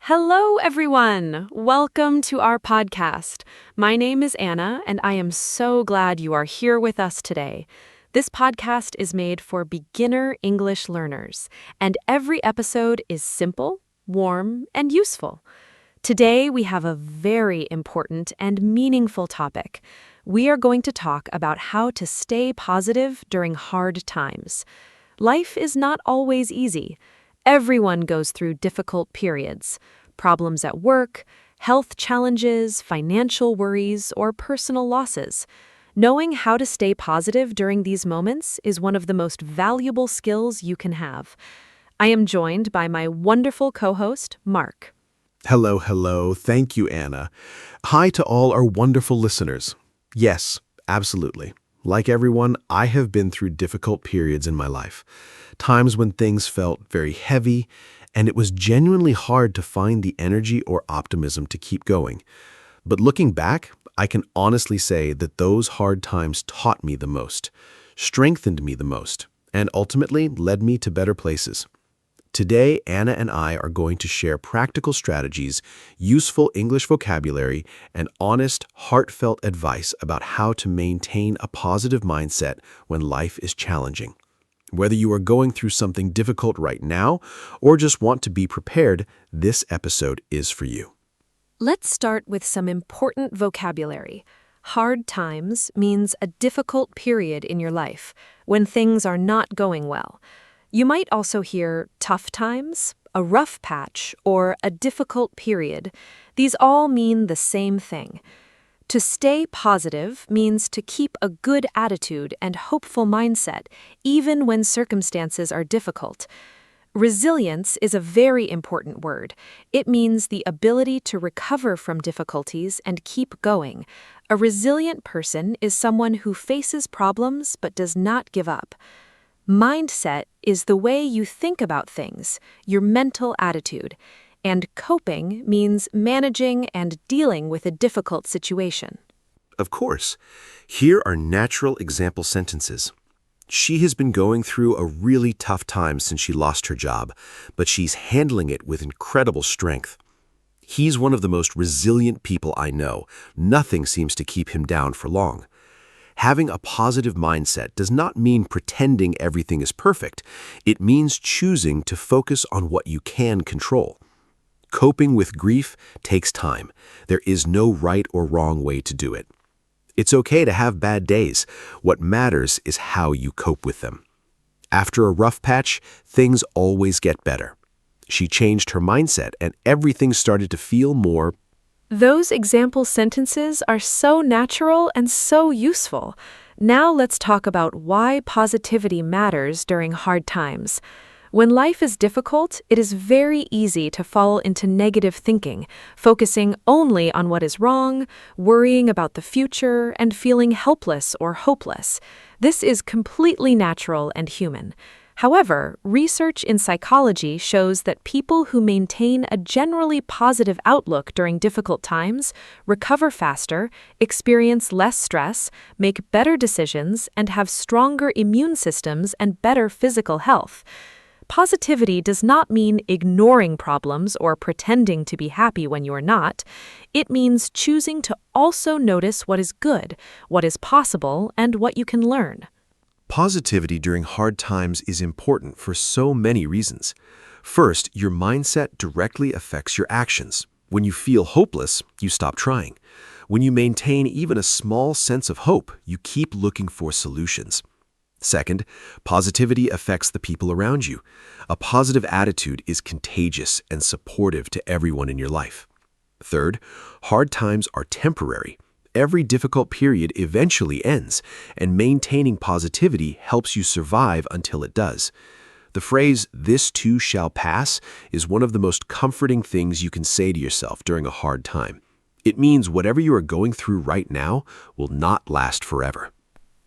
Hello, everyone. Welcome to our podcast. My name is Anna, and I am so glad you are here with us today. This podcast is made for beginner English learners, and every episode is simple, warm, and useful. Today, we have a very important and meaningful topic. We are going to talk about how to stay positive during hard times. Life is not always easy. Everyone goes through difficult periods, problems at work, health challenges, financial worries, or personal losses. Knowing how to stay positive during these moments is one of the most valuable skills you can have. I am joined by my wonderful co-host, Mark. Hello. Thank you, Anna. Hi to all our wonderful listeners. Yes, absolutely. Like everyone, I have been through difficult periods in my life. Times when things felt very heavy, and it was genuinely hard to find the energy or optimism to keep going. But looking back, I can honestly say that those hard times taught me the most, strengthened me the most, and ultimately led me to better places. Today, Anna and I are going to share practical strategies, useful English vocabulary, and honest, heartfelt advice about how to maintain a positive mindset when life is challenging. Whether you are going through something difficult right now or just want to be prepared, this episode is for you. Let's start with some important vocabulary. Hard times means a difficult period in your life, when things are not going well. You might also hear tough times, a rough patch, or a difficult period. These all mean the same thing. To stay positive means to keep a good attitude and hopeful mindset, even when circumstances are difficult. Resilience is a very important word. It means the ability to recover from difficulties and keep going. A resilient person is someone who faces problems but does not give up. Mindset is the way you think about things, your mental attitude. And coping means managing and dealing with a difficult situation. Of course, here are natural example sentences. She has been going through a really tough time since she lost her job, but she's handling it with incredible strength. He's one of the most resilient people I know. Nothing seems to keep him down for long. Having a positive mindset does not mean pretending everything is perfect. It means choosing to focus on what you can control. Coping with grief takes time. There is no right or wrong way to do it. It's okay to have bad days. What matters is how you cope with them. After a rough patch, things always get better. She changed her mindset and everything started to feel more. Those example sentences are so natural and so useful. Now let's talk about why positivity matters during hard times. When life is difficult, it is very easy to fall into negative thinking, focusing only on what is wrong, worrying about the future, and feeling helpless or hopeless. This is completely natural and human. However, research in psychology shows that people who maintain a generally positive outlook during difficult times recover faster, experience less stress, make better decisions, and have stronger immune systems and better physical health. Positivity does not mean ignoring problems or pretending to be happy when you are not. It means choosing to also notice what is good, what is possible, and what you can learn. Positivity during hard times is important for so many reasons. First, your mindset directly affects your actions. When you feel hopeless, you stop trying. When you maintain even a small sense of hope, you keep looking for solutions. Second, positivity affects the people around you. A positive attitude is contagious and supportive to everyone in your life. Third, hard times are temporary. Every difficult period eventually ends, and maintaining positivity helps you survive until it does. The phrase, "this too shall pass," is one of the most comforting things you can say to yourself during a hard time. It means whatever you are going through right now will not last forever.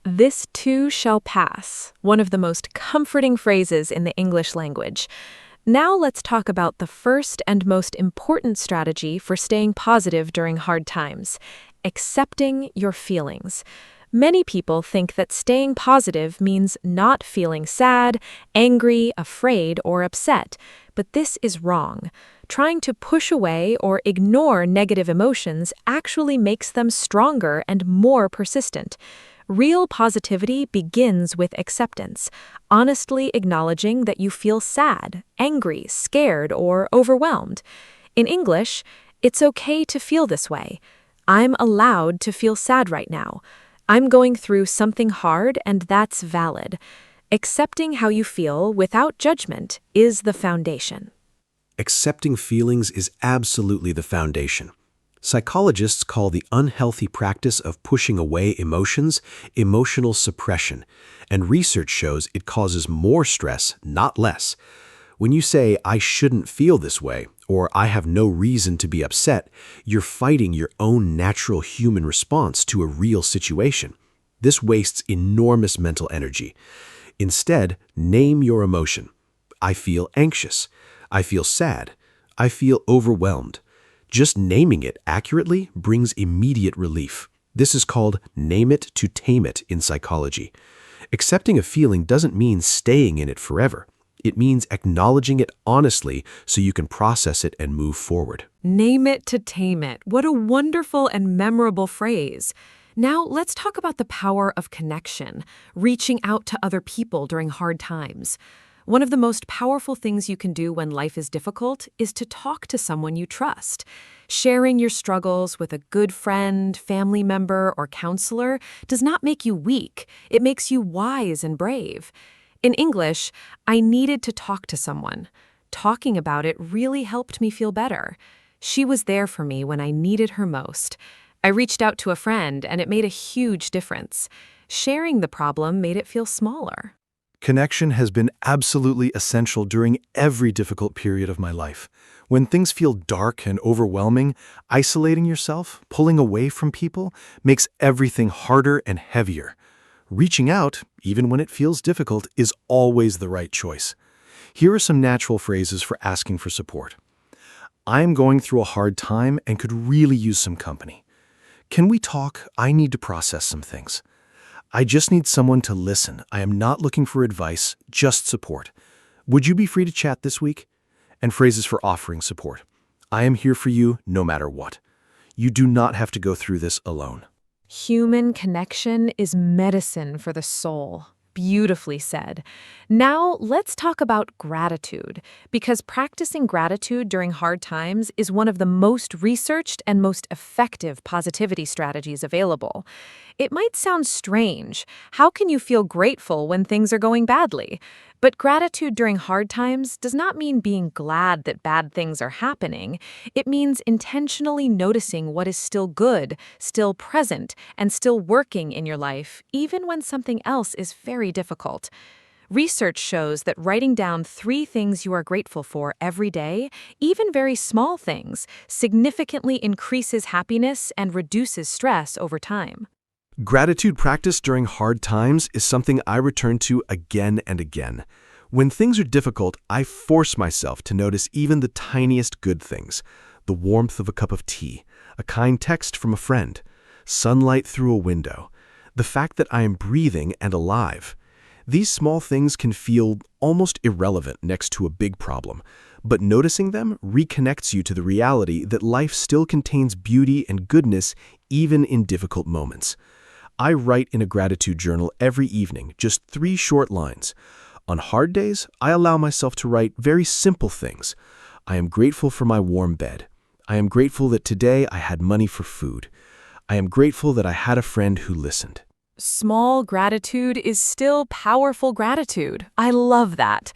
This too shall pass, one of the most comforting phrases in the English language. Now let's talk about the first and most important strategy for staying positive during hard times: accepting your feelings. Many people think that staying positive means not feeling sad, angry, afraid, or upset, but this is wrong. Trying to push away or ignore negative emotions actually makes them stronger and more persistent. Real positivity begins with acceptance, honestly acknowledging that you feel sad, angry, scared, or overwhelmed. In English, it's okay to feel this way. I'm allowed to feel sad right now. I'm going through something hard, and that's valid. Accepting how you feel without judgment is the foundation. Accepting feelings is absolutely the foundation. Psychologists call the unhealthy practice of pushing away emotions emotional suppression, and research shows it causes more stress, not less. When you say, "I shouldn't feel this way," or "I have no reason to be upset," you're fighting your own natural human response to a real situation. This wastes enormous mental energy. Instead, name your emotion. I feel anxious. I feel sad. I feel overwhelmed. Just naming it accurately brings immediate relief. This is called name it to tame it in psychology. Accepting a feeling doesn't mean staying in it forever. It means acknowledging it honestly so you can process it and move forward. Name it to tame it. What a wonderful and memorable phrase. Now, let's talk about the power of connection, reaching out to other people during hard times. One of the most powerful things you can do when life is difficult is to talk to someone you trust. Sharing your struggles with a good friend, family member, or counselor does not make you weak. It makes you wise and brave. In English, I needed to talk to someone. Talking about it really helped me feel better. She was there for me when I needed her most. I reached out to a friend, and it made a huge difference. Sharing the problem made it feel smaller. Connection has been absolutely essential during every difficult period of my life. When things feel dark and overwhelming, isolating yourself, pulling away from people, makes everything harder and heavier. Reaching out, even when it feels difficult, is always the right choice. Here are some natural phrases for asking for support. I am going through a hard time and could really use some company. Can we talk? I need to process some things. I just need someone to listen. I am not looking for advice, just support. Would you be free to chat this week? And phrases for offering support. I am here for you no matter what. You do not have to go through this alone. Human connection is medicine for the soul. Beautifully said. Now, let's talk about gratitude, because practicing gratitude during hard times is one of the most researched and most effective positivity strategies available. It might sound strange. How can you feel grateful when things are going badly? But gratitude during hard times does not mean being glad that bad things are happening. It means intentionally noticing what is still good, still present, and still working in your life, even when something else is very difficult. Research shows that writing down 3 things you are grateful for every day, even very small things, significantly increases happiness and reduces stress over time. Gratitude practice during hard times is something I return to again and again. When things are difficult, I force myself to notice even the tiniest good things. The warmth of a cup of tea, a kind text from a friend, sunlight through a window, the fact that I am breathing and alive. These small things can feel almost irrelevant next to a big problem, but noticing them reconnects you to the reality that life still contains beauty and goodness even in difficult moments. I write in a gratitude journal every evening, just 3 short lines. On hard days, I allow myself to write very simple things. I am grateful for my warm bed. I am grateful that today I had money for food. I am grateful that I had a friend who listened. Small gratitude is still powerful gratitude. I love that.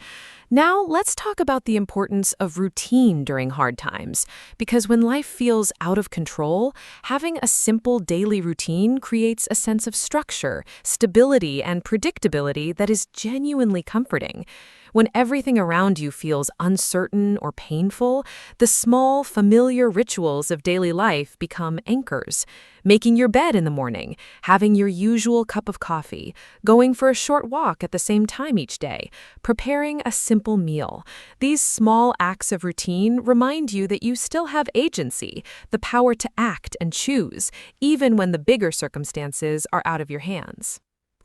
Now, let's talk about the importance of routine during hard times, because when life feels out of control, having a simple daily routine creates a sense of structure, stability, and predictability that is genuinely comforting. When everything around you feels uncertain or painful, the small, familiar rituals of daily life become anchors. Making your bed in the morning, having your usual cup of coffee, going for a short walk at the same time each day, preparing a simple meal. These small acts of routine remind you that you still have agency, the power to act and choose, even when the bigger circumstances are out of your hands.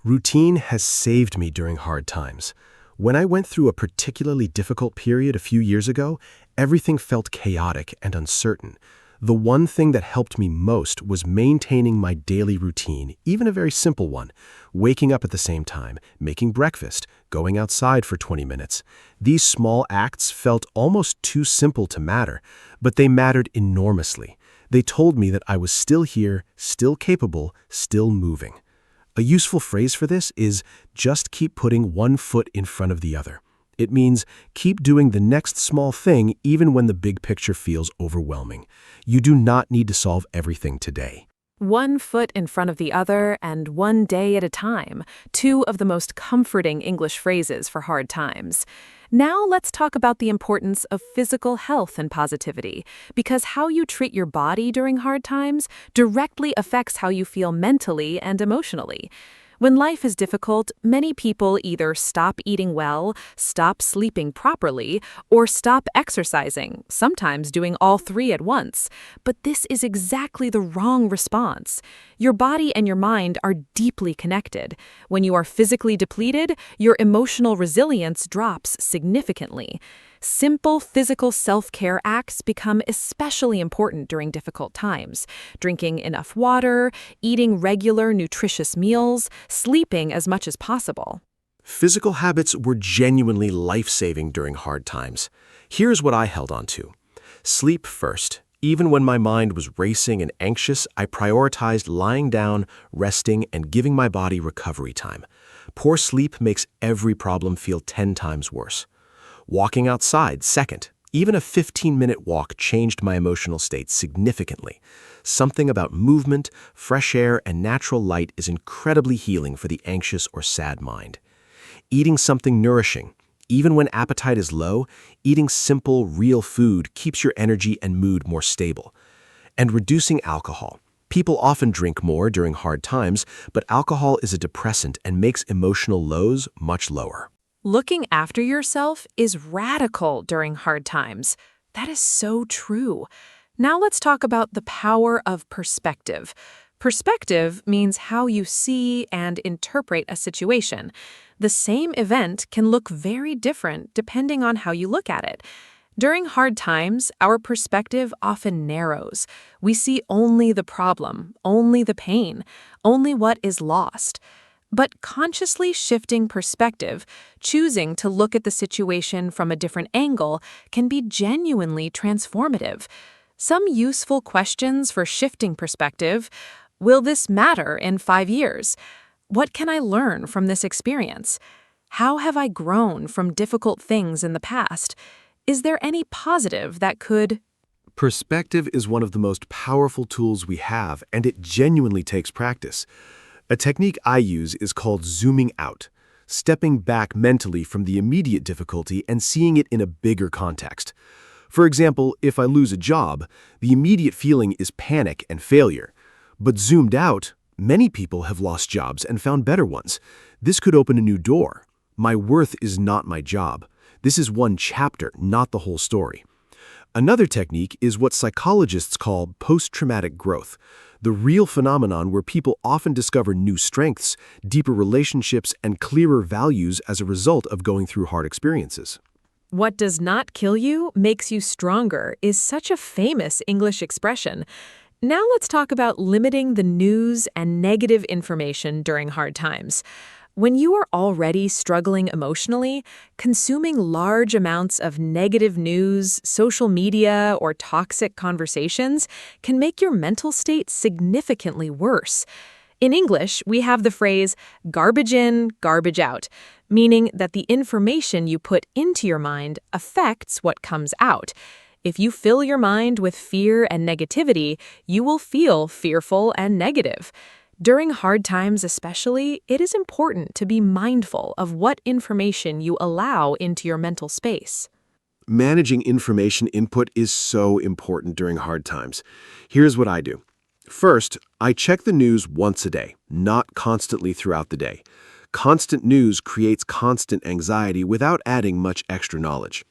Routine has saved me during hard times. When I went through a particularly difficult period a few years ago, Everything felt chaotic and uncertain. The one thing that helped me most was maintaining my daily routine, even a very simple one. Waking up at the same time, making breakfast, going outside for 20 minutes. These small acts felt almost too simple to matter, but they mattered enormously. They told me that I was still here, still capable, still moving. A useful phrase for this is just keep putting one foot in front of the other. It means keep doing the next small thing even when the big picture feels overwhelming. You do not need to solve everything today. One foot in front of the other and one day at a time, two of the most comforting English phrases for hard times. Now let's talk about the importance of physical health and positivity, because how you treat your body during hard times directly affects how you feel mentally and emotionally. When life is difficult, many people either stop eating well, stop sleeping properly, or stop exercising, sometimes doing all three at once. But this is exactly the wrong response. Your body and your mind are deeply connected. When you are physically depleted, your emotional resilience drops significantly. Simple physical self-care acts become especially important during difficult times. Drinking enough water, eating regular nutritious meals, sleeping as much as possible. Physical habits were genuinely life-saving during hard times. Here's what I held on to. Sleep first. Even when my mind was racing and anxious, I prioritized lying down, resting, and giving my body recovery time. Poor sleep makes every problem feel 10 times worse. Walking outside, second. Even a 15-minute walk changed my emotional state significantly. Something about movement, fresh air, and natural light is incredibly healing for the anxious or sad mind. Eating something nourishing. Even when appetite is low, eating simple, real food keeps your energy and mood more stable. And reducing alcohol. People often drink more during hard times, but alcohol is a depressant and makes emotional lows much lower. Looking after yourself is radical during hard times. That is so true. Now let's talk about the power of perspective. Perspective means how you see and interpret a situation. The same event can look very different depending on how you look at it. During hard times, our perspective often narrows. We see only the problem, only the pain, only what is lost. But consciously shifting perspective, choosing to look at the situation from a different angle, can be genuinely transformative. Some useful questions for shifting perspective: will this matter in 5 years? What can I learn from this experience? How have I grown from difficult things in the past? Is there any positive that could... Perspective is one of the most powerful tools we have, and it genuinely takes practice. A technique I use is called zooming out, stepping back mentally from the immediate difficulty and seeing it in a bigger context. For example, if I lose a job, the immediate feeling is panic and failure. But zoomed out, many people have lost jobs and found better ones. This could open a new door. My worth is not my job. This is one chapter, not the whole story. Another technique is what psychologists call post-traumatic growth, the real phenomenon where people often discover new strengths, deeper relationships, and clearer values as a result of going through hard experiences. What does not kill you makes you stronger is such a famous English expression. Now let's talk about limiting the news and negative information during hard times. When you are already struggling emotionally, consuming large amounts of negative news, social media, or toxic conversations can make your mental state significantly worse. In English, we have the phrase garbage in, garbage out, meaning that the information you put into your mind affects what comes out. If you fill your mind with fear and negativity, you will feel fearful and negative. During hard times especially, it is important to be mindful of what information you allow into your mental space. Managing information input is so important during hard times. Here's what I do. First, I check the news once a day, not constantly throughout the day. Constant news creates constant anxiety without adding much extra knowledge.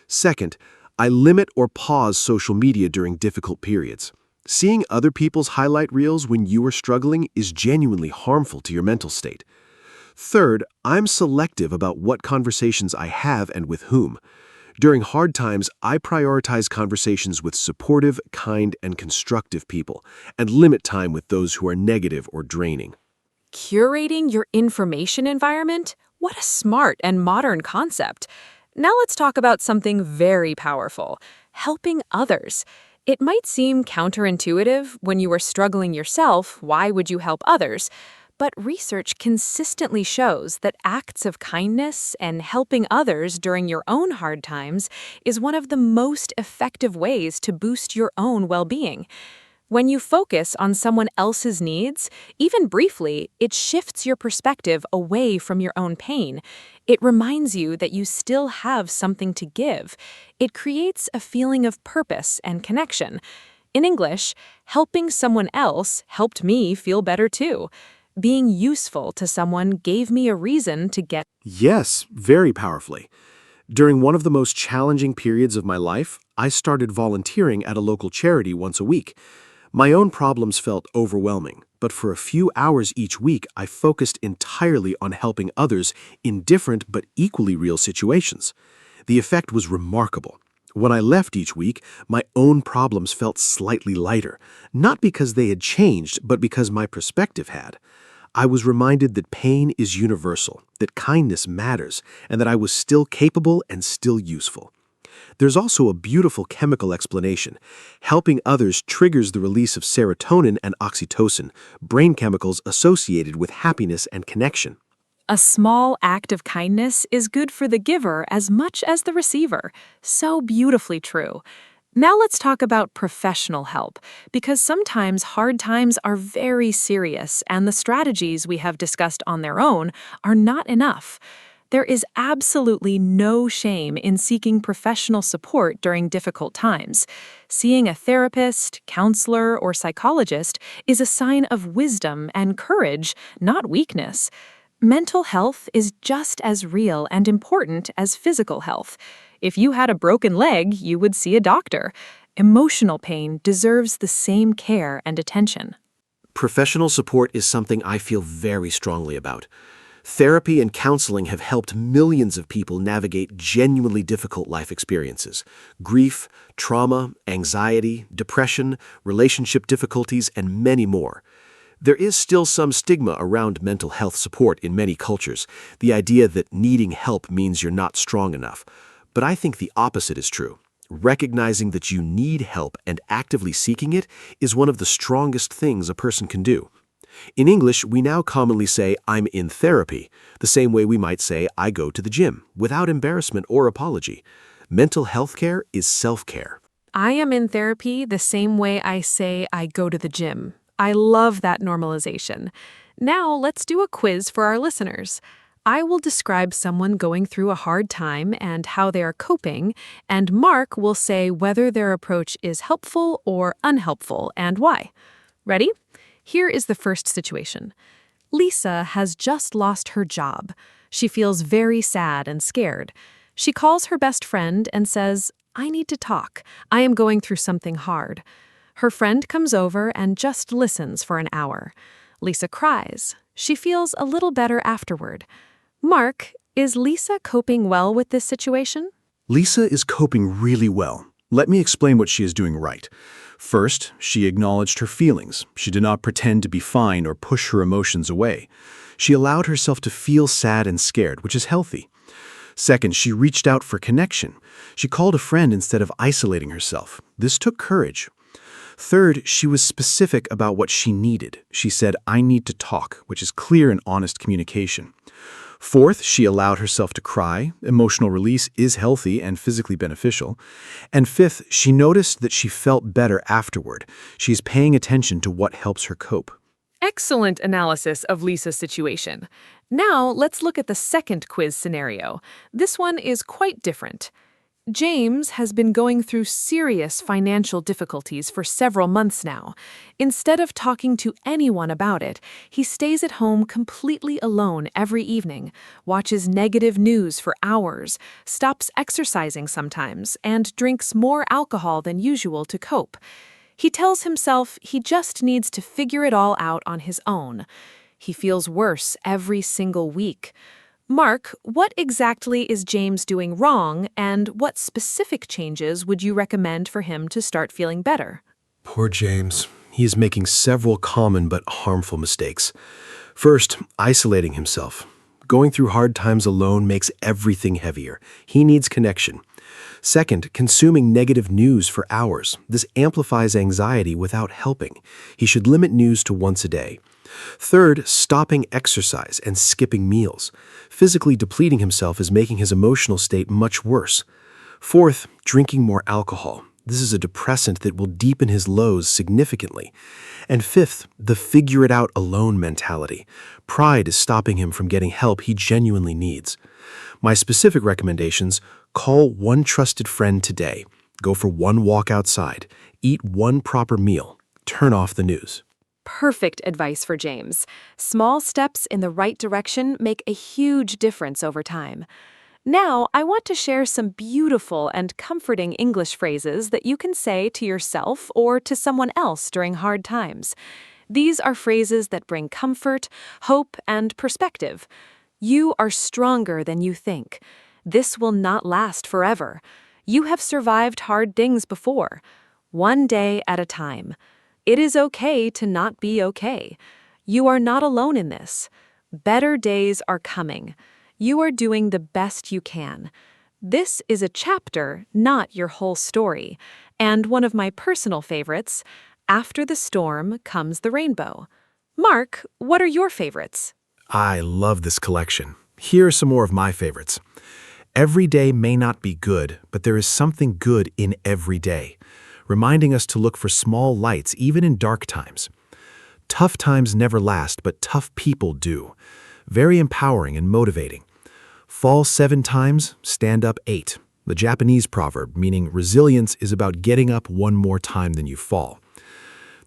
Second, I limit or pause social media during difficult periods. Seeing other people's highlight reels when you are struggling is genuinely harmful to your mental state. Third, I'm selective about what conversations I have and with whom. During hard times, I prioritize conversations with supportive, kind, and constructive people, and limit time with those who are negative or draining. Curating your information environment? What a smart and modern concept. Now let's talk about something very powerful, helping others. It might seem counterintuitive when you are struggling yourself, why would you help others? But research consistently shows that acts of kindness and helping others during your own hard times is one of the most effective ways to boost your own well-being. When you focus on someone else's needs, even briefly, it shifts your perspective away from your own pain. It reminds you that you still have something to give. It creates a feeling of purpose and connection. In English, helping someone else helped me feel better too. Being useful to someone gave me a reason to get. Yes, very powerfully. During one of the most challenging periods of my life, I started volunteering at a local charity once a week. My own problems felt overwhelming, but for a few hours each week, I focused entirely on helping others in different but equally real situations. The effect was remarkable. When I left each week, my own problems felt slightly lighter, not because they had changed, but because my perspective had. I was reminded that pain is universal, that kindness matters, and that I was still capable and still useful. There's also a beautiful chemical explanation. Helping others triggers the release of serotonin and oxytocin, brain chemicals associated with happiness and connection. A small act of kindness is good for the giver as much as the receiver. So beautifully true. Now let's talk about professional help, because sometimes hard times are very serious and the strategies we have discussed on their own are not enough. There is absolutely no shame in seeking professional support during difficult times. Seeing a therapist, counselor, or psychologist is a sign of wisdom and courage, not weakness. Mental health is just as real and important as physical health. If you had a broken leg, you would see a doctor. Emotional pain deserves the same care and attention. Professional support is something I feel very strongly about. Therapy and counseling have helped millions of people navigate genuinely difficult life experiences: grief, trauma, anxiety, depression, relationship difficulties, and many more. There is still some stigma around mental health support in many cultures, the idea that needing help means you're not strong enough. But I think the opposite is true. Recognizing that you need help and actively seeking it is one of the strongest things a person can do. In English, we now commonly say, "I'm in therapy," the same way we might say, "I go to the gym," without embarrassment or apology. Mental health care is self-care. I am in therapy the same way I say I go to the gym. I love that normalization. Now let's do a quiz for our listeners. I will describe someone going through a hard time and how they are coping, and Mark will say whether their approach is helpful or unhelpful and why. Ready? Here is the first situation. Lisa has just lost her job. She feels very sad and scared. She calls her best friend and says, "I need to talk. I am going through something hard." Her friend comes over and just listens for an hour. Lisa cries. She feels a little better afterward. Mark, is Lisa coping well with this situation? Lisa is coping really well. Let me explain what she is doing right. First, she acknowledged her feelings. She did not pretend to be fine or push her emotions away. She allowed herself to feel sad and scared, which is healthy. Second, she reached out for connection. She called a friend instead of isolating herself. This took courage. Third, she was specific about what she needed. She said, "I need to talk," which is clear and honest communication. Fourth, she allowed herself to cry. Emotional release is healthy and physically beneficial. And fifth, she noticed that she felt better afterward. She's paying attention to what helps her cope. Excellent analysis of Lisa's situation. Now let's look at the second quiz scenario. This one is quite different. James has been going through serious financial difficulties for several months now. Instead of talking to anyone about it, he stays at home completely alone every evening, watches negative news for hours, stops exercising sometimes, and drinks more alcohol than usual to cope. He tells himself he just needs to figure it all out on his own. He feels worse every single week. Mark, what exactly is James doing wrong, and what specific changes would you recommend for him to start feeling better? Poor James. He is making several common but harmful mistakes. First, isolating himself. Going through hard times alone makes everything heavier. He needs connection. Second, consuming negative news for hours. This amplifies anxiety without helping. He should limit news to once a day. Third, stopping exercise and skipping meals. Physically depleting himself is making his emotional state much worse. Fourth, drinking more alcohol. This is a depressant that will deepen his lows significantly. And fifth, the figure it out alone mentality. Pride is stopping him from getting help he genuinely needs. My specific recommendations: call one trusted friend today. Go for one walk outside. Eat one proper meal. Turn off the news. Perfect advice for James. Small steps in the right direction make a huge difference over time. Now, I want to share some beautiful and comforting English phrases that you can say to yourself or to someone else during hard times. These are phrases that bring comfort, hope, and perspective. You are stronger than you think. This will not last forever. You have survived hard things before. One day at a time. It is okay to not be okay. You are not alone in this. Better days are coming. You are doing the best you can. This is a chapter, not your whole story. And one of my personal favorites, after the storm comes the rainbow. Mark, what are your favorites? I love this collection. Here are some more of my favorites. Every day may not be good, but there is something good in every day, reminding us to look for small lights even in dark times. Tough times never last, but tough people do. Very empowering and motivating. Fall 7 times, stand up 8. The Japanese proverb, meaning resilience is about getting up one more time than you fall.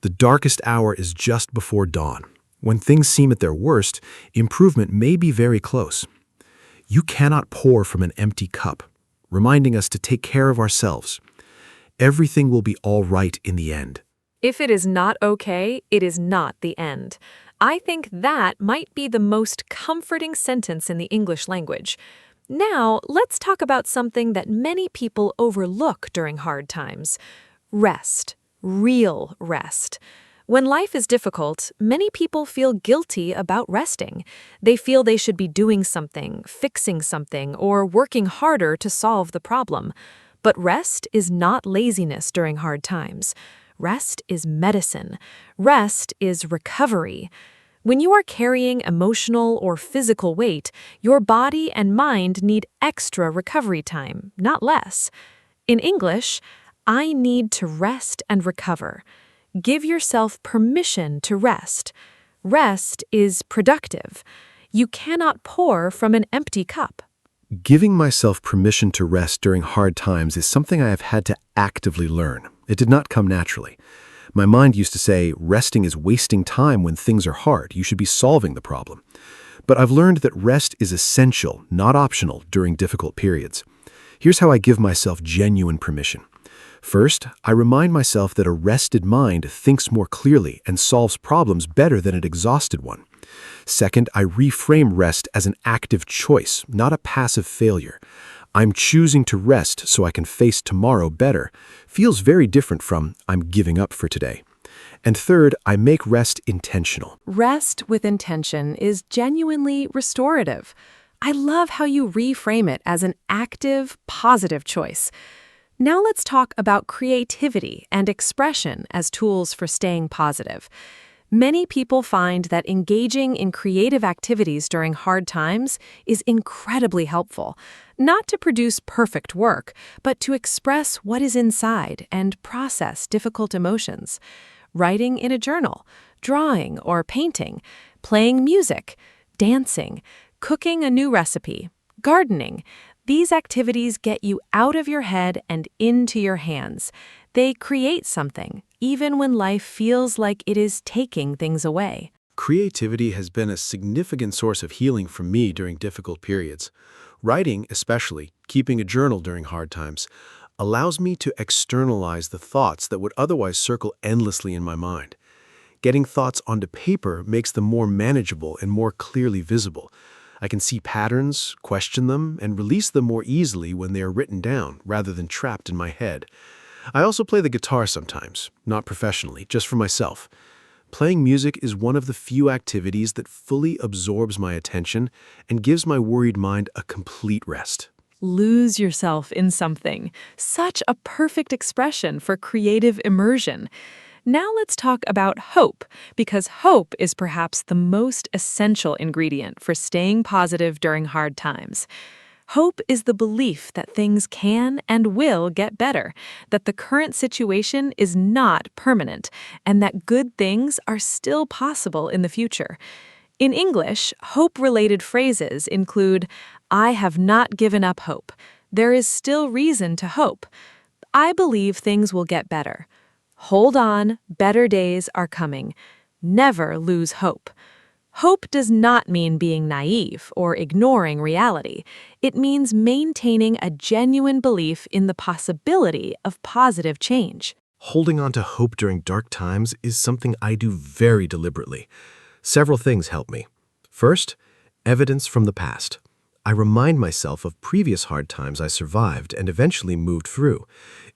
The darkest hour is just before dawn. When things seem at their worst, improvement may be very close. You cannot pour from an empty cup, reminding us to take care of ourselves. Everything will be all right in the end. If it is not okay, it is not the end. I think that might be the most comforting sentence in the English language. Now, let's talk about something that many people overlook during hard times. Rest. Real rest. When life is difficult, many people feel guilty about resting. They feel they should be doing something, fixing something, or working harder to solve the problem. But rest is not laziness during hard times. Rest is medicine. Rest is recovery. When you are carrying emotional or physical weight, your body and mind need extra recovery time, not less. In English, I need to rest and recover. Give yourself permission to rest. Rest is productive. You cannot pour from an empty cup. Giving myself permission to rest during hard times is something I have had to actively learn. It did not come naturally. My mind used to say, resting is wasting time when things are hard. You should be solving the problem. But I've learned that rest is essential, not optional, during difficult periods. Here's how I give myself genuine permission. First, I remind myself that a rested mind thinks more clearly and solves problems better than an exhausted one. Second, I reframe rest as an active choice, not a passive failure. I'm choosing to rest so I can face tomorrow better. Feels very different from I'm giving up for today. And third, I make rest intentional. Rest with intention is genuinely restorative. I love how you reframe it as an active, positive choice. Now let's talk about creativity and expression as tools for staying positive. Many people find that engaging in creative activities during hard times is incredibly helpful, not to produce perfect work, but to express what is inside and process difficult emotions. Writing in a journal, drawing or painting, playing music, dancing, cooking a new recipe, gardening. These activities get you out of your head and into your hands. They create something, even when life feels like it is taking things away. Creativity has been a significant source of healing for me during difficult periods. Writing, especially, keeping a journal during hard times, allows me to externalize the thoughts that would otherwise circle endlessly in my mind. Getting thoughts onto paper makes them more manageable and more clearly visible. I can see patterns, question them, and release them more easily when they are written down rather than trapped in my head. I also play the guitar sometimes, not professionally, just for myself. Playing music is one of the few activities that fully absorbs my attention and gives my worried mind a complete rest. Lose yourself in something. Such a perfect expression for creative immersion. Now let's talk about hope, because hope is perhaps the most essential ingredient for staying positive during hard times. Hope is the belief that things can and will get better, that the current situation is not permanent, and that good things are still possible in the future. In English, hope-related phrases include, "I have not given up hope. There is still reason to hope. I believe things will get better. Hold on, better days are coming. Never lose hope." Hope does not mean being naive or ignoring reality. It means maintaining a genuine belief in the possibility of positive change. Holding on to hope during dark times is something I do very deliberately. Several things help me. First, evidence from the past. I remind myself of previous hard times I survived and eventually moved through.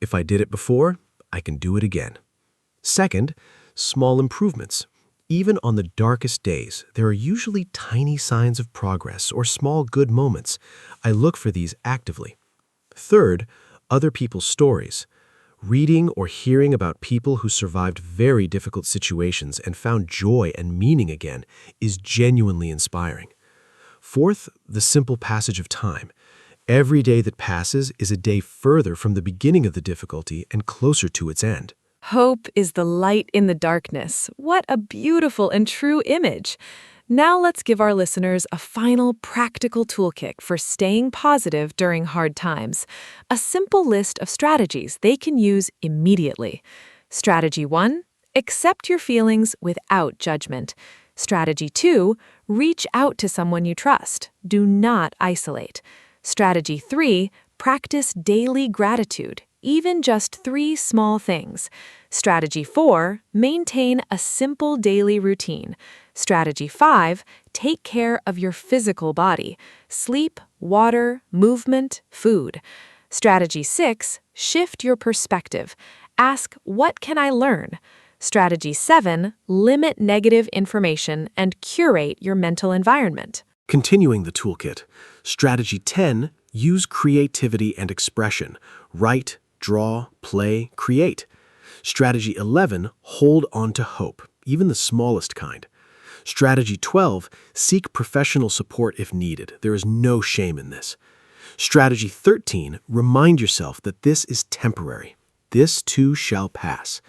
If I did it before, I can do it again. Second, small improvements. Even on the darkest days, there are usually tiny signs of progress or small good moments. I look for these actively. Third, other people's stories. Reading or hearing about people who survived very difficult situations and found joy and meaning again is genuinely inspiring. Fourth, the simple passage of time. Every day that passes is a day further from the beginning of the difficulty and closer to its end. Hope is the light in the darkness. What a beautiful and true image. Now let's give our listeners a final practical toolkit for staying positive during hard times. A simple list of strategies they can use immediately. Strategy 1, accept your feelings without judgment. Strategy 2, reach out to someone you trust. Do not isolate. Strategy 3, practice daily gratitude, even just 3 small things. Strategy 4, maintain a simple daily routine. Strategy 5, take care of your physical body. Sleep, water, movement, food. Strategy 6, shift your perspective. Ask, what can I learn? Strategy 7, limit negative information and curate your mental environment. Continuing the toolkit. Strategy 10, use creativity and expression. Write, draw, play, create. Strategy 11, hold on to hope, even the smallest kind. Strategy 12, seek professional support if needed. There is no shame in this. Strategy 13, remind yourself that this is temporary. This too shall pass.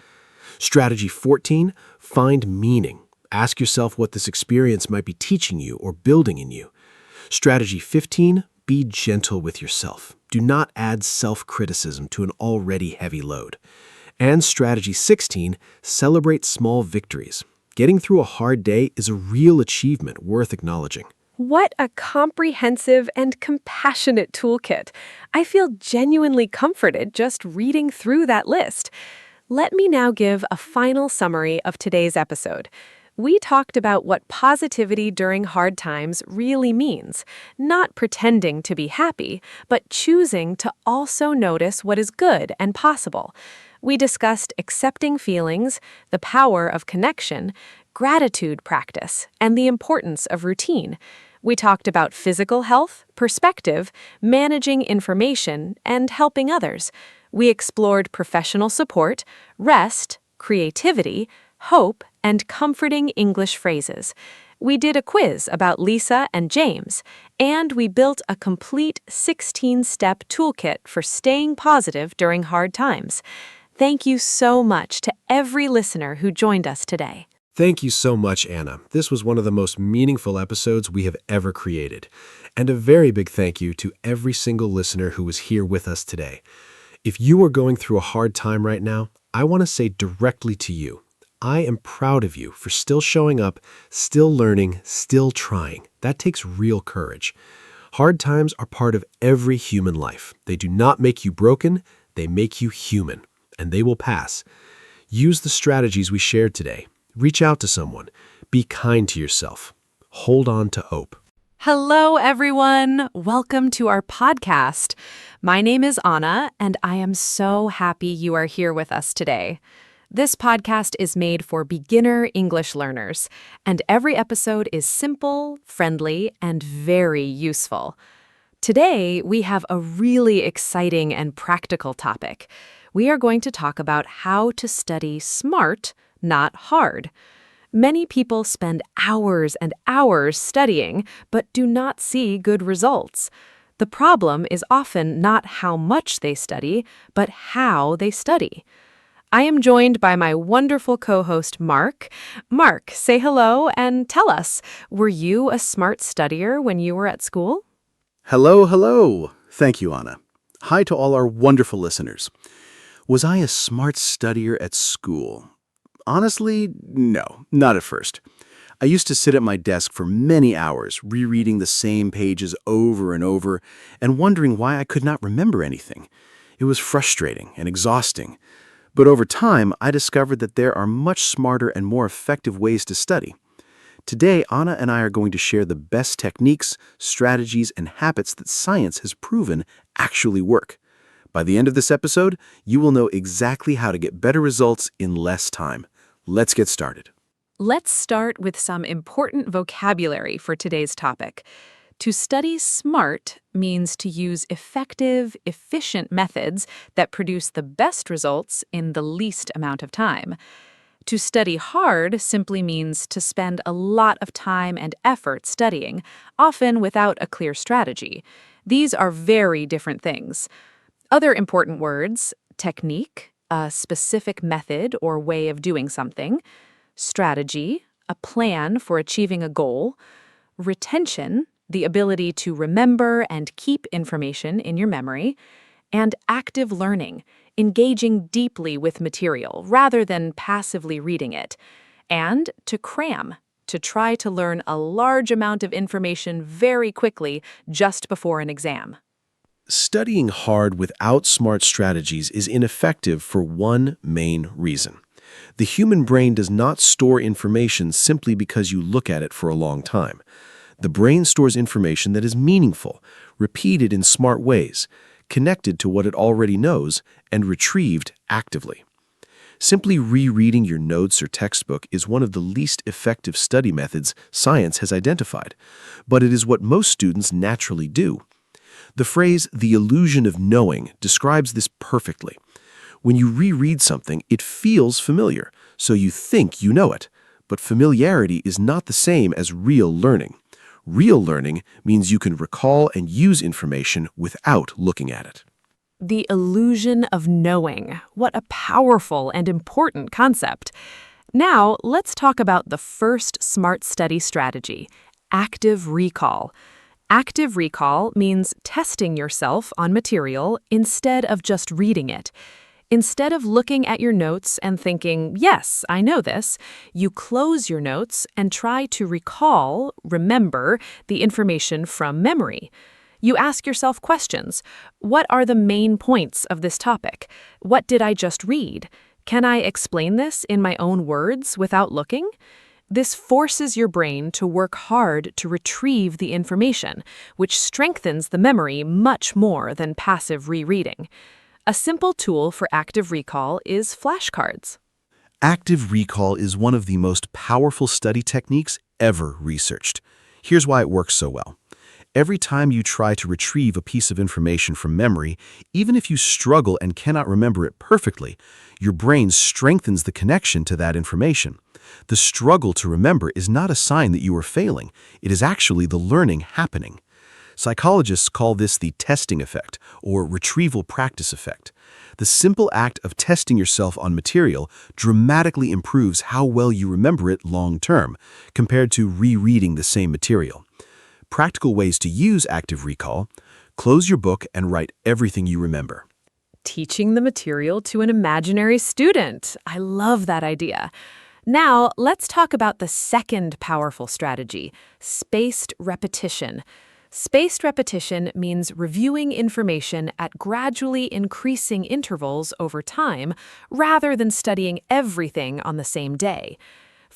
Strategy 14, find meaning. Ask yourself what this experience might be teaching you or building in you. Strategy 15, be gentle with yourself. Do not add self-criticism to an already heavy load. And strategy 16, celebrate small victories. Getting through a hard day is a real achievement worth acknowledging. What a comprehensive and compassionate toolkit. I feel genuinely comforted just reading through that list. Let me now give a final summary of today's episode. We talked about what positivity during hard times really means, not pretending to be happy, but choosing to also notice what is good and possible. We discussed accepting feelings, the power of connection, gratitude practice, and the importance of routine. We talked about physical health, perspective, managing information, and helping others. We explored professional support, rest, creativity, hope, and comforting English phrases. We did a quiz about Lisa and James, and we built a complete 16-step toolkit for staying positive during hard times. Thank you so much to every listener who joined us today. Thank you so much, Anna. This was one of the most meaningful episodes we have ever created. And a very big thank you to every single listener who was here with us today. If you are going through a hard time right now, I want to say directly to you, I am proud of you for still showing up, still learning, still trying. That takes real courage. Hard times are part of every human life. They do not make you broken, they make you human, and they will pass. Use the strategies we shared today. Reach out to someone. Be kind to yourself. Hold on to hope. Hello, everyone. Welcome to our podcast. My name is Anna, and I am so happy you are here with us today. This podcast is made for beginner English learners, and every episode is simple, friendly, and very useful. Today, we have a really exciting and practical topic. We are going to talk about how to study smart, not hard. Many people spend hours and hours studying, but do not see good results. The problem is often not how much they study, but how they study. I am joined by my wonderful co-host, Mark. Mark, say hello and tell us, were you a smart studier when you were at school? Hello. Thank you, Anna. Hi to all our wonderful listeners. Was I a smart studier at school? Honestly, no, not at first. I used to sit at my desk for many hours, rereading the same pages over and over, and wondering why I could not remember anything. It was frustrating and exhausting. But over time, I discovered that there are much smarter and more effective ways to study. Today, Anna and I are going to share the best techniques, strategies, and habits that science has proven actually work. By the end of this episode, you will know exactly how to get better results in less time. Let's get started. Let's start with some important vocabulary for today's topic. To study smart means to use effective, efficient methods that produce the best results in the least amount of time. To study hard simply means to spend a lot of time and effort studying, often without a clear strategy. These are very different things. Other important words: technique, a specific method or way of doing something; strategy, a plan for achieving a goal; retention, the ability to remember and keep information in your memory; and active learning, engaging deeply with material rather than passively reading it; and to cram, to try to learn a large amount of information very quickly just before an exam. Studying hard without smart strategies is ineffective for one main reason. The human brain does not store information simply because you look at it for a long time. The brain stores information that is meaningful, repeated in smart ways, connected to what it already knows, and retrieved actively. Simply rereading your notes or textbook is one of the least effective study methods science has identified, but it is what most students naturally do. The phrase, "the illusion of knowing," describes this perfectly. When you reread something, it feels familiar, so you think you know it. But familiarity is not the same as real learning. Real learning means you can recall and use information without looking at it. The illusion of knowing. What a powerful and important concept. Now, let's talk about the first smart study strategy: active recall. Active recall means testing yourself on material instead of just reading it. Instead of looking at your notes and thinking, "Yes, I know this," you close your notes and try to remember the information from memory. You ask yourself questions. What are the main points of this topic? What did I just read? Can I explain this in my own words without looking? This forces your brain to work hard to retrieve the information, which strengthens the memory much more than passive rereading. A simple tool for active recall is flashcards. Active recall is one of the most powerful study techniques ever researched. Here's why it works so well. Every time you try to retrieve a piece of information from memory, even if you struggle and cannot remember it perfectly, your brain strengthens the connection to that information. The struggle to remember is not a sign that you are failing. It is actually the learning happening. Psychologists call this the testing effect, or retrieval practice effect. The simple act of testing yourself on material dramatically improves how well you remember it long term, compared to rereading the same material. Practical ways to use active recall: close your book and write everything you remember. Teaching the material to an imaginary student. I love that idea. Now, let's talk about the second powerful strategy: spaced repetition. Spaced repetition means reviewing information at gradually increasing intervals over time, rather than studying everything on the same day.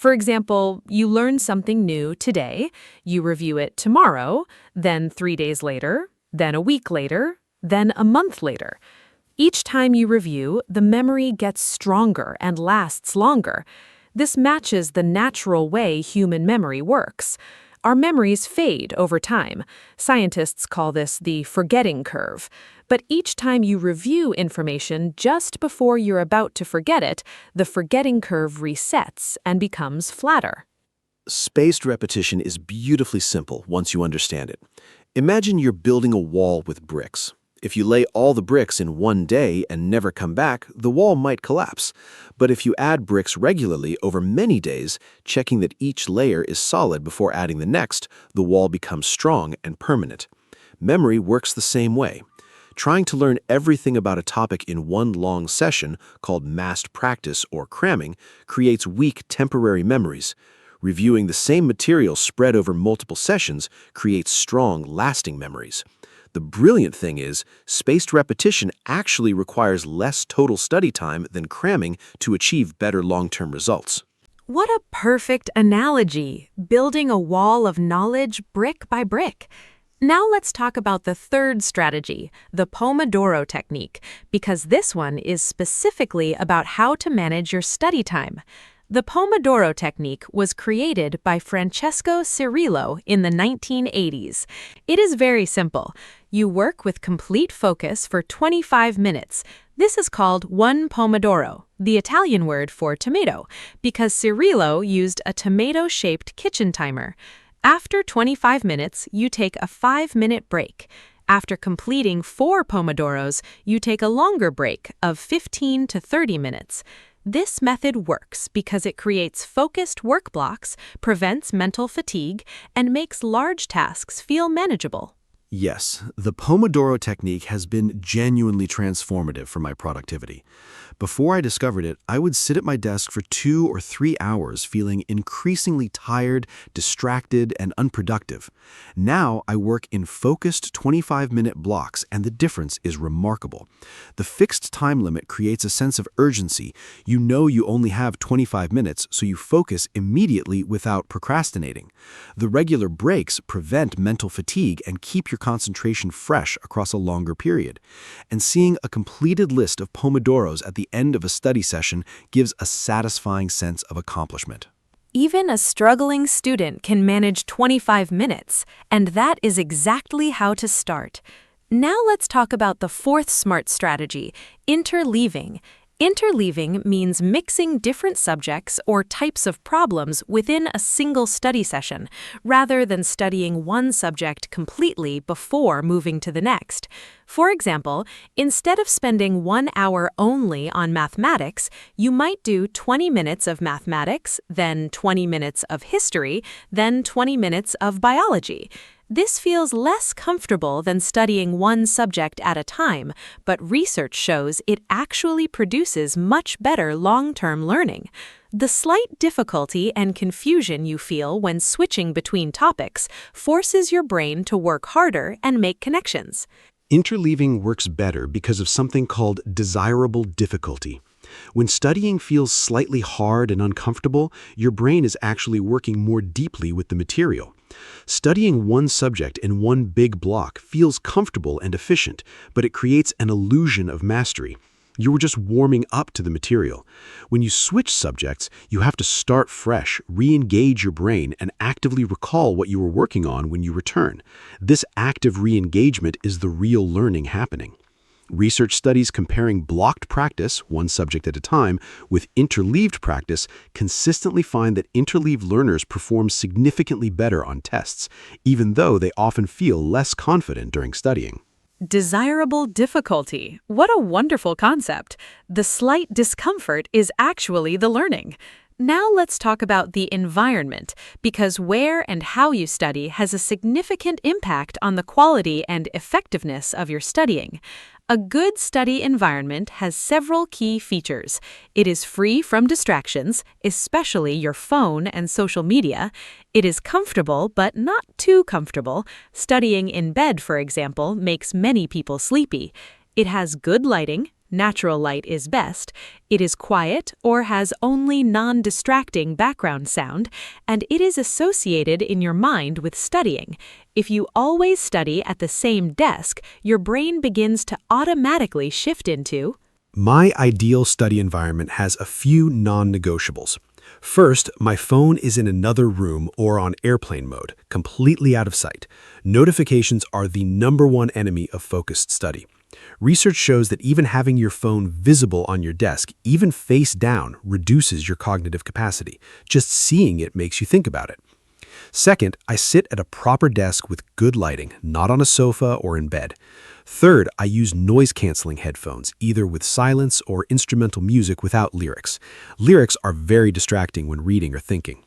For example, you learn something new today, you review it tomorrow, then 3 days later, then a week later, then a month later. Each time you review, the memory gets stronger and lasts longer. This matches the natural way human memory works. Our memories fade over time. Scientists call this the forgetting curve. But each time you review information just before you're about to forget it, the forgetting curve resets and becomes flatter. Spaced repetition is beautifully simple once you understand it. Imagine you're building a wall with bricks. If you lay all the bricks in one day and never come back, the wall might collapse. But if you add bricks regularly over many days, checking that each layer is solid before adding the next, the wall becomes strong and permanent. Memory works the same way. Trying to learn everything about a topic in one long session, called massed practice or cramming, creates weak temporary memories. Reviewing the same material spread over multiple sessions creates strong, lasting memories. The brilliant thing is, spaced repetition actually requires less total study time than cramming to achieve better long-term results. What a perfect analogy, building a wall of knowledge brick by brick. Now let's talk about the third strategy, the Pomodoro technique, because this one is specifically about how to manage your study time. The Pomodoro technique was created by Francesco Cirillo in the 1980s. It is very simple. You work with complete focus for 25 minutes. This is called one pomodoro, the Italian word for tomato, because Cirillo used a tomato-shaped kitchen timer. After 25 minutes, you take a 5-minute break. After completing 4 pomodoros, you take a longer break of 15 to 30 minutes. This method works because it creates focused work blocks, prevents mental fatigue, and makes large tasks feel manageable. Yes, the Pomodoro technique has been genuinely transformative for my productivity. Before I discovered it, I would sit at my desk for 2 or 3 hours feeling increasingly tired, distracted, and unproductive. Now I work in focused 25-minute blocks, and the difference is remarkable. The fixed time limit creates a sense of urgency. You know you only have 25 minutes, so you focus immediately without procrastinating. The regular breaks prevent mental fatigue and keep your concentration fresh across a longer period. And seeing a completed list of Pomodoros at the end of a study session gives a satisfying sense of accomplishment. Even a struggling student can manage 25 minutes, and that is exactly how to start. Now let's talk about the fourth SMART strategy, interleaving. Interleaving means mixing different subjects or types of problems within a single study session, rather than studying one subject completely before moving to the next. For example, instead of spending 1 hour only on mathematics, you might do 20 minutes of mathematics, then 20 minutes of history, then 20 minutes of biology. This feels less comfortable than studying one subject at a time, but research shows it actually produces much better long-term learning. The slight difficulty and confusion you feel when switching between topics forces your brain to work harder and make connections. Interleaving works better because of something called desirable difficulty. When studying feels slightly hard and uncomfortable, your brain is actually working more deeply with the material. Studying one subject in one big block feels comfortable and efficient, but it creates an illusion of mastery. You were just warming up to the material. When you switch subjects, you have to start fresh, re-engage your brain, and actively recall what you were working on when you return. This active re-engagement is the real learning happening. Research studies comparing blocked practice, one subject at a time, with interleaved practice consistently find that interleaved learners perform significantly better on tests, even though they often feel less confident during studying. Desirable difficulty. What a wonderful concept. The slight discomfort is actually the learning. Now let's talk about the environment, because where and how you study has a significant impact on the quality and effectiveness of your studying. A good study environment has several key features. It is free from distractions, especially your phone and social media. It is comfortable, but not too comfortable. Studying in bed, for example, makes many people sleepy. It has good lighting, natural light is best, it is quiet or has only non-distracting background sound, and it is associated in your mind with studying. If you always study at the same desk, your brain begins to automatically shift into My ideal study environment has a few non-negotiables. First, my phone is in another room or on airplane mode, completely out of sight. Notifications are the #1 enemy of focused study. Research shows that even having your phone visible on your desk, even face down, reduces your cognitive capacity. Just seeing it makes you think about it. Second, I sit at a proper desk with good lighting, not on a sofa or in bed. Third, I use noise-canceling headphones, either with silence or instrumental music without lyrics. Lyrics are very distracting when reading or thinking.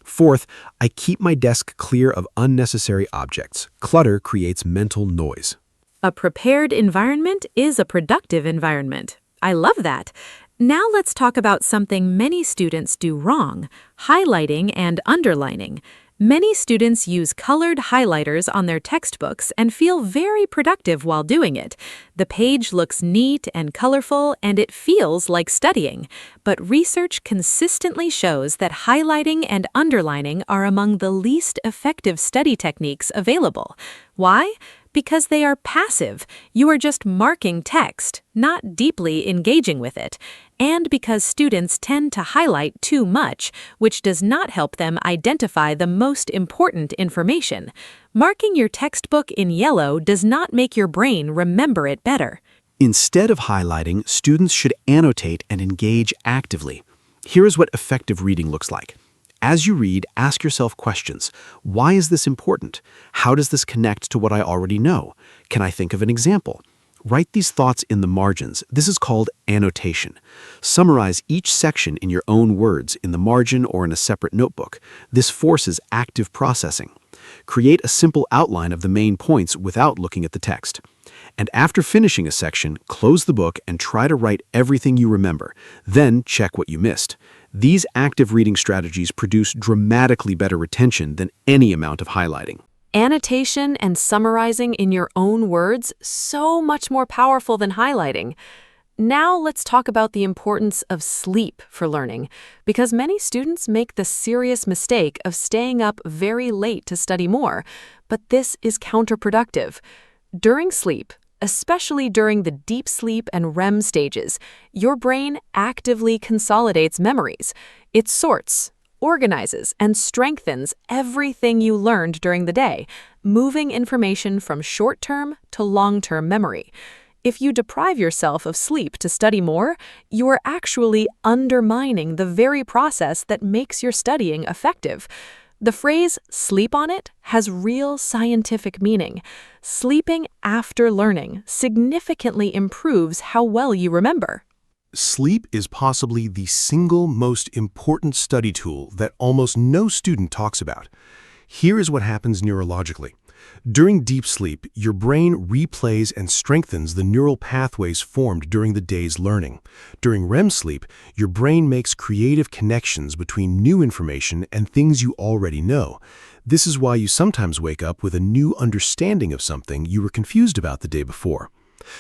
Fourth, I keep my desk clear of unnecessary objects. Clutter creates mental noise. a prepared environment is a productive environment. I love that. Now let's talk about something many students do wrong, highlighting and underlining. Many students use colored highlighters on their textbooks and feel very productive while doing it. The page looks neat and colorful, and it feels like studying. But research consistently shows that highlighting and underlining are among the least effective study techniques available. Why? Because they are passive. You are just marking text, not deeply engaging with it. And because students tend to highlight too much, which does not help them identify the most important information. Marking your textbook in yellow does not make your brain remember it better. Instead of highlighting, students should annotate and engage actively. Here is what effective reading looks like. As you read, ask yourself questions. Why is this important? How does this connect to what I already know? Can I think of an example? Write these thoughts in the margins. This is called annotation. Summarize each section in your own words in the margin or in a separate notebook. This forces active processing. Create a simple outline of the main points without looking at the text. And after finishing a section, close the book and try to write everything you remember. Then check what you missed. These active reading strategies produce dramatically better retention than any amount of highlighting. Annotation and summarizing in your own words, so much more powerful than highlighting. Now let's talk about the importance of sleep for learning, because many students make the serious mistake of staying up very late to study more, but this is counterproductive. During sleep, especially during the deep sleep and REM stages, your brain actively consolidates memories. It sorts, organizes, and strengthens everything you learned during the day, moving information from short-term to long-term memory. If you deprive yourself of sleep to study more, you are actually undermining the very process that makes your studying effective. The phrase "sleep on it" has real scientific meaning. Sleeping after learning significantly improves how well you remember. Sleep is possibly the single most important study tool that almost no student talks about. Here is what happens neurologically. During deep sleep, your brain replays and strengthens the neural pathways formed during the day's learning. During REM sleep, your brain makes creative connections between new information and things you already know. This is why you sometimes wake up with a new understanding of something you were confused about the day before.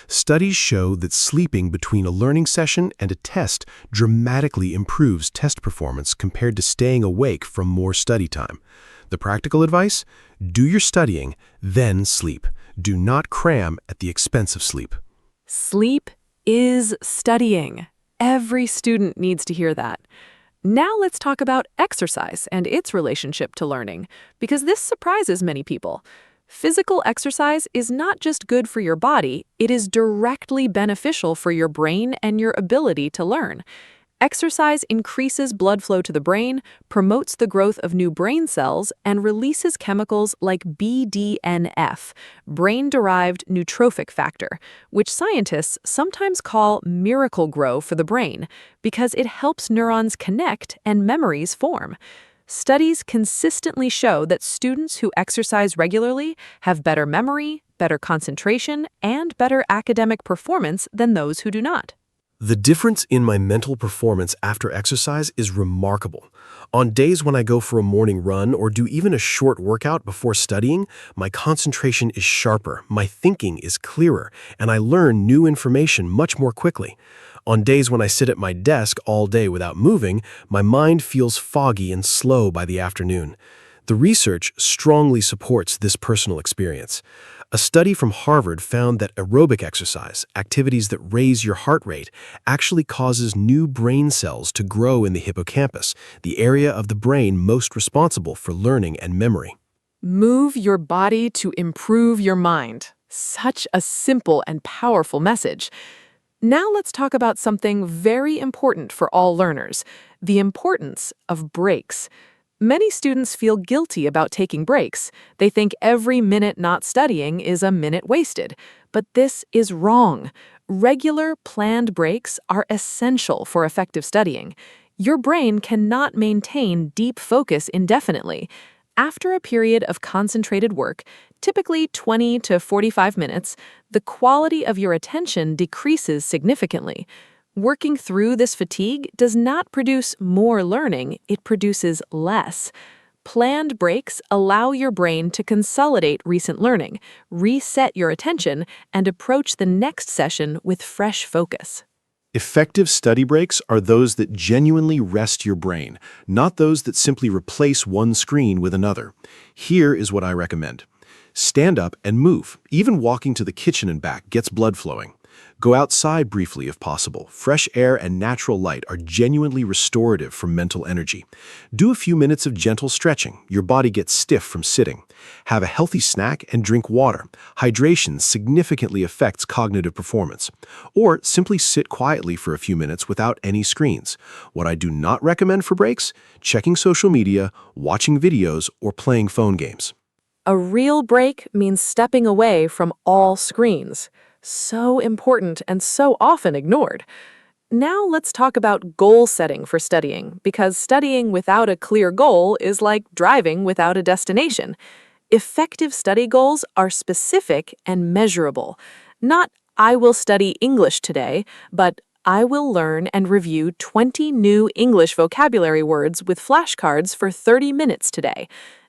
Studies show that sleeping between a learning session and a test dramatically improves test performance compared to staying awake from more study time. The practical advice? Do your studying, then sleep. Do not cram at the expense of sleep. Sleep is studying. Every student needs to hear that. Now let's talk about exercise and its relationship to learning, because this surprises many people. Physical exercise is not just good for your body, it is directly beneficial for your brain and your ability to learn. Exercise increases blood flow to the brain, promotes the growth of new brain cells, and releases chemicals like BDNF, brain-derived neurotrophic factor, which scientists sometimes call miracle grow for the brain because it helps neurons connect and memories form. Studies consistently show that students who exercise regularly have better memory, better concentration, and better academic performance than those who do not. The difference in my mental performance after exercise is remarkable. On days when I go for a morning run or do even a short workout before studying, my concentration is sharper, my thinking is clearer, and I learn new information much more quickly. On days when I sit at my desk all day without moving, my mind feels foggy and slow by the afternoon. The research strongly supports this personal experience. A study from Harvard found that aerobic exercise, activities that raise your heart rate, actually causes new brain cells to grow in the hippocampus, the area of the brain most responsible for learning and memory. Move your body to improve your mind. Such a simple and powerful message. Now let's talk about something very important for all learners, the importance of breaks. Many students feel guilty about taking breaks. They think every minute not studying is a minute wasted. But this is wrong. Regular, planned breaks are essential for effective studying. Your brain cannot maintain deep focus indefinitely. After a period of concentrated work, typically 20 to 45 minutes, the quality of your attention decreases significantly. Working through this fatigue does not produce more learning, it produces less. Planned breaks allow your brain to consolidate recent learning, reset your attention, and approach the next session with fresh focus. Effective study breaks are those that genuinely rest your brain, not those that simply replace one screen with another. Here is what I recommend. Stand up and move. Even walking to the kitchen and back gets blood flowing. Go outside briefly if possible. Fresh air and natural light are genuinely restorative for mental energy. Do a few minutes of gentle stretching. Your body gets stiff from sitting. Have a healthy snack and drink water. Hydration significantly affects cognitive performance. Or simply sit quietly for a few minutes without any screens. What I do not recommend for breaks: checking social media, watching videos, or playing phone games. A real break means stepping away from all screens. So important and so often ignored. Now let's talk about goal setting for studying, because studying without a clear goal is like driving without a destination. Effective study goals are specific and measurable. Not, I will study English today, but I will learn and review 20 new English vocabulary words with flashcards for 30 minutes today.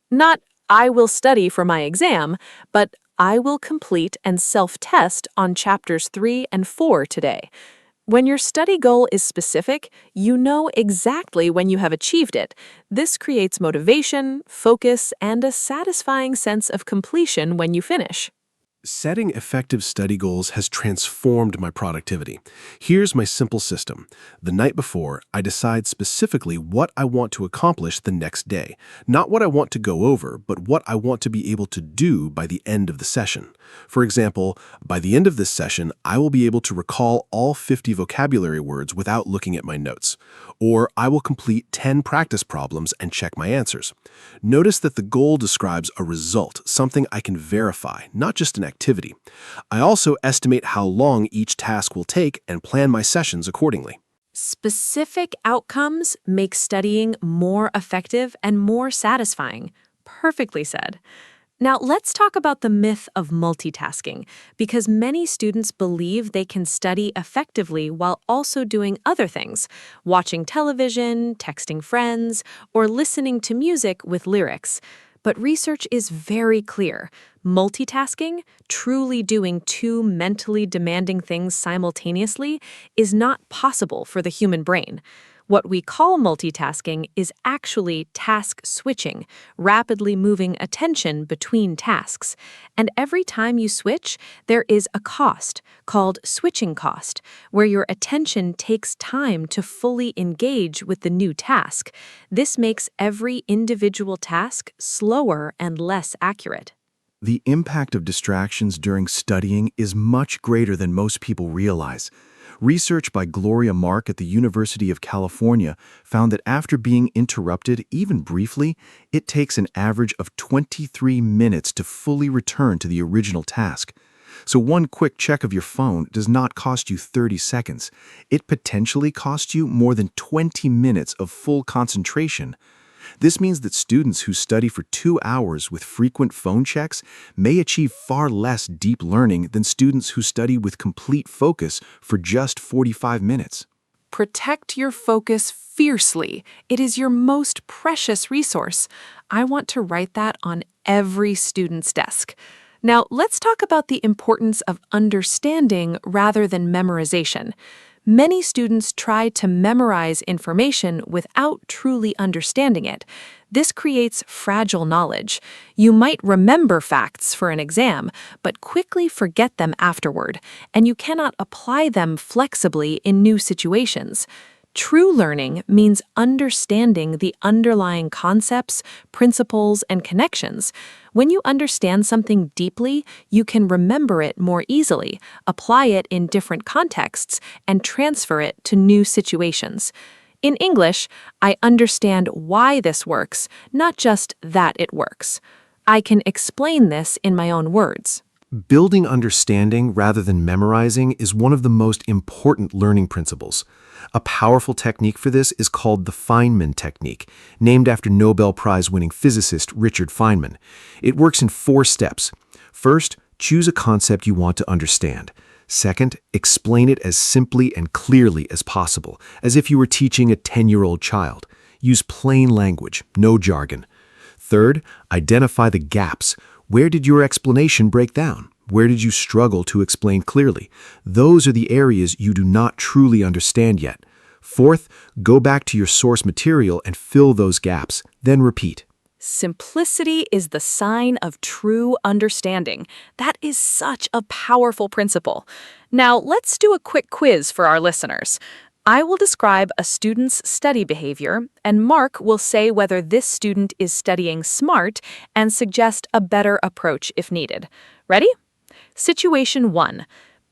Not, I will study for my exam, but I will complete and self-test on chapters 3 and 4 today. When your study goal is specific, you know exactly when you have achieved it. This creates motivation, focus, and a satisfying sense of completion when you finish. Setting effective study goals has transformed my productivity. Here's my simple system. The night before, I decide specifically what I want to accomplish the next day. Not what I want to go over, but what I want to be able to do by the end of the session. For example, by the end of this session, I will be able to recall all 50 vocabulary words without looking at my notes. Or I will complete 10 practice problems and check my answers. Notice that the goal describes a result, something I can verify, not just an activity. I also estimate how long each task will take and plan my sessions accordingly. Specific outcomes make studying more effective and more satisfying. Perfectly said. Now, let's talk about the myth of multitasking, because many students believe they can study effectively while also doing other things, watching television, texting friends, or listening to music with lyrics. But research is very clear. Multitasking, truly doing two mentally demanding things simultaneously, is not possible for the human brain. What we call multitasking is actually task switching, rapidly moving attention between tasks. And every time you switch, there is a cost, called switching cost, where your attention takes time to fully engage with the new task. This makes every individual task slower and less accurate. The impact of distractions during studying is much greater than most people realize. Research by Gloria Mark at the University of California found that after being interrupted, even briefly, it takes an average of 23 minutes to fully return to the original task. So one quick check of your phone does not cost you 30 seconds. It potentially costs you more than 20 minutes of full concentration. This means that students who study for 2 hours with frequent phone checks may achieve far less deep learning than students who study with complete focus for just 45 minutes. Protect your focus fiercely. It is your most precious resource. I want to write that on every student's desk. Now, let's talk about the importance of understanding rather than memorization. Many students try to memorize information without truly understanding it. This creates fragile knowledge. You might remember facts for an exam, but quickly forget them afterward, and you cannot apply them flexibly in new situations. True learning means understanding the underlying concepts, principles, and connections. When you understand something deeply, you can remember it more easily, apply it in different contexts, and transfer it to new situations. In English, I understand why this works, not just that it works. I can explain this in my own words. Building understanding rather than memorizing is one of the most important learning principles. A powerful technique for this is called the Feynman technique, named after Nobel Prize-winning physicist Richard Feynman. It works in 4 steps. First, choose a concept you want to understand. Second, explain it as simply and clearly as possible, as if you were teaching a 10-year-old child. Use plain language, no jargon. Third, identify the gaps. Where did your explanation break down? Where did you struggle to explain clearly? Those are the areas you do not truly understand yet. Fourth, go back to your source material and fill those gaps, then repeat. Simplicity is the sign of true understanding. That is such a powerful principle. Now, let's do a quick quiz for our listeners. I will describe a student's study behavior, and Mark will say whether this student is studying smart and suggest a better approach if needed. Ready? Situation 1.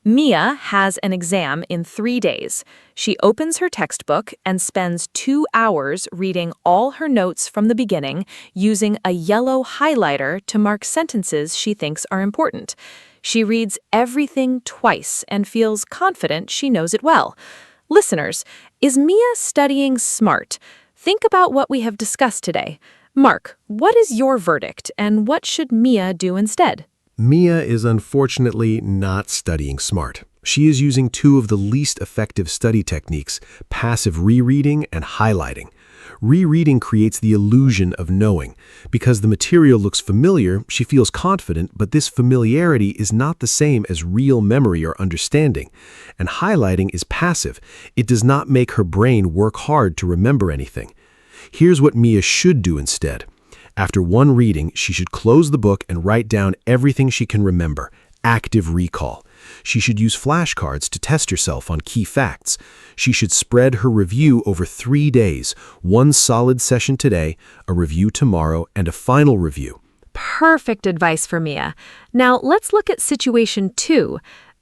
Mia has an exam in 3 days. She opens her textbook and spends 2 hours reading all her notes from the beginning, using a yellow highlighter to mark sentences she thinks are important. She reads everything twice and feels confident she knows it well. Listeners, is Mia studying smart? Think about what we have discussed today. Mark, what is your verdict, and what should Mia do instead? Mia is unfortunately not studying smart. She is using 2 of the least effective study techniques, passive rereading and highlighting. Rereading creates the illusion of knowing. Because the material looks familiar, she feels confident, but this familiarity is not the same as real memory or understanding. And highlighting is passive. It does not make her brain work hard to remember anything. Here's what Mia should do instead. After one reading, she should close the book and write down everything she can remember. Active recall. She should use flashcards to test herself on key facts. She should spread her review over 3 days, 1 solid session today, a review tomorrow, and a final review. Perfect advice for Mia. Now let's look at situation 2.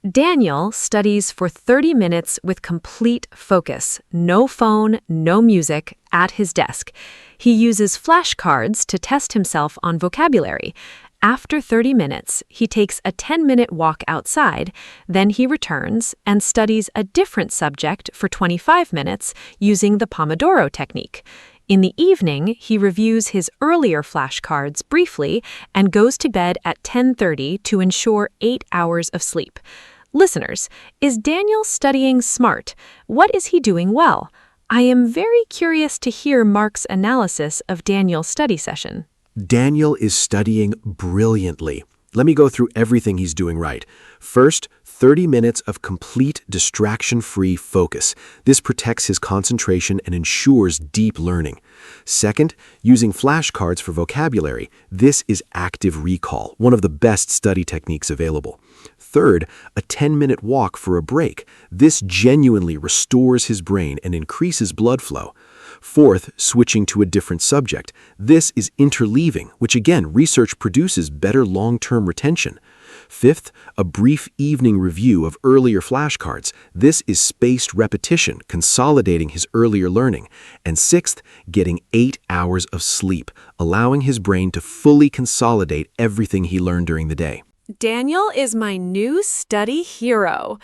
Daniel studies for 30 minutes with complete focus. No phone, no music, at his desk. He uses flashcards to test himself on vocabulary. After 30 minutes, he takes a 10-minute walk outside, then he returns and studies a different subject for 25 minutes using the Pomodoro technique. In the evening, he reviews his earlier flashcards briefly and goes to bed at 10:30 to ensure 8 hours of sleep. Listeners, is Daniel studying smart? What is he doing well? I am very curious to hear Mark's analysis of Daniel's study session. Daniel is studying brilliantly. Let me go through everything he's doing right. First, 30 minutes of complete distraction-free focus. This protects his concentration and ensures deep learning. Second, using flashcards for vocabulary. This is active recall, one of the best study techniques available. Third, a 10-minute walk for a break. This genuinely restores his brain and increases blood flow. Fourth, switching to a different subject. This is interleaving, which again, research produces better long-term retention. Fifth, a brief evening review of earlier flashcards. This is spaced repetition, consolidating his earlier learning. And sixth, getting 8 hours of sleep, allowing his brain to fully consolidate everything he learned during the day. Daniel is my new study hero.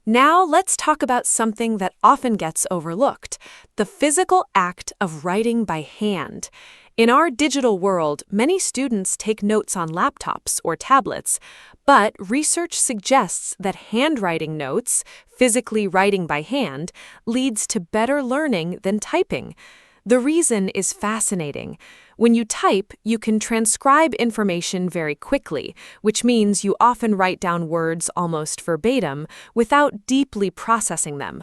Now let's talk about something that often gets overlooked, the physical act of writing by hand. In our digital world, many students take notes on laptops or tablets, but research suggests that handwriting notes, physically writing by hand, leads to better learning than typing. The reason is fascinating. When you type, you can transcribe information very quickly, which means you often write down words almost verbatim without deeply processing them.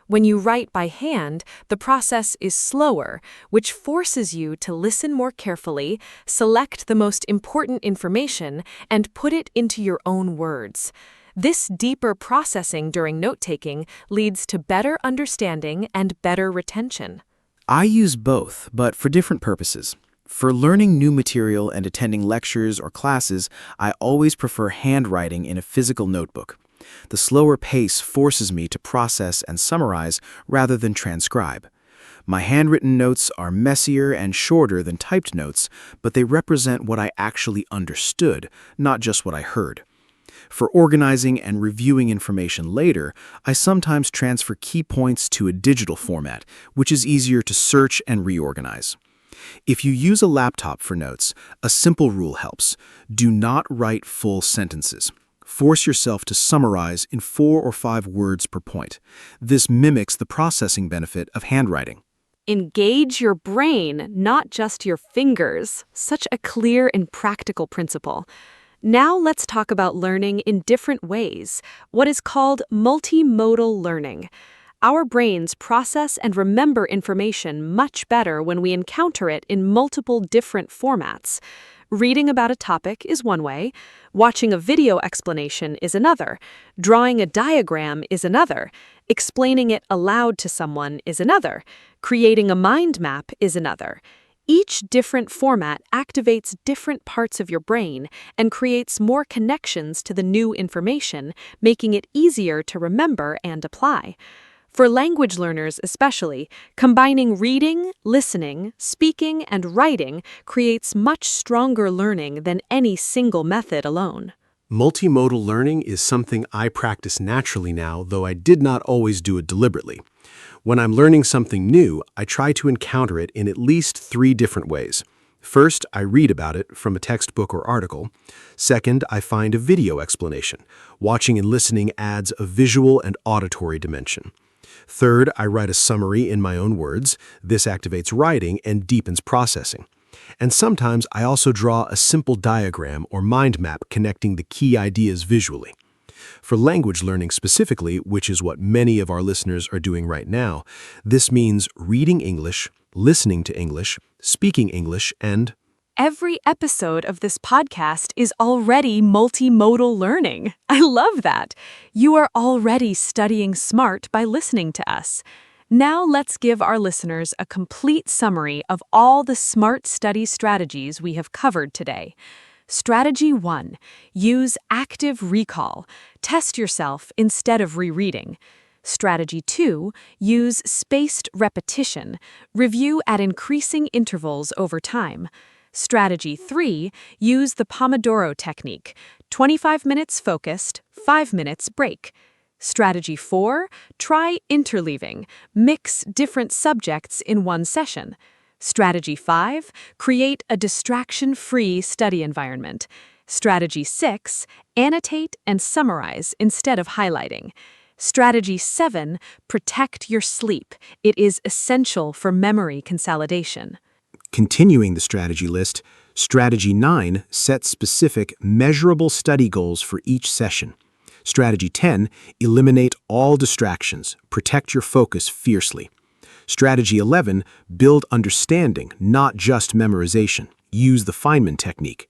When you write by hand, the process is slower, which forces you to listen more carefully, select the most important information, and put it into your own words. This deeper processing during note-taking leads to better understanding and better retention. I use both, but for different purposes. For learning new material and attending lectures or classes, I always prefer handwriting in a physical notebook. The slower pace forces me to process and summarize rather than transcribe. My handwritten notes are messier and shorter than typed notes, but they represent what I actually understood, not just what I heard. For organizing and reviewing information later, I sometimes transfer key points to a digital format, which is easier to search and reorganize. If you use a laptop for notes, a simple rule helps. Do not write full sentences. Force yourself to summarize in 4 or 5 words per point. This mimics the processing benefit of handwriting. Engage your brain, not just your fingers. Such a clear and practical principle. Now let's talk about learning in different ways, what is called multimodal learning. Our brains process and remember information much better when we encounter it in multiple different formats. Reading about a topic is one way, watching a video explanation is another, drawing a diagram is another, explaining it aloud to someone is another, creating a mind map is another. Each different format activates different parts of your brain and creates more connections to the new information, making it easier to remember and apply. For language learners especially, combining reading, listening, speaking, and writing creates much stronger learning than any single method alone. Multimodal learning is something I practice naturally now, though I did not always do it deliberately. When I'm learning something new, I try to encounter it in at least 3 different ways. First, I read about it from a textbook or article. Second, I find a video explanation. Watching and listening adds a visual and auditory dimension. Third, I write a summary in my own words. This activates writing and deepens processing. And sometimes I also draw a simple diagram or mind map connecting the key ideas visually. For language learning specifically, which is what many of our listeners are doing right now, this means reading English, listening to English, speaking English, and Every episode of this podcast is already multimodal learning. I love that. You are already studying smart by listening to us. Now let's give our listeners a complete summary of all the smart study strategies we have covered today. Strategy 1. Use active recall. Test yourself instead of rereading. Strategy 2. Use spaced repetition. Review at increasing intervals over time. Strategy 3. Use the Pomodoro technique. 25 minutes focused, 5 minutes break. Strategy 4. Try interleaving. Mix different subjects in one session. Strategy 5. Create a distraction-free study environment. Strategy 6. Annotate and summarize instead of highlighting. Strategy 7. Protect your sleep. It is essential for memory consolidation. Continuing the strategy list, Strategy 9 sets specific, measurable study goals for each session. Strategy 10, eliminate all distractions, protect your focus fiercely. Strategy 11, build understanding, not just memorization. Use the Feynman technique.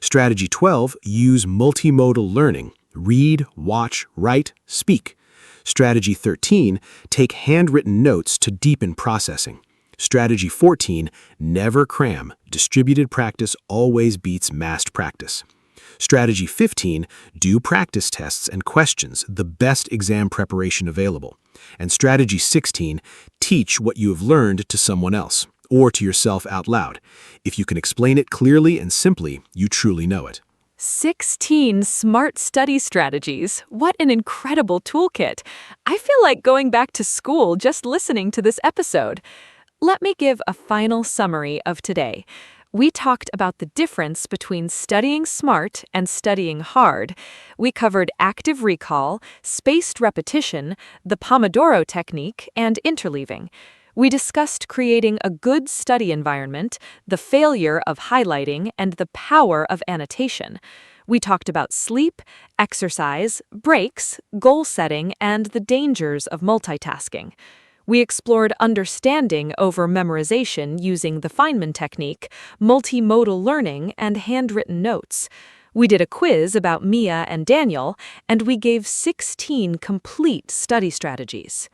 Strategy 12, use multimodal learning. Read, watch, write, speak. Strategy 13, take handwritten notes to deepen processing. Strategy 14, never cram. Distributed practice always beats massed practice. Strategy 15, do practice tests and questions, the best exam preparation available. And Strategy 16, teach what you have learned to someone else, or to yourself out loud. If you can explain it clearly and simply, you truly know it. 16 smart study strategies. What an incredible toolkit. I feel like going back to school just listening to this episode. Let me give a final summary of today. We talked about the difference between studying smart and studying hard. We covered active recall, spaced repetition, the Pomodoro technique, and interleaving. We discussed creating a good study environment, the failure of highlighting, and the power of annotation. We talked about sleep, exercise, breaks, goal setting, and the dangers of multitasking. We explored understanding over memorization using the Feynman technique, multimodal learning, and handwritten notes. We did a quiz about Mia and Daniel, and we gave 16 complete study strategies.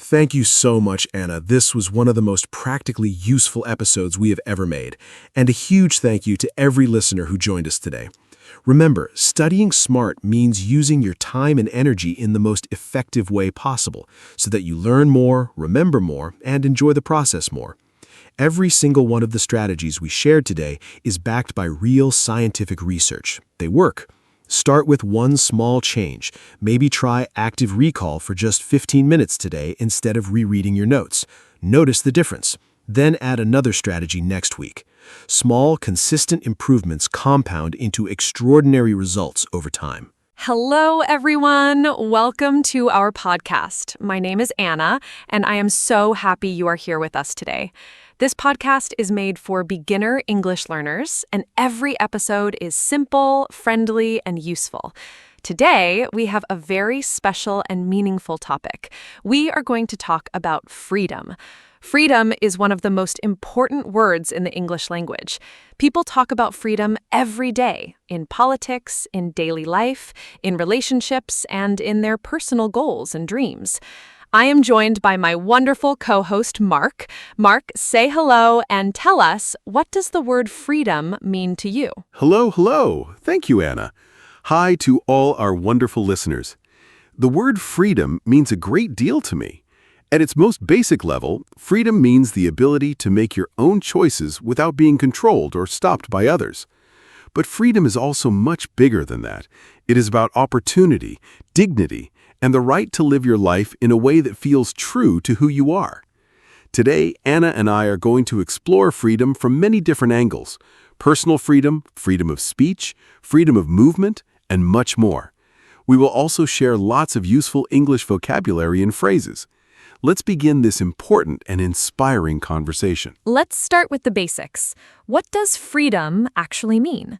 Thank you so much, Anna. This was one of the most practically useful episodes we have ever made. And a huge thank you to every listener who joined us today. Remember, studying smart means using your time and energy in the most effective way possible so that you learn more, remember more, and enjoy the process more. Every single one of the strategies we shared today is backed by real scientific research. They work. Start with one small change. Maybe try active recall for just 15 minutes today instead of rereading your notes. Notice the difference. Then add another strategy next week. Small, consistent improvements compound into extraordinary results over time. Hello, everyone. Welcome to our podcast. My name is Anna, and I am so happy you are here with us today. This podcast is made for beginner English learners, and every episode is simple, friendly, and useful. Today, we have a very special and meaningful topic. We are going to talk about freedom. Freedom is one of the most important words in the English language. People talk about freedom every day, in politics, in daily life, in relationships, and in their personal goals and dreams. I am joined by my wonderful co-host, Mark. Mark, say hello and tell us, what does the word freedom mean to you? Hello. Thank you, Anna. Hi to all our wonderful listeners. The word freedom means a great deal to me. At its most basic level, freedom means the ability to make your own choices without being controlled or stopped by others. But freedom is also much bigger than that. It is about opportunity, dignity, and the right to live your life in a way that feels true to who you are. Today, Anna and I are going to explore freedom from many different angles: personal freedom, freedom of speech, freedom of movement, and much more. We will also share lots of useful English vocabulary and phrases. Let's begin this important and inspiring conversation. Let's start with the basics. What does freedom actually mean?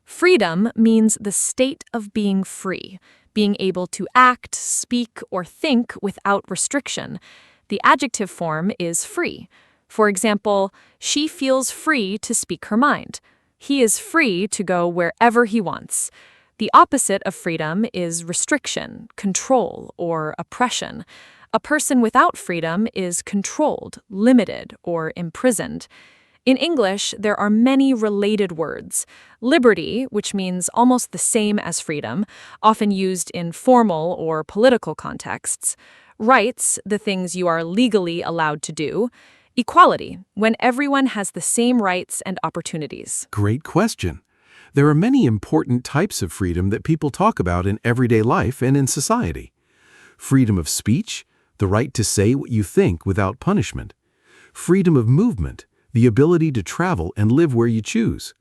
Freedom means the state of being free, being able to act, speak, or think without restriction. The adjective form is free. For example, she feels free to speak her mind. He is free to go wherever he wants. The opposite of freedom is restriction, control, or oppression. A person without freedom is controlled, limited, or imprisoned. In English, there are many related words. Liberty, which means almost the same as freedom, often used in formal or political contexts. Rights, the things you are legally allowed to do. Equality, when everyone has the same rights and opportunities. Great question. There are many important types of freedom that people talk about in everyday life and in society. Freedom of speech, the right to say what you think without punishment. Freedom of movement, the ability to travel and live where you choose.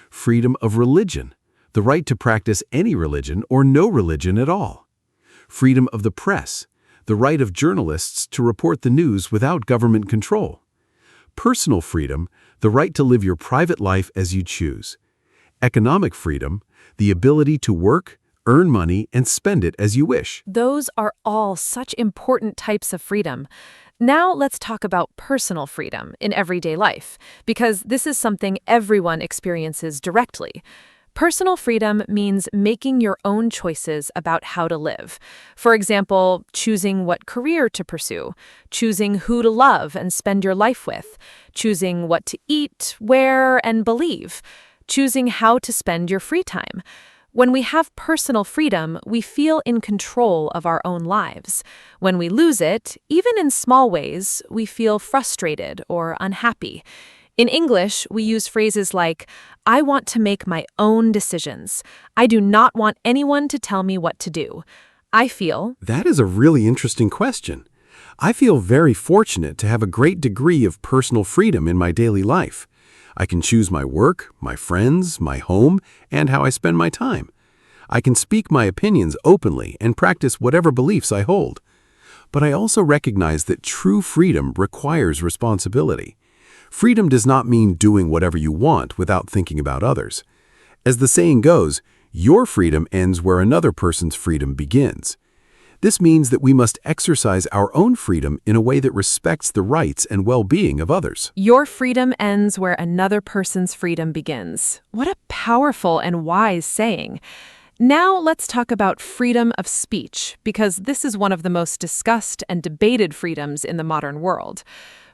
Freedom of religion, the right to practice any religion or no religion at all. Freedom of the press, the right of journalists to report the news without government control. Personal freedom, the right to live your private life as you choose. Economic freedom, the ability to work, earn money, and spend it as you wish. Those are all such important types of freedom. Now let's talk about personal freedom in everyday life, because this is something everyone experiences directly. Personal freedom means making your own choices about how to live. For example, choosing what career to pursue, choosing who to love and spend your life with, choosing what to eat, wear, and believe, choosing how to spend your free time. When we have personal freedom, we feel in control of our own lives. When we lose it, even in small ways, we feel frustrated or unhappy. In English, we use phrases like, I want to make my own decisions. I do not want anyone to tell me what to do. I feel, That is a really interesting question. I feel very fortunate to have a great degree of personal freedom in my daily life. I can choose my work, my friends, my home, and how I spend my time. I can speak my opinions openly and practice whatever beliefs I hold. But I also recognize that true freedom requires responsibility. Freedom does not mean doing whatever you want without thinking about others. As the saying goes, your freedom ends where another person's freedom begins. This means that we must exercise our own freedom in a way that respects the rights and well-being of others. your freedom ends where another person's freedom begins. What a powerful and wise saying. Now let's talk about freedom of speech, because this is one of the most discussed and debated freedoms in the modern world.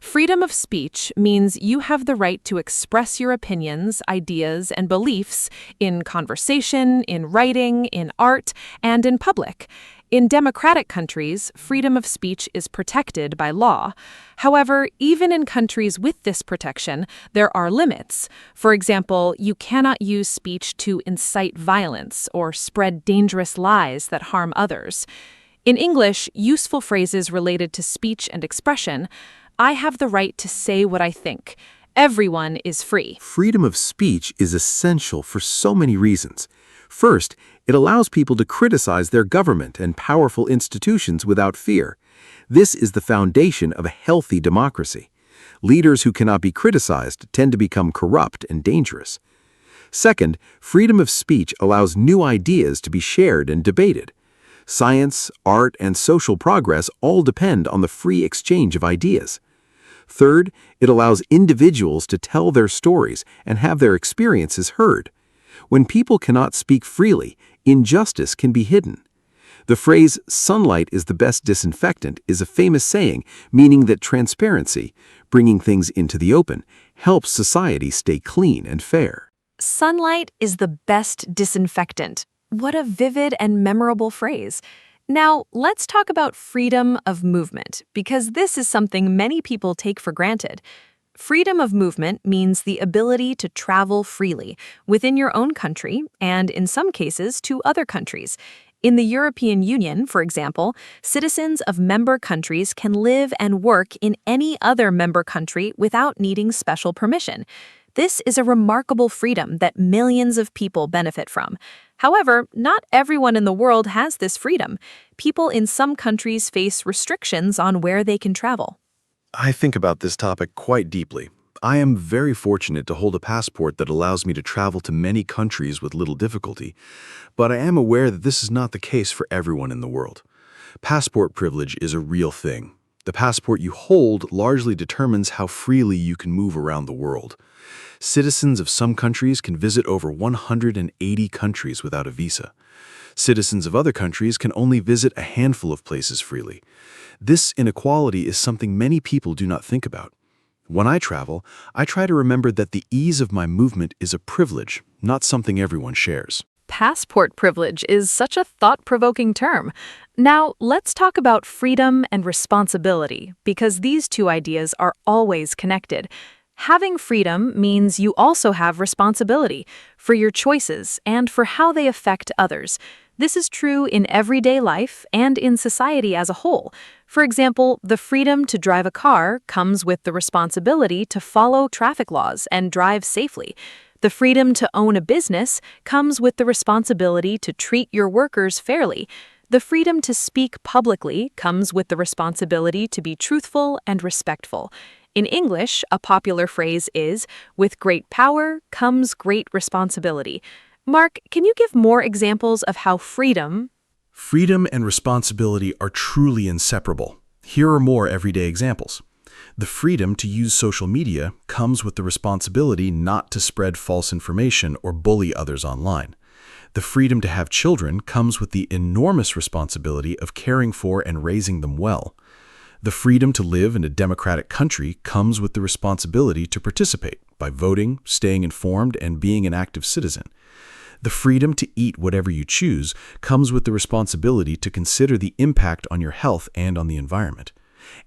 Freedom of speech means you have the right to express your opinions, ideas, and beliefs in conversation, in writing, in art, and in public. In democratic countries, freedom of speech is protected by law. However, even in countries with this protection, there are limits. For example, you cannot use speech to incite violence or spread dangerous lies that harm others. In English, useful phrases related to speech and expression: I have the right to say what I think. Everyone is free. Freedom of speech is essential for so many reasons. First, it allows people to criticize their government and powerful institutions without fear. This is the foundation of a healthy democracy. Leaders who cannot be criticized tend to become corrupt and dangerous. Second, freedom of speech allows new ideas to be shared and debated. Science, art, and social progress all depend on the free exchange of ideas. Third, it allows individuals to tell their stories and have their experiences heard. When people cannot speak freely, injustice can be hidden. The phrase, sunlight is the best disinfectant, is a famous saying meaning that transparency, bringing things into the open, helps society stay clean and fair. Sunlight is the best disinfectant. What a vivid and memorable phrase. Now, let's talk about freedom of movement, because this is something many people take for granted. Freedom of movement means the ability to travel freely within your own country and, in some cases, to other countries. In the European Union, for example, citizens of member countries can live and work in any other member country without needing special permission. This is a remarkable freedom that millions of people benefit from. However, not everyone in the world has this freedom. People in some countries face restrictions on where they can travel. I think about this topic quite deeply. I am very fortunate to hold a passport that allows me to travel to many countries with little difficulty, but I am aware that this is not the case for everyone in the world. Passport privilege is a real thing. The passport you hold largely determines how freely you can move around the world. Citizens of some countries can visit over 180 countries without a visa. Citizens of other countries can only visit a handful of places freely. This inequality is something many people do not think about. When I travel, I try to remember that the ease of my movement is a privilege, not something everyone shares. Passport privilege is such a thought-provoking term. Now, let's talk about freedom and responsibility, because these two ideas are always connected. Having freedom means you also have responsibility for your choices and for how they affect others. This is true in everyday life and in society as a whole. For example, the freedom to drive a car comes with the responsibility to follow traffic laws and drive safely. The freedom to own a business comes with the responsibility to treat your workers fairly. The freedom to speak publicly comes with the responsibility to be truthful and respectful. In English, a popular phrase is, "With great power comes great responsibility." Mark, can you give more examples of how freedom— Freedom and responsibility are truly inseparable. Here are more everyday examples. The freedom to use social media comes with the responsibility not to spread false information or bully others online. The freedom to have children comes with the enormous responsibility of caring for and raising them well. The freedom to live in a democratic country comes with the responsibility to participate by voting, staying informed, and being an active citizen. The freedom to eat whatever you choose comes with the responsibility to consider the impact on your health and on the environment.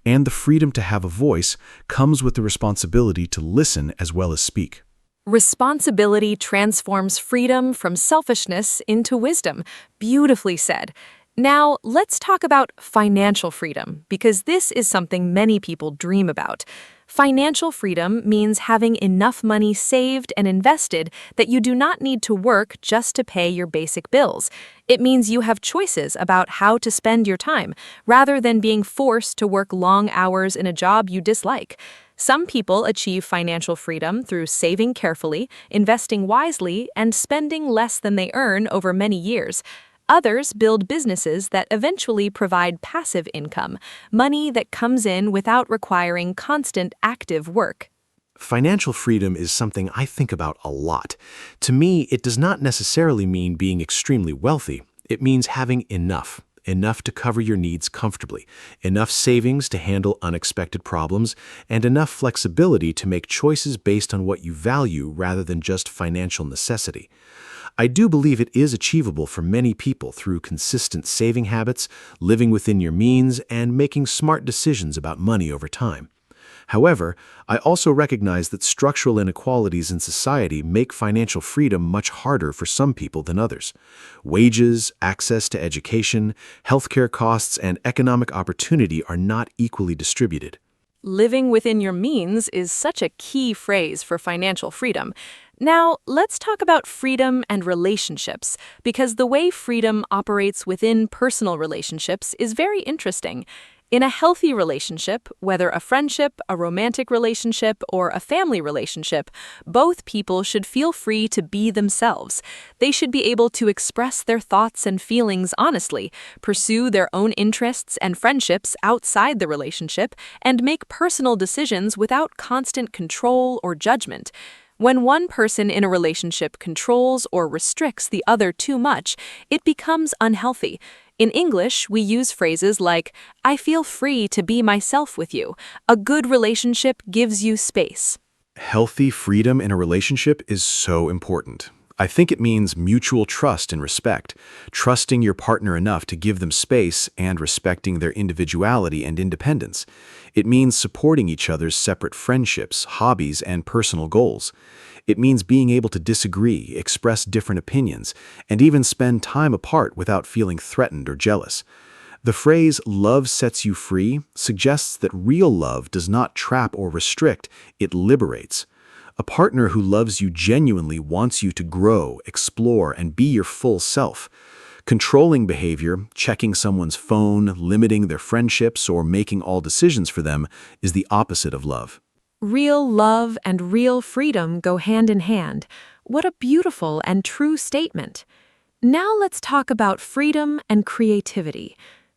And the freedom to have a voice comes with the responsibility to listen as well as speak. Responsibility transforms freedom from selfishness into wisdom. Beautifully said. Now, let's talk about financial freedom, because this is something many people dream about. Financial freedom means having enough money saved and invested that you do not need to work just to pay your basic bills. It means you have choices about how to spend your time, rather than being forced to work long hours in a job you dislike. Some people achieve financial freedom through saving carefully, investing wisely, and spending less than they earn over many years. Others build businesses that eventually provide passive income, money that comes in without requiring constant active work. Financial freedom is something I think about a lot. To me, it does not necessarily mean being extremely wealthy. It means having enough to cover your needs comfortably, enough savings to handle unexpected problems, and enough flexibility to make choices based on what you value rather than just financial necessity. I do believe it is achievable for many people through consistent saving habits, living within your means, and making smart decisions about money over time. However, I also recognize that structural inequalities in society make financial freedom much harder for some people than others. Wages, access to education, healthcare costs, and economic opportunity are not equally distributed. Living within your means is such a key phrase for financial freedom. Now, let's talk about freedom and relationships, because the way freedom operates within personal relationships is very interesting. In a healthy relationship, whether a friendship, a romantic relationship, or a family relationship, both people should feel free to be themselves. They should be able to express their thoughts and feelings honestly, pursue their own interests and friendships outside the relationship, and make personal decisions without constant control or judgment. When one person in a relationship controls or restricts the other too much, it becomes unhealthy. In English, we use phrases like, "I feel free to be myself with you." A good relationship gives you space. Healthy freedom in a relationship is so important. I think it means mutual trust and respect, trusting your partner enough to give them space and respecting their individuality and independence. It means supporting each other's separate friendships, hobbies, and personal goals. It means being able to disagree, express different opinions, and even spend time apart without feeling threatened or jealous. The phrase, "love sets you free," suggests that real love does not trap or restrict, it liberates. A partner who loves you genuinely wants you to grow, explore, and be your full self. Controlling behavior, checking someone's phone, limiting their friendships, or making all decisions for them is the opposite of love. Real love and real freedom go hand in hand. What a beautiful and true statement. Now let's talk about freedom and creativity.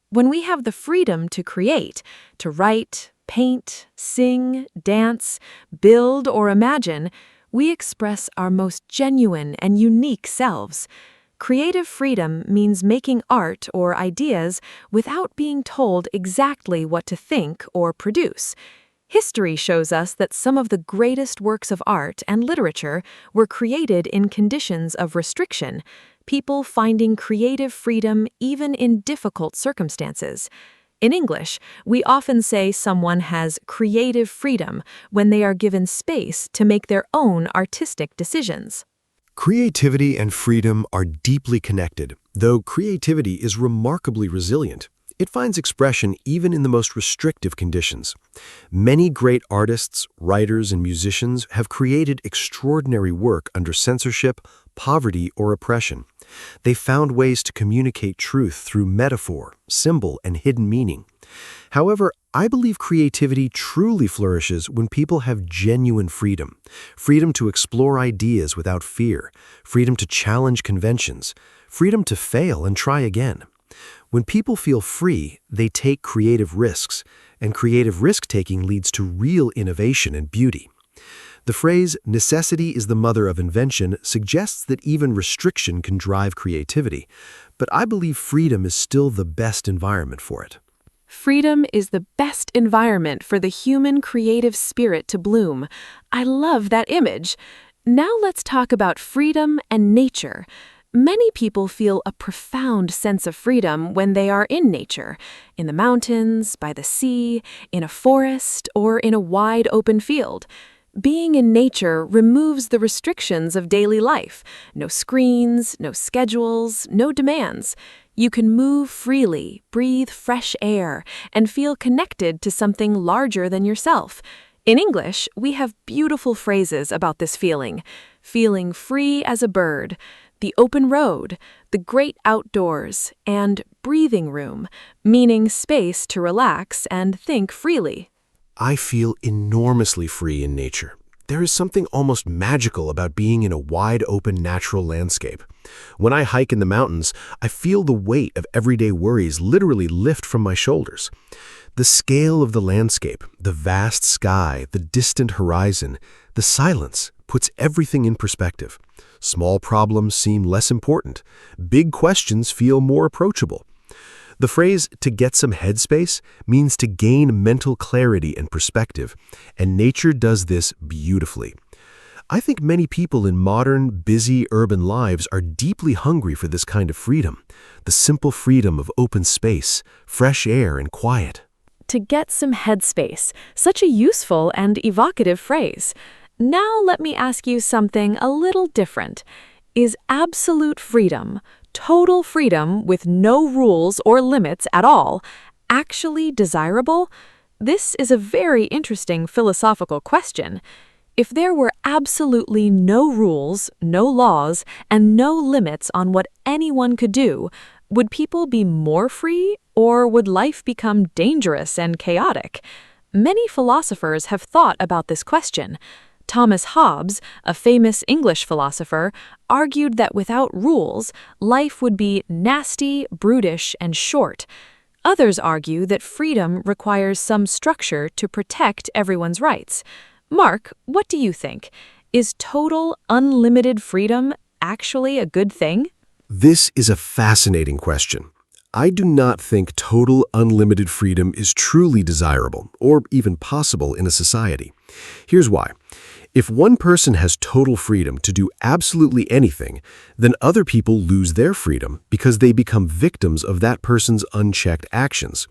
When we have the freedom to create, to write, paint, sing, dance, build, or imagine, we express our most genuine and unique selves. Creative freedom means making art or ideas without being told exactly what to think or produce. History shows us that some of the greatest works of art and literature were created in conditions of restriction, people finding creative freedom even in difficult circumstances. In English, we often say someone has creative freedom when they are given space to make their own artistic decisions. Creativity and freedom are deeply connected, though creativity is remarkably resilient. It finds expression even in the most restrictive conditions. Many great artists, writers, and musicians have created extraordinary work under censorship, poverty, or oppression. They found ways to communicate truth through metaphor, symbol, and hidden meaning. However, I believe creativity truly flourishes when people have genuine freedom. Freedom to explore ideas without fear, freedom to challenge conventions, freedom to fail and try again. When people feel free, they take creative risks, and creative risk-taking leads to real innovation and beauty. The phrase, "necessity is the mother of invention," suggests that even restriction can drive creativity, but I believe freedom is still the best environment for it. Freedom is the best environment for the human creative spirit to bloom. I love that image. Now let's talk about freedom and nature. Many people feel a profound sense of freedom when they are in nature, in the mountains, by the sea, in a forest, or in a wide open field. Being in nature removes the restrictions of daily life. No screens, no schedules, no demands. You can move freely, breathe fresh air, and feel connected to something larger than yourself. In English, we have beautiful phrases about this feeling. Feeling free as a bird, the open road, the great outdoors, and breathing room, meaning space to relax and think freely. I feel enormously free in nature. There is something almost magical about being in a wide-open natural landscape. When I hike in the mountains, I feel the weight of everyday worries literally lift from my shoulders. The scale of the landscape, the vast sky, the distant horizon, the silence puts everything in perspective. Small problems seem less important. Big questions feel more approachable. The phrase, to get some headspace, means to gain mental clarity and perspective, and nature does this beautifully. I think many people in modern, busy urban lives are deeply hungry for this kind of freedom, the simple freedom of open space, fresh air, and quiet. To get some headspace, such a useful and evocative phrase. Now let me ask you something a little different. Is absolute freedom, total freedom with no rules or limits at all, actually desirable? This is a very interesting philosophical question. If there were absolutely no rules, no laws, and no limits on what anyone could do, would people be more free, or would life become dangerous and chaotic? Many philosophers have thought about this question. Thomas Hobbes, a famous English philosopher, argued that without rules, life would be nasty, brutish, and short. Others argue that freedom requires some structure to protect everyone's rights. Mark, what do you think? Is total, unlimited freedom actually a good thing? This is a fascinating question. I do not think total, unlimited freedom is truly desirable or even possible in a society. Here's why. If one person has total freedom to do absolutely anything, then other people lose their freedom because they become victims of that person's unchecked actions.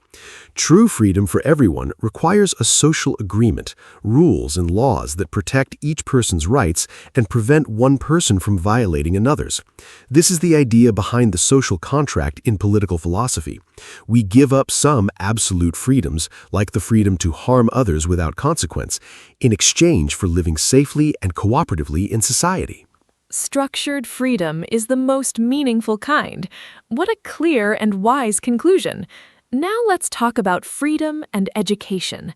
True freedom for everyone requires a social agreement, rules and laws that protect each person's rights and prevent one person from violating another's. This is the idea behind the social contract in political philosophy. We give up some absolute freedoms, like the freedom to harm others without consequence, in exchange for living safely and cooperatively in society. Structured freedom is the most meaningful kind. What a clear and wise conclusion. Now let's talk about freedom and education.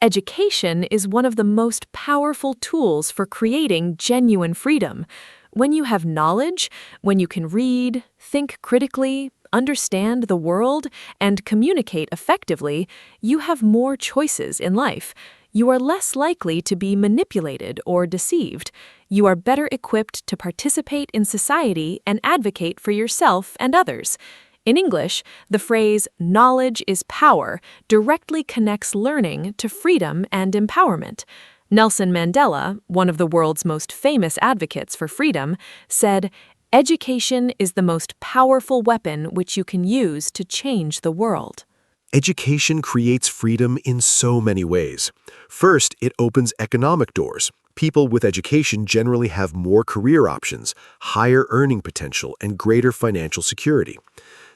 Education is one of the most powerful tools for creating genuine freedom. When you have knowledge, when you can read, think critically, understand the world, and communicate effectively, you have more choices in life. You are less likely to be manipulated or deceived. You are better equipped to participate in society and advocate for yourself and others. In English, the phrase "knowledge is power" directly connects learning to freedom and empowerment. Nelson Mandela, one of the world's most famous advocates for freedom, said, "Education is the most powerful weapon which you can use to change the world." Education creates freedom in so many ways. First, it opens economic doors. People with education generally have more career options, higher earning potential, and greater financial security.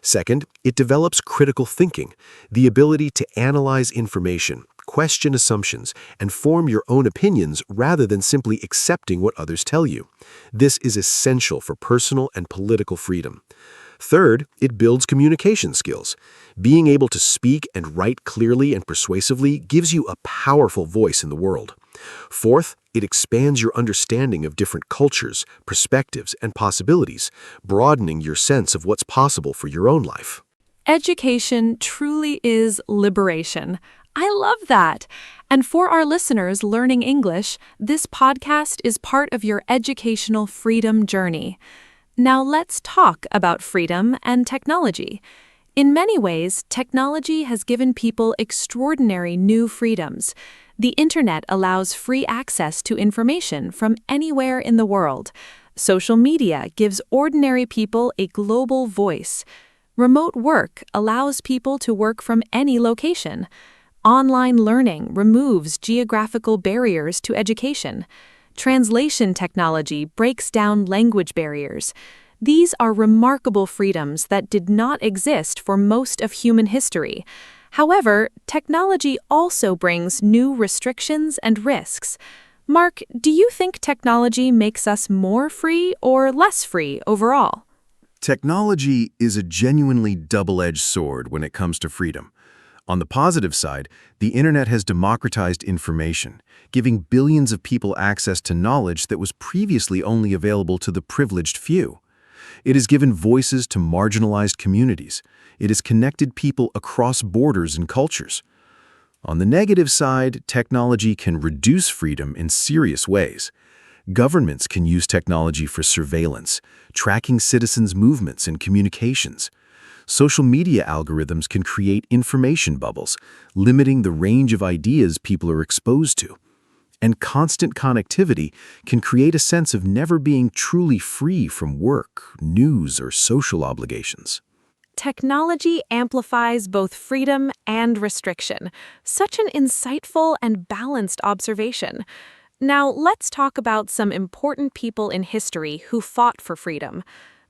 Second, it develops critical thinking, the ability to analyze information, question assumptions, and form your own opinions rather than simply accepting what others tell you. This is essential for personal and political freedom. Third, it builds communication skills. Being able to speak and write clearly and persuasively gives you a powerful voice in the world. Fourth, it expands your understanding of different cultures, perspectives, and possibilities, broadening your sense of what's possible for your own life. Education truly is liberation. I love that. And for our listeners learning English, this podcast is part of your educational freedom journey. Now let's talk about freedom and technology. In many ways, technology has given people extraordinary new freedoms. The internet allows free access to information from anywhere in the world. Social media gives ordinary people a global voice. Remote work allows people to work from any location. Online learning removes geographical barriers to education. Translation technology breaks down language barriers. These are remarkable freedoms that did not exist for most of human history. However, technology also brings new restrictions and risks. Mark, do you think technology makes us more free or less free overall? Technology is a genuinely double-edged sword when it comes to freedom. On the positive side, the internet has democratized information, giving billions of people access to knowledge that was previously only available to the privileged few. It has given voices to marginalized communities. It has connected people across borders and cultures. On the negative side, technology can reduce freedom in serious ways. Governments can use technology for surveillance, tracking citizens' movements and communications. Social media algorithms can create information bubbles, limiting the range of ideas people are exposed to. And constant connectivity can create a sense of never being truly free from work, news, or social obligations. Technology amplifies both freedom and restriction. Such an insightful and balanced observation. Now, let's talk about some important people in history who fought for freedom.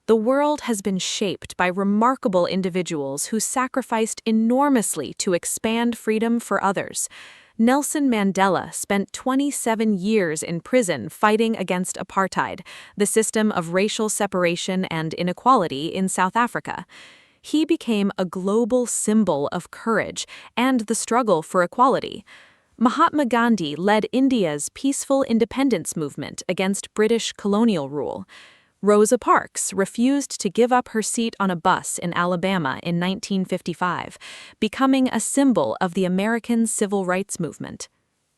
The world has been shaped by remarkable individuals who sacrificed enormously to expand freedom for others. Nelson Mandela spent 27 years in prison fighting against apartheid, the system of racial separation and inequality in South Africa. He became a global symbol of courage and the struggle for equality. Mahatma Gandhi led India's peaceful independence movement against British colonial rule. Rosa Parks refused to give up her seat on a bus in Alabama in 1955, becoming a symbol of the American civil rights movement.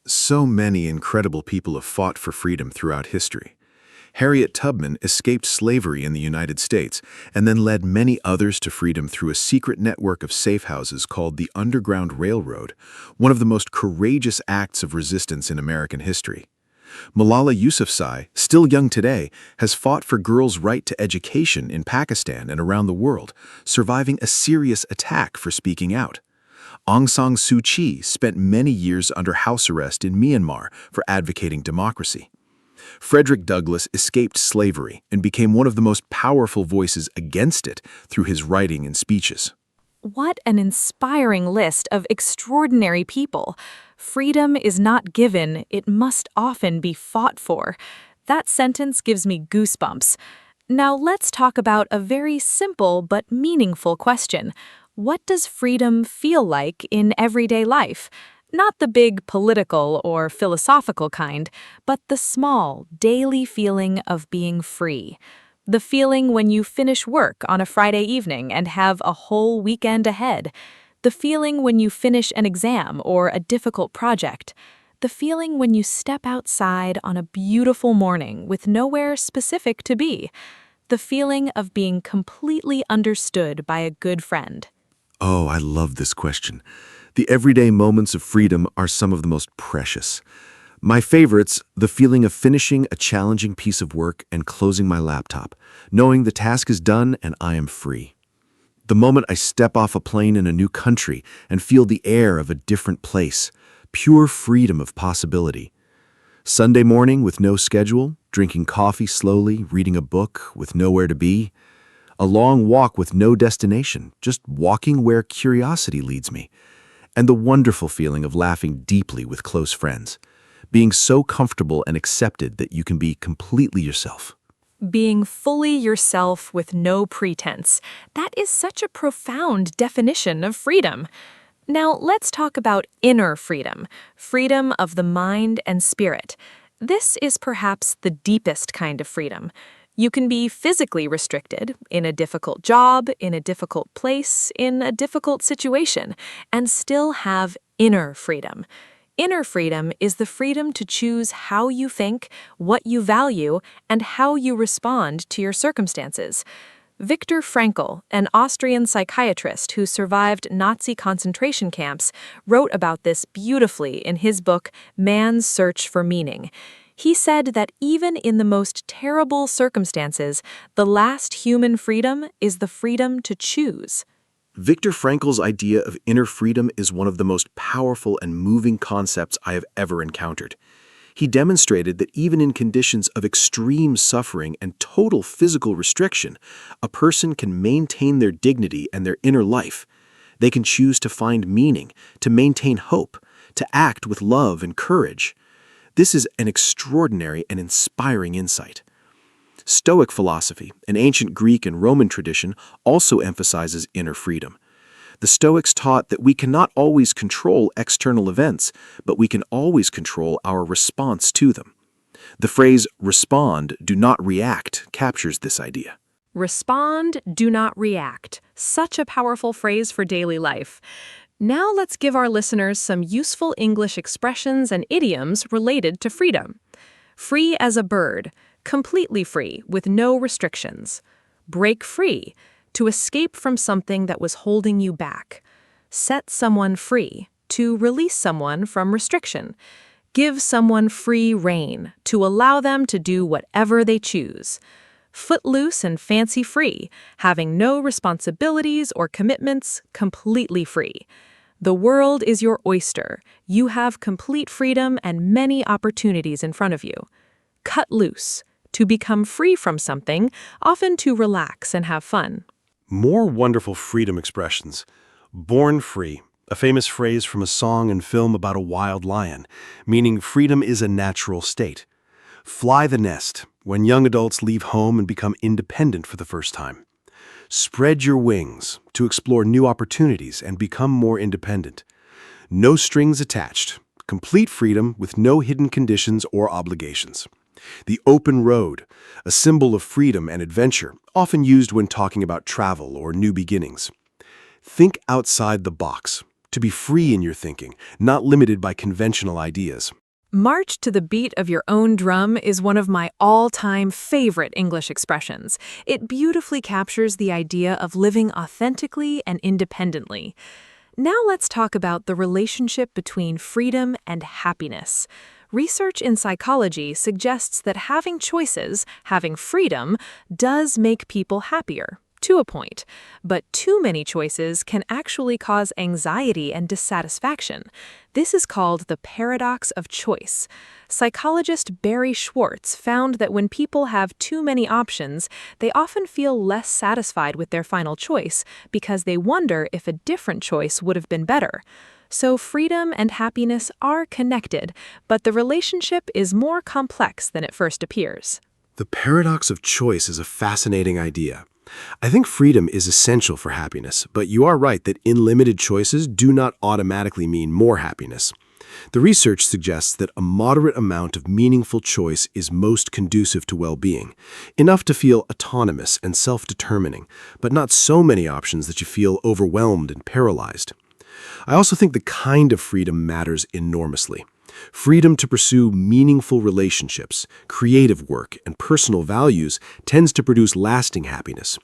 So many incredible people have fought for freedom throughout history. Harriet Tubman escaped slavery in the United States and then led many others to freedom through a secret network of safe houses called the Underground Railroad, one of the most courageous acts of resistance in American history. Malala Yousafzai, still young today, has fought for girls' right to education in Pakistan and around the world, surviving a serious attack for speaking out. Aung San Suu Kyi spent many years under house arrest in Myanmar for advocating democracy. Frederick Douglass escaped slavery and became one of the most powerful voices against it through his writing and speeches. What an inspiring list of extraordinary people. Freedom is not given, it must often be fought for. That sentence gives me goosebumps. Now let's talk about a very simple but meaningful question. What does freedom feel like in everyday life? Not the big political or philosophical kind, but the small, daily feeling of being free. The feeling when you finish work on a Friday evening and have a whole weekend ahead. The feeling when you finish an exam or a difficult project. The feeling when you step outside on a beautiful morning with nowhere specific to be. The feeling of being completely understood by a good friend. Oh, I love this question. The everyday moments of freedom are some of the most precious. My favorites, the feeling of finishing a challenging piece of work and closing my laptop, knowing the task is done and I am free. The moment I step off a plane in a new country and feel the air of a different place, pure freedom of possibility. Sunday morning with no schedule, drinking coffee slowly, reading a book with nowhere to be. A long walk with no destination, just walking where curiosity leads me. And the wonderful feeling of laughing deeply with close friends. Being so comfortable and accepted that you can be completely yourself. Being fully yourself with no pretense. That is such a profound definition of freedom. Now let's talk about inner freedom, freedom of the mind and spirit. This is perhaps the deepest kind of freedom. You can be physically restricted in a difficult job, in a difficult place, in a difficult situation, and still have inner freedom. Inner freedom is the freedom to choose how you think, what you value, and how you respond to your circumstances. Viktor Frankl, an Austrian psychiatrist who survived Nazi concentration camps, wrote about this beautifully in his book, Man's Search for Meaning. He said that even in the most terrible circumstances, the last human freedom is the freedom to choose. Viktor Frankl's idea of inner freedom is one of the most powerful and moving concepts I have ever encountered. He demonstrated that even in conditions of extreme suffering and total physical restriction, a person can maintain their dignity and their inner life. They can choose to find meaning, to maintain hope, to act with love and courage. This is an extraordinary and inspiring insight. Stoic philosophy, an ancient Greek and Roman tradition, also emphasizes inner freedom. The Stoics taught that we cannot always control external events, but we can always control our response to them. The phrase respond, do not react, captures this idea. Respond, do not react. Such a powerful phrase for daily life. Now let's give our listeners some useful English expressions and idioms related to freedom. Free as a bird, completely free with no restrictions. Break free, to escape from something that was holding you back. Set someone free, to release someone from restriction. Give someone free rein, to allow them to do whatever they choose. Footloose and fancy-free, having no responsibilities or commitments, completely free. The world is your oyster. You have complete freedom and many opportunities in front of you. Cut loose, to become free from something, often to relax and have fun. More wonderful freedom expressions. Born free, a famous phrase from a song and film about a wild lion, meaning freedom is a natural state. Fly the nest, when young adults leave home and become independent for the first time. Spread your wings, to explore new opportunities and become more independent. No strings attached, complete freedom with no hidden conditions or obligations. The open road, a symbol of freedom and adventure, often used when talking about travel or new beginnings. Think outside the box, to be free in your thinking, not limited by conventional ideas. March to the beat of your own drum is one of my all-time favorite English expressions. It beautifully captures the idea of living authentically and independently. Now let's talk about the relationship between freedom and happiness. Research in psychology suggests that having choices, having freedom, does make people happier, to a point. But too many choices can actually cause anxiety and dissatisfaction. This is called the paradox of choice. Psychologist Barry Schwartz found that when people have too many options, they often feel less satisfied with their final choice because they wonder if a different choice would have been better. So freedom and happiness are connected, but the relationship is more complex than it first appears. The paradox of choice is a fascinating idea. I think freedom is essential for happiness, but you are right that unlimited choices do not automatically mean more happiness. The research suggests that a moderate amount of meaningful choice is most conducive to well-being, enough to feel autonomous and self-determining, but not so many options that you feel overwhelmed and paralyzed. I also think the kind of freedom matters enormously. Freedom to pursue meaningful relationships, creative work, and personal values tends to produce lasting happiness.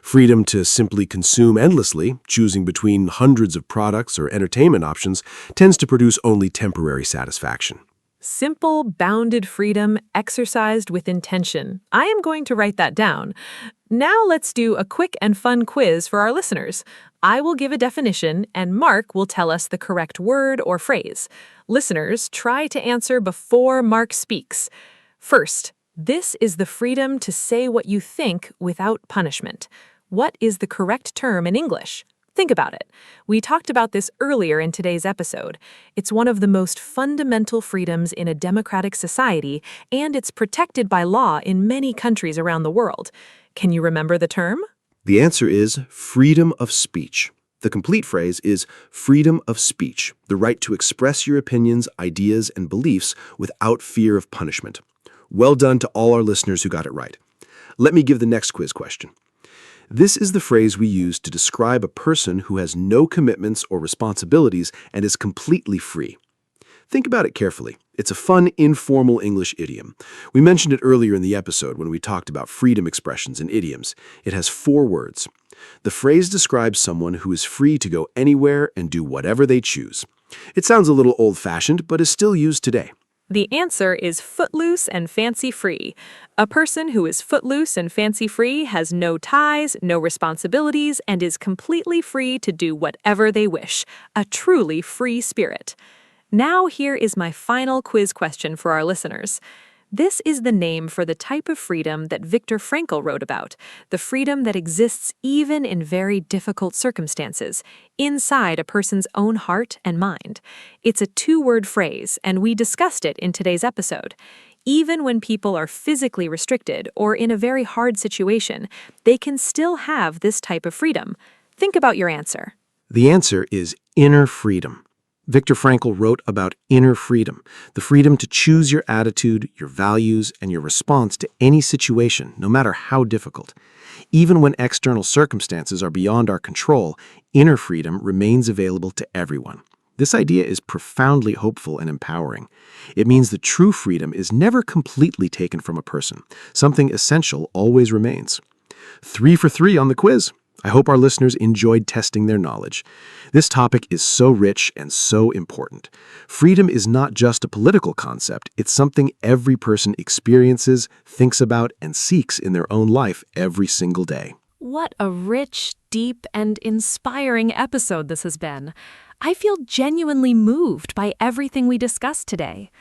Freedom to simply consume endlessly, choosing between hundreds of products or entertainment options, tends to produce only temporary satisfaction. Simple, bounded freedom exercised with intention. I am going to write that down. Now let's do a quick and fun quiz for our listeners. I will give a definition, and Mark will tell us the correct word or phrase. Listeners, try to answer before Mark speaks. First, this is the freedom to say what you think without punishment. What is the correct term in English? Think about it. We talked about this earlier in today's episode. It's one of the most fundamental freedoms in a democratic society, and it's protected by law in many countries around the world. Can you remember the term? The answer is freedom of speech. The complete phrase is freedom of speech, the right to express your opinions, ideas, and beliefs without fear of punishment. Well done to all our listeners who got it right. Let me give the next quiz question. This is the phrase we use to describe a person who has no commitments or responsibilities and is completely free. Think about it carefully. It's a fun, informal English idiom. We mentioned it earlier in the episode when we talked about freedom expressions and idioms. It has 4 words. The phrase describes someone who is free to go anywhere and do whatever they choose. It sounds a little old-fashioned, but is still used today. The answer is footloose and fancy-free. A person who is footloose and fancy-free has no ties, no responsibilities, and is completely free to do whatever they wish. A truly free spirit. Now here is my final quiz question for our listeners. This is the name for the type of freedom that Viktor Frankl wrote about, the freedom that exists even in very difficult circumstances, inside a person's own heart and mind. It's a two-word phrase, and we discussed it in today's episode. Even when people are physically restricted or in a very hard situation, they can still have this type of freedom. Think about your answer. The answer is inner freedom. Viktor Frankl wrote about inner freedom, the freedom to choose your attitude, your values, and your response to any situation, no matter how difficult. Even when external circumstances are beyond our control, inner freedom remains available to everyone. This idea is profoundly hopeful and empowering. It means that true freedom is never completely taken from a person. Something essential always remains. 3 for 3 on the quiz. I hope our listeners enjoyed testing their knowledge. This topic is so rich and so important. Freedom is not just a political concept, it's something every person experiences, thinks about, and seeks in their own life every single day. What a rich, deep, and inspiring episode this has been. I feel genuinely moved by everything we discussed today.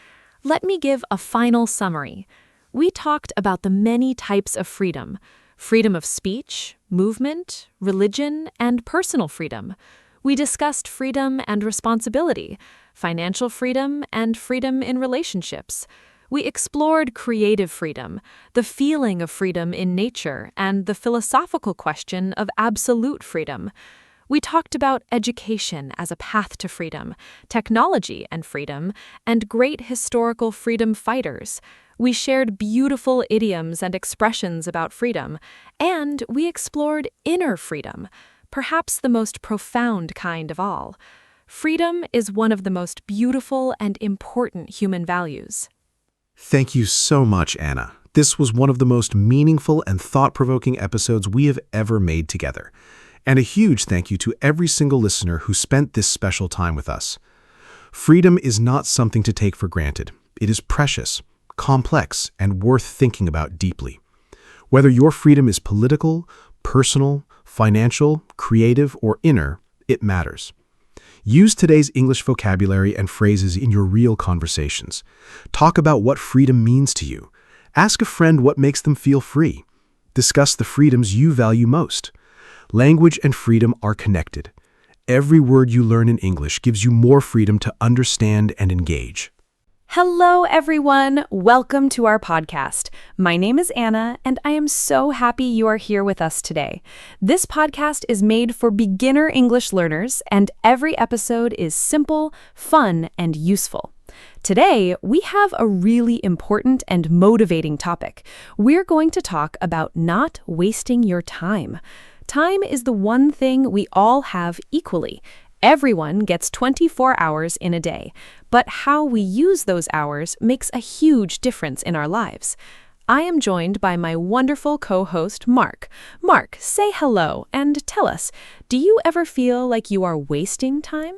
Let me give a final summary. We talked about the many types of freedom. Freedom of speech, movement, religion, and personal freedom. We discussed freedom and responsibility, financial freedom, and freedom in relationships. We explored creative freedom, the feeling of freedom in nature, and the philosophical question of absolute freedom. We talked about education as a path to freedom, technology and freedom, and great historical freedom fighters. We shared beautiful idioms and expressions about freedom, and we explored inner freedom, perhaps the most profound kind of all. Freedom is one of the most beautiful and important human values. Thank you so much, Anna. This was one of the most meaningful and thought-provoking episodes we have ever made together. And a huge thank you to every single listener who spent this special time with us. Freedom is not something to take for granted. It is precious, complex, and worth thinking about deeply. Whether your freedom is political, personal, financial, creative, or inner, it matters. Use today's English vocabulary and phrases in your real conversations. Talk about what freedom means to you. Ask a friend what makes them feel free. Discuss the freedoms you value most. Language and freedom are connected. Every word you learn in English gives you more freedom to understand and engage. Hello, everyone. Welcome to our podcast. My name is Anna, and I am so happy you are here with us today. This podcast is made for beginner English learners, and every episode is simple, fun, and useful. Today, we have a really important and motivating topic. We're going to talk about not wasting your time. Time is the one thing we all have equally. Everyone gets 24 hours in a day, but how we use those hours makes a huge difference in our lives. I am joined by my wonderful co-host, Mark. Mark, say hello and tell us, do you ever feel like you are wasting time?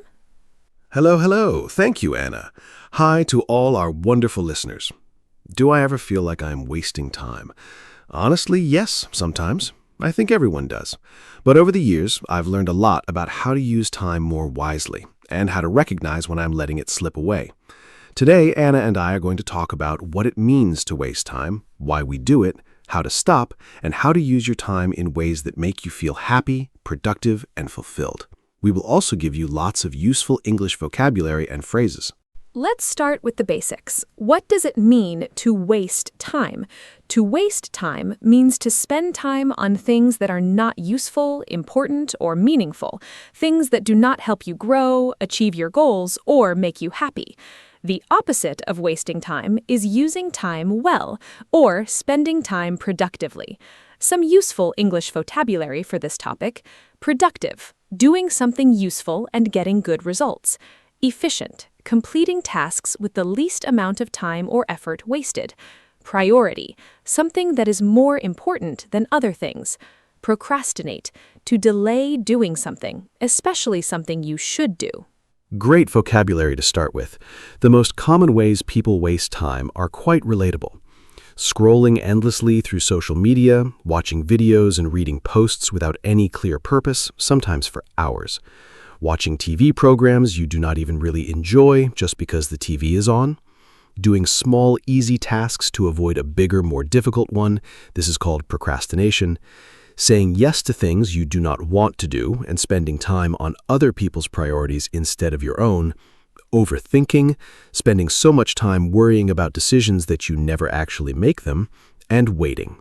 Hello. Thank you, Anna. Hi to all our wonderful listeners. Do I ever feel like I'm wasting time? Honestly, yes, sometimes. I think everyone does. But over the years, I've learned a lot about how to use time more wisely and how to recognize when I'm letting it slip away. Today, Anna and I are going to talk about what it means to waste time, why we do it, how to stop, and how to use your time in ways that make you feel happy, productive, and fulfilled. We will also give you lots of useful English vocabulary and phrases. Let's start with the basics. What does it mean to waste time? To waste time means to spend time on things that are not useful, important, or meaningful, things that do not help you grow, achieve your goals, or make you happy. The opposite of wasting time is using time well, or spending time productively. Some useful English vocabulary for this topic: productive, doing something useful and getting good results; efficient, completing tasks with the least amount of time or effort wasted; priority, something that is more important than other things; procrastinate, to delay doing something, especially something you should do. Great vocabulary to start with. The most common ways people waste time are quite relatable. Scrolling endlessly through social media, watching videos and reading posts without any clear purpose, sometimes for hours. Watching TV programs you do not even really enjoy just because the TV is on. Doing small, easy tasks to avoid a bigger, more difficult one. This is called procrastination. Saying yes to things you do not want to do and spending time on other people's priorities instead of your own. Overthinking, spending so much time worrying about decisions that you never actually make them, and waiting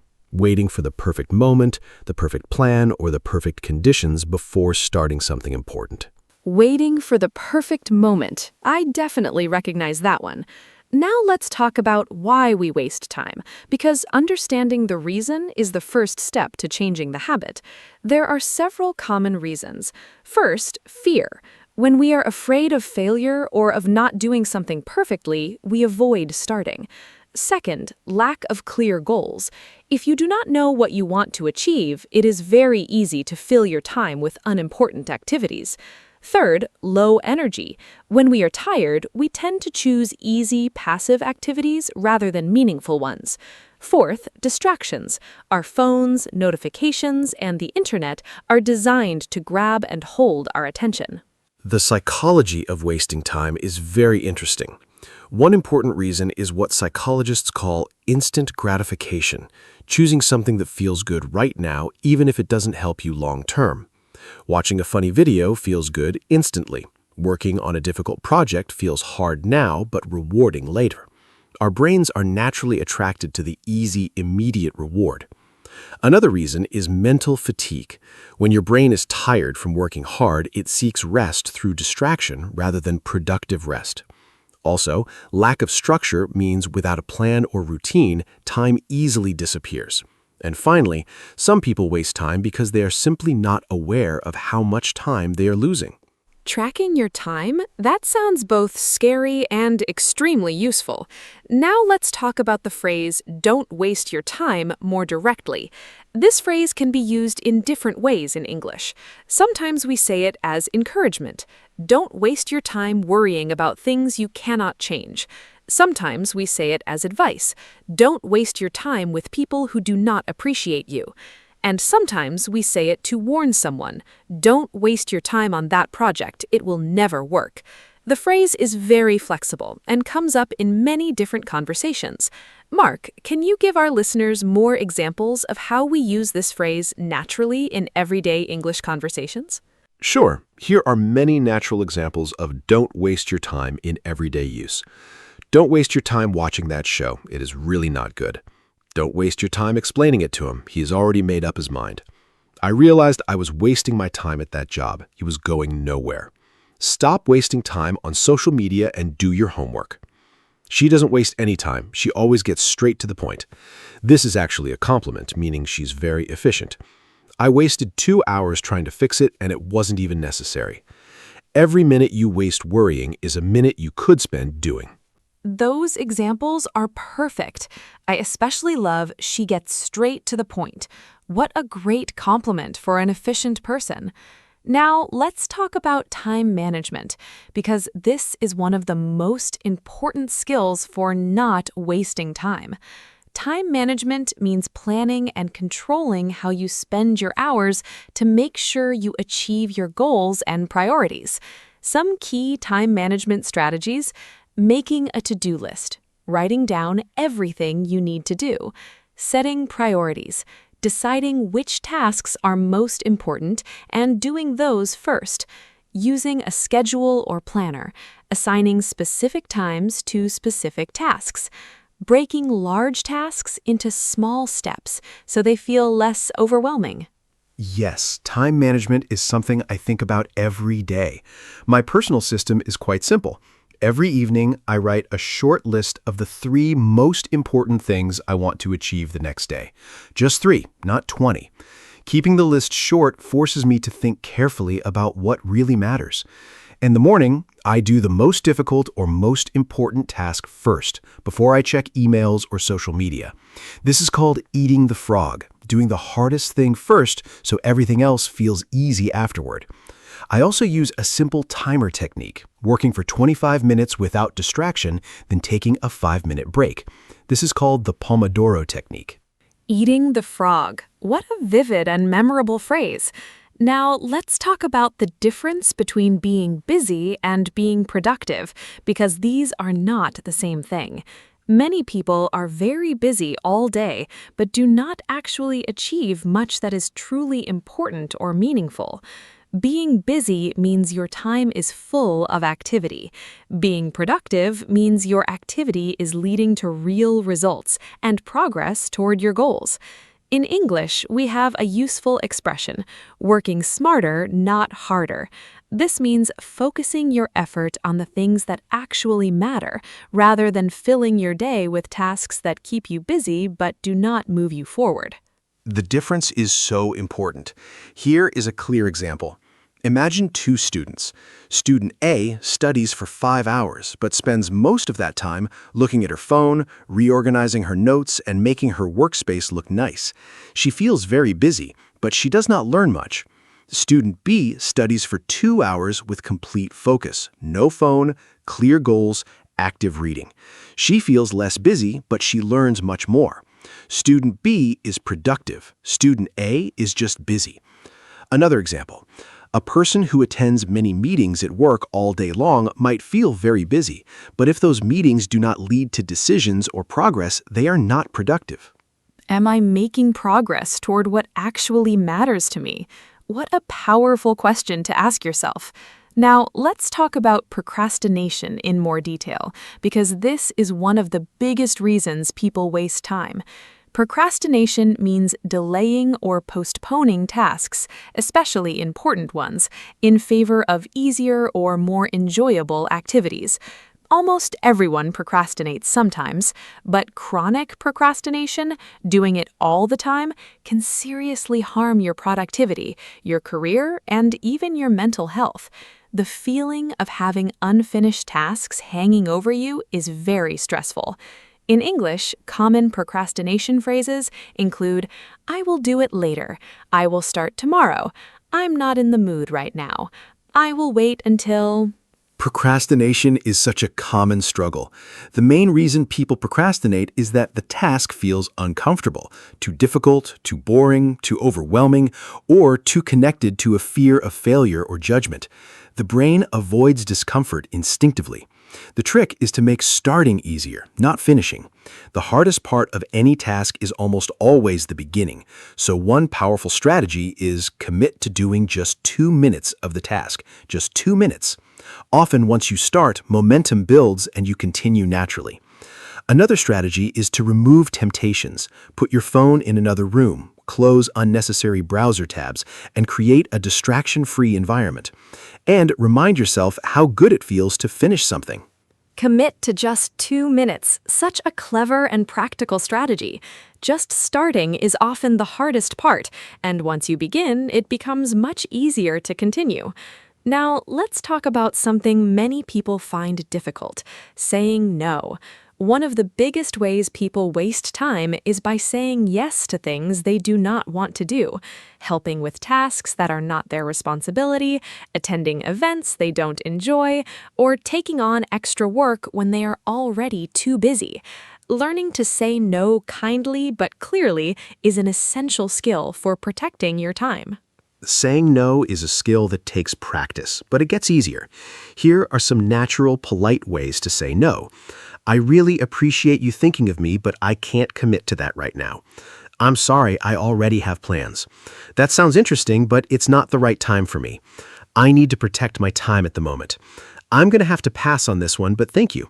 for the perfect moment, the perfect plan, or the perfect conditions before starting something important. Waiting for the perfect moment. I definitely recognize that one. Now let's talk about why we waste time, because understanding the reason is the first step to changing the habit. There are several common reasons. First, fear. When we are afraid of failure or of not doing something perfectly, we avoid starting. Second, lack of clear goals. If you do not know what you want to achieve, it is very easy to fill your time with unimportant activities. Third, low energy. When we are tired, we tend to choose easy, passive activities rather than meaningful ones. Fourth, distractions. Our phones, notifications, and the internet are designed to grab and hold our attention. The psychology of wasting time is very interesting. One important reason is what psychologists call instant gratification, choosing something that feels good right now even if it doesn't help you long term. Watching a funny video feels good instantly. Working on a difficult project feels hard now but rewarding later. Our brains are naturally attracted to the easy, immediate reward. Another reason is mental fatigue. When your brain is tired from working hard, it seeks rest through distraction rather than productive rest. Also, lack of structure means without a plan or routine, time easily disappears. And finally, some people waste time because they are simply not aware of how much time they are losing. Tracking your time? That sounds both scary and extremely useful. Now let's talk about the phrase, "don't waste your time," more directly. This phrase can be used in different ways in English. Sometimes we say it as encouragement. Don't waste your time worrying about things you cannot change. Sometimes we say it as advice. Don't waste your time with people who do not appreciate you. And sometimes we say it to warn someone. Don't waste your time on that project. It will never work. The phrase is very flexible and comes up in many different conversations. Mark, can you give our listeners more examples of how we use this phrase naturally in everyday English conversations? Sure, here are many natural examples of don't waste your time in everyday use. Don't waste your time watching that show. It is really not good. Don't waste your time explaining it to him. He has already made up his mind. I realized I was wasting my time at that job. He was going nowhere. Stop wasting time on social media and do your homework. She doesn't waste any time. She always gets straight to the point. This is actually a compliment, meaning she's very efficient. I wasted 2 hours trying to fix it, and it wasn't even necessary. Every minute you waste worrying is a minute you could spend doing. Those examples are perfect. I especially love "she gets straight to the point." What a great compliment for an efficient person. Now, let's talk about time management, because this is one of the most important skills for not wasting time. Time management means planning and controlling how you spend your hours to make sure you achieve your goals and priorities. Some key time management strategies: making a to-do list, writing down everything you need to do, setting priorities, deciding which tasks are most important and doing those first, using a schedule or planner, assigning specific times to specific tasks, breaking large tasks into small steps so they feel less overwhelming. Yes, time management is something I think about every day. My personal system is quite simple. Every evening, I write a short list of the 3 most important things I want to achieve the next day. Just 3, not 20. Keeping the list short forces me to think carefully about what really matters. In the morning, I do the most difficult or most important task first, before I check emails or social media. This is called eating the frog, doing the hardest thing first so everything else feels easy afterward. I also use a simple timer technique, working for 25 minutes without distraction, then taking a 5-minute break. This is called the Pomodoro technique. Eating the frog. What a vivid and memorable phrase. Now, let's talk about the difference between being busy and being productive, because these are not the same thing. Many people are very busy all day, but do not actually achieve much that is truly important or meaningful. Being busy means your time is full of activity. Being productive means your activity is leading to real results and progress toward your goals. In English, we have a useful expression, working smarter, not harder. This means focusing your effort on the things that actually matter, rather than filling your day with tasks that keep you busy but do not move you forward. The difference is so important. Here is a clear example. Imagine two students. Student A studies for 5 hours, but spends most of that time looking at her phone, reorganizing her notes, and making her workspace look nice. She feels very busy, but she does not learn much. Student B studies for 2 hours with complete focus, no phone, clear goals, active reading. She feels less busy, but she learns much more. Student B is productive. Student A is just busy. Another example. A person who attends many meetings at work all day long might feel very busy, but if those meetings do not lead to decisions or progress, they are not productive. Am I making progress toward what actually matters to me? What a powerful question to ask yourself. Now, let's talk about procrastination in more detail, because this is one of the biggest reasons people waste time. Procrastination means delaying or postponing tasks, especially important ones, in favor of easier or more enjoyable activities. Almost everyone procrastinates sometimes, but chronic procrastination, doing it all the time, can seriously harm your productivity, your career, and even your mental health. The feeling of having unfinished tasks hanging over you is very stressful. In English, common procrastination phrases include, "I will do it later," "I will start tomorrow," "I'm not in the mood right now," "I will wait until..." Procrastination is such a common struggle. The main reason people procrastinate is that the task feels uncomfortable, too difficult, too boring, too overwhelming, or too connected to a fear of failure or judgment. The brain avoids discomfort instinctively. The trick is to make starting easier, not finishing. The hardest part of any task is almost always the beginning, so one powerful strategy is commit to doing just 2 minutes of the task, just 2 minutes. Often, once you start, momentum builds and you continue naturally. Another strategy is to remove temptations. Put your phone in another room, close unnecessary browser tabs, and create a distraction-free environment. And remind yourself how good it feels to finish something. Commit to just 2 minutes. Such a clever and practical strategy. Just starting is often the hardest part, and once you begin, it becomes much easier to continue. Now, let's talk about something many people find difficult: saying no. One of the biggest ways people waste time is by saying yes to things they do not want to do, helping with tasks that are not their responsibility, attending events they don't enjoy, or taking on extra work when they are already too busy. Learning to say no kindly but clearly is an essential skill for protecting your time. Saying no is a skill that takes practice, but it gets easier. Here are some natural, polite ways to say no. "I really appreciate you thinking of me, but I can't commit to that right now." "I'm sorry, I already have plans." "That sounds interesting, but it's not the right time for me." "I need to protect my time at the moment." "I'm going to have to pass on this one, but thank you."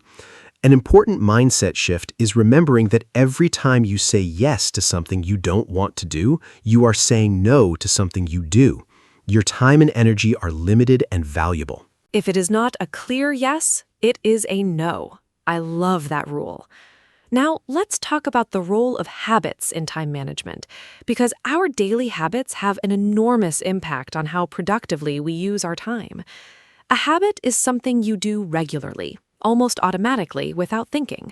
An important mindset shift is remembering that every time you say yes to something you don't want to do, you are saying no to something you do. Your time and energy are limited and valuable. If it is not a clear yes, it is a no. I love that rule. Now, let's talk about the role of habits in time management, because our daily habits have an enormous impact on how productively we use our time. A habit is something you do regularly, almost automatically without thinking.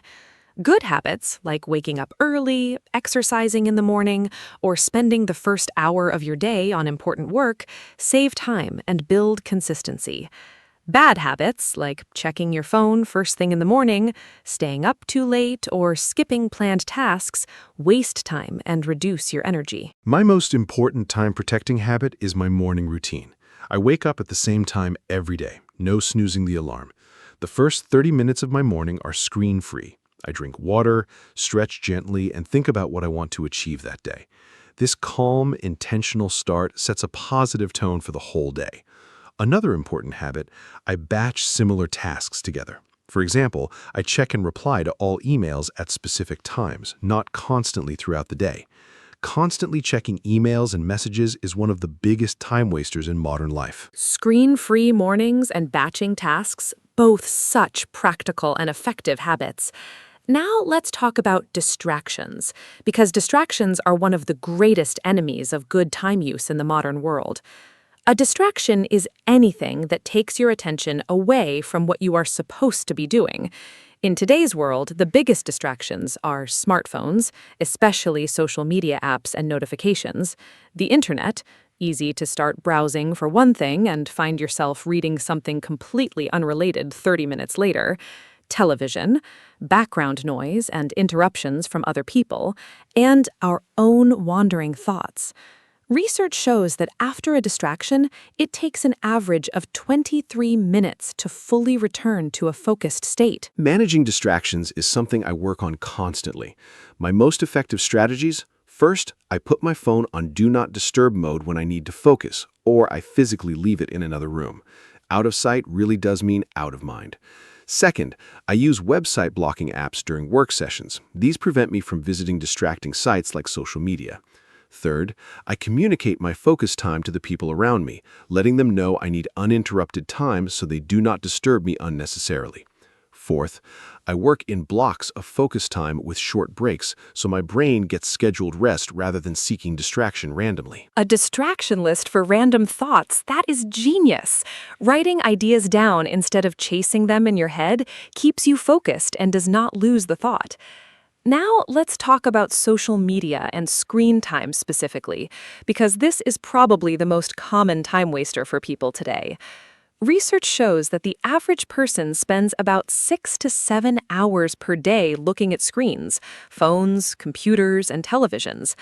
Good habits, like waking up early, exercising in the morning, or spending the first hour of your day on important work, save time and build consistency. Bad habits, like checking your phone first thing in the morning, staying up too late, or skipping planned tasks, waste time and reduce your energy. My most important time-protecting habit is my morning routine. I wake up at the same time every day, no snoozing the alarm. The first 30 minutes of my morning are screen-free. I drink water, stretch gently, and think about what I want to achieve that day. This calm, intentional start sets a positive tone for the whole day. Another important habit, I batch similar tasks together. For example, I check and reply to all emails at specific times, not constantly throughout the day. Constantly checking emails and messages is one of the biggest time wasters in modern life. Screen-free mornings and batching tasks, both such practical and effective habits. Now let's talk about distractions, because distractions are one of the greatest enemies of good time use in the modern world. A distraction is anything that takes your attention away from what you are supposed to be doing. In today's world, the biggest distractions are smartphones, especially social media apps and notifications, the internet, easy to start browsing for one thing and find yourself reading something completely unrelated 30 minutes later, television, background noise and interruptions from other people, and our own wandering thoughts. Research shows that after a distraction, it takes an average of 23 minutes to fully return to a focused state. Managing distractions is something I work on constantly. My most effective strategies? First, I put my phone on Do Not Disturb mode when I need to focus, or I physically leave it in another room. Out of sight really does mean out of mind. Second, I use website blocking apps during work sessions. These prevent me from visiting distracting sites like social media. Third, I communicate my focus time to the people around me, letting them know I need uninterrupted time so they do not disturb me unnecessarily. Fourth, I work in blocks of focus time with short breaks so my brain gets scheduled rest rather than seeking distraction randomly. A distraction list for random thoughts, that is genius. Writing ideas down instead of chasing them in your head keeps you focused and does not lose the thought. Now let's talk about social media and screen time specifically, because this is probably the most common time waster for people today. Research shows that the average person spends about 6 to 7 hours per day looking at screens, phones, computers, and televisions.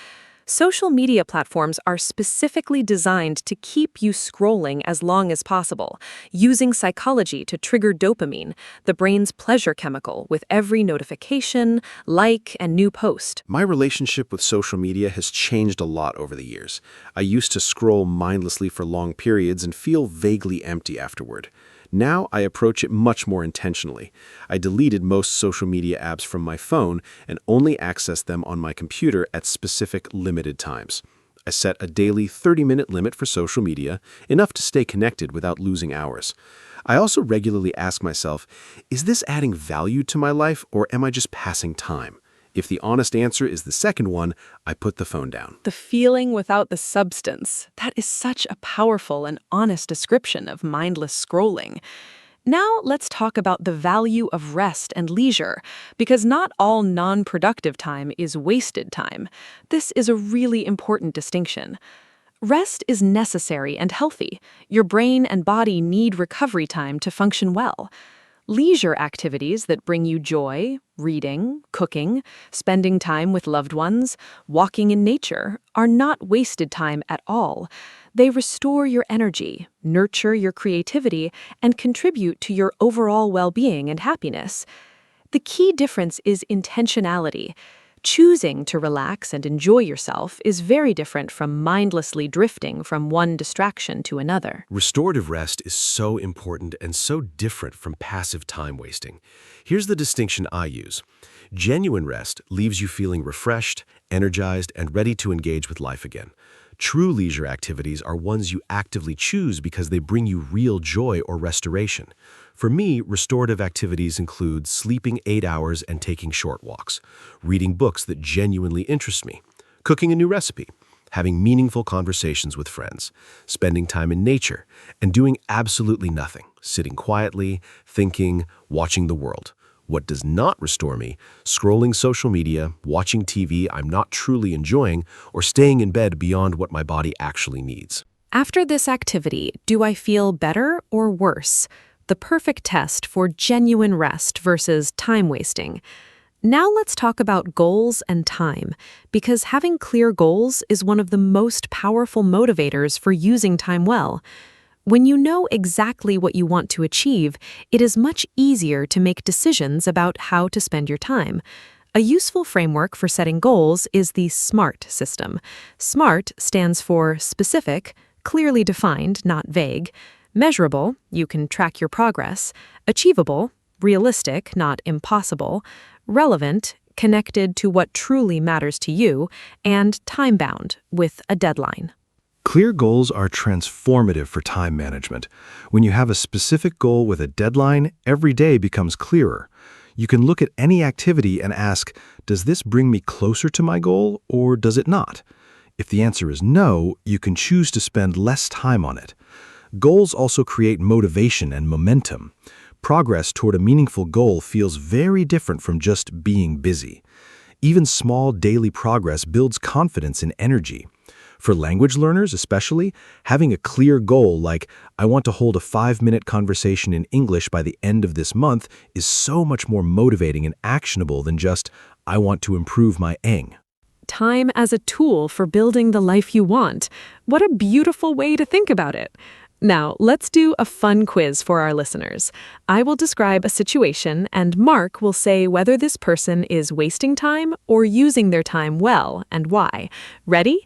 Social media platforms are specifically designed to keep you scrolling as long as possible, using psychology to trigger dopamine, the brain's pleasure chemical, with every notification, like, and new post. My relationship with social media has changed a lot over the years. I used to scroll mindlessly for long periods and feel vaguely empty afterward. Now I approach it much more intentionally. I deleted most social media apps from my phone and only access them on my computer at specific limited times. I set a daily 30-minute limit for social media, enough to stay connected without losing hours. I also regularly ask myself, is this adding value to my life or am I just passing time? If the honest answer is the second one, I put the phone down. The feeling without the substance. That is such a powerful and honest description of mindless scrolling. Now let's talk about the value of rest and leisure, because not all non-productive time is wasted time. This is a really important distinction. Rest is necessary and healthy. Your brain and body need recovery time to function well. Leisure activities that bring you joy, reading, cooking, spending time with loved ones, walking in nature, are not wasted time at all. They restore your energy, nurture your creativity, and contribute to your overall well-being and happiness. The key difference is intentionality. Choosing to relax and enjoy yourself is very different from mindlessly drifting from one distraction to another. Restorative rest is so important and so different from passive time wasting. Here's the distinction I use. Genuine rest leaves you feeling refreshed, energized, and ready to engage with life again. True leisure activities are ones you actively choose because they bring you real joy or restoration. For me, restorative activities include sleeping 8 hours and taking short walks, reading books that genuinely interest me, cooking a new recipe, having meaningful conversations with friends, spending time in nature, and doing absolutely nothing, sitting quietly, thinking, watching the world. What does not restore me? Scrolling social media, watching TV I'm not truly enjoying, or staying in bed beyond what my body actually needs. After this activity, do I feel better or worse? The perfect test for genuine rest versus time wasting. Now let's talk about goals and time, because having clear goals is one of the most powerful motivators for using time well. When you know exactly what you want to achieve, it is much easier to make decisions about how to spend your time. A useful framework for setting goals is the SMART system. SMART stands for specific, clearly defined, not vague; measurable, you can track your progress; achievable, realistic, not impossible; relevant, connected to what truly matters to you; and time-bound, with a deadline. Clear goals are transformative for time management. When you have a specific goal with a deadline, every day becomes clearer. You can look at any activity and ask, does this bring me closer to my goal or does it not? If the answer is no, you can choose to spend less time on it. Goals also create motivation and momentum. Progress toward a meaningful goal feels very different from just being busy. Even small daily progress builds confidence and energy. For language learners especially, having a clear goal like, I want to hold a 5-minute conversation in English by the end of this month is so much more motivating and actionable than just, I want to improve my eng. Time as a tool for building the life you want. What a beautiful way to think about it. Now, let's do a fun quiz for our listeners. I will describe a situation, and Mark will say whether this person is wasting time or using their time well, and why. Ready?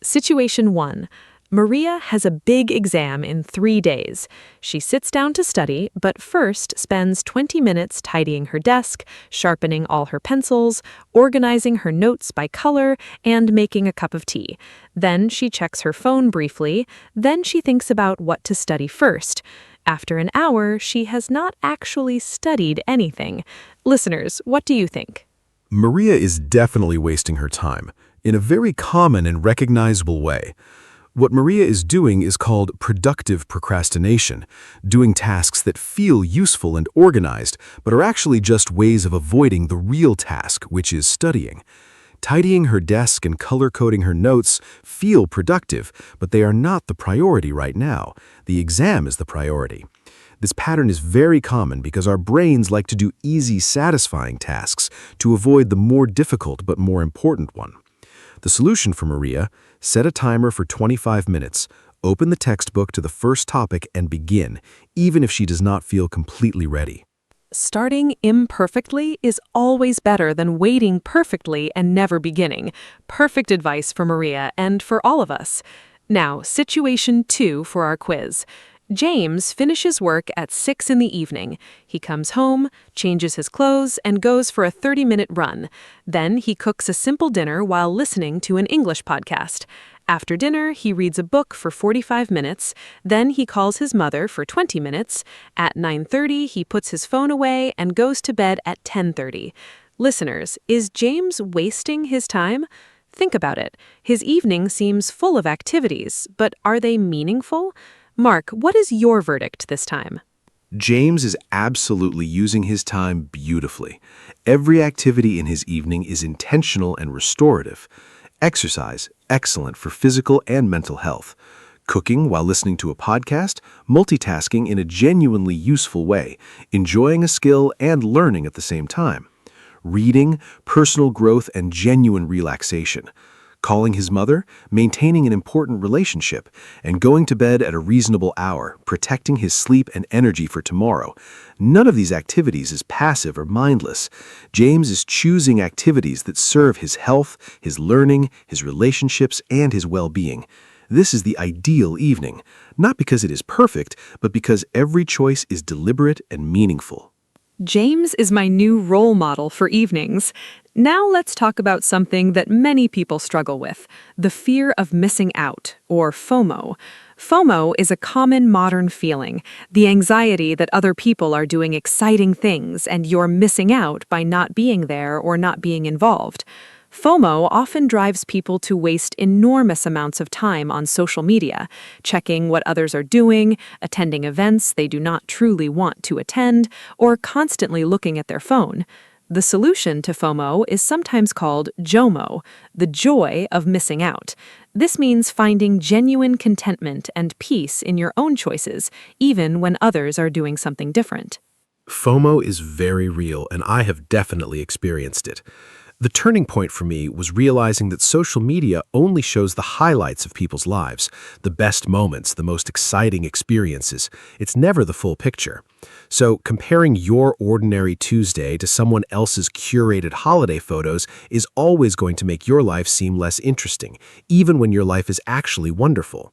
Situation 1. Maria has a big exam in 3 days. She sits down to study, but first spends 20 minutes tidying her desk, sharpening all her pencils, organizing her notes by color, and making a cup of tea. Then she checks her phone briefly. Then she thinks about what to study first. After an hour, she has not actually studied anything. Listeners, what do you think? Maria is definitely wasting her time, in a very common and recognizable way. What Maria is doing is called productive procrastination, doing tasks that feel useful and organized, but are actually just ways of avoiding the real task, which is studying. Tidying her desk and color-coding her notes feel productive, but they are not the priority right now. The exam is the priority. This pattern is very common because our brains like to do easy, satisfying tasks to avoid the more difficult but more important one. The solution for Maria: set a timer for 25 minutes, open the textbook to the first topic and begin, even if she does not feel completely ready. Starting imperfectly is always better than waiting perfectly and never beginning. Perfect advice for Maria and for all of us. Now, situation 2 for our quiz. James finishes work at 6 in the evening. He comes home, changes his clothes, and goes for a 30-minute run. Then he cooks a simple dinner while listening to an English podcast. After dinner, he reads a book for 45 minutes. Then he calls his mother for 20 minutes. At 9:30, he puts his phone away and goes to bed at 10:30. Listeners, is James wasting his time? Think about it. His evening seems full of activities, but are they meaningful? Mark, what is your verdict this time? James is absolutely using his time beautifully. Every activity in his evening is intentional and restorative. Exercise, excellent for physical and mental health. Cooking while listening to a podcast, multitasking in a genuinely useful way, enjoying a skill and learning at the same time. Reading, personal growth, and genuine relaxation. Calling his mother, maintaining an important relationship, and going to bed at a reasonable hour, protecting his sleep and energy for tomorrow. None of these activities is passive or mindless. James is choosing activities that serve his health, his learning, his relationships, and his well-being. This is the ideal evening, not because it is perfect, but because every choice is deliberate and meaningful. James is my new role model for evenings. Now let's talk about something that many people struggle with: the fear of missing out, or FOMO. FOMO is a common modern feeling, the anxiety that other people are doing exciting things and you're missing out by not being there or not being involved. FOMO often drives people to waste enormous amounts of time on social media, checking what others are doing, attending events they do not truly want to attend, or constantly looking at their phone. The solution to FOMO is sometimes called JOMO, the joy of missing out. This means finding genuine contentment and peace in your own choices, even when others are doing something different. FOMO is very real, and I have definitely experienced it. The turning point for me was realizing that social media only shows the highlights of people's lives, the best moments, the most exciting experiences. It's never the full picture. So comparing your ordinary Tuesday to someone else's curated holiday photos is always going to make your life seem less interesting, even when your life is actually wonderful.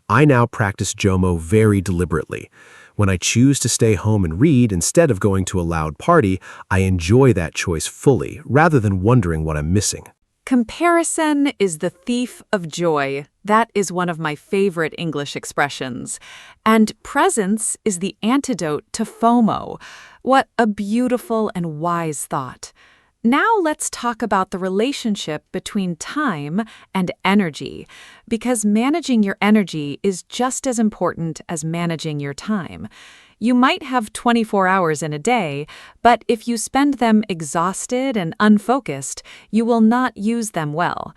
I now practice JOMO very deliberately. When I choose to stay home and read instead of going to a loud party, I enjoy that choice fully, rather than wondering what I'm missing. Comparison is the thief of joy. That is one of my favorite English expressions. And presence is the antidote to FOMO. What a beautiful and wise thought. Now let's talk about the relationship between time and energy, because managing your energy is just as important as managing your time. You might have 24 hours in a day, but if you spend them exhausted and unfocused, you will not use them well.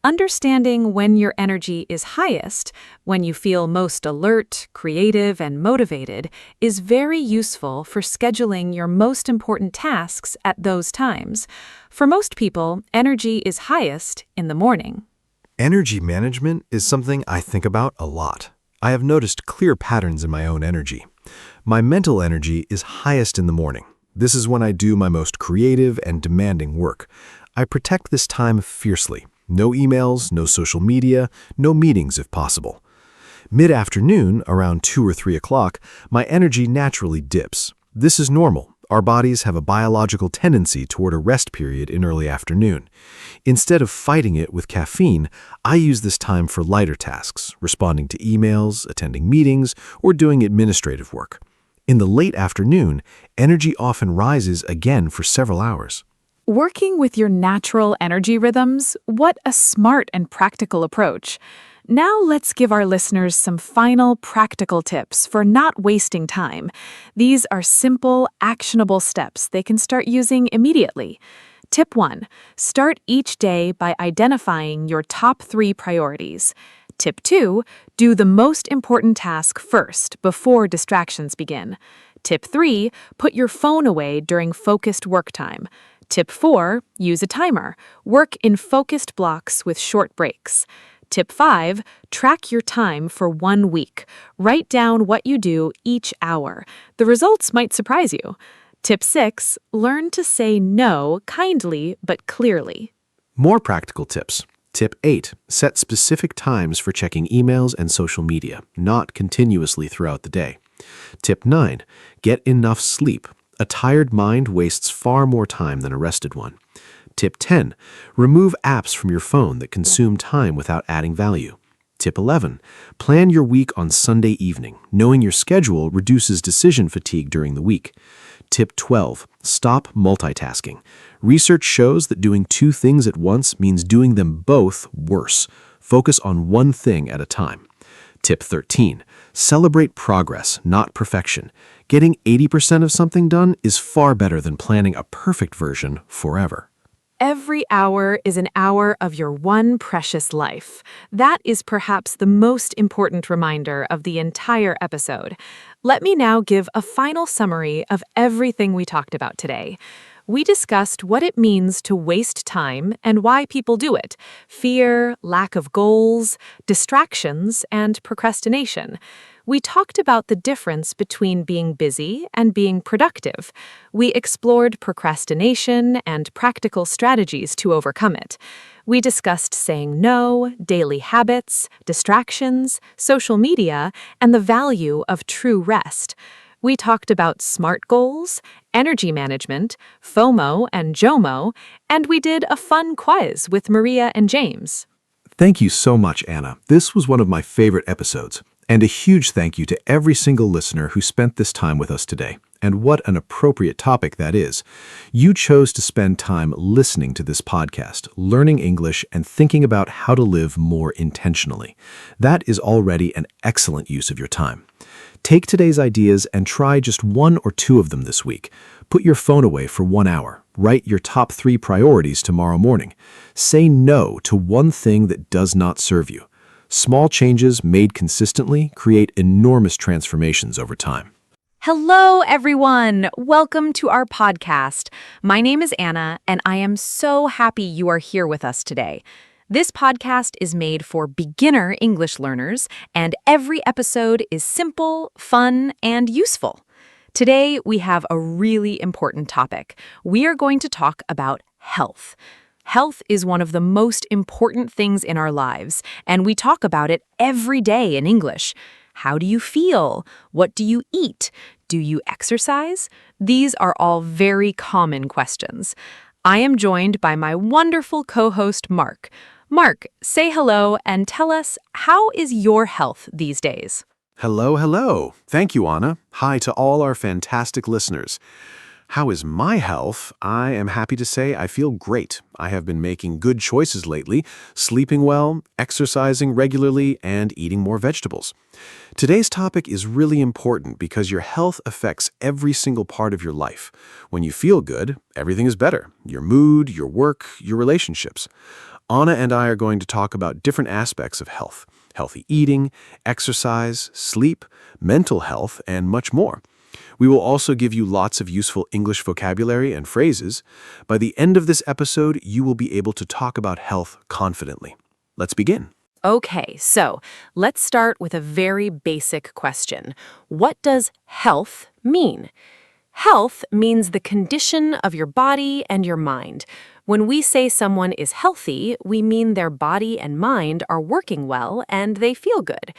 Understanding when your energy is highest, when you feel most alert, creative, and motivated, is very useful for scheduling your most important tasks at those times. For most people, energy is highest in the morning. Energy management is something I think about a lot. I have noticed clear patterns in my own energy. My mental energy is highest in the morning. This is when I do my most creative and demanding work. I protect this time fiercely. No emails, no social media, no meetings if possible. Mid-afternoon, around 2 or 3 o'clock, my energy naturally dips. This is normal. Our bodies have a biological tendency toward a rest period in early afternoon. Instead of fighting it with caffeine, I use this time for lighter tasks, responding to emails, attending meetings, or doing administrative work. In the late afternoon, energy often rises again for several hours. Working with your natural energy rhythms, what a smart and practical approach. Now let's give our listeners some final practical tips for not wasting time. These are simple, actionable steps they can start using immediately. Tip 1. Start each day by identifying your top 3 priorities. Tip 2. Do the most important task first before distractions begin. Tip 3. Put your phone away during focused work time. Tip 4. Use a timer. Work in focused blocks with short breaks. Tip 5. Track your time for 1 week. Write down what you do each hour. The results might surprise you. Tip 6. Learn to say no kindly but clearly. More practical tips. Tip 8. Set specific times for checking emails and social media, not continuously throughout the day. Tip 9. Get enough sleep. A tired mind wastes far more time than a rested one. Tip 10. Remove apps from your phone that consume time without adding value. Tip 11. Plan your week on Sunday evening. Knowing your schedule reduces decision fatigue during the week. Tip 12. Stop multitasking. Research shows that doing 2 things at once means doing them both worse. Focus on one thing at a time. Tip 13. Celebrate progress, not perfection. Getting 80% of something done is far better than planning a perfect version forever. Every hour is an hour of your one precious life. That is perhaps the most important reminder of the entire episode. Let me now give a final summary of everything we talked about today. We discussed what it means to waste time and why people do it: fear, lack of goals, distractions, and procrastination. We talked about the difference between being busy and being productive. We explored procrastination and practical strategies to overcome it. We discussed saying no, daily habits, distractions, social media, and the value of true rest. We talked about SMART goals, energy management, FOMO and JOMO, and we did a fun quiz with Maria and James. Thank you so much, Anna. This was one of my favorite episodes. And a huge thank you to every single listener who spent this time with us today. And what an appropriate topic that is. You chose to spend time listening to this podcast, learning English, and thinking about how to live more intentionally. That is already an excellent use of your time. Take today's ideas and try just one or two of them this week. Put your phone away for 1 hour. Write your top 3 priorities tomorrow morning. Say no to one thing that does not serve you. Small changes made consistently create enormous transformations over time. Hello, everyone. Welcome to our podcast. My name is Anna, and I am so happy you are here with us today. This podcast is made for beginner English learners, and every episode is simple, fun, and useful. Today, we have a really important topic. We are going to talk about health. Health is one of the most important things in our lives, and we talk about it every day in English. How do you feel? What do you eat? Do you exercise? These are all very common questions. I am joined by my wonderful co-host, Mark. Mark, say hello and tell us, how is your health these days? Hello. Thank you, Anna. Hi to all our fantastic listeners. How is my health? I am happy to say I feel great. I have been making good choices lately, sleeping well, exercising regularly, and eating more vegetables. Today's topic is really important because your health affects every single part of your life. When you feel good, everything is better. Your mood, your work, your relationships. Anna and I are going to talk about different aspects of health: healthy eating, exercise, sleep, mental health, and much more. We will also give you lots of useful English vocabulary and phrases. By the end of this episode, you will be able to talk about health confidently. Let's begin. Okay, so let's start with a very basic question. What does health mean? Health means the condition of your body and your mind. When we say someone is healthy, we mean their body and mind are working well and they feel good.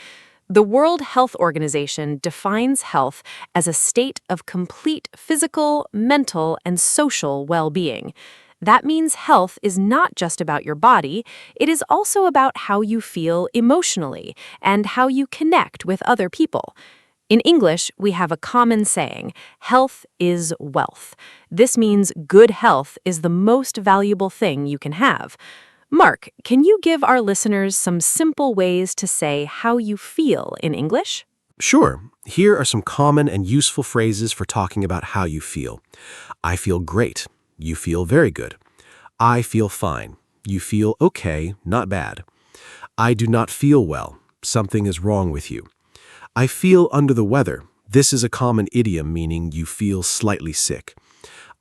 The World Health Organization defines health as a state of complete physical, mental, and social well-being. That means health is not just about your body, it is also about how you feel emotionally and how you connect with other people. In English, we have a common saying, health is wealth. This means good health is the most valuable thing you can have. Mark, can you give our listeners some simple ways to say how you feel in English? Sure. Here are some common and useful phrases for talking about how you feel. I feel great. You feel very good. I feel fine. You feel okay, not bad. I do not feel well. Something is wrong with you. I feel under the weather. This is a common idiom meaning you feel slightly sick.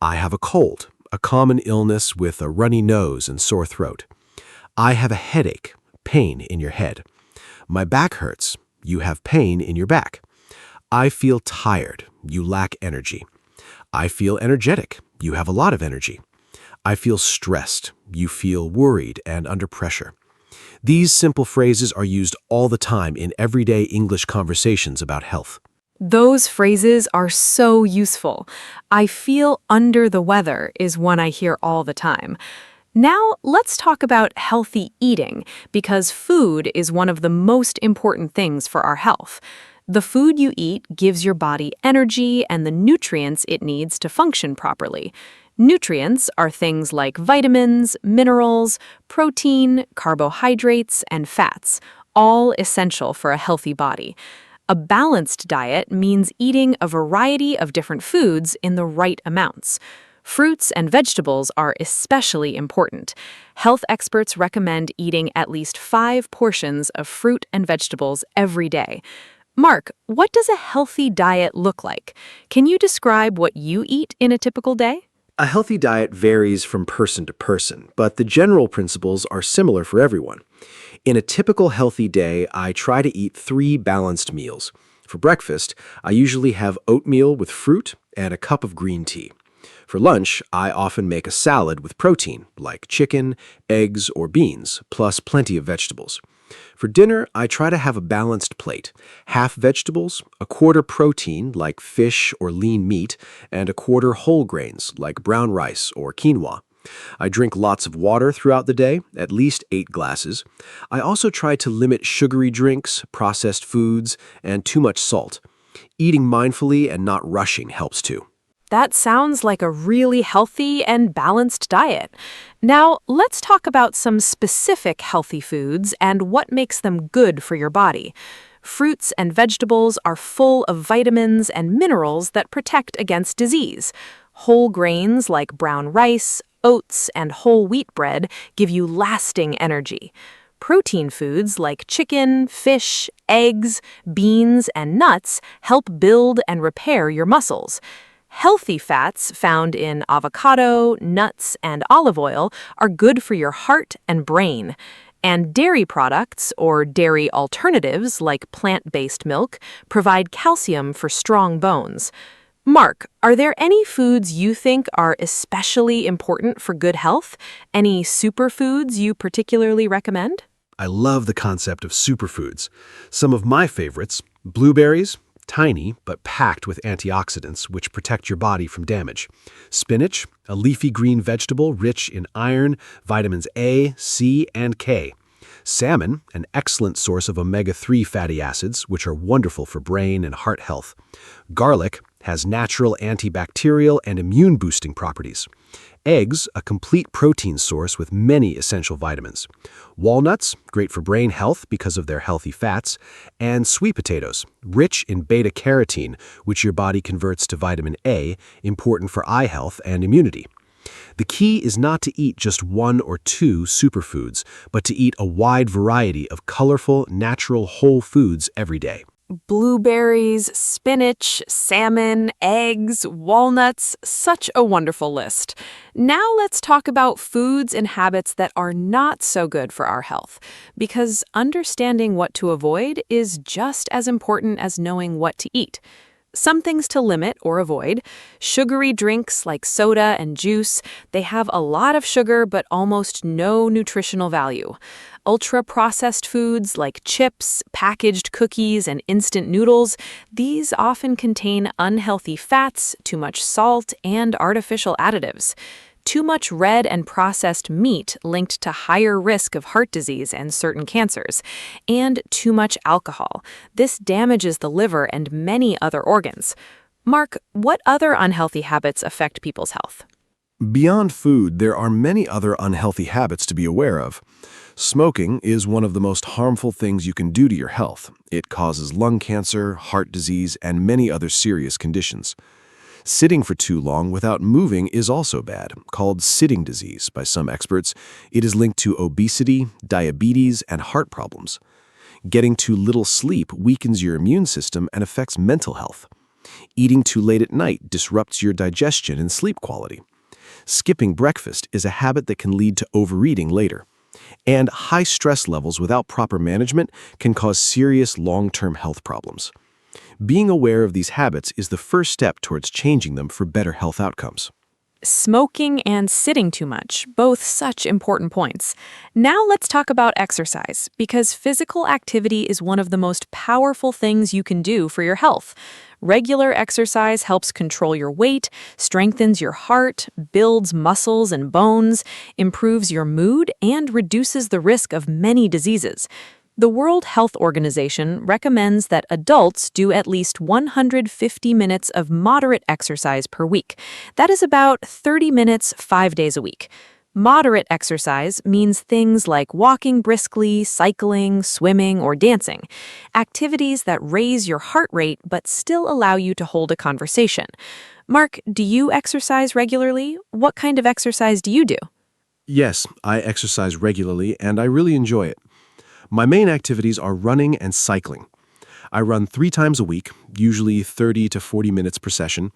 I have a cold, a common illness with a runny nose and sore throat. I have a headache, pain in your head. My back hurts. You have pain in your back. I feel tired. You lack energy. I feel energetic. You have a lot of energy. I feel stressed. You feel worried and under pressure. These simple phrases are used all the time in everyday English conversations about health. Those phrases are so useful. I feel under the weather is one I hear all the time. Now, let's talk about healthy eating, because food is one of the most important things for our health. The food you eat gives your body energy and the nutrients it needs to function properly. Nutrients are things like vitamins, minerals, protein, carbohydrates, and fats, all essential for a healthy body. A balanced diet means eating a variety of different foods in the right amounts. Fruits and vegetables are especially important. Health experts recommend eating at least 5 portions of fruit and vegetables every day. Mark, what does a healthy diet look like? Can you describe what you eat in a typical day? A healthy diet varies from person to person, but the general principles are similar for everyone. In a typical healthy day, I try to eat 3 balanced meals. For breakfast, I usually have oatmeal with fruit and a cup of green tea. For lunch, I often make a salad with protein, like chicken, eggs, or beans, plus plenty of vegetables. For dinner, I try to have a balanced plate: half vegetables, a quarter protein, like fish or lean meat, and a quarter whole grains, like brown rice or quinoa. I drink lots of water throughout the day, at least 8 glasses. I also try to limit sugary drinks, processed foods, and too much salt. Eating mindfully and not rushing helps too. That sounds like a really healthy and balanced diet. Now, let's talk about some specific healthy foods and what makes them good for your body. Fruits and vegetables are full of vitamins and minerals that protect against disease. Whole grains like brown rice, oats, and whole wheat bread give you lasting energy. Protein foods like chicken, fish, eggs, beans, and nuts help build and repair your muscles. Healthy fats found in avocado, nuts, and olive oil are good for your heart and brain. And dairy products, or dairy alternatives like plant-based milk, provide calcium for strong bones. Mark, are there any foods you think are especially important for good health? Any superfoods you particularly recommend? I love the concept of superfoods. Some of my favorites: blueberries, tiny but packed with antioxidants which protect your body from damage. Spinach, a leafy green vegetable rich in iron, vitamins A, C, and K. Salmon, an excellent source of omega-3 fatty acids, which are wonderful for brain and heart health. Garlic has natural antibacterial and immune-boosting properties. Eggs, a complete protein source with many essential vitamins. Walnuts, great for brain health because of their healthy fats. And sweet potatoes, rich in beta-carotene, which your body converts to vitamin A, important for eye health and immunity. The key is not to eat just one or two superfoods, but to eat a wide variety of colorful, natural whole foods every day. Blueberries, spinach, salmon, eggs, walnuts, such a wonderful list. Now let's talk about foods and habits that are not so good for our health, because understanding what to avoid is just as important as knowing what to eat. Some things to limit or avoid: sugary drinks like soda and juice. They have a lot of sugar but almost no nutritional value. Ultra-processed foods like chips, packaged cookies, and instant noodles, these often contain unhealthy fats, too much salt, and artificial additives. Too much red and processed meat linked to higher risk of heart disease and certain cancers. And too much alcohol. This damages the liver and many other organs. Mark, what other unhealthy habits affect people's health? Beyond food, there are many other unhealthy habits to be aware of. Smoking is one of the most harmful things you can do to your health. It causes lung cancer, heart disease, and many other serious conditions. Sitting for too long without moving is also bad, called sitting disease by some experts. It is linked to obesity, diabetes, and heart problems. Getting too little sleep weakens your immune system and affects mental health. Eating too late at night disrupts your digestion and sleep quality. Skipping breakfast is a habit that can lead to overeating later. And high stress levels without proper management can cause serious long-term health problems. Being aware of these habits is the first step towards changing them for better health outcomes. Smoking and sitting too much, both such important points. Now let's talk about exercise, because physical activity is one of the most powerful things you can do for your health. Regular exercise helps control your weight, strengthens your heart, builds muscles and bones, improves your mood, and reduces the risk of many diseases. The World Health Organization recommends that adults do at least 150 minutes of moderate exercise per week. That is about 30 minutes 5 days a week. Moderate exercise means things like walking briskly, cycling, swimming, or dancing. Activities that raise your heart rate but still allow you to hold a conversation. Mark, do you exercise regularly? What kind of exercise do you do? Yes, I exercise regularly and I really enjoy it. My main activities are running and cycling. I run 3 times a week, usually 30 to 40 minutes per session.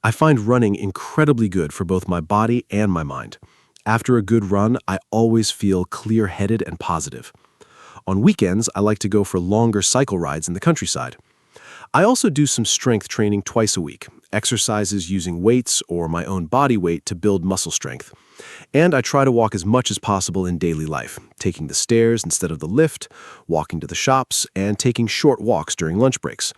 I find running incredibly good for both my body and my mind. After a good run, I always feel clear-headed and positive. On weekends, I like to go for longer cycle rides in the countryside. I also do some strength training twice a week, exercises using weights or my own body weight to build muscle strength. And I try to walk as much as possible in daily life, taking the stairs instead of the lift, walking to the shops, and taking short walks during lunch breaks.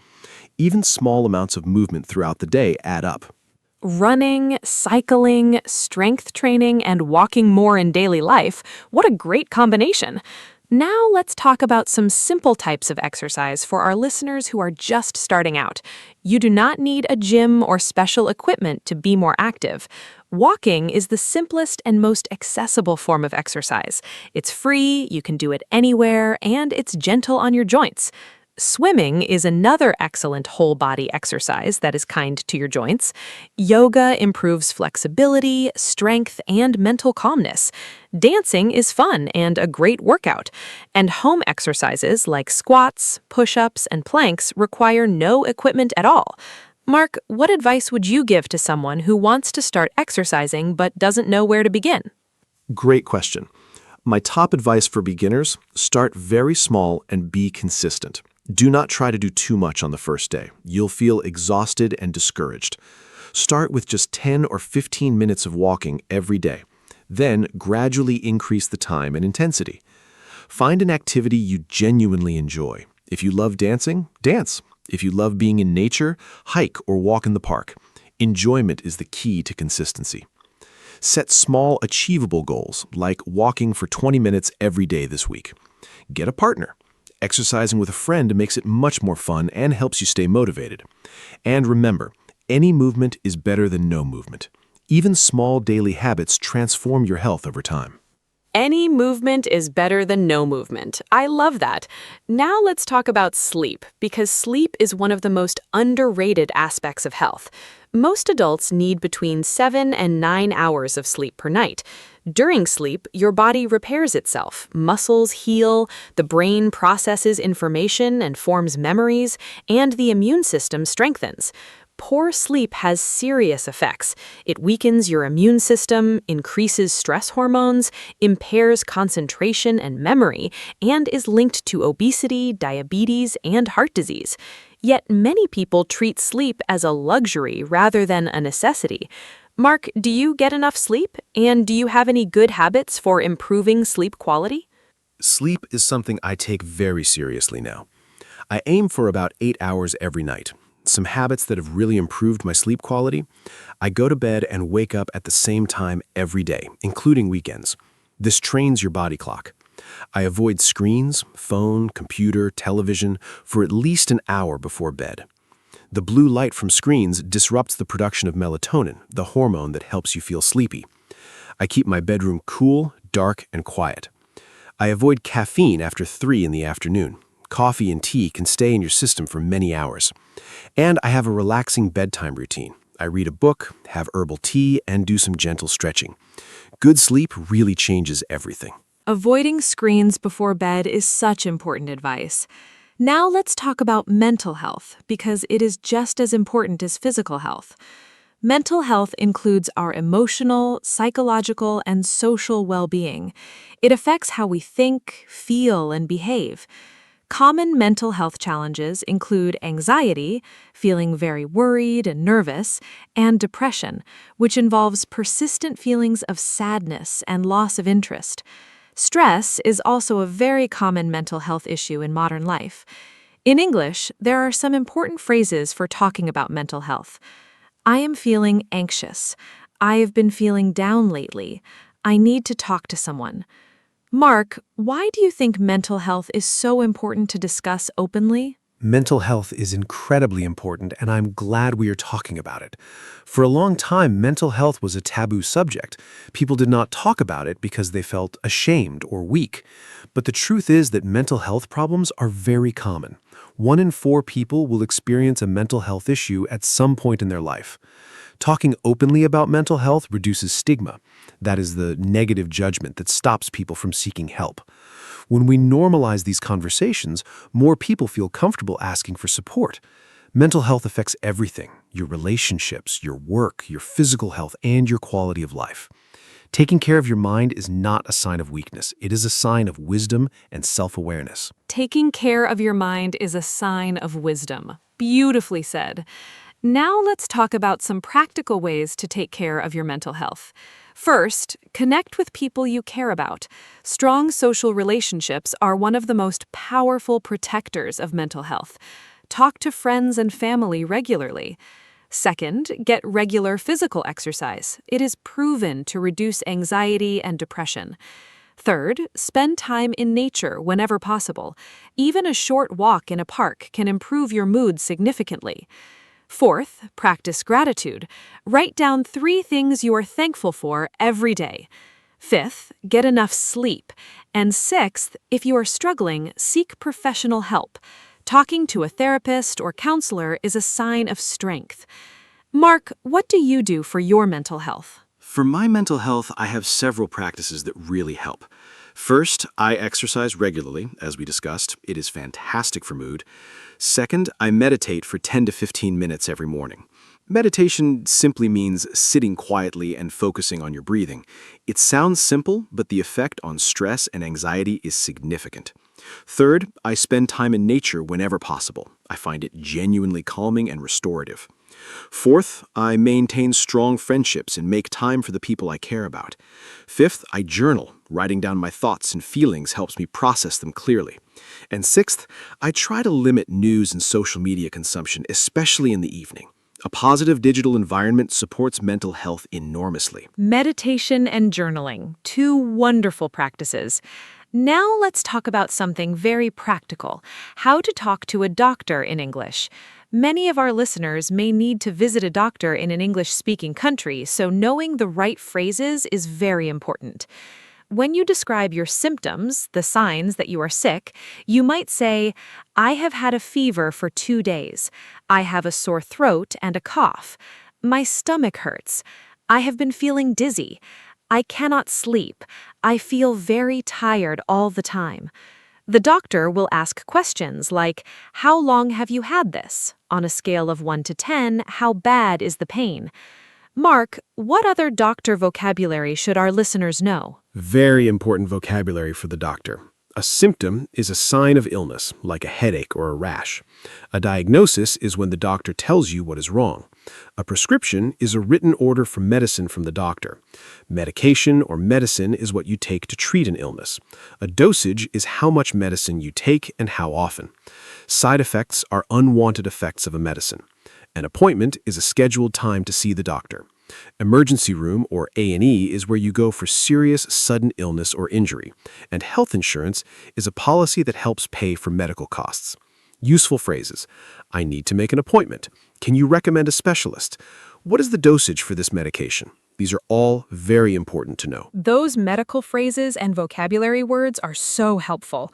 Even small amounts of movement throughout the day add up. Running, cycling, strength training, and walking more in daily life. What a great combination. Now let's talk about some simple types of exercise for our listeners who are just starting out. You do not need a gym or special equipment to be more active. Walking is the simplest and most accessible form of exercise. It's free, you can do it anywhere, and it's gentle on your joints. Swimming is another excellent whole-body exercise that is kind to your joints. Yoga improves flexibility, strength, and mental calmness. Dancing is fun and a great workout. And home exercises like squats, push-ups, and planks require no equipment at all. Mark, what advice would you give to someone who wants to start exercising but doesn't know where to begin? Great question. My top advice for beginners, start very small and be consistent. Do not try to do too much on the first day. You'll feel exhausted and discouraged. Start with just 10 or 15 minutes of walking every day. Then gradually increase the time and intensity. Find an activity you genuinely enjoy. If you love dancing, dance. If you love being in nature, hike or walk in the park. Enjoyment is the key to consistency. Set small, achievable goals, like walking for 20 minutes every day this week. Get a partner. Exercising with a friend makes it much more fun and helps you stay motivated. And remember, any movement is better than no movement. Even small daily habits transform your health over time. Any movement is better than no movement. I love that. Now let's talk about sleep, because sleep is one of the most underrated aspects of health. Most adults need between 7 and 9 hours of sleep per night. During sleep, your body repairs itself, muscles heal, the brain processes information and forms memories, and the immune system strengthens. Poor sleep has serious effects. It weakens your immune system, increases stress hormones, impairs concentration and memory, and is linked to obesity, diabetes, and heart disease. Yet many people treat sleep as a luxury rather than a necessity. Mark, do you get enough sleep? And do you have any good habits for improving sleep quality? Sleep is something I take very seriously now. I aim for about 8 hours every night. Some habits that have really improved my sleep quality: I go to bed and wake up at the same time every day, including weekends. This trains your body clock. I avoid screens, phone, computer, television for at least an hour before bed. The blue light from screens disrupts the production of melatonin, the hormone that helps you feel sleepy. I keep my bedroom cool, dark, and quiet. I avoid caffeine after 3 in the afternoon. Coffee and tea can stay in your system for many hours. And I have a relaxing bedtime routine. I read a book, have herbal tea, and do some gentle stretching. Good sleep really changes everything. Avoiding screens before bed is such important advice. Now let's talk about mental health, because it is just as important as physical health. Mental health includes our emotional, psychological, and social well-being. It affects how we think, feel, and behave. Common mental health challenges include anxiety, feeling very worried and nervous, and depression, which involves persistent feelings of sadness and loss of interest. Stress is also a very common mental health issue in modern life. In English, there are some important phrases for talking about mental health. I am feeling anxious. I have been feeling down lately. I need to talk to someone. Mark, why do you think mental health is so important to discuss openly? Mental health is incredibly important, and I'm glad we are talking about it. For a long time, mental health was a taboo subject. People did not talk about it because they felt ashamed or weak. But the truth is that mental health problems are very common. 1 in 4 people will experience a mental health issue at some point in their life. Talking openly about mental health reduces stigma. That is the negative judgment that stops people from seeking help. When we normalize these conversations, more people feel comfortable asking for support. Mental health affects everything: your relationships, your work, your physical health, and your quality of life. Taking care of your mind is not a sign of weakness. It is a sign of wisdom and self-awareness. Taking care of your mind is a sign of wisdom. Beautifully said. Now let's talk about some practical ways to take care of your mental health. First, connect with people you care about. Strong social relationships are one of the most powerful protectors of mental health. Talk to friends and family regularly. Second, get regular physical exercise. It is proven to reduce anxiety and depression. Third, spend time in nature whenever possible. Even a short walk in a park can improve your mood significantly. Fourth, practice gratitude. Write down 3 things you are thankful for every day. Fifth, get enough sleep. And sixth, if you are struggling, seek professional help. Talking to a therapist or counselor is a sign of strength. Mark, what do you do for your mental health? For my mental health, I have several practices that really help. First, I exercise regularly, as we discussed. It is fantastic for mood. Second, I meditate for 10 to 15 minutes every morning. Meditation simply means sitting quietly and focusing on your breathing. It sounds simple, but the effect on stress and anxiety is significant. Third, I spend time in nature whenever possible. I find it genuinely calming and restorative. Fourth, I maintain strong friendships and make time for the people I care about. Fifth, I journal. Writing down my thoughts and feelings helps me process them clearly. And sixth, I try to limit news and social media consumption, especially in the evening. A positive digital environment supports mental health enormously. Meditation and journaling, 2 wonderful practices. Now let's talk about something very practical, how to talk to a doctor in English. Many of our listeners may need to visit a doctor in an English-speaking country, so knowing the right phrases is very important. When you describe your symptoms, the signs that you are sick, you might say, I have had a fever for 2 days. I have a sore throat and a cough. My stomach hurts. I have been feeling dizzy. I cannot sleep. I feel very tired all the time. The doctor will ask questions like, how long have you had this? On a scale of 1 to 10, how bad is the pain? Mark, what other doctor vocabulary should our listeners know? Very important vocabulary for the doctor. A symptom is a sign of illness, like a headache or a rash. A diagnosis is when the doctor tells you what is wrong. A prescription is a written order for medicine from the doctor. Medication or medicine is what you take to treat an illness. A dosage is how much medicine you take and how often. Side effects are unwanted effects of a medicine. An appointment is a scheduled time to see the doctor. Emergency room, or A&E, is where you go for serious, sudden illness or injury. And health insurance is a policy that helps pay for medical costs. Useful phrases. I need to make an appointment. Can you recommend a specialist? What is the dosage for this medication? These are all very important to know. Those medical phrases and vocabulary words are so helpful.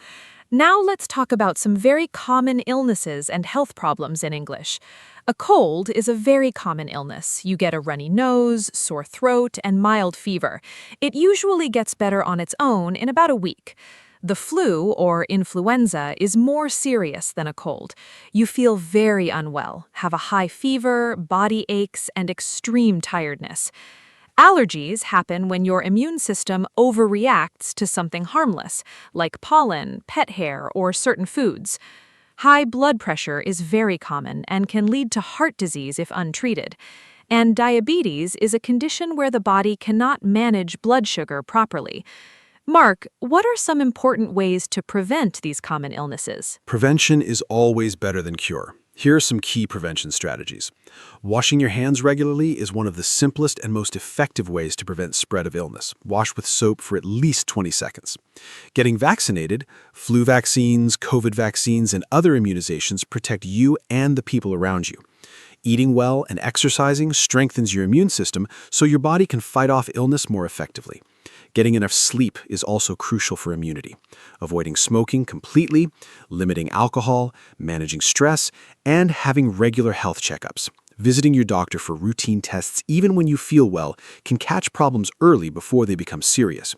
Now let's talk about some very common illnesses and health problems in English. A cold is a very common illness. You get a runny nose, sore throat, and mild fever. It usually gets better on its own in about a week. The flu, or influenza, is more serious than a cold. You feel very unwell, have a high fever, body aches, and extreme tiredness. Allergies happen when your immune system overreacts to something harmless, like pollen, pet hair, or certain foods. High blood pressure is very common and can lead to heart disease if untreated. And diabetes is a condition where the body cannot manage blood sugar properly. Mark, what are some important ways to prevent these common illnesses? Prevention is always better than cure. Here are some key prevention strategies. Washing your hands regularly is one of the simplest and most effective ways to prevent spread of illness. Wash with soap for at least 20 seconds. Getting vaccinated, flu vaccines, COVID vaccines, and other immunizations protect you and the people around you. Eating well and exercising strengthens your immune system so your body can fight off illness more effectively. Getting enough sleep is also crucial for immunity. Avoiding smoking completely, limiting alcohol, managing stress, and having regular health checkups. Visiting your doctor for routine tests even when you feel well can catch problems early before they become serious.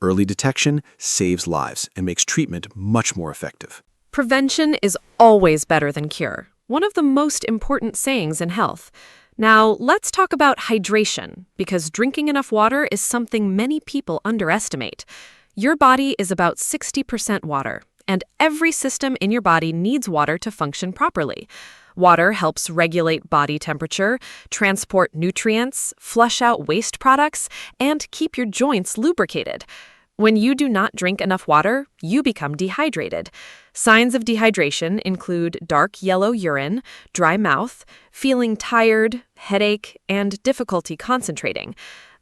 Early detection saves lives and makes treatment much more effective. Prevention is always better than cure, one of the most important sayings in health. Now, let's talk about hydration, because drinking enough water is something many people underestimate. Your body is about 60% water, and every system in your body needs water to function properly. Water helps regulate body temperature, transport nutrients, flush out waste products, and keep your joints lubricated. When you do not drink enough water, you become dehydrated. Signs of dehydration include dark yellow urine, dry mouth, feeling tired, headache, and difficulty concentrating.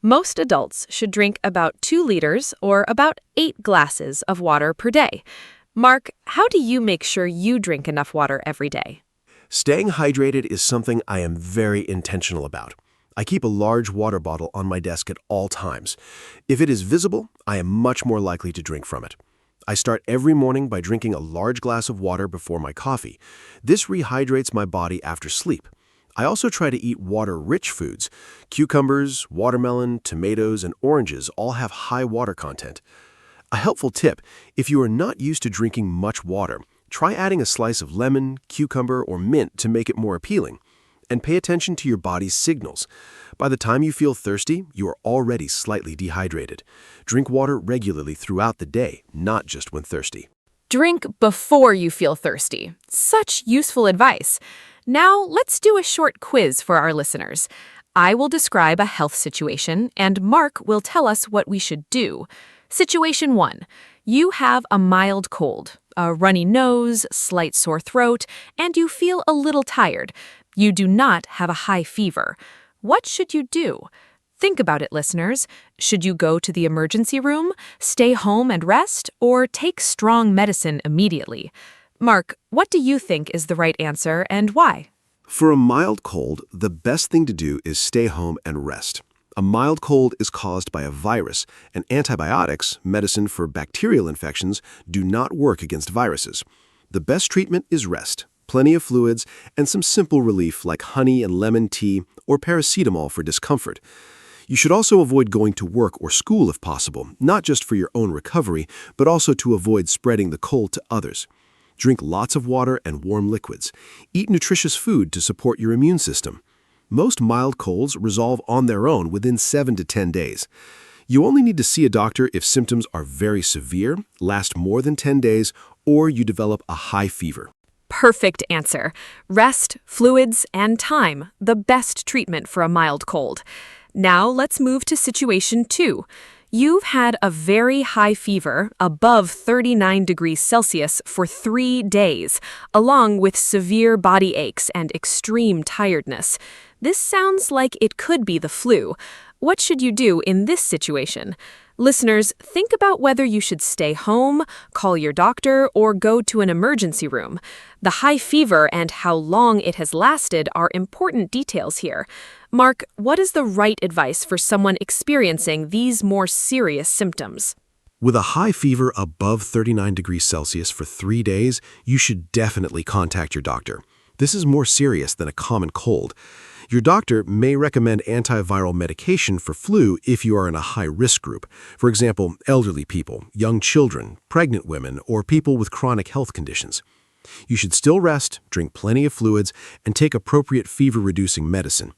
Most adults should drink about 2 liters or about 8 glasses of water per day. Mark, how do you make sure you drink enough water every day? Staying hydrated is something I am very intentional about. I keep a large water bottle on my desk at all times. If it is visible, I am much more likely to drink from it. I start every morning by drinking a large glass of water before my coffee. This rehydrates my body after sleep. I also try to eat water-rich foods. Cucumbers, watermelon, tomatoes, and oranges all have high water content. A helpful tip: if you are not used to drinking much water, try adding a slice of lemon, cucumber, or mint to make it more appealing. And pay attention to your body's signals. By the time you feel thirsty, you are already slightly dehydrated. Drink water regularly throughout the day, not just when thirsty. Drink before you feel thirsty. Such useful advice. Now, let's do a short quiz for our listeners. I will describe a health situation, and Mark will tell us what we should do. Situation 1. You have a mild cold, a runny nose, slight sore throat, and you feel a little tired. You do not have a high fever. What should you do? Think about it, listeners. Should you go to the emergency room, stay home and rest, or take strong medicine immediately? Mark, what do you think is the right answer and why? For a mild cold, the best thing to do is stay home and rest. A mild cold is caused by a virus, and antibiotics, medicine for bacterial infections, do not work against viruses. The best treatment is rest, plenty of fluids, and some simple relief like honey and lemon tea or paracetamol for discomfort. You should also avoid going to work or school if possible, not just for your own recovery, but also to avoid spreading the cold to others. Drink lots of water and warm liquids. Eat nutritious food to support your immune system. Most mild colds resolve on their own within 7 to 10 days. You only need to see a doctor if symptoms are very severe, last more than 10 days, or you develop a high fever. Perfect answer. Rest, fluids, and time, the best treatment for a mild cold. Now let's move to situation 2. You've had a very high fever, above 39 degrees Celsius, for 3 days, along with severe body aches and extreme tiredness. This sounds like it could be the flu. What should you do in this situation? Listeners, think about whether you should stay home, call your doctor, or go to an emergency room. The high fever and how long it has lasted are important details here. Mark, what is the right advice for someone experiencing these more serious symptoms? With a high fever above 39 degrees Celsius for 3 days, you should definitely contact your doctor. This is more serious than a common cold. Your doctor may recommend antiviral medication for flu if you are in a high-risk group. For example, elderly people, young children, pregnant women, or people with chronic health conditions. You should still rest, drink plenty of fluids, and take appropriate fever-reducing medicine.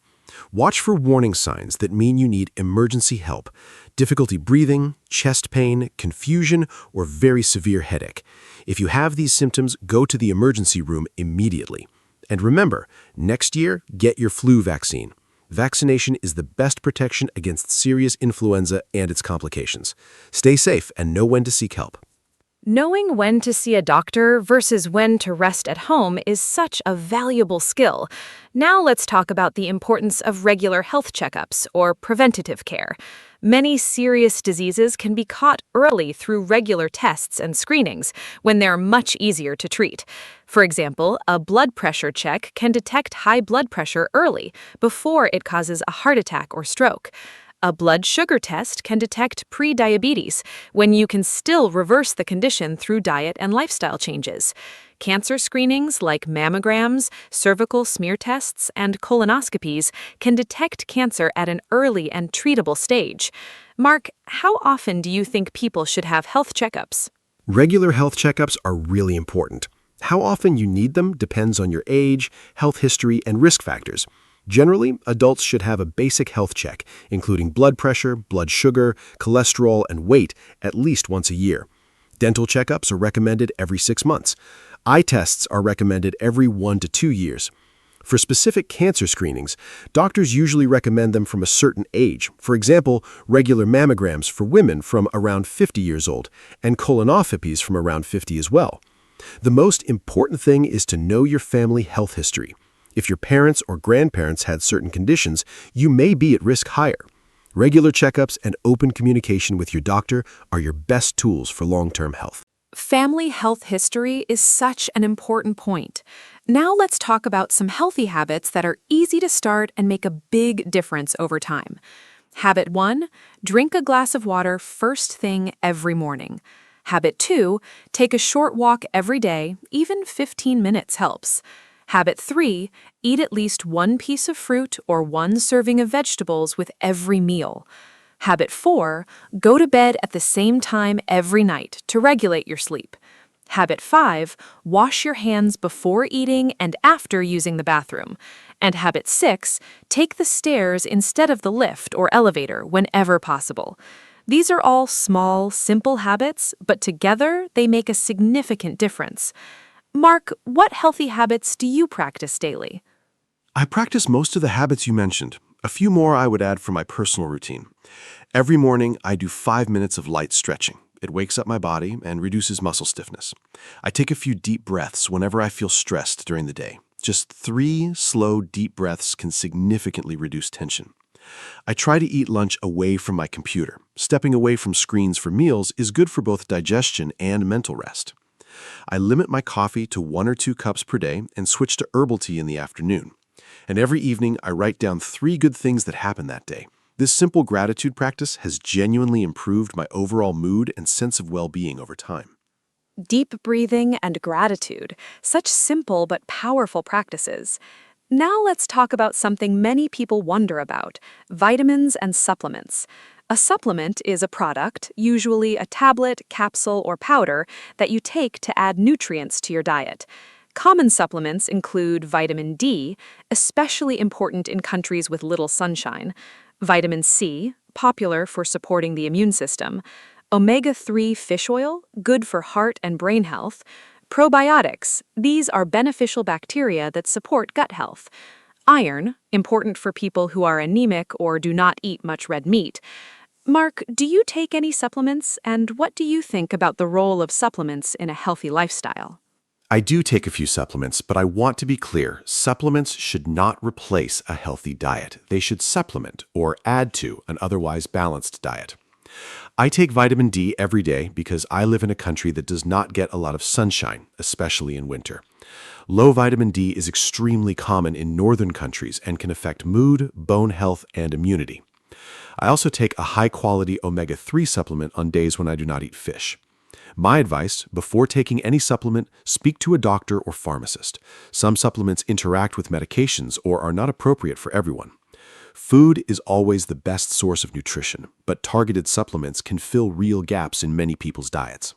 Watch for warning signs that mean you need emergency help: difficulty breathing, chest pain, confusion, or very severe headache. If you have these symptoms, go to the emergency room immediately. And remember, next year, get your flu vaccine. Vaccination is the best protection against serious influenza and its complications. Stay safe and know when to seek help. Knowing when to see a doctor versus when to rest at home is such a valuable skill. Now let's talk about the importance of regular health checkups or preventative care. Many serious diseases can be caught early through regular tests and screenings when they're much easier to treat. For example, a blood pressure check can detect high blood pressure early before it causes a heart attack or stroke. A blood sugar test can detect pre-diabetes when you can still reverse the condition through diet and lifestyle changes. Cancer screenings like mammograms, cervical smear tests, and colonoscopies can detect cancer at an early and treatable stage. Mark, how often do you think people should have health checkups? Regular health checkups are really important. How often you need them depends on your age, health history, and risk factors. Generally, adults should have a basic health check, including blood pressure, blood sugar, cholesterol, and weight, at least once a year. Dental checkups are recommended every 6 months. Eye tests are recommended every 1 to 2 years. For specific cancer screenings, doctors usually recommend them from a certain age. For example, regular mammograms for women from around 50 years old, and colonoscopies from around 50 as well. The most important thing is to know your family health history. If your parents or grandparents had certain conditions, you may be at risk higher. Regular checkups and open communication with your doctor are your best tools for long-term health. Family health history is such an important point. Now let's talk about some healthy habits that are easy to start and make a big difference over time. Habit 1, drink a glass of water first thing every morning. Habit 2, take a short walk every day, even 15 minutes helps. Habit 3, eat at least one piece of fruit or one serving of vegetables with every meal. Habit 4, go to bed at the same time every night to regulate your sleep. Habit 5, wash your hands before eating and after using the bathroom. And habit 6, take the stairs instead of the lift or elevator whenever possible. These are all small, simple habits, but together they make a significant difference. Mark, what healthy habits do you practice daily? I practice most of the habits you mentioned. A few more I would add for my personal routine. Every morning, I do 5 minutes of light stretching. It wakes up my body and reduces muscle stiffness. I take a few deep breaths whenever I feel stressed during the day. Just 3 slow, deep breaths can significantly reduce tension. I try to eat lunch away from my computer. Stepping away from screens for meals is good for both digestion and mental rest. I limit my coffee to 1 or 2 cups per day and switch to herbal tea in the afternoon. And every evening, I write down 3 good things that happened that day. This simple gratitude practice has genuinely improved my overall mood and sense of well-being over time. Deep breathing and gratitude, such simple but powerful practices. Now let's talk about something many people wonder about, vitamins and supplements. A supplement is a product, usually a tablet, capsule, or powder, that you take to add nutrients to your diet. Common supplements include vitamin D, especially important in countries with little sunshine, vitamin C, popular for supporting the immune system, omega-3 fish oil, good for heart and brain health, probiotics, these are beneficial bacteria that support gut health, iron, important for people who are anemic or do not eat much red meat. Mark, do you take any supplements, and what do you think about the role of supplements in a healthy lifestyle? I do take a few supplements, but I want to be clear, supplements should not replace a healthy diet. They should supplement or add to an otherwise balanced diet. I take vitamin D every day because I live in a country that does not get a lot of sunshine, especially in winter. Low vitamin D is extremely common in northern countries and can affect mood, bone health, and immunity. I also take a high-quality omega-3 supplement on days when I do not eat fish. My advice, before taking any supplement, speak to a doctor or pharmacist. Some supplements interact with medications or are not appropriate for everyone. Food is always the best source of nutrition, but targeted supplements can fill real gaps in many people's diets.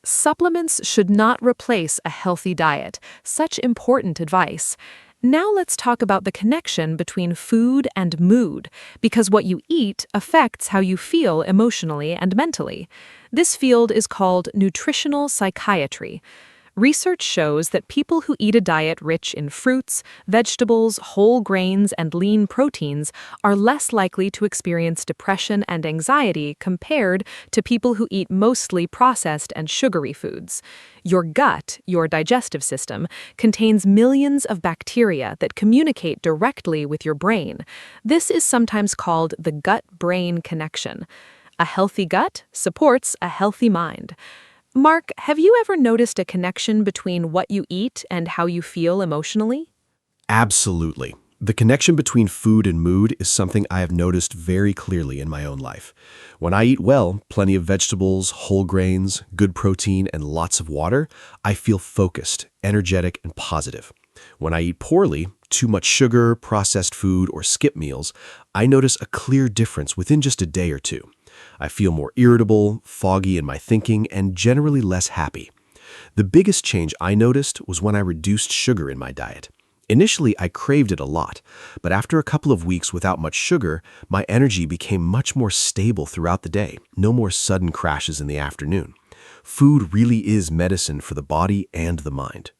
Supplements should not replace a healthy diet. Such important advice. Now let's talk about the connection between food and mood, because what you eat affects how you feel emotionally and mentally. This field is called nutritional psychiatry. Research shows that people who eat a diet rich in fruits, vegetables, whole grains, and lean proteins are less likely to experience depression and anxiety compared to people who eat mostly processed and sugary foods. Your gut, your digestive system, contains millions of bacteria that communicate directly with your brain. This is sometimes called the gut-brain connection. A healthy gut supports a healthy mind. Mark, have you ever noticed a connection between what you eat and how you feel emotionally? Absolutely. The connection between food and mood is something I have noticed very clearly in my own life. When I eat well, plenty of vegetables, whole grains, good protein, and lots of water, I feel focused, energetic, and positive. When I eat poorly, too much sugar, processed food, or skip meals, I notice a clear difference within just a day or two. I feel more irritable, foggy in my thinking, and generally less happy. The biggest change I noticed was when I reduced sugar in my diet. Initially, I craved it a lot, but after a couple of weeks without much sugar, my energy became much more stable throughout the day, no more sudden crashes in the afternoon. Food really is medicine for the body and the mind.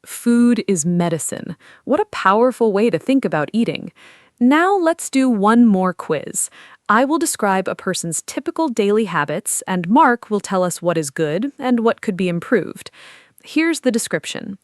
Food is medicine. What a powerful way to think about eating. Now let's do one more quiz. I will describe a person's typical daily habits, and Mark will tell us what is good and what could be improved. Here's the description.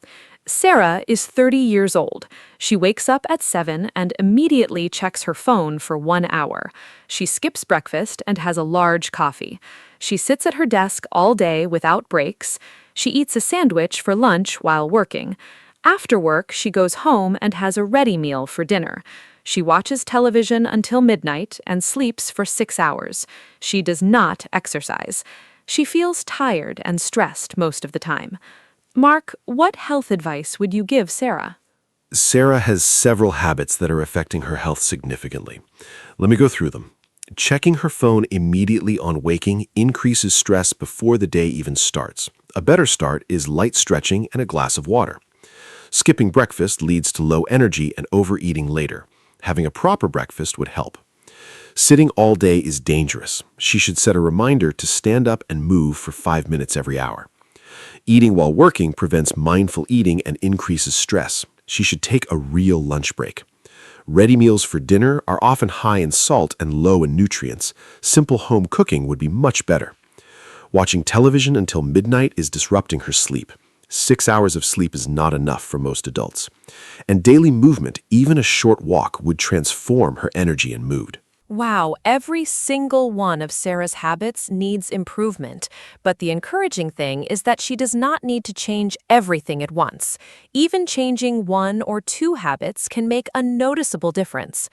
Sarah is 30 years old. She wakes up at 7 and immediately checks her phone for 1 hour. She skips breakfast and has a large coffee. She sits at her desk all day without breaks. She eats a sandwich for lunch while working. After work, she goes home and has a ready meal for dinner. She watches television until midnight and sleeps for 6 hours. She does not exercise. She feels tired and stressed most of the time. Mark, what health advice would you give Sarah? Sarah has several habits that are affecting her health significantly. Let me go through them. Checking her phone immediately on waking increases stress before the day even starts. A better start is light stretching and a glass of water. Skipping breakfast leads to low energy and overeating later. Having a proper breakfast would help. Sitting all day is dangerous. She should set a reminder to stand up and move for 5 minutes every hour. Eating while working prevents mindful eating and increases stress. She should take a real lunch break. Ready meals for dinner are often high in salt and low in nutrients. Simple home cooking would be much better. Watching television until midnight is disrupting her sleep. 6 hours of sleep is not enough for most adults. And daily movement, even a short walk, would transform her energy and mood. Wow, every single one of Sarah's habits needs improvement. But the encouraging thing is that she does not need to change everything at once. Even changing 1 or 2 habits can make a noticeable difference.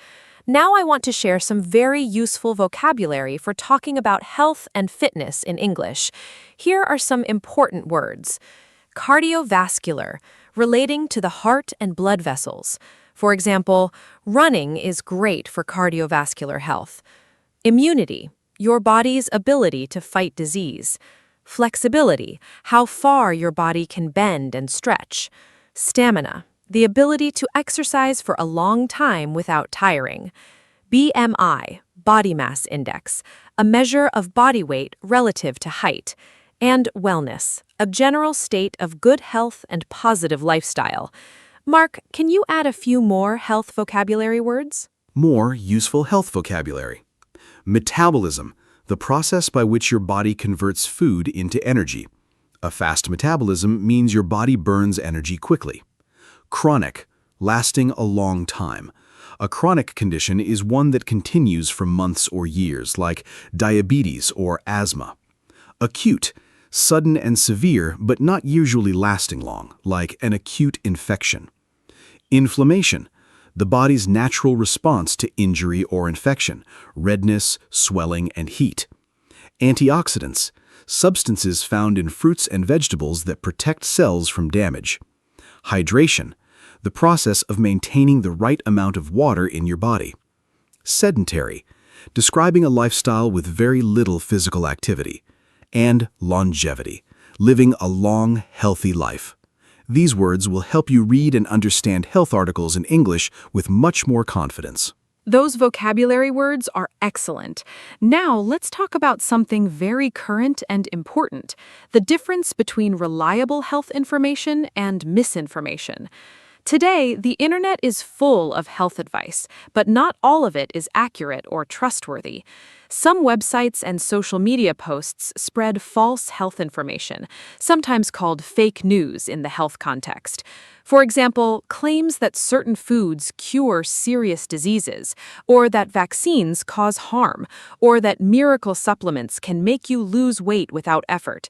Now I want to share some very useful vocabulary for talking about health and fitness in English. Here are some important words. Cardiovascular, relating to the heart and blood vessels. For example, running is great for cardiovascular health. Immunity, your body's ability to fight disease. Flexibility, how far your body can bend and stretch. Stamina, the ability to exercise for a long time without tiring. BMI, body mass index, a measure of body weight relative to height. And wellness, a general state of good health and positive lifestyle. Mark, can you add a few more health vocabulary words? More useful health vocabulary. Metabolism, the process by which your body converts food into energy. A fast metabolism means your body burns energy quickly. Chronic, lasting a long time. A chronic condition is one that continues for months or years, like diabetes or asthma. Acute, sudden and severe, but not usually lasting long, like an acute infection. Inflammation, the body's natural response to injury or infection, redness, swelling, and heat. Antioxidants, substances found in fruits and vegetables that protect cells from damage. Hydration, the process of maintaining the right amount of water in your body. Sedentary, describing a lifestyle with very little physical activity. And longevity, living a long, healthy life. These words will help you read and understand health articles in English with much more confidence. Those vocabulary words are excellent. Now let's talk about something very current and important: the difference between reliable health information and misinformation. Today, the internet is full of health advice, but not all of it is accurate or trustworthy. Some websites and social media posts spread false health information, sometimes called fake news in the health context. For example, claims that certain foods cure serious diseases, or that vaccines cause harm, or that miracle supplements can make you lose weight without effort.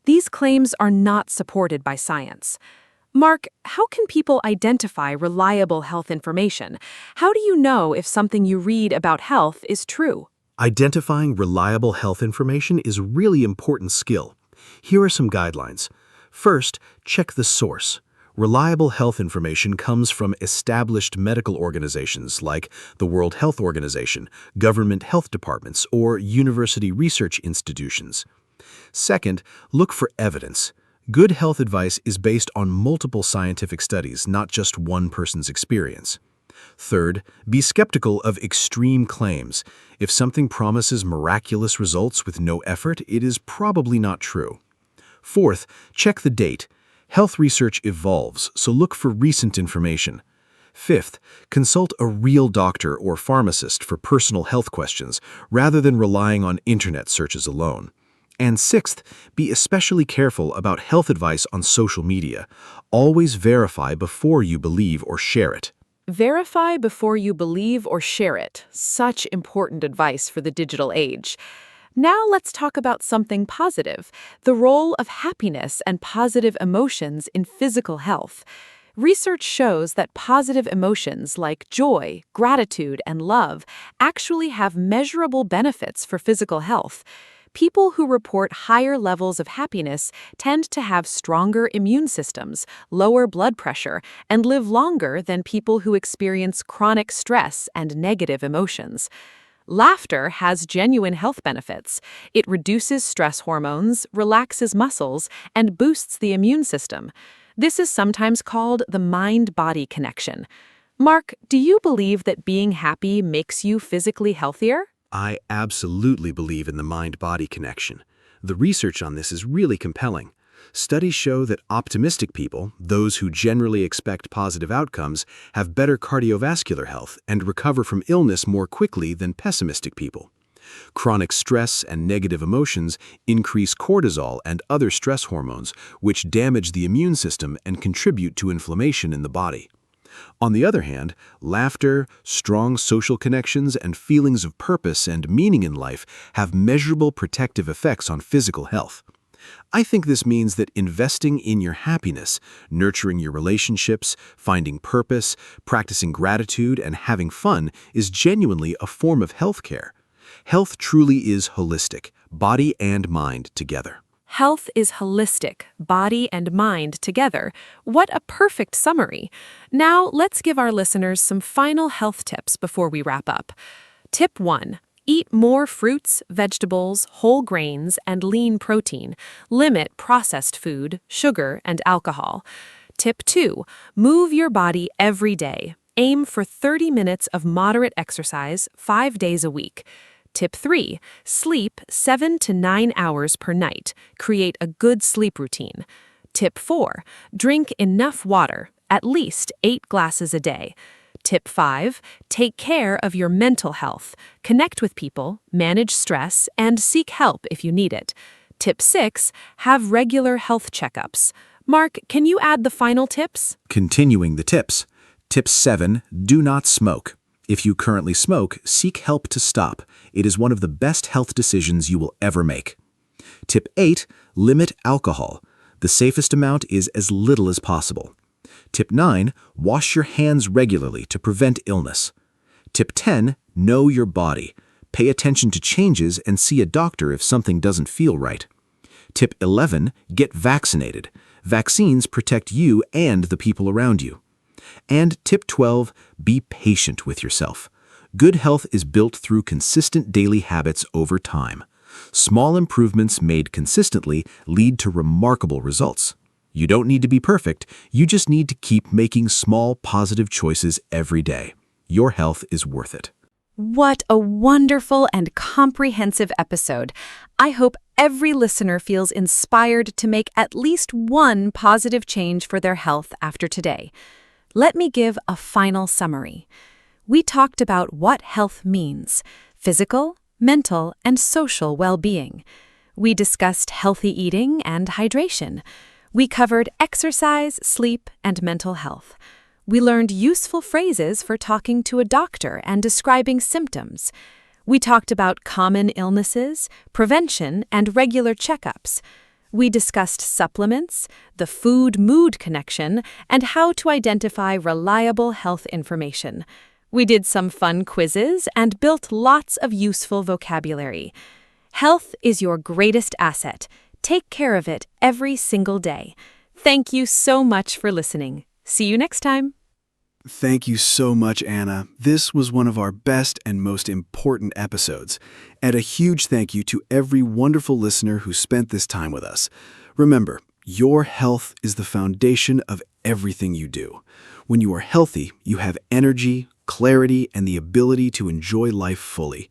These claims are not supported by science. Mark, how can people identify reliable health information? How do you know if something you read about health is true? Identifying reliable health information is a really important skill. Here are some guidelines. First, check the source. Reliable health information comes from established medical organizations like the World Health Organization, government health departments, or university research institutions. Second, look for evidence. Good health advice is based on multiple scientific studies, not just one person's experience. Third, be skeptical of extreme claims. If something promises miraculous results with no effort, it is probably not true. Fourth, check the date. Health research evolves, so look for recent information. Fifth, consult a real doctor or pharmacist for personal health questions rather than relying on internet searches alone. And sixth, be especially careful about health advice on social media. Always verify before you believe or share it. Verify before you believe or share it. Such important advice for the digital age. Now let's talk about something positive, the role of happiness and positive emotions in physical health. Research shows that positive emotions like joy, gratitude, and love actually have measurable benefits for physical health. People who report higher levels of happiness tend to have stronger immune systems, lower blood pressure, and live longer than people who experience chronic stress and negative emotions. Laughter has genuine health benefits. It reduces stress hormones, relaxes muscles, and boosts the immune system. This is sometimes called the mind-body connection. Mark, do you believe that being happy makes you physically healthier? I absolutely believe in the mind-body connection. The research on this is really compelling. Studies show that optimistic people, those who generally expect positive outcomes, have better cardiovascular health and recover from illness more quickly than pessimistic people. Chronic stress and negative emotions increase cortisol and other stress hormones, which damage the immune system and contribute to inflammation in the body. On the other hand, laughter, strong social connections, and feelings of purpose and meaning in life have measurable protective effects on physical health. I think this means that investing in your happiness, nurturing your relationships, finding purpose, practicing gratitude, and having fun is genuinely a form of healthcare. Health truly is holistic, body and mind together. Health is holistic, body and mind together. What a perfect summary. Now, let's give our listeners some final health tips before we wrap up. Tip 1. Eat more fruits, vegetables, whole grains, and lean protein. Limit processed food, sugar, and alcohol. Tip 2. Move your body every day. Aim for 30 minutes of moderate exercise 5 days a week. Tip 3. Sleep 7 to 9 hours per night. Create a good sleep routine. Tip 4. Drink enough water, at least 8 glasses a day. Tip 5. Take care of your mental health. Connect with people, manage stress, and seek help if you need it. Tip 6. Have regular health checkups. Mark, can you add the final tips? Continuing the tips. Tip 7. Do not smoke. If you currently smoke, seek help to stop. It is one of the best health decisions you will ever make. Tip 8. Limit alcohol. The safest amount is as little as possible. Tip 9. Wash your hands regularly to prevent illness. Tip 10. Know your body. Pay attention to changes and see a doctor if something doesn't feel right. Tip 11. Get vaccinated. Vaccines protect you and the people around you. And tip 12. Be patient with yourself. Good health is built through consistent daily habits over time. Small improvements made consistently lead to remarkable results. You don't need to be perfect, you just need to keep making small positive choices every day. Your health is worth it. What a wonderful and comprehensive episode. I hope every listener feels inspired to make at least one positive change for their health after today. Let me give a final summary. We talked about what health means: physical, mental, and social well-being. We discussed healthy eating and hydration. We covered exercise, sleep, and mental health. We learned useful phrases for talking to a doctor and describing symptoms. We talked about common illnesses, prevention, and regular checkups. We discussed supplements, the food-mood connection, and how to identify reliable health information. We did some fun quizzes and built lots of useful vocabulary. Health is your greatest asset. Take care of it every single day. Thank you so much for listening. See you next time. Thank you so much, Anna. This was one of our best and most important episodes. And a huge thank you to every wonderful listener who spent this time with us. Remember, your health is the foundation of everything you do. When you are healthy, you have energy, clarity, and the ability to enjoy life fully.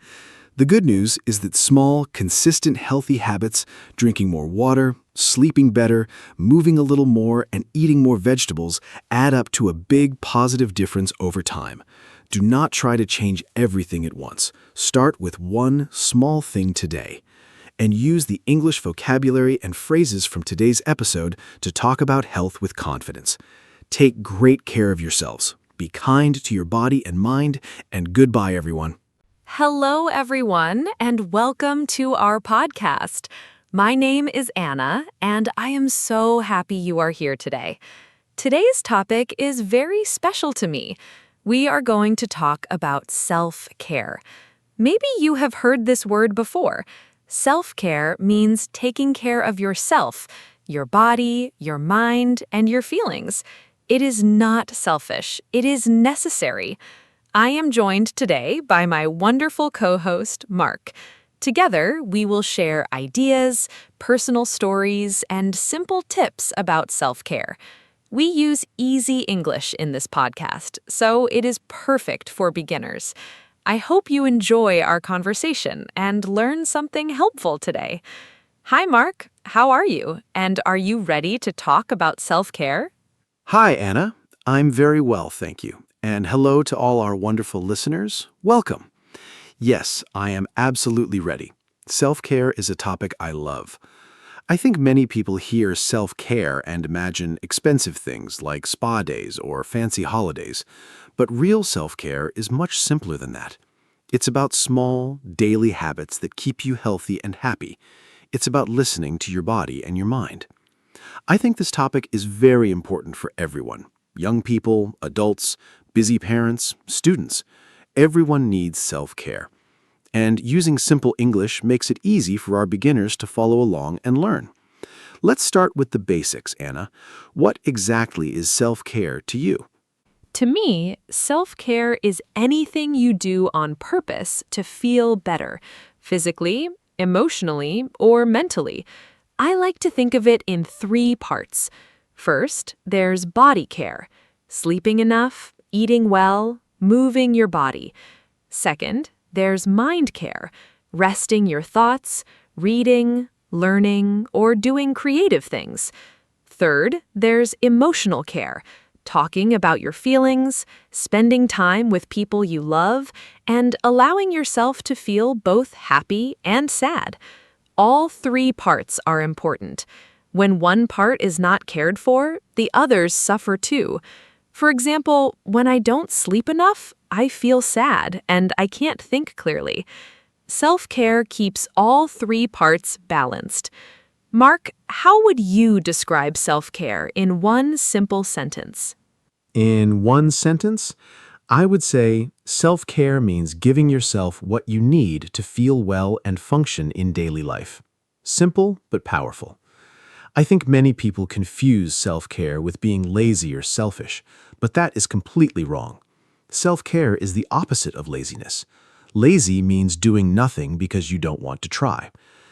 The good news is that small, consistent, healthy habits, drinking more water, sleeping better, moving a little more, and eating more vegetables add up to a big positive difference over time. Do not try to change everything at once. Start with one small thing today. and use the English vocabulary and phrases from today's episode to talk about health with confidence. Take great care of yourselves. Be kind to your body and mind, and goodbye, everyone. Hello, everyone, and welcome to our podcast. My name is Anna, and I am so happy you are here today. Today's topic is very special to me. We are going to talk about self-care. Maybe you have heard this word before. Self-care means taking care of yourself, your body, your mind, and your feelings. It is not selfish. It is necessary. I am joined today by my wonderful co-host, Mark. Together, we will share ideas, personal stories, and simple tips about self-care. We use easy English in this podcast, so it is perfect for beginners. I hope you enjoy our conversation and learn something helpful today. Hi, Mark. How are you? And are you ready to talk about self-care? Hi, Anna. I'm very well, thank you. And hello to all our wonderful listeners. Welcome. Yes, I am absolutely ready. Self-care is a topic I love. I think many people hear self-care and imagine expensive things like spa days or fancy holidays. But real self-care is much simpler than that. It's about small, daily habits that keep you healthy and happy. It's about listening to your body and your mind. I think this topic is very important for everyone. Young people, adults, busy parents, students. Everyone needs self-care. And using simple English makes it easy for our beginners to follow along and learn. Let's start with the basics, Anna. What exactly is self-care to you? To me, self-care is anything you do on purpose to feel better, physically, emotionally, or mentally. I like to think of it in 3 parts. First, there's body care, sleeping enough, eating well, moving your body. Second, there's mind care, resting your thoughts, reading, learning, or doing creative things. Third, there's emotional care, talking about your feelings, spending time with people you love, and allowing yourself to feel both happy and sad. All 3 parts are important. When one part is not cared for, the others suffer too. For example, when I don't sleep enough, I feel sad and I can't think clearly. Self-care keeps all 3 parts balanced. Mark, how would you describe self-care in one simple sentence? In one sentence, I would say self-care means giving yourself what you need to feel well and function in daily life. Simple but powerful. I think many people confuse self-care with being lazy or selfish, but that is completely wrong. Self-care is the opposite of laziness. Lazy means doing nothing because you don't want to try.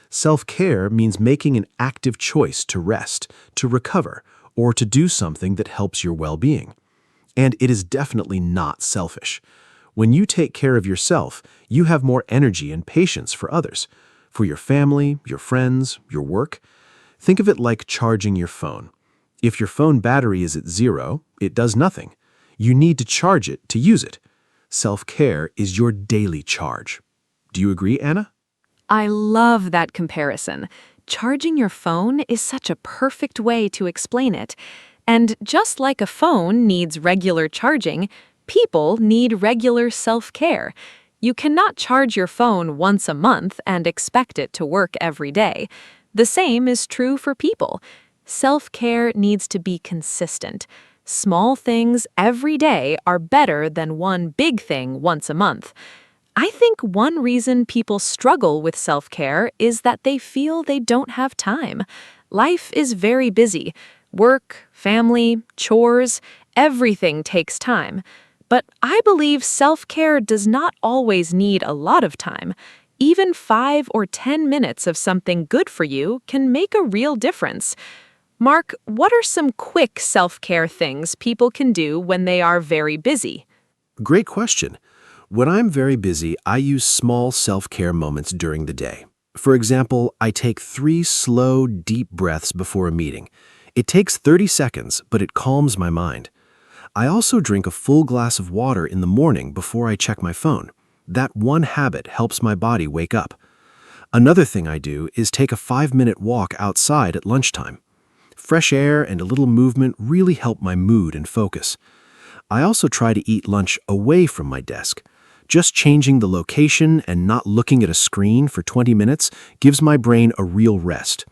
Self-care means making an active choice to rest, to recover, or to do something that helps your well-being. And it is definitely not selfish. When you take care of yourself, you have more energy and patience for others, for your family, your friends, your work. Think of it like charging your phone. If your phone battery is at 0, it does nothing. You need to charge it to use it. Self-care is your daily charge. Do you agree, Anna? I love that comparison. Charging your phone is such a perfect way to explain it. And just like a phone needs regular charging, people need regular self-care. You cannot charge your phone once a month and expect it to work every day. The same is true for people. Self-care needs to be consistent. Small things every day are better than one big thing once a month. I think one reason people struggle with self-care is that they feel they don't have time. Life is very busy. Work, family, chores, everything takes time. But I believe self-care does not always need a lot of time. Even 5 or 10 minutes of something good for you can make a real difference. Mark, what are some quick self-care things people can do when they are very busy? Great question. When I'm very busy, I use small self-care moments during the day. For example, I take 3 slow, deep breaths before a meeting. It takes 30 seconds, but it calms my mind. I also drink a full glass of water in the morning before I check my phone. That one habit helps my body wake up. Another thing I do is take a 5-minute walk outside at lunchtime. Fresh air and a little movement really help my mood and focus. I also try to eat lunch away from my desk. Just changing the location and not looking at a screen for 20 minutes gives my brain a real rest.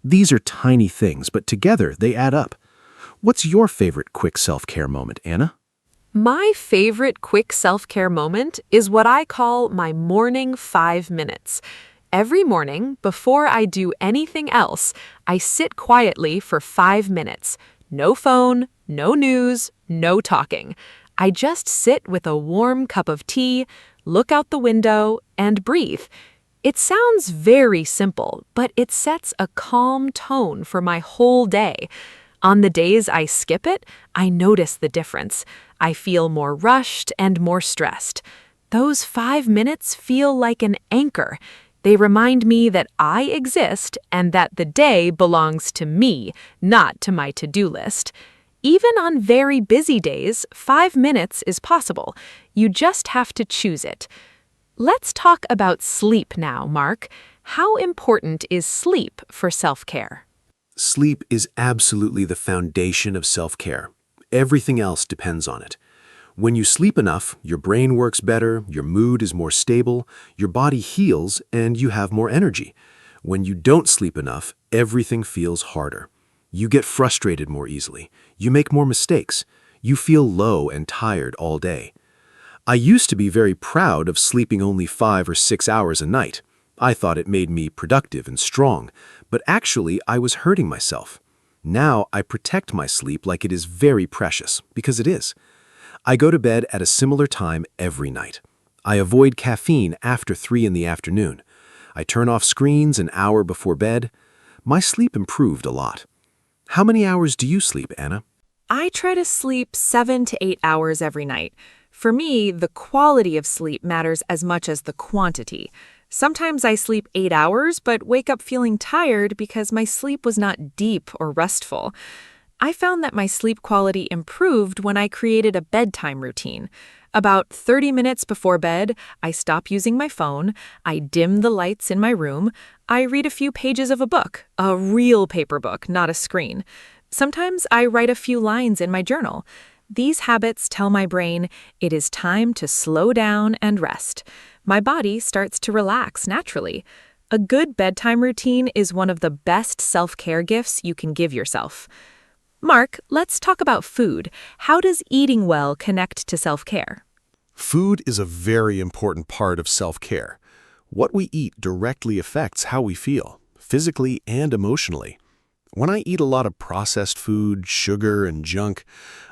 These are tiny things, but together they add up. What's your favorite quick self-care moment, Anna? My favorite quick self-care moment is what I call my morning 5 minutes. Every morning, before I do anything else, I sit quietly for 5 minutes. No phone, no news, no talking. I just sit with a warm cup of tea, look out the window, and breathe. It sounds very simple, but it sets a calm tone for my whole day. On the days I skip it, I notice the difference. I feel more rushed and more stressed. Those 5 minutes feel like an anchor. They remind me that I exist and that the day belongs to me, not to my to-do list. Even on very busy days, 5 minutes is possible. You just have to choose it. Let's talk about sleep now, Mark. How important is sleep for self-care? Sleep is absolutely the foundation of self-care. Everything else depends on it. When you sleep enough, your brain works better, your mood is more stable, your body heals, and you have more energy. When you don't sleep enough, everything feels harder. You get frustrated more easily. You make more mistakes. You feel low and tired all day. I used to be very proud of sleeping only 5 or 6 hours a night. I thought it made me productive and strong, but actually I was hurting myself. Now I protect my sleep like it is very precious, because it is. I go to bed at a similar time every night. I avoid caffeine after 3 in the afternoon. I turn off screens an hour before bed. My sleep improved a lot. How many hours do you sleep, Anna? I try to sleep 7 to 8 hours every night. For me, the quality of sleep matters as much as the quantity. Sometimes I sleep 8 hours, but wake up feeling tired because my sleep was not deep or restful. I found that my sleep quality improved when I created a bedtime routine. About 30 minutes before bed, I stop using my phone, I dim the lights in my room, I read a few pages of a book, a real paper book, not a screen. Sometimes I write a few lines in my journal. These habits tell my brain it is time to slow down and rest. My body starts to relax naturally. A good bedtime routine is one of the best self-care gifts you can give yourself. Mark, let's talk about food. How does eating well connect to self-care? Food is a very important part of self-care. What we eat directly affects how we feel, physically and emotionally. When I eat a lot of processed food, sugar, and junk,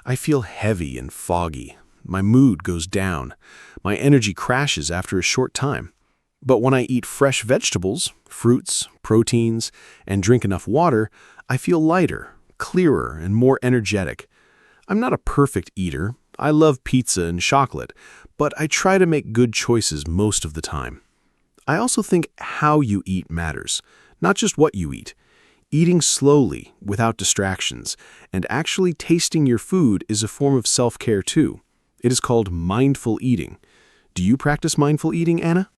I feel heavy and foggy. My mood goes down. My energy crashes after a short time. But when I eat fresh vegetables, fruits, proteins, and drink enough water, I feel lighter, clearer, and more energetic. I'm not a perfect eater. I love pizza and chocolate, but I try to make good choices most of the time. I also think how you eat matters, not just what you eat. Eating slowly, without distractions, and actually tasting your food is a form of self-care too. It is called mindful eating. Do you practice mindful eating, Anna?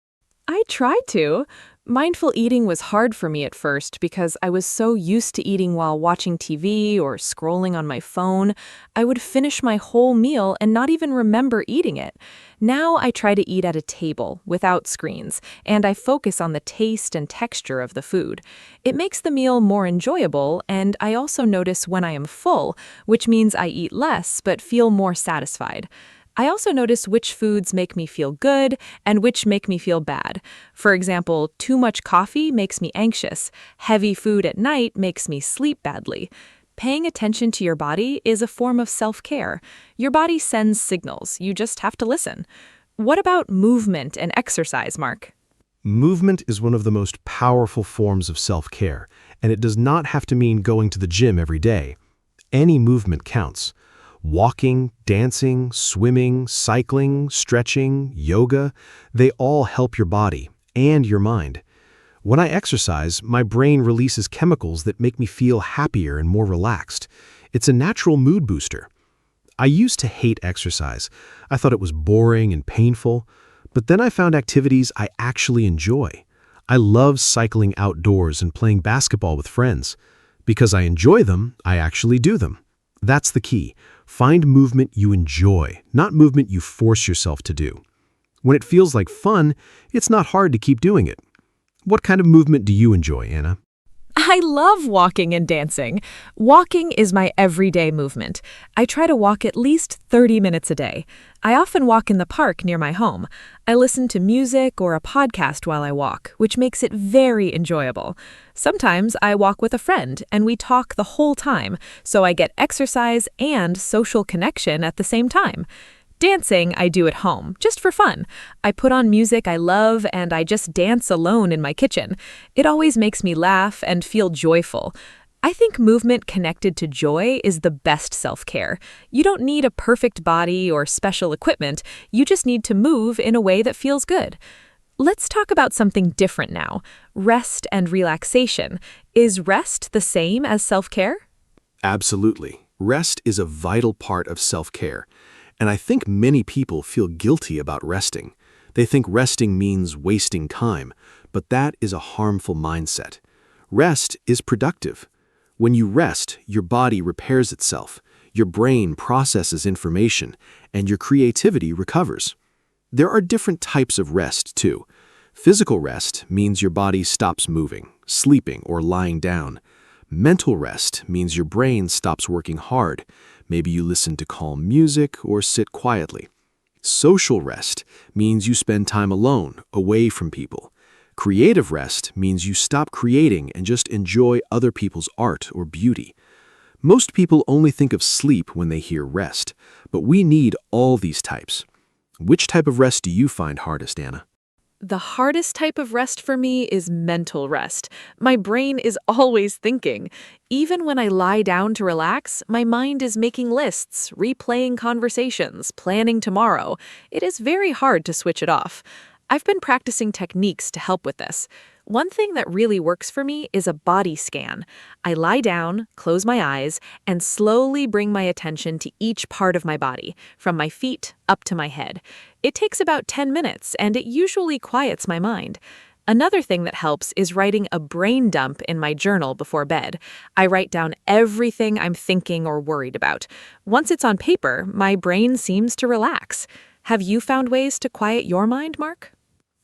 I try to. Mindful eating was hard for me at first because I was so used to eating while watching TV or scrolling on my phone. I would finish my whole meal and not even remember eating it. Now I try to eat at a table without screens, and I focus on the taste and texture of the food. It makes the meal more enjoyable, and I also notice when I am full, which means I eat less but feel more satisfied. I also notice which foods make me feel good and which make me feel bad. For example, too much coffee makes me anxious. Heavy food at night makes me sleep badly. Paying attention to your body is a form of self-care. Your body sends signals. You just have to listen. What about movement and exercise, Mark? Movement is one of the most powerful forms of self-care, and it does not have to mean going to the gym every day. Any movement counts. Walking, dancing, swimming, cycling, stretching, yoga, they all help your body and your mind. When I exercise, my brain releases chemicals that make me feel happier and more relaxed. It's a natural mood booster. I used to hate exercise. I thought it was boring and painful, but then I found activities I actually enjoy. I love cycling outdoors and playing basketball with friends. Because I enjoy them, I actually do them. That's the key. Find movement you enjoy, not movement you force yourself to do. When it feels like fun, it's not hard to keep doing it. What kind of movement do you enjoy, Anna? I love walking and dancing. Walking is my everyday movement. I try to walk at least 30 minutes a day. I often walk in the park near my home. I listen to music or a podcast while I walk, which makes it very enjoyable. Sometimes I walk with a friend and we talk the whole time, so I get exercise and social connection at the same time. Dancing I do at home, just for fun. I put on music I love and I just dance alone in my kitchen. It always makes me laugh and feel joyful. I think movement connected to joy is the best self-care. You don't need a perfect body or special equipment, you just need to move in a way that feels good. Let's talk about something different now. Rest and relaxation. Is rest the same as self-care? Absolutely. Rest is a vital part of self-care. And I think many people feel guilty about resting. They think resting means wasting time, but that is a harmful mindset. Rest is productive. When you rest, your body repairs itself, your brain processes information, and your creativity recovers. There are different types of rest, too. Physical rest means your body stops moving, sleeping, or lying down. Mental rest means your brain stops working hard. Maybe you listen to calm music or sit quietly. Social rest means you spend time alone, away from people. Creative rest means you stop creating and just enjoy other people's art or beauty. Most people only think of sleep when they hear rest, but we need all these types. Which type of rest do you find hardest, Anna? The hardest type of rest for me is mental rest. My brain is always thinking. Even when I lie down to relax, my mind is making lists, replaying conversations, planning tomorrow. It is very hard to switch it off. I've been practicing techniques to help with this. One thing that really works for me is a body scan. I lie down, close my eyes, and slowly bring my attention to each part of my body, from my feet up to my head. It takes about 10 minutes, and it usually quiets my mind. Another thing that helps is writing a brain dump in my journal before bed. I write down everything I'm thinking or worried about. Once it's on paper, my brain seems to relax. Have you found ways to quiet your mind, Mark?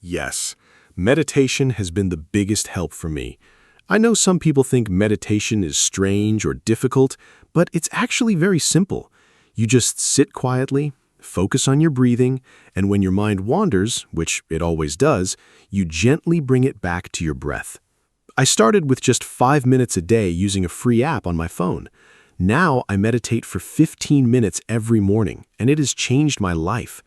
Yes. Meditation has been the biggest help for me. I know some people think meditation is strange or difficult, but it's actually very simple. You just sit quietly, focus on your breathing, and when your mind wanders, which it always does, you gently bring it back to your breath. I started with just 5 minutes a day using a free app on my phone. Now I meditate for 15 minutes every morning, and it has changed my life.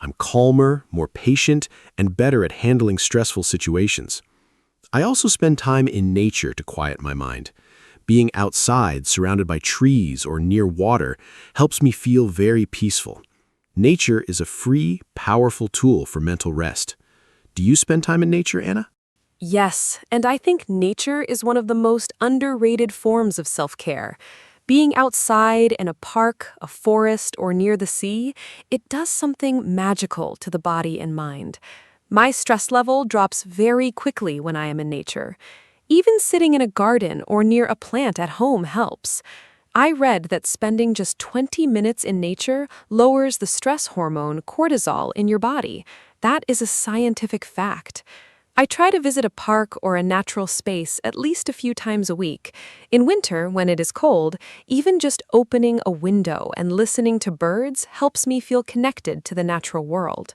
I'm calmer, more patient, and better at handling stressful situations. I also spend time in nature to quiet my mind. Being outside, surrounded by trees or near water, helps me feel very peaceful. Nature is a free, powerful tool for mental rest. Do you spend time in nature, Anna? Yes, and I think nature is one of the most underrated forms of self-care. Being outside in a park, a forest, or near the sea, it does something magical to the body and mind. My stress level drops very quickly when I am in nature. Even sitting in a garden or near a plant at home helps. I read that spending just 20 minutes in nature lowers the stress hormone cortisol in your body. That is a scientific fact. I try to visit a park or a natural space at least a few times a week. In winter, when it is cold, even just opening a window and listening to birds helps me feel connected to the natural world.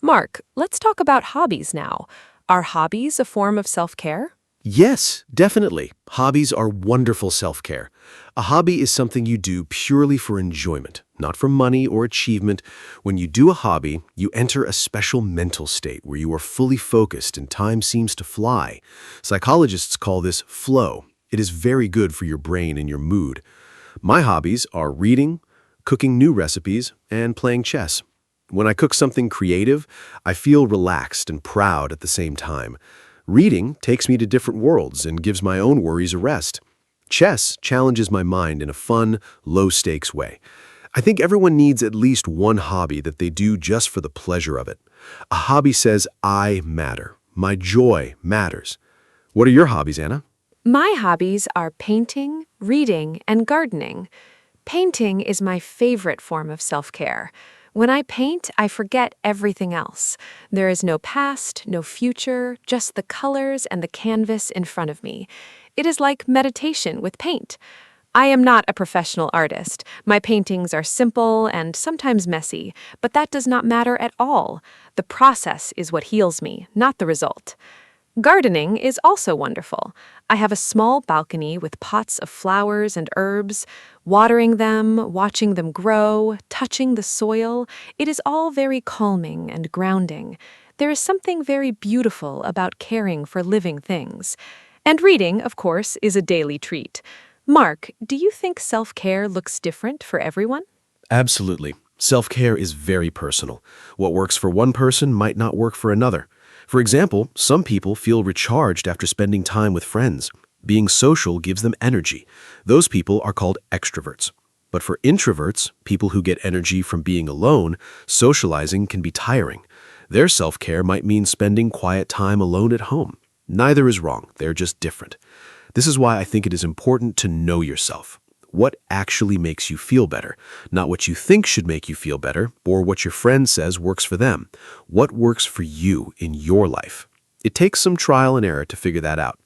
Mark, let's talk about hobbies now. Are hobbies a form of self-care? Yes, definitely. Hobbies are wonderful self-care. A hobby is something you do purely for enjoyment, not for money or achievement. When you do a hobby, you enter a special mental state where you are fully focused and time seems to fly. Psychologists call this flow. It is very good for your brain and your mood. My hobbies are reading, cooking new recipes, and playing chess. When I cook something creative, I feel relaxed and proud at the same time. Reading takes me to different worlds and gives my own worries a rest. Chess challenges my mind in a fun, low-stakes way. I think everyone needs at least one hobby that they do just for the pleasure of it. A hobby says, I matter. My joy matters. What are your hobbies, Anna? My hobbies are painting, reading, and gardening. Painting is my favorite form of self-care. When I paint, I forget everything else. There is no past, no future, just the colors and the canvas in front of me. It is like meditation with paint. I am not a professional artist. My paintings are simple and sometimes messy, but that does not matter at all. The process is what heals me, not the result. Gardening is also wonderful. I have a small balcony with pots of flowers and herbs. Watering them, watching them grow, touching the soil, it is all very calming and grounding. There is something very beautiful about caring for living things. And reading, of course, is a daily treat. Mark, do you think self-care looks different for everyone? Absolutely. Self-care is very personal. What works for one person might not work for another. For example, some people feel recharged after spending time with friends. Being social gives them energy. Those people are called extroverts. But for introverts, people who get energy from being alone, socializing can be tiring. Their self-care might mean spending quiet time alone at home. Neither is wrong, they're just different. This is why I think it is important to know yourself. What actually makes you feel better? Not what you think should make you feel better, or what your friend says works for them. What works for you in your life? It takes some trial and error to figure that out.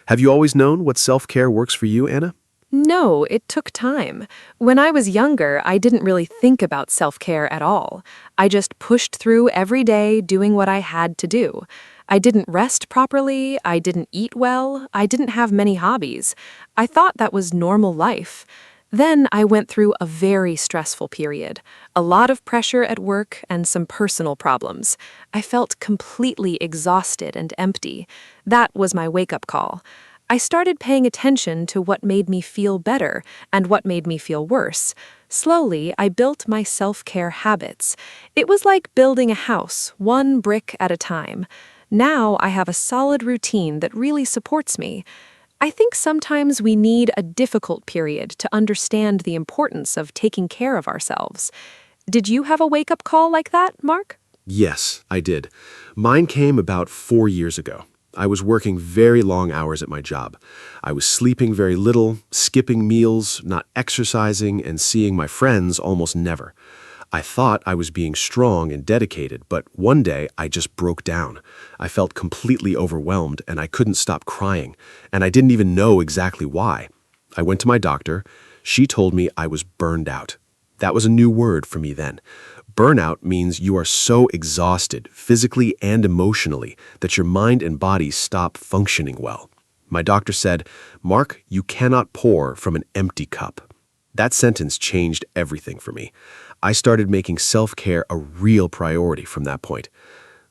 Have you always known what self-care works for you, Anna? No, it took time. When I was younger, I didn't really think about self-care at all. I just pushed through every day doing what I had to do. I didn't rest properly, I didn't eat well, I didn't have many hobbies. I thought that was normal life. Then I went through a very stressful period, a lot of pressure at work and some personal problems. I felt completely exhausted and empty. That was my wake-up call. I started paying attention to what made me feel better and what made me feel worse. Slowly, I built my self-care habits. It was like building a house, one brick at a time. Now I have a solid routine that really supports me. I think sometimes we need a difficult period to understand the importance of taking care of ourselves. Did you have a wake-up call like that, Mark? Yes, I did. Mine came about 4 years ago. I was working very long hours at my job. I was sleeping very little, skipping meals, not exercising, and seeing my friends almost never. I thought I was being strong and dedicated, but one day I just broke down. I felt completely overwhelmed and I couldn't stop crying, and I didn't even know exactly why. I went to my doctor. She told me I was burned out. That was a new word for me then. Burnout means you are so exhausted, physically and emotionally, that your mind and body stop functioning well. My doctor said, "Mark, you cannot pour from an empty cup." That sentence changed everything for me. I started making self-care a real priority from that point.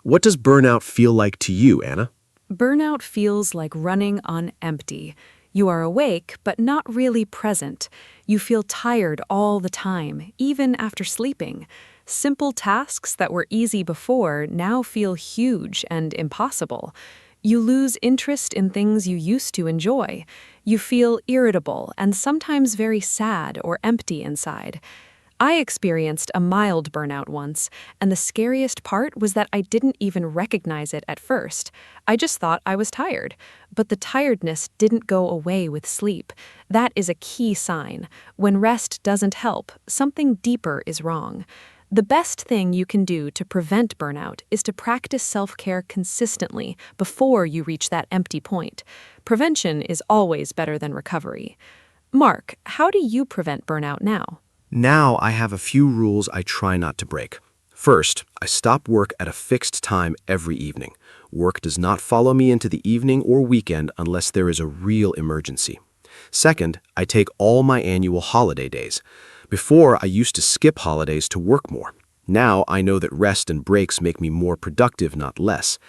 What does burnout feel like to you, Anna? Burnout feels like running on empty. You are awake, but not really present. You feel tired all the time, even after sleeping. Simple tasks that were easy before now feel huge and impossible. You lose interest in things you used to enjoy. You feel irritable and sometimes very sad or empty inside. I experienced a mild burnout once, and the scariest part was that I didn't even recognize it at first. I just thought I was tired. But the tiredness didn't go away with sleep. That is a key sign. When rest doesn't help, something deeper is wrong. The best thing you can do to prevent burnout is to practice self-care consistently before you reach that empty point. Prevention is always better than recovery. Mark, how do you prevent burnout now? Now I have a few rules I try not to break. First, I stop work at a fixed time every evening. Work does not follow me into the evening or weekend unless there is a real emergency. Second, I take all my annual holiday days. Before, I used to skip holidays to work more. Now I know that rest and breaks make me more productive, not less.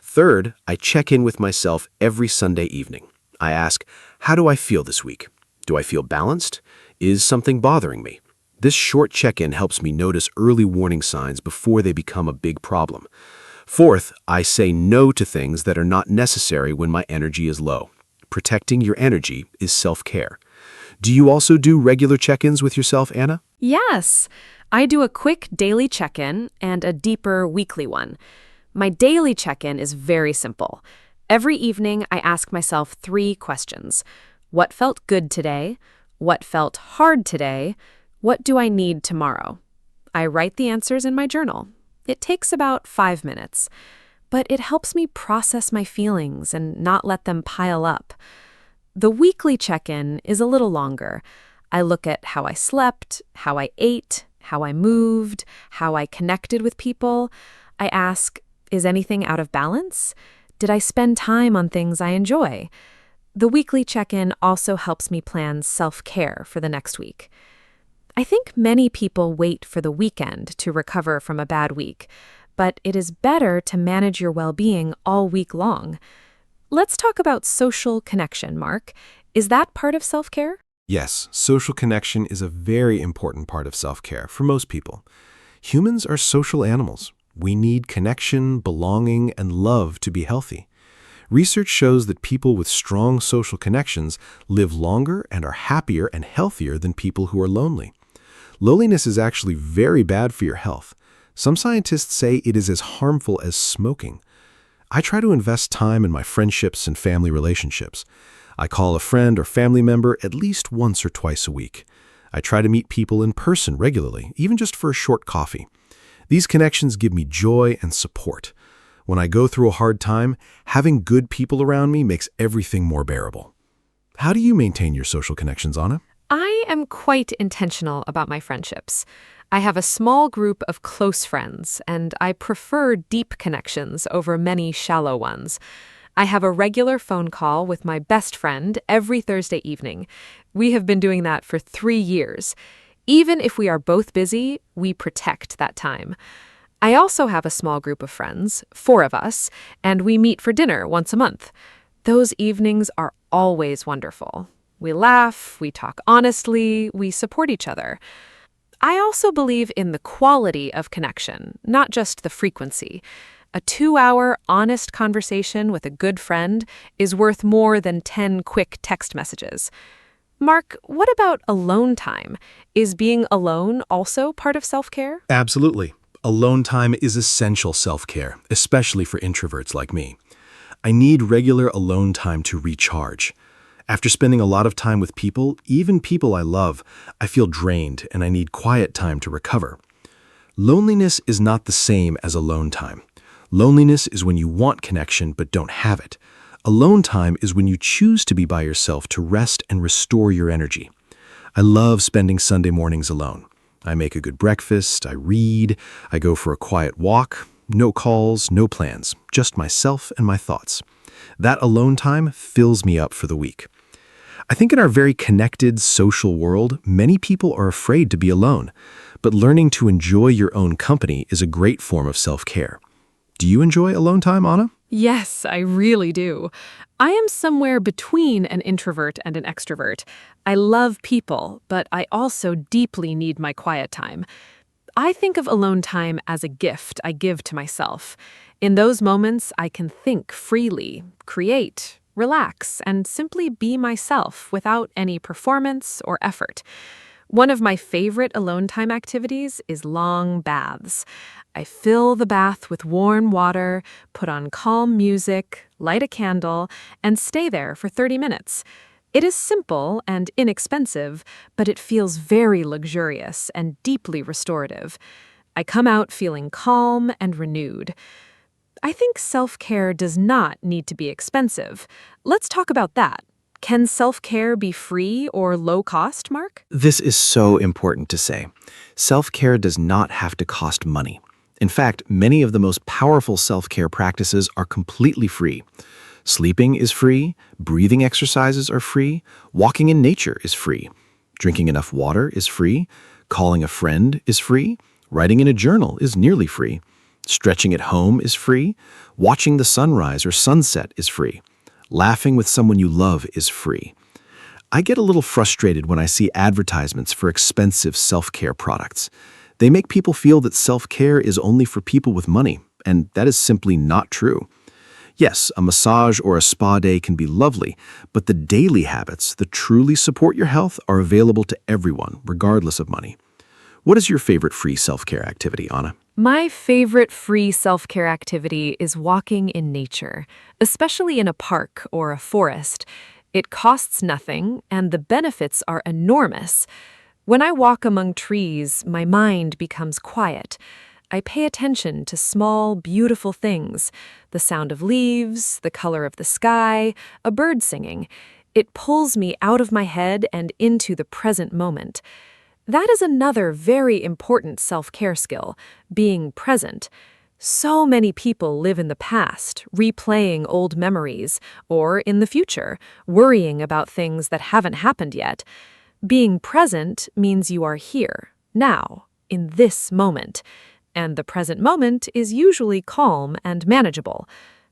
Third, I check in with myself every Sunday evening. I ask, how do I feel this week? Do I feel balanced? Is something bothering me? This short check-in helps me notice early warning signs before they become a big problem. Fourth, I say no to things that are not necessary when my energy is low. Protecting your energy is self-care. Do you also do regular check-ins with yourself, Anna? Yes, I do a quick daily check-in and a deeper weekly one. My daily check-in is very simple. Every evening, I ask myself 3 questions. What felt good today? What felt hard today? What do I need tomorrow? I write the answers in my journal. It takes about 5 minutes, but it helps me process my feelings and not let them pile up. The weekly check-in is a little longer. I look at how I slept, how I ate, how I moved, how I connected with people. I ask, is anything out of balance? Did I spend time on things I enjoy? The weekly check-in also helps me plan self-care for the next week. I think many people wait for the weekend to recover from a bad week, but it is better to manage your well-being all week long. Let's talk about social connection, Mark. Is that part of self-care? Yes, social connection is a very important part of self-care for most people. Humans are social animals. We need connection, belonging, and love to be healthy. Research shows that people with strong social connections live longer and are happier and healthier than people who are lonely. Loneliness is actually very bad for your health. Some scientists say it is as harmful as smoking. I try to invest time in my friendships and family relationships. I call a friend or family member at least once or twice a week. I try to meet people in person regularly, even just for a short coffee. These connections give me joy and support. When I go through a hard time, having good people around me makes everything more bearable. How do you maintain your social connections, Anna? I am quite intentional about my friendships. I have a small group of close friends, and I prefer deep connections over many shallow ones. I have a regular phone call with my best friend every Thursday evening. We have been doing that for 3 years. Even if we are both busy, we protect that time. I also have a small group of friends, 4 of us, and we meet for dinner once a month. Those evenings are always wonderful. We laugh, we talk honestly, we support each other. I also believe in the quality of connection, not just the frequency. A 2-hour honest conversation with a good friend is worth more than 10 quick text messages. Mark, what about alone time? Is being alone also part of self-care? Absolutely. Alone time is essential self-care, especially for introverts like me. I need regular alone time to recharge. After spending a lot of time with people, even people I love, I feel drained and I need quiet time to recover. Loneliness is not the same as alone time. Loneliness is when you want connection but don't have it. Alone time is when you choose to be by yourself to rest and restore your energy. I love spending Sunday mornings alone. I make a good breakfast, I read, I go for a quiet walk, no calls, no plans, just myself and my thoughts. That alone time fills me up for the week. I think in our very connected social world, many people are afraid to be alone, but learning to enjoy your own company is a great form of self-care. Do you enjoy alone time, Anna? Yes, I really do. I am somewhere between an introvert and an extrovert. I love people, but I also deeply need my quiet time. I think of alone time as a gift I give to myself. In those moments, I can think freely, create, relax, and simply be myself without any performance or effort. One of my favorite alone time activities is long baths. I fill the bath with warm water, put on calm music, light a candle, and stay there for 30 minutes. It is simple and inexpensive, but it feels very luxurious and deeply restorative. I come out feeling calm and renewed. I think self-care does not need to be expensive. Let's talk about that. Can self-care be free or low cost, Mark? This is so important to say. Self-care does not have to cost money. In fact, many of the most powerful self-care practices are completely free. Sleeping is free, breathing exercises are free, walking in nature is free, drinking enough water is free, calling a friend is free, writing in a journal is nearly free, stretching at home is free, watching the sunrise or sunset is free, laughing with someone you love is free. I get a little frustrated when I see advertisements for expensive self-care products. They make people feel that self-care is only for people with money, and that is simply not true. Yes, a massage or a spa day can be lovely, but the daily habits that truly support your health are available to everyone, regardless of money. What is your favorite free self-care activity, Anna? My favorite free self-care activity is walking in nature, especially in a park or a forest. It costs nothing, and the benefits are enormous. When I walk among trees, my mind becomes quiet. I pay attention to small, beautiful things, the sound of leaves, the color of the sky, a bird singing. It pulls me out of my head and into the present moment. That is another very important self-care skill, being present. So many people live in the past, replaying old memories, or in the future, worrying about things that haven't happened yet. Being present means you are here, now, in this moment. And the present moment is usually calm and manageable.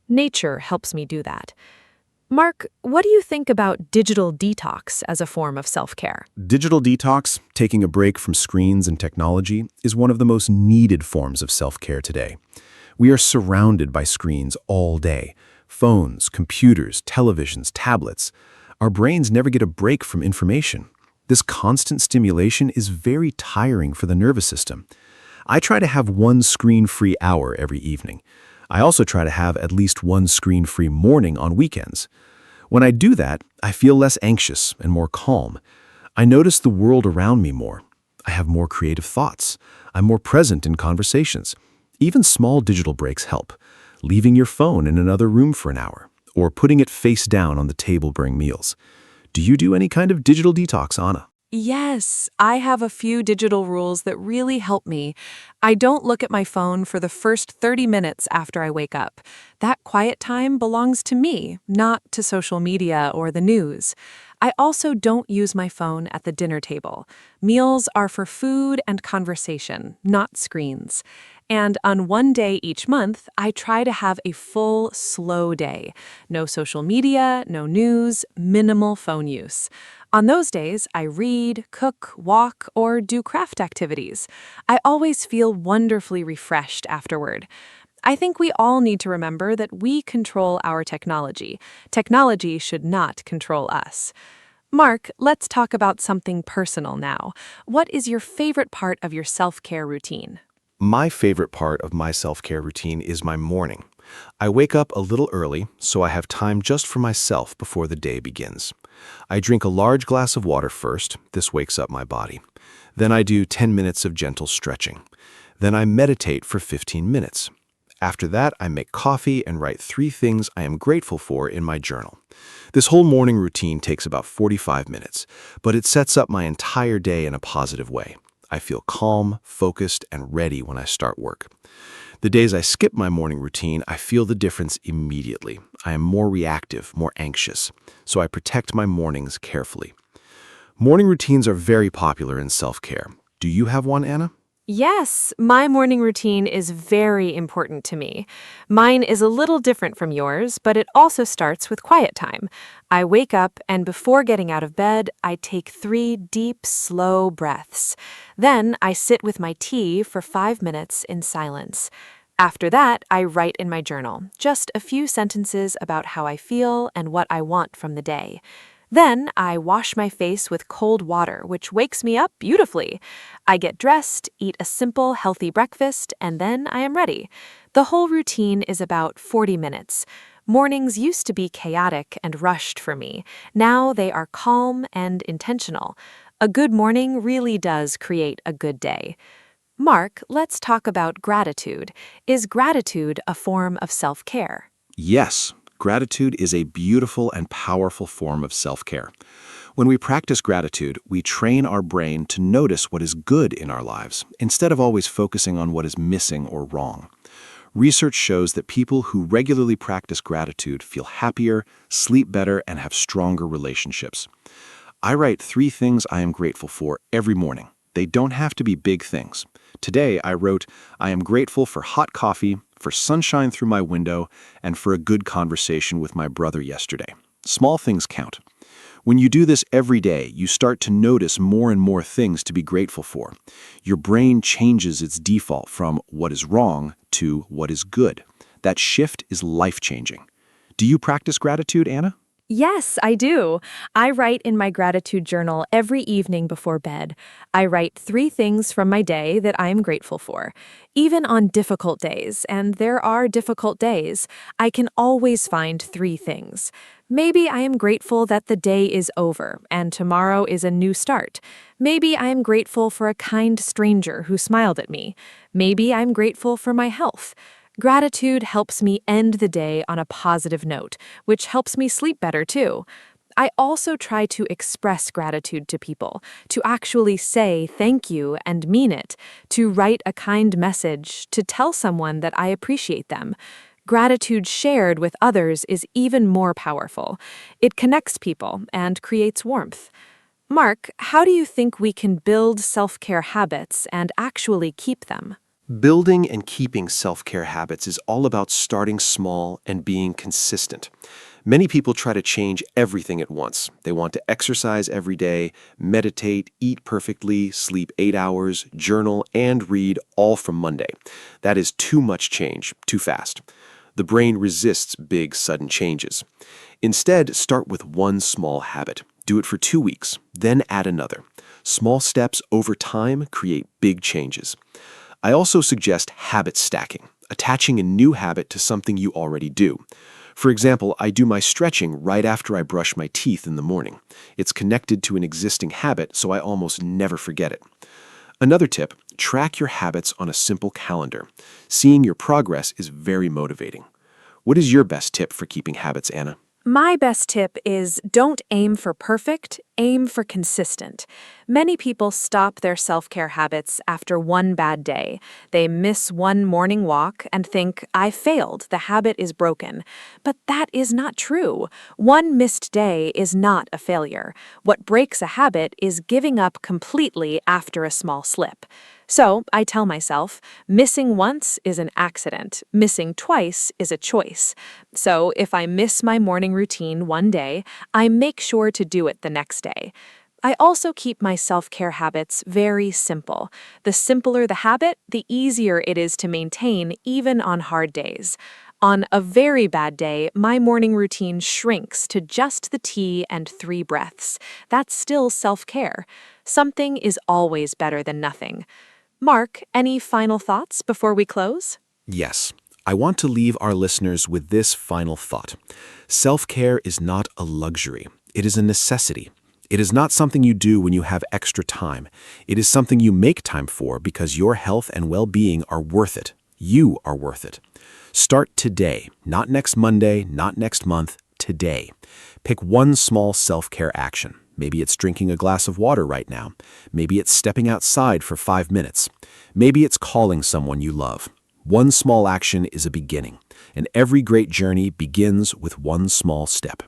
Nature helps me do that. Mark, what do you think about digital detox as a form of self-care? Digital detox, taking a break from screens and technology, is one of the most needed forms of self-care today. We are surrounded by screens all day. Phones, computers, televisions, tablets. Our brains never get a break from information. This constant stimulation is very tiring for the nervous system. I try to have one screen-free hour every evening. I also try to have at least one screen-free morning on weekends. When I do that, I feel less anxious and more calm. I notice the world around me more. I have more creative thoughts. I'm more present in conversations. Even small digital breaks help. Leaving your phone in another room for an hour, or putting it face down on the table during meals. Do you do any kind of digital detox, Anna? Yes, I have a few digital rules that really help me. I don't look at my phone for the first 30 minutes after I wake up. That quiet time belongs to me, not to social media or the news. I also don't use my phone at the dinner table. Meals are for food and conversation, not screens. And on one day each month, I try to have a full, slow day. No social media, no news, minimal phone use. On those days, I read, cook, walk, or do craft activities. I always feel wonderfully refreshed afterward. I think we all need to remember that we control our technology. Technology should not control us. Mark, let's talk about something personal now. What is your favorite part of your self-care routine? My favorite part of my self-care routine is my morning. I wake up a little early, so I have time just for myself before the day begins. I drink a large glass of water first. This wakes up my body. Then I do 10 minutes of gentle stretching. Then I meditate for 15 minutes. After that, I make coffee and write 3 things I am grateful for in my journal. This whole morning routine takes about 45 minutes, but it sets up my entire day in a positive way. I feel calm, focused, and ready when I start work. The days I skip my morning routine, I feel the difference immediately. I am more reactive, more anxious, so I protect my mornings carefully. Morning routines are very popular in self-care. Do you have one, Anna? Yes, my morning routine is very important to me. Mine is a little different from yours, but it also starts with quiet time. I wake up, and before getting out of bed, I take 3 deep, slow breaths. Then I sit with my tea for 5 minutes in silence. After that, I write in my journal, just a few sentences about how I feel and what I want from the day. Then I wash my face with cold water, which wakes me up beautifully. I get dressed, eat a simple, healthy breakfast, and then I am ready. The whole routine is about 40 minutes. Mornings used to be chaotic and rushed for me. Now they are calm and intentional. A good morning really does create a good day. Mark, let's talk about gratitude. Is gratitude a form of self-care? Yes. Gratitude is a beautiful and powerful form of self-care. When we practice gratitude, we train our brain to notice what is good in our lives, instead of always focusing on what is missing or wrong. Research shows that people who regularly practice gratitude feel happier, sleep better, and have stronger relationships. I write 3 things I am grateful for every morning. They don't have to be big things. Today, I wrote, I am grateful for hot coffee, for sunshine through my window, and for a good conversation with my brother yesterday. Small things count. When you do this every day, you start to notice more and more things to be grateful for. Your brain changes its default from what is wrong to what is good. That shift is life-changing. Do you practice gratitude, Anna? Yes, I do. I write in my gratitude journal every evening before bed. I write 3 things from my day that I am grateful for. Even on difficult days, and there are difficult days, I can always find 3 things. Maybe I am grateful that the day is over and tomorrow is a new start. Maybe I am grateful for a kind stranger who smiled at me. Maybe I'm grateful for my health. Gratitude helps me end the day on a positive note, which helps me sleep better too. I also try to express gratitude to people, to actually say thank you and mean it, to write a kind message, to tell someone that I appreciate them. Gratitude shared with others is even more powerful. It connects people and creates warmth. Mark, how do you think we can build self-care habits and actually keep them? Building and keeping self-care habits is all about starting small and being consistent. Many people try to change everything at once. They want to exercise every day, meditate, eat perfectly, sleep 8 hours, journal, and read all from Monday. That is too much change, too fast. The brain resists big, sudden changes. Instead, start with one small habit. Do it for 2 weeks, then add another. Small steps over time create big changes. I also suggest habit stacking, attaching a new habit to something you already do. For example, I do my stretching right after I brush my teeth in the morning. It's connected to an existing habit, so I almost never forget it. Another tip, track your habits on a simple calendar. Seeing your progress is very motivating. What is your best tip for keeping habits, Anna? My best tip is don't aim for perfect, aim for consistent. Many people stop their self-care habits after one bad day. They miss one morning walk and think, I failed, the habit is broken. But that is not true. One missed day is not a failure. What breaks a habit is giving up completely after a small slip. So I tell myself, missing once is an accident, missing twice is a choice. So if I miss my morning routine one day, I make sure to do it the next day. I also keep my self-care habits very simple. The simpler the habit, the easier it is to maintain even on hard days. On a very bad day, my morning routine shrinks to just the tea and 3 breaths. That's still self-care. Something is always better than nothing. Mark, any final thoughts before we close? Yes. I want to leave our listeners with this final thought. Self-care is not a luxury. It is a necessity. It is not something you do when you have extra time. It is something you make time for because your health and well-being are worth it. You are worth it. Start today, not next Monday, not next month, today. Pick one small self-care action. Maybe it's drinking a glass of water right now. Maybe it's stepping outside for 5 minutes. Maybe it's calling someone you love. One small action is a beginning, and every great journey begins with one small step.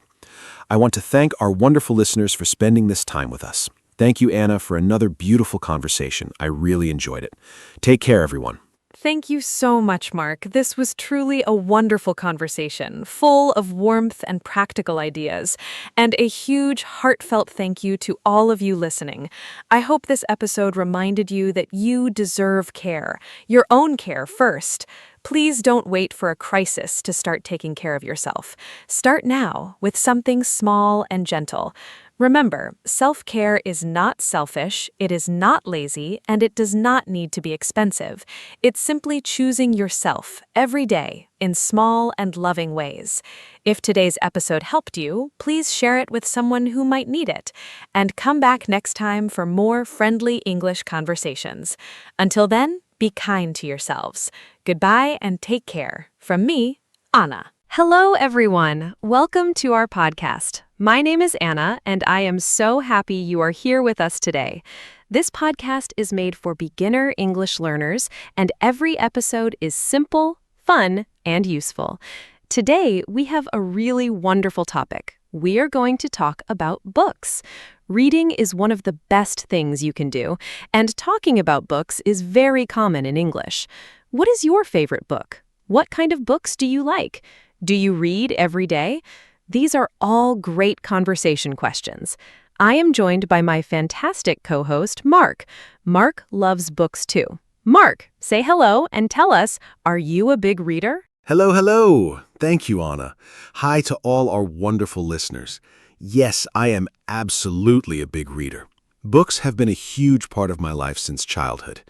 I want to thank our wonderful listeners for spending this time with us. Thank you, Anna, for another beautiful conversation. I really enjoyed it. Take care, everyone. Thank you so much, Mark. This was truly a wonderful conversation, full of warmth and practical ideas. And a huge, heartfelt thank you to all of you listening. I hope this episode reminded you that you deserve care, your own care first. Please don't wait for a crisis to start taking care of yourself. Start now with something small and gentle. Remember, self-care is not selfish, it is not lazy, and it does not need to be expensive. It's simply choosing yourself every day in small and loving ways. If today's episode helped you, please share it with someone who might need it. And come back next time for more friendly English conversations. Until then, be kind to yourselves. Goodbye and take care. From me, Anna. Hello, everyone. Welcome to our podcast. My name is Anna, and I am so happy you are here with us today. This podcast is made for beginner English learners, and every episode is simple, fun, and useful. Today, we have a really wonderful topic. We are going to talk about books. Reading is one of the best things you can do, and talking about books is very common in English. What is your favorite book? What kind of books do you like? Do you read every day? These are all great conversation questions. I am joined by my fantastic co-host, Mark. Mark loves books too. Mark, say hello and tell us, are you a big reader? Hello, hello. Thank you, Anna. Hi to all our wonderful listeners. Yes, I am absolutely a big reader. Books have been a huge part of my life since childhood.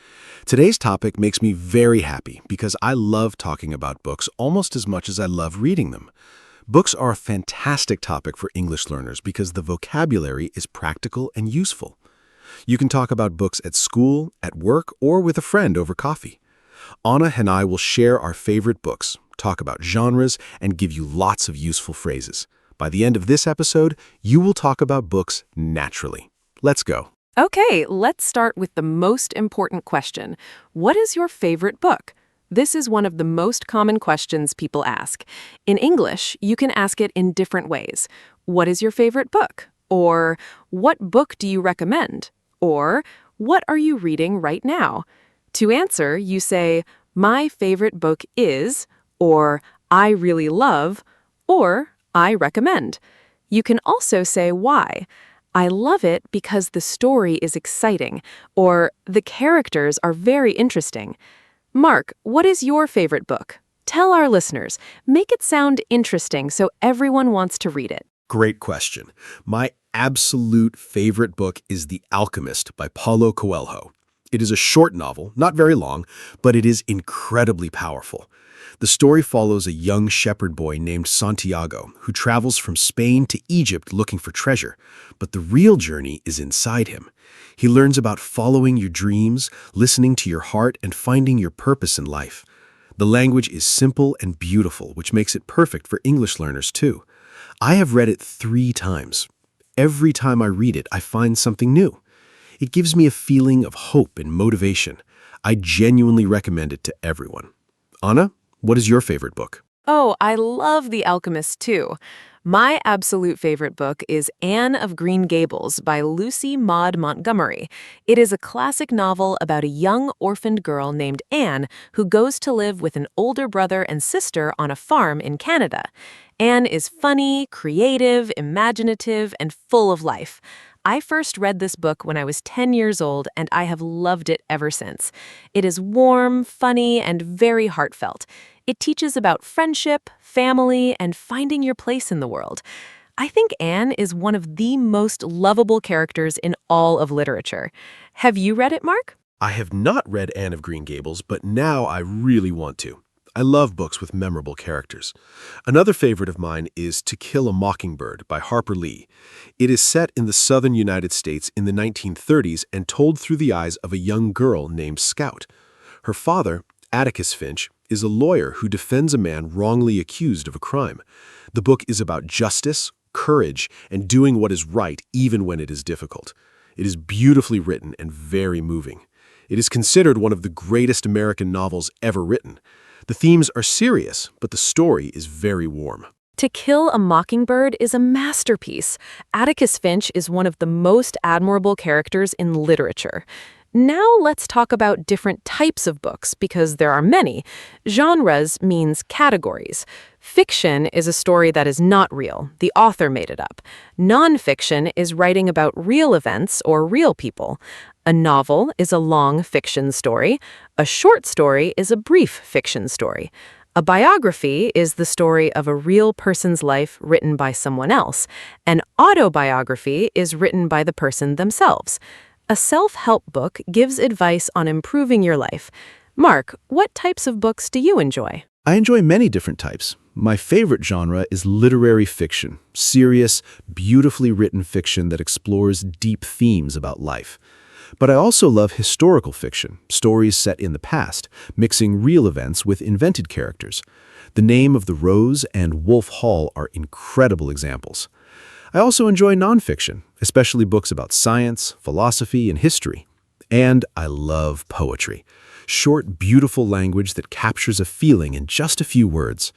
Today's topic makes me very happy because I love talking about books almost as much as I love reading them. Books are a fantastic topic for English learners because the vocabulary is practical and useful. You can talk about books at school, at work, or with a friend over coffee. Anna and I will share our favorite books, talk about genres, and give you lots of useful phrases. By the end of this episode, you will talk about books naturally. Let's go. Okay, let's start with the most important question. What is your favorite book? This is one of the most common questions people ask. In English, you can ask it in different ways. What is your favorite book? Or what book do you recommend? Or what are you reading right now? To answer, you say, my favorite book is, or I really love, or I recommend. You can also say why. I love it because the story is exciting, or the characters are very interesting. Mark, what is your favorite book? Tell our listeners. Make it sound interesting so everyone wants to read it. Great question. My absolute favorite book is The Alchemist by Paulo Coelho. It is a short novel, not very long, but it is incredibly powerful. The story follows a young shepherd boy named Santiago who travels from Spain to Egypt looking for treasure, but the real journey is inside him. He learns about following your dreams, listening to your heart, and finding your purpose in life. The language is simple and beautiful, which makes it perfect for English learners too. I have read it 3 times. Every time I read it, I find something new. It gives me a feeling of hope and motivation. I genuinely recommend it to everyone. Anna, what is your favorite book? Oh, I love The Alchemist too. My absolute favorite book is Anne of Green Gables by Lucy Maud Montgomery. It is a classic novel about a young orphaned girl named Anne who goes to live with an older brother and sister on a farm in Canada. Anne is funny, creative, imaginative, and full of life. I first read this book when I was 10 years old, and I have loved it ever since. It is warm, funny, and very heartfelt. It teaches about friendship, family, and finding your place in the world. I think Anne is one of the most lovable characters in all of literature. Have you read it, Mark? I have not read Anne of Green Gables, but now I really want to. I love books with memorable characters. Another favorite of mine is To Kill a Mockingbird by Harper Lee. It is set in the southern United States in the 1930s and told through the eyes of a young girl named Scout. Her father, Atticus Finch, is a lawyer who defends a man wrongly accused of a crime. The book is about justice, courage, and doing what is right even when it is difficult. It is beautifully written and very moving. It is considered one of the greatest American novels ever written. The themes are serious, but the story is very warm. To Kill a Mockingbird is a masterpiece. Atticus Finch is one of the most admirable characters in literature. Now let's talk about different types of books, because there are many. Genres means categories. Fiction is a story that is not real. The author made it up. Nonfiction is writing about real events or real people. A novel is a long fiction story. A short story is a brief fiction story. A biography is the story of a real person's life written by someone else. An autobiography is written by the person themselves. A self-help book gives advice on improving your life. Mark, what types of books do you enjoy? I enjoy many different types. My favorite genre is literary fiction, serious, beautifully written fiction that explores deep themes about life. But I also love historical fiction, stories set in the past, mixing real events with invented characters. The Name of the Rose and Wolf Hall are incredible examples. I also enjoy nonfiction, especially books about science, philosophy, and history. And I love poetry. Short, beautiful language that captures a feeling in just a few words.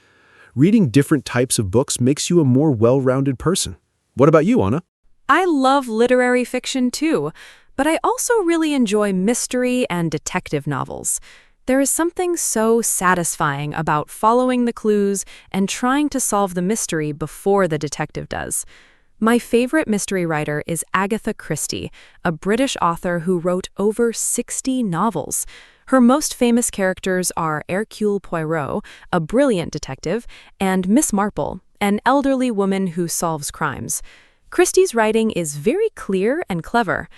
Reading different types of books makes you a more well-rounded person. What about you, Anna? I love literary fiction too, but I also really enjoy mystery and detective novels. There is something so satisfying about following the clues and trying to solve the mystery before the detective does. My favorite mystery writer is Agatha Christie, a British author who wrote over 60 novels. Her most famous characters are Hercule Poirot, a brilliant detective, and Miss Marple, an elderly woman who solves crimes. Christie's writing is very clear and clever.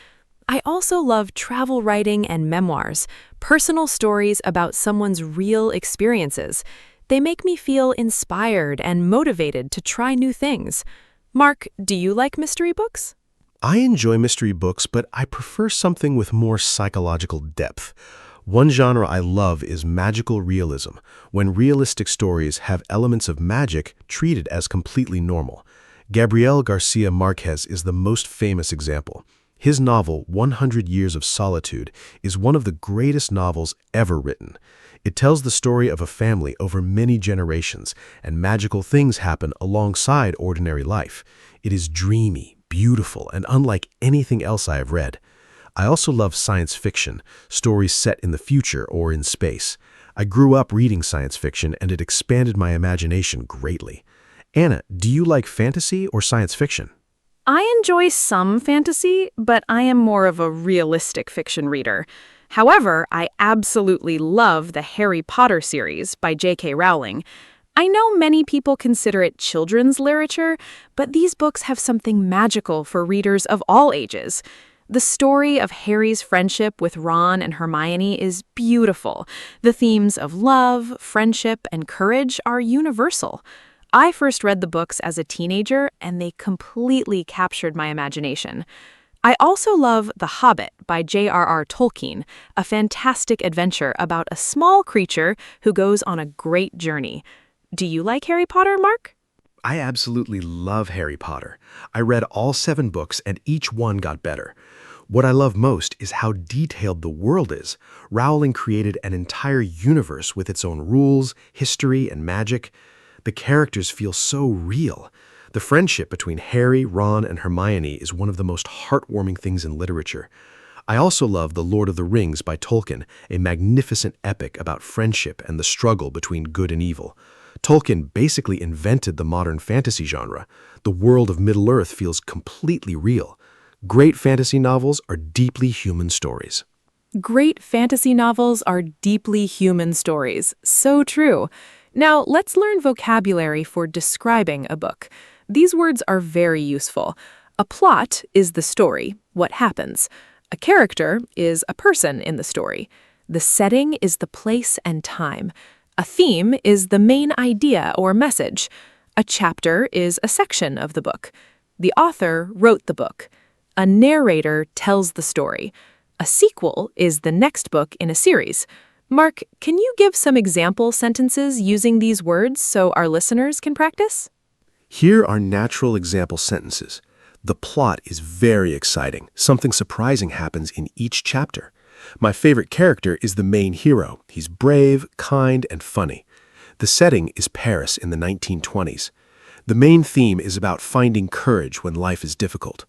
I also love travel writing and memoirs, personal stories about someone's real experiences. They make me feel inspired and motivated to try new things. Mark, do you like mystery books? I enjoy mystery books, but I prefer something with more psychological depth. One genre I love is magical realism, when realistic stories have elements of magic treated as completely normal. Gabriel Garcia Marquez is the most famous example. His novel, 100 Years of Solitude, is one of the greatest novels ever written. It tells the story of a family over many generations, and magical things happen alongside ordinary life. It is dreamy, beautiful, and unlike anything else I have read. I also love science fiction, stories set in the future or in space. I grew up reading science fiction, and it expanded my imagination greatly. Anna, do you like fantasy or science fiction? I enjoy some fantasy, but I am more of a realistic fiction reader. However, I absolutely love the Harry Potter series by J.K. Rowling. I know many people consider it children's literature, but these books have something magical for readers of all ages. The story of Harry's friendship with Ron and Hermione is beautiful. The themes of love, friendship, and courage are universal. I first read the books as a teenager, and they completely captured my imagination. I also love The Hobbit by J.R.R. Tolkien, a fantastic adventure about a small creature who goes on a great journey. Do you like Harry Potter, Mark? I absolutely love Harry Potter. I read all 7 books, and each one got better. What I love most is how detailed the world is. Rowling created an entire universe with its own rules, history, and magic. The characters feel so real. The friendship between Harry, Ron, and Hermione is one of the most heartwarming things in literature. I also love The Lord of the Rings by Tolkien, a magnificent epic about friendship and the struggle between good and evil. Tolkien basically invented the modern fantasy genre. The world of Middle-earth feels completely real. Great fantasy novels are deeply human stories. Great fantasy novels are deeply human stories. So true. Now, let's learn vocabulary for describing a book. These words are very useful. A plot is the story, what happens. A character is a person in the story. The setting is the place and time. A theme is the main idea or message. A chapter is a section of the book. The author wrote the book. A narrator tells the story. A sequel is the next book in a series. Mark, can you give some example sentences using these words so our listeners can practice? Here are natural example sentences. The plot is very exciting. Something surprising happens in each chapter. My favorite character is the main hero. He's brave, kind, and funny. The setting is Paris in the 1920s. The main theme is about finding courage when life is difficult.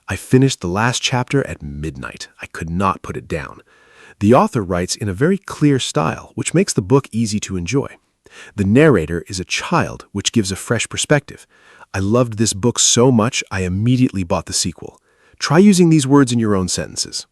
I finished the last chapter at midnight. I could not put it down. The author writes in a very clear style, which makes the book easy to enjoy. The narrator is a child, which gives a fresh perspective. I loved this book so much, I immediately bought the sequel. Try using these words in your own sentences.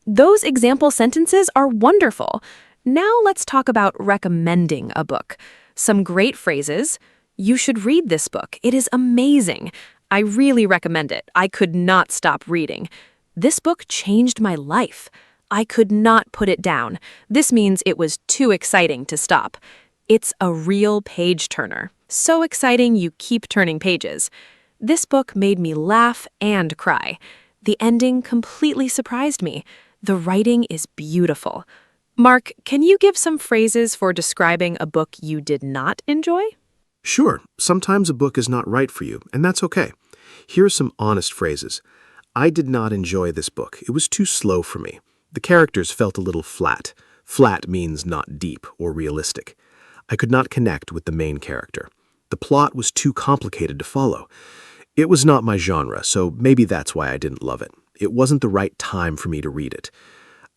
Those example sentences are wonderful. Now let's talk about recommending a book. Some great phrases. You should read this book. It is amazing. I really recommend it. I could not stop reading. This book changed my life. I could not put it down. This means it was too exciting to stop. It's a real page-turner. So exciting you keep turning pages. This book made me laugh and cry. The ending completely surprised me. The writing is beautiful. Mark, can you give some phrases for describing a book you did not enjoy? Sure, sometimes a book is not right for you, and that's okay. Here are some honest phrases. I did not enjoy this book. It was too slow for me. The characters felt a little flat. Flat means not deep or realistic. I could not connect with the main character. The plot was too complicated to follow. It was not my genre, so maybe that's why I didn't love it. It wasn't the right time for me to read it.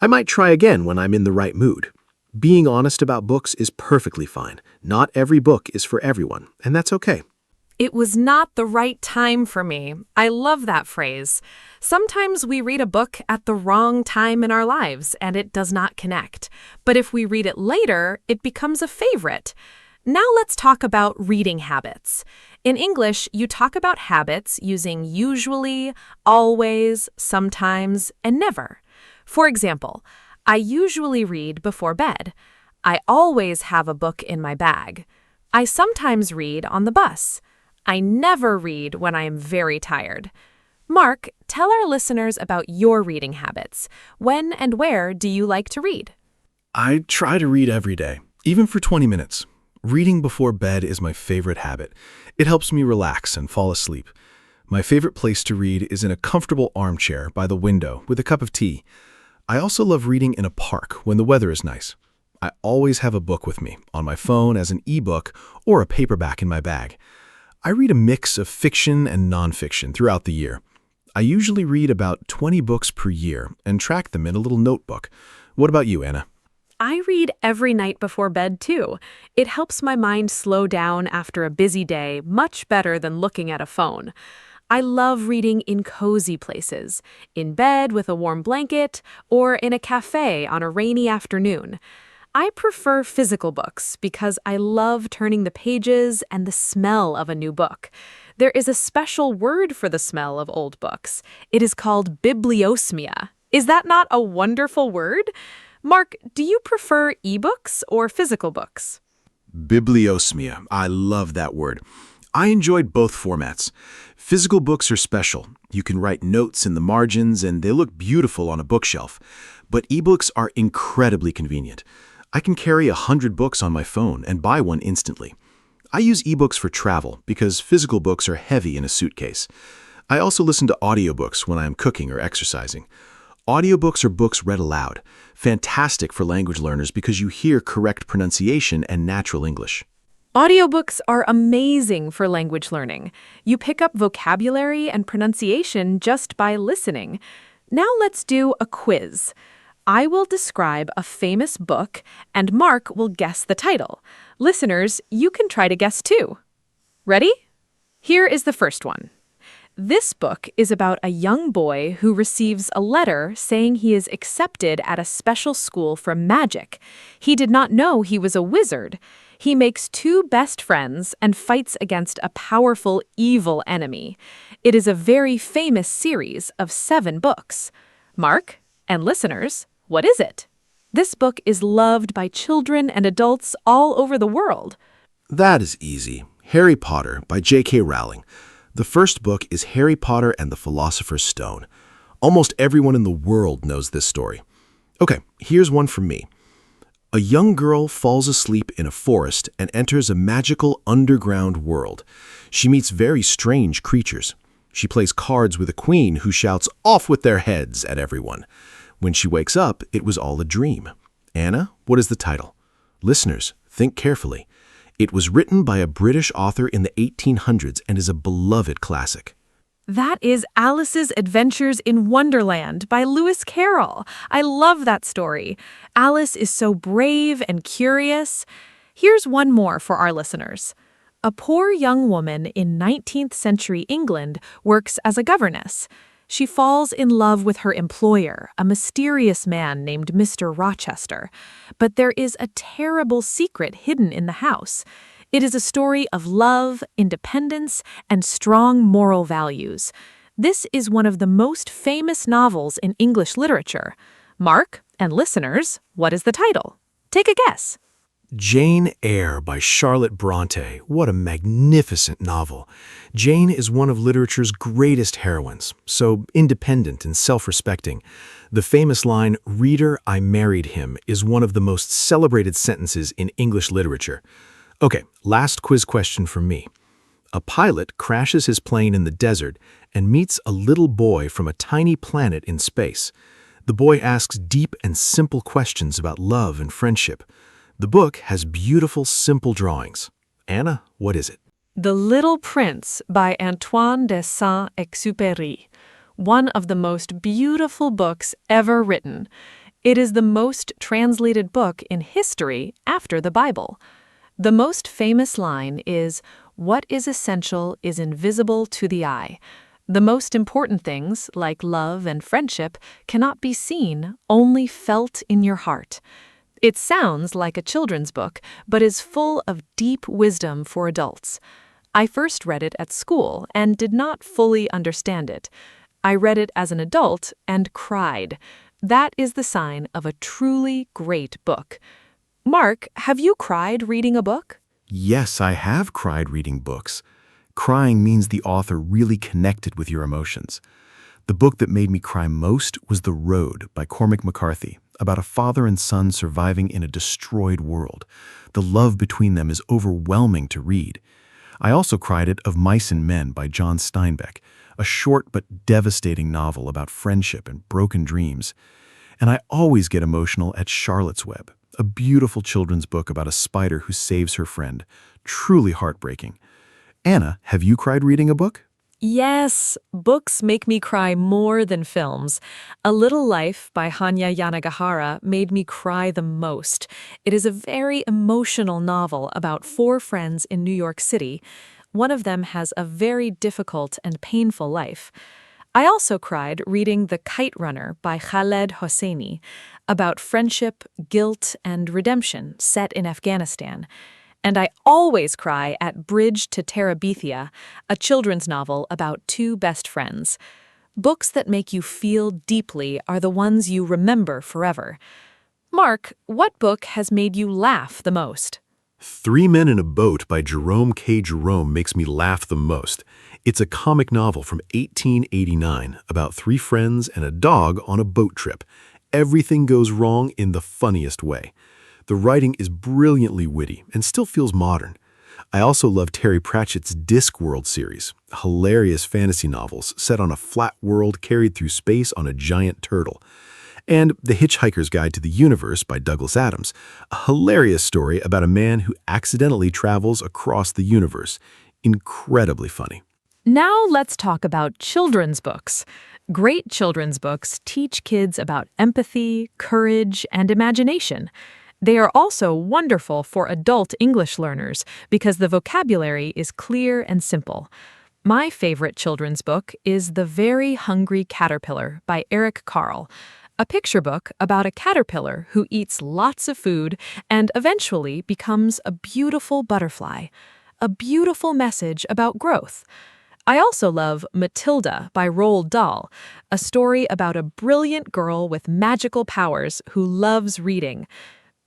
I might try again when I'm in the right mood. Being honest about books is perfectly fine. Not every book is for everyone, and that's okay. It was not the right time for me. I love that phrase. Sometimes we read a book at the wrong time in our lives and it does not connect. But if we read it later, it becomes a favorite. Now let's talk about reading habits. In English, you talk about habits using usually, always, sometimes, and never. For example, I usually read before bed. I always have a book in my bag. I sometimes read on the bus. I never read when I am very tired. Mark, tell our listeners about your reading habits. When and where do you like to read? I try to read every day, even for 20 minutes. Reading before bed is my favorite habit. It helps me relax and fall asleep. My favorite place to read is in a comfortable armchair by the window with a cup of tea. I also love reading in a park when the weather is nice. I always have a book with me, on my phone as an e-book or a paperback in my bag. I read a mix of fiction and nonfiction throughout the year. I usually read about 20 books per year and track them in a little notebook. What about you, Anna? I read every night before bed, too. It helps my mind slow down after a busy day much better than looking at a phone. I love reading in cozy places, in bed with a warm blanket, or in a cafe on a rainy afternoon. I prefer physical books because I love turning the pages and the smell of a new book. There is a special word for the smell of old books. It is called bibliosmia. Is that not a wonderful word? Mark, do you prefer ebooks or physical books? Bibliosmia. I love that word. I enjoyed both formats. Physical books are special. You can write notes in the margins and they look beautiful on a bookshelf. But ebooks are incredibly convenient. I can carry 100 books on my phone and buy one instantly. I use ebooks for travel because physical books are heavy in a suitcase. I also listen to audiobooks when I am cooking or exercising. Audiobooks are books read aloud, fantastic for language learners because you hear correct pronunciation and natural English. Audiobooks are amazing for language learning. You pick up vocabulary and pronunciation just by listening. Now let's do a quiz. I will describe a famous book, and Mark will guess the title. Listeners, you can try to guess too. Ready? Here is the first one. This book is about a young boy who receives a letter saying he is accepted at a special school for magic. He did not know he was a wizard. He makes two best friends and fights against a powerful, evil enemy. It is a very famous series of 7 books. Mark and listeners, what is it? This book is loved by children and adults all over the world. That is easy. Harry Potter by J.K. Rowling. The first book is Harry Potter and the Philosopher's Stone. Almost everyone in the world knows this story. Okay, here's one from me. A young girl falls asleep in a forest and enters a magical underground world. She meets very strange creatures. She plays cards with a queen who shouts, "Off with their heads," at everyone. When she wakes up, it was all a dream. Anna, what is the title? Listeners, think carefully. It was written by a British author in the 1800s and is a beloved classic. That is Alice's Adventures in Wonderland by Lewis Carroll. I love that story. Alice is so brave and curious. Here's one more for our listeners. A poor young woman in 19th century England works as a governess. She falls in love with her employer, a mysterious man named Mr. Rochester. But there is a terrible secret hidden in the house. It is a story of love, independence, and strong moral values. This is one of the most famous novels in English literature. Mark and listeners, what is the title? Take a guess. Jane Eyre by Charlotte Bronte. What a magnificent novel. Jane is one of literature's greatest heroines, so independent and self-respecting. The famous line, "Reader, I married him," is one of the most celebrated sentences in English literature. Okay, last quiz question from me. A pilot crashes his plane in the desert and meets a little boy from a tiny planet in space. The boy asks deep and simple questions about love and friendship. The book has beautiful, simple drawings. Anna, what is it? The Little Prince by Antoine de Saint-Exupéry, one of the most beautiful books ever written. It is the most translated book in history after the Bible. The most famous line is, "What is essential is invisible to the eye." The most important things, like love and friendship, cannot be seen, only felt in your heart. It sounds like a children's book, but is full of deep wisdom for adults. I first read it at school and did not fully understand it. I read it as an adult and cried. That is the sign of a truly great book. Mark, have you cried reading a book? Yes, I have cried reading books. Crying means the author really connected with your emotions. The book that made me cry most was The Road by Cormac McCarthy, about a father and son surviving in a destroyed world. The love between them is overwhelming to read. I also cried at Of Mice and Men by John Steinbeck, a short but devastating novel about friendship and broken dreams. And I always get emotional at Charlotte's Web, a beautiful children's book about a spider who saves her friend. Truly heartbreaking. Anna, have you cried reading a book? Yes, books make me cry more than films. A Little Life by Hanya Yanagihara made me cry the most. It is a very emotional novel about four friends in New York City. One of them has a very difficult and painful life. I also cried reading The Kite Runner by Khaled Hosseini, about friendship, guilt, and redemption set in Afghanistan. And I always cry at Bridge to Terabithia, a children's novel about two best friends. Books that make you feel deeply are the ones you remember forever. Mark, what book has made you laugh the most? Three Men in a Boat by Jerome K. Jerome makes me laugh the most. It's a comic novel from 1889 about three friends and a dog on a boat trip. Everything goes wrong in the funniest way. The writing is brilliantly witty and still feels modern. I also love Terry Pratchett's Discworld series, hilarious fantasy novels set on a flat world carried through space on a giant turtle. And The Hitchhiker's Guide to the Universe by Douglas Adams, a hilarious story about a man who accidentally travels across the universe. Incredibly funny. Now let's talk about children's books. Great children's books teach kids about empathy, courage, and imagination. They are also wonderful for adult English learners because the vocabulary is clear and simple. My favorite children's book is The Very Hungry Caterpillar by Eric Carle, a picture book about a caterpillar who eats lots of food and eventually becomes a beautiful butterfly. A beautiful message about growth. I also love Matilda by Roald Dahl, a story about a brilliant girl with magical powers who loves reading.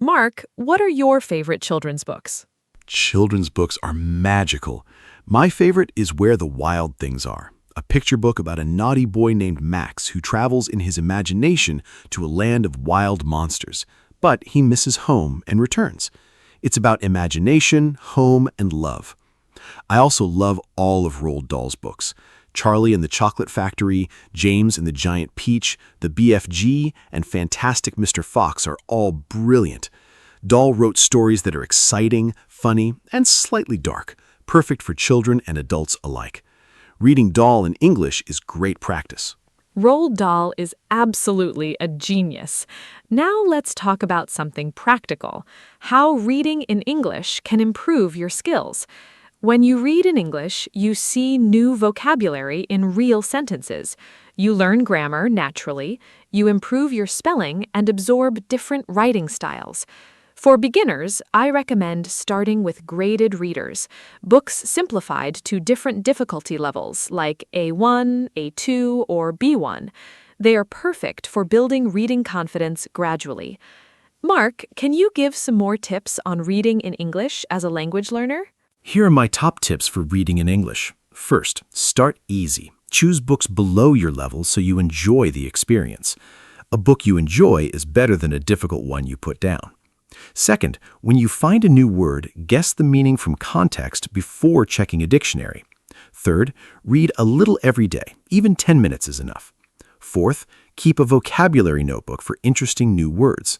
Mark, what are your favorite children's books? Children's books are magical. My favorite is Where the Wild Things Are, a picture book about a naughty boy named Max who travels in his imagination to a land of wild monsters, but he misses home and returns. It's about imagination, home, and love. I also love all of Roald Dahl's books. Charlie and the Chocolate Factory, James and the Giant Peach, The BFG, and Fantastic Mr. Fox are all brilliant. Dahl wrote stories that are exciting, funny, and slightly dark, perfect for children and adults alike. Reading Dahl in English is great practice. Roald Dahl is absolutely a genius. Now let's talk about something practical, how reading in English can improve your skills. When you read in English, you see new vocabulary in real sentences. You learn grammar naturally, you improve your spelling, and absorb different writing styles. For beginners, I recommend starting with graded readers, books simplified to different difficulty levels like A1, A2, or B1. They are perfect for building reading confidence gradually. Mark, can you give some more tips on reading in English as a language learner? Here are my top tips for reading in English. First, start easy. Choose books below your level so you enjoy the experience. A book you enjoy is better than a difficult one you put down. Second, when you find a new word, guess the meaning from context before checking a dictionary. Third, read a little every day. Even 10 minutes is enough. Fourth, keep a vocabulary notebook for interesting new words.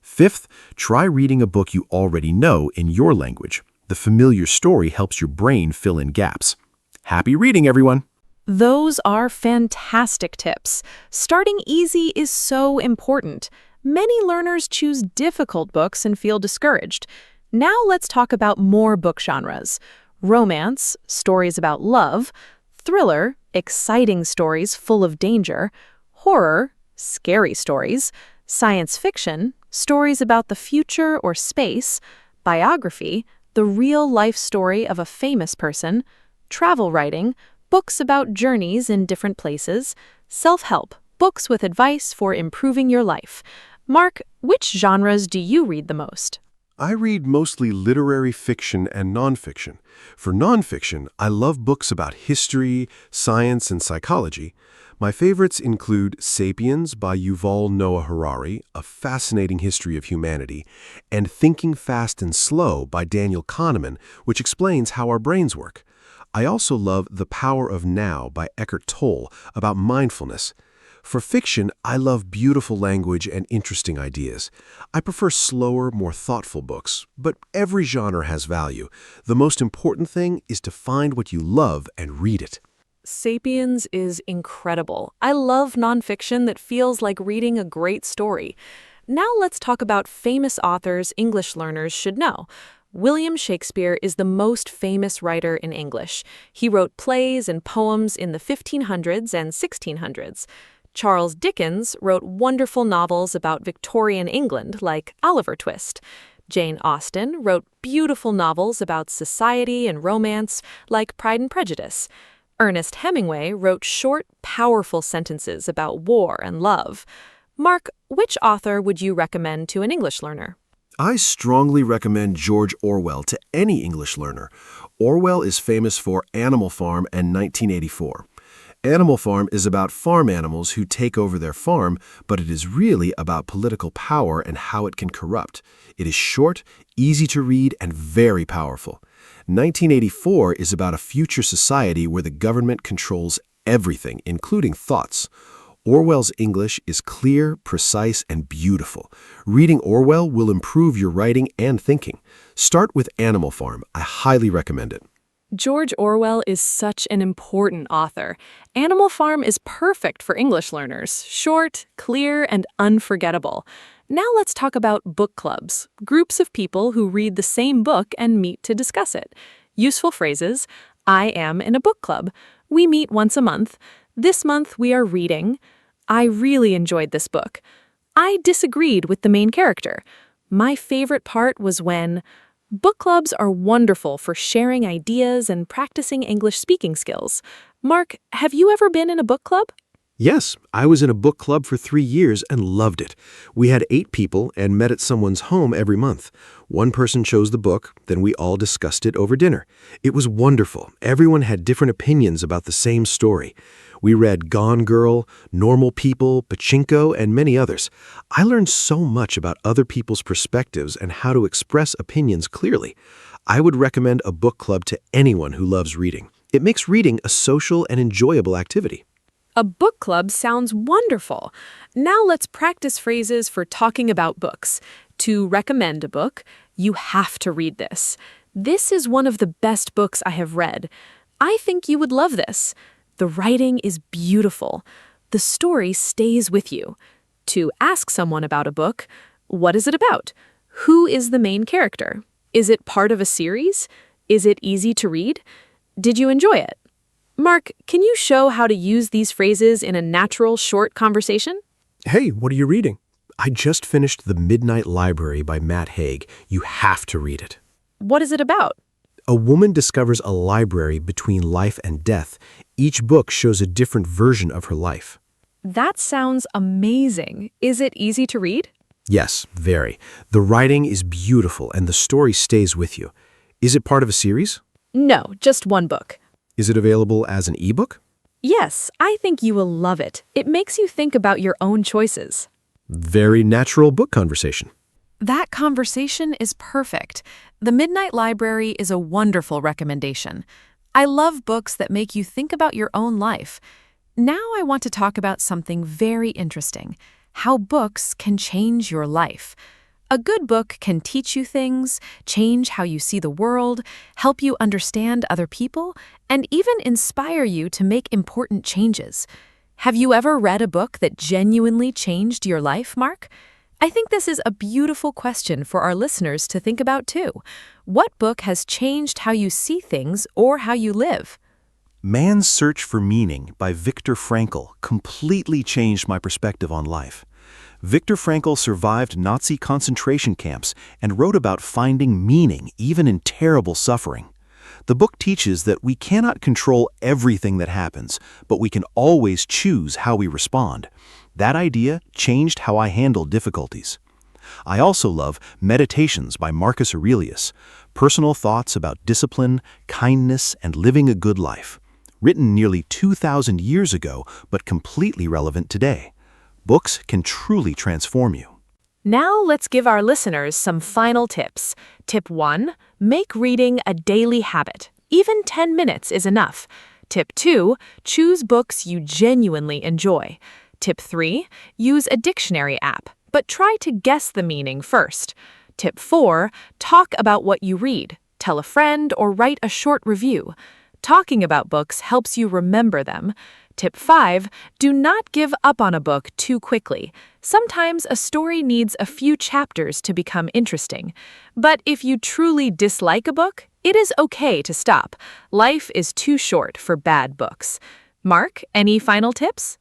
Fifth, try reading a book you already know in your language. The familiar story helps your brain fill in gaps. Happy reading, everyone! Those are fantastic tips. Starting easy is so important. Many learners choose difficult books and feel discouraged. Now let's talk about more book genres. Romance, stories about love, thriller, exciting stories full of danger, horror, scary stories, science fiction, stories about the future or space, biography, the real-life story of a famous person, travel writing, books about journeys in different places, self-help, books with advice for improving your life. Mark, which genres do you read the most? I read mostly literary fiction and nonfiction. For nonfiction, I love books about history, science, and psychology. My favorites include Sapiens by Yuval Noah Harari, a fascinating history of humanity, and Thinking Fast and Slow by Daniel Kahneman, which explains how our brains work. I also love The Power of Now by Eckhart Tolle, about mindfulness. For fiction, I love beautiful language and interesting ideas. I prefer slower, more thoughtful books, but every genre has value. The most important thing is to find what you love and read it. Sapiens is incredible. I love nonfiction that feels like reading a great story. Now let's talk about famous authors English learners should know. William Shakespeare is the most famous writer in English. He wrote plays and poems in the 1500s and 1600s. Charles Dickens wrote wonderful novels about Victorian England, like Oliver Twist. Jane Austen wrote beautiful novels about society and romance, like Pride and Prejudice. Ernest Hemingway wrote short, powerful sentences about war and love. Mark, which author would you recommend to an English learner? I strongly recommend George Orwell to any English learner. Orwell is famous for Animal Farm and 1984. Animal Farm is about farm animals who take over their farm, but it is really about political power and how it can corrupt. It is short, easy to read, and very powerful. 1984 is about a future society where the government controls everything, including thoughts. Orwell's English is clear, precise, and beautiful. Reading Orwell will improve your writing and thinking. Start with Animal Farm. I highly recommend it. George Orwell is such an important author. Animal Farm is perfect for English learners, short, clear, and unforgettable. Now let's talk about book clubs, groups of people who read the same book and meet to discuss it. Useful phrases: I am in a book club. We meet once a month. This month we are reading. I really enjoyed this book. I disagreed with the main character. My favorite part was when... Book clubs are wonderful for sharing ideas and practicing English speaking skills. Mark, have you ever been in a book club? Yes, I was in a book club for 3 years and loved it. We had 8 people and met at someone's home every month. One person chose the book, then we all discussed it over dinner. It was wonderful. Everyone had different opinions about the same story. We read Gone Girl, Normal People, Pachinko, and many others. I learned so much about other people's perspectives and how to express opinions clearly. I would recommend a book club to anyone who loves reading. It makes reading a social and enjoyable activity. A book club sounds wonderful. Now let's practice phrases for talking about books. To recommend a book, you have to read this. This is one of the best books I have read. I think you would love this. The writing is beautiful. The story stays with you. To ask someone about a book, what is it about? Who is the main character? Is it part of a series? Is it easy to read? Did you enjoy it? Mark, can you show how to use these phrases in a natural, short conversation? Hey, what are you reading? I just finished The Midnight Library by Matt Haig. You have to read it. What is it about? A woman discovers a library between life and death. Each book shows a different version of her life. That sounds amazing. Is it easy to read? Yes, very. The writing is beautiful and the story stays with you. Is it part of a series? No, just one book. Is it available as an ebook? Yes, I think you will love it. It makes you think about your own choices. Very natural book conversation. That conversation is perfect. The Midnight Library is a wonderful recommendation. I love books that make you think about your own life. Now I want to talk about something very interesting: how books can change your life. A good book can teach you things, change how you see the world, help you understand other people, and even inspire you to make important changes. Have you ever read a book that genuinely changed your life, Mark? I think this is a beautiful question for our listeners to think about too. What book has changed how you see things or how you live? Man's Search for Meaning by Viktor Frankl completely changed my perspective on life. Viktor Frankl survived Nazi concentration camps and wrote about finding meaning even in terrible suffering. The book teaches that we cannot control everything that happens, but we can always choose how we respond. That idea changed how I handle difficulties. I also love Meditations by Marcus Aurelius, personal thoughts about discipline, kindness, and living a good life. Written nearly 2,000 years ago, but completely relevant today. Books can truly transform you. Now let's give our listeners some final tips. Tip 1. Make reading a daily habit. Even 10 minutes is enough. Tip 2. Choose books you genuinely enjoy. Tip 3. Use a dictionary app, but try to guess the meaning first. Tip 4. Talk about what you read. Tell a friend or write a short review. Talking about books helps you remember them. Tip 5. Do not give up on a book too quickly. Sometimes a story needs a few chapters to become interesting. But if you truly dislike a book, it is okay to stop. Life is too short for bad books. Mark, any final tips?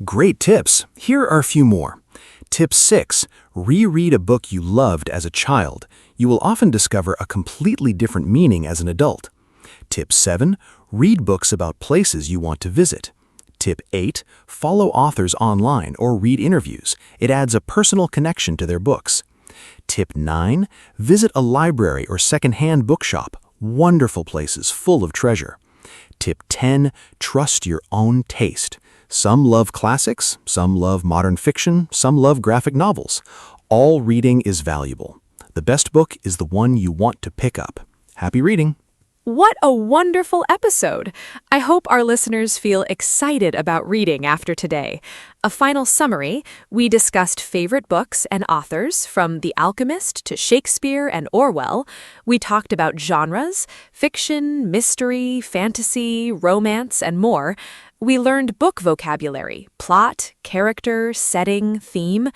Great tips. Here are a few more. Tip 6. Reread a book you loved as a child. You will often discover a completely different meaning as an adult. Tip 7. Read books about places you want to visit. Tip 8. Follow authors online or read interviews. It adds a personal connection to their books. Tip 9. Visit a library or secondhand bookshop. Wonderful places full of treasure. Tip 10. Trust your own taste. Some love classics, some love modern fiction, some love graphic novels. All reading is valuable. The best book is the one you want to pick up. Happy reading! What a wonderful episode! I hope our listeners feel excited about reading after today. A final summary, we discussed favorite books and authors from The Alchemist to Shakespeare and Orwell. We talked about genres, fiction, mystery, fantasy, romance, and more. We learned book vocabulary, plot, character, setting, theme.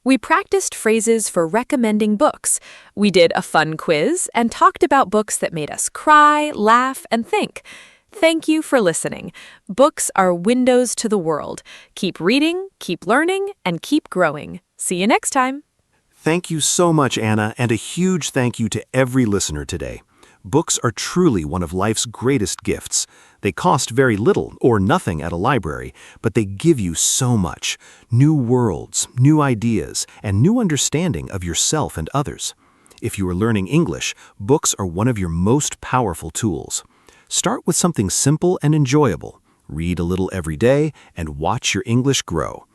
We practiced phrases for recommending books. We did a fun quiz and talked about books that made us cry, laugh, and think. Thank you for listening. Books are windows to the world. Keep reading, keep learning, and keep growing. See you next time. Thank you so much, Anna, and a huge thank you to every listener today. Books are truly one of life's greatest gifts. They cost very little or nothing at a library, but they give you so much. New worlds, new ideas, and new understanding of yourself and others. If you are learning English, books are one of your most powerful tools. Start with something simple and enjoyable. Read a little every day and watch your English grow.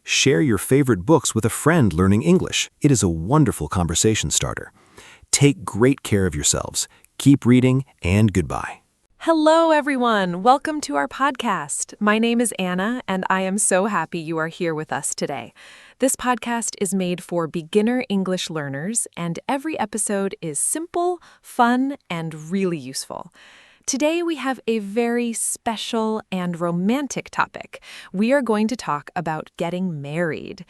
Share your favorite books with a friend learning English. It is a wonderful conversation starter. Take great care of yourselves. Keep reading, and goodbye. Hello, everyone. Welcome to our podcast. My name is Anna, and I am so happy you are here with us today. This podcast is made for beginner English learners, and every episode is simple, fun, and really useful. Today, we have a very special and romantic topic. We are going to talk about getting married.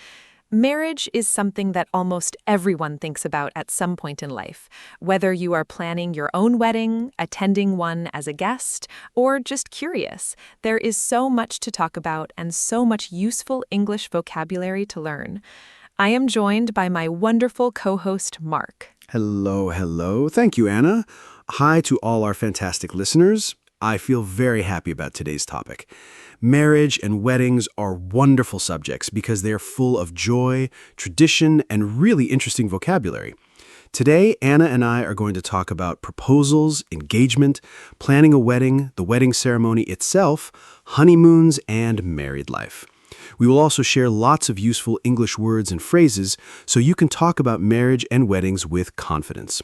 Marriage is something that almost everyone thinks about at some point in life. Whether you are planning your own wedding, attending one as a guest, or just curious, there is so much to talk about and so much useful English vocabulary to learn. I am joined by my wonderful co-host, Mark. Hello, hello. Thank you, Anna. Hi to all our fantastic listeners. I feel very happy about today's topic. Marriage and weddings are wonderful subjects because they are full of joy, tradition, and really interesting vocabulary. Today, Anna and I are going to talk about proposals, engagement, planning a wedding, the wedding ceremony itself, honeymoons, and married life. We will also share lots of useful English words and phrases so you can talk about marriage and weddings with confidence.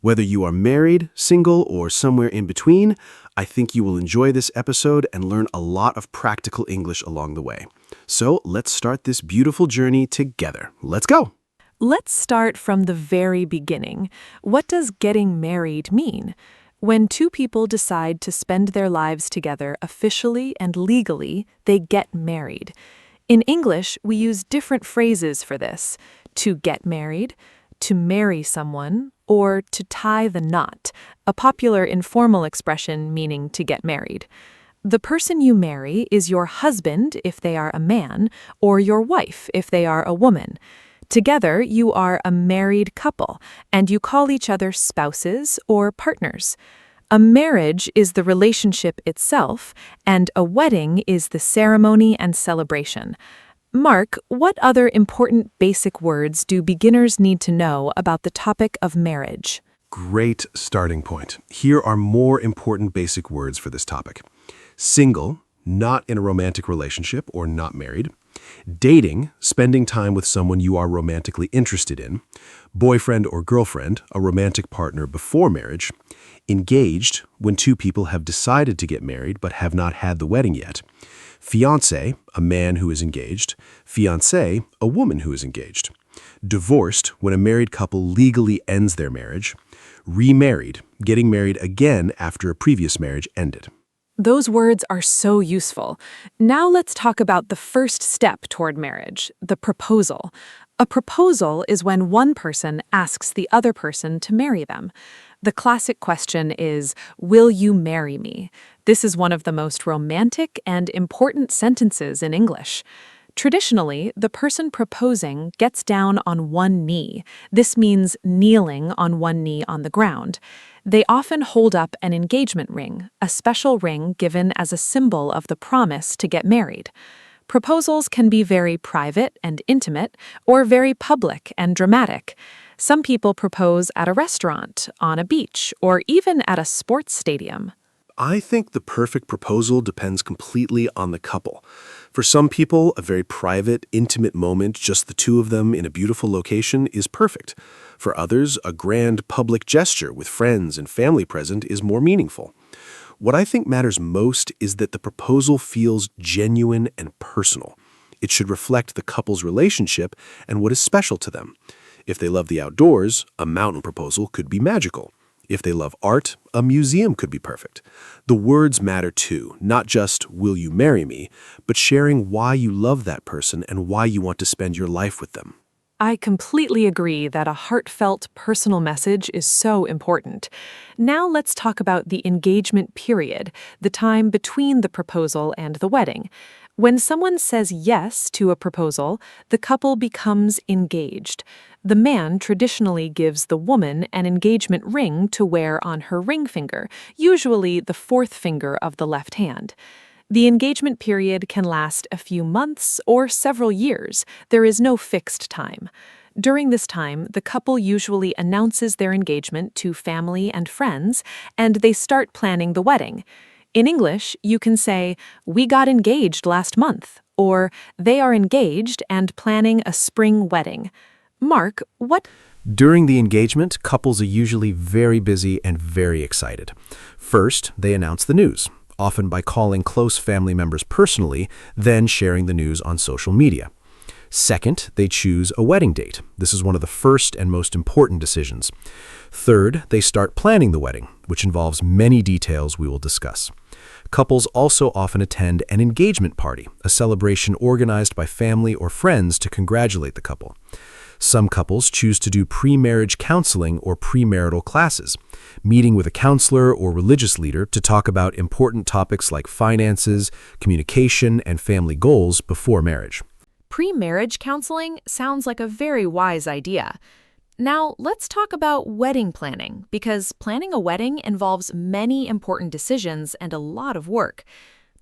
Whether you are married, single, or somewhere in between, I think you will enjoy this episode and learn a lot of practical English along the way. So let's start this beautiful journey together. Let's go! Let's start from the very beginning. What does getting married mean? When two people decide to spend their lives together officially and legally, they get married. In English, we use different phrases for this: to get married, to marry someone, or to tie the knot, a popular informal expression meaning to get married. The person you marry is your husband if they are a man, or your wife if they are a woman. Together, you are a married couple, and you call each other spouses or partners. A marriage is the relationship itself, and a wedding is the ceremony and celebration. Mark, what other important basic words do beginners need to know about the topic of marriage? Great starting point. Here are more important basic words for this topic. Single, not in a romantic relationship or not married. Dating, spending time with someone you are romantically interested in. Boyfriend or girlfriend, a romantic partner before marriage. Engaged, when two people have decided to get married but have not had the wedding yet. Fiancé, a man who is engaged. Fiancée, a woman who is engaged. Divorced, when a married couple legally ends their marriage. Remarried, getting married again after a previous marriage ended. Those words are so useful. Now let's talk about the first step toward marriage, the proposal. A proposal is when one person asks the other person to marry them. The classic question is, "Will you marry me?" This is one of the most romantic and important sentences in English. Traditionally, the person proposing gets down on one knee. This means kneeling on one knee on the ground. They often hold up an engagement ring, a special ring given as a symbol of the promise to get married. Proposals can be very private and intimate, or very public and dramatic. Some people propose at a restaurant, on a beach, or even at a sports stadium. I think the perfect proposal depends completely on the couple. For some people, a very private, intimate moment, just the two of them in a beautiful location, is perfect. For others, a grand public gesture with friends and family present is more meaningful. What I think matters most is that the proposal feels genuine and personal. It should reflect the couple's relationship and what is special to them. If they love the outdoors, a mountain proposal could be magical. If they love art, a museum could be perfect. The words matter too, not just, "Will you marry me?" but sharing why you love that person and why you want to spend your life with them. I completely agree that a heartfelt, personal message is so important. Now let's talk about the engagement period, the time between the proposal and the wedding. When someone says yes to a proposal, the couple becomes engaged. The man traditionally gives the woman an engagement ring to wear on her ring finger, usually the fourth finger of the left hand. The engagement period can last a few months or several years. There is no fixed time. During this time, the couple usually announces their engagement to family and friends, and they start planning the wedding. In English, you can say, "We got engaged last month," or "They are engaged and planning a spring wedding." Mark, what? During the engagement, couples are usually very busy and very excited. First, they announce the news, often by calling close family members personally, then sharing the news on social media. Second, they choose a wedding date. This is one of the first and most important decisions. Third, they start planning the wedding, which involves many details we will discuss. Couples also often attend an engagement party, a celebration organized by family or friends to congratulate the couple. Some couples choose to do pre-marriage counseling or premarital classes, meeting with a counselor or religious leader to talk about important topics like finances, communication, and family goals before marriage. Pre-marriage counseling sounds like a very wise idea. Now, let's talk about wedding planning, because planning a wedding involves many important decisions and a lot of work.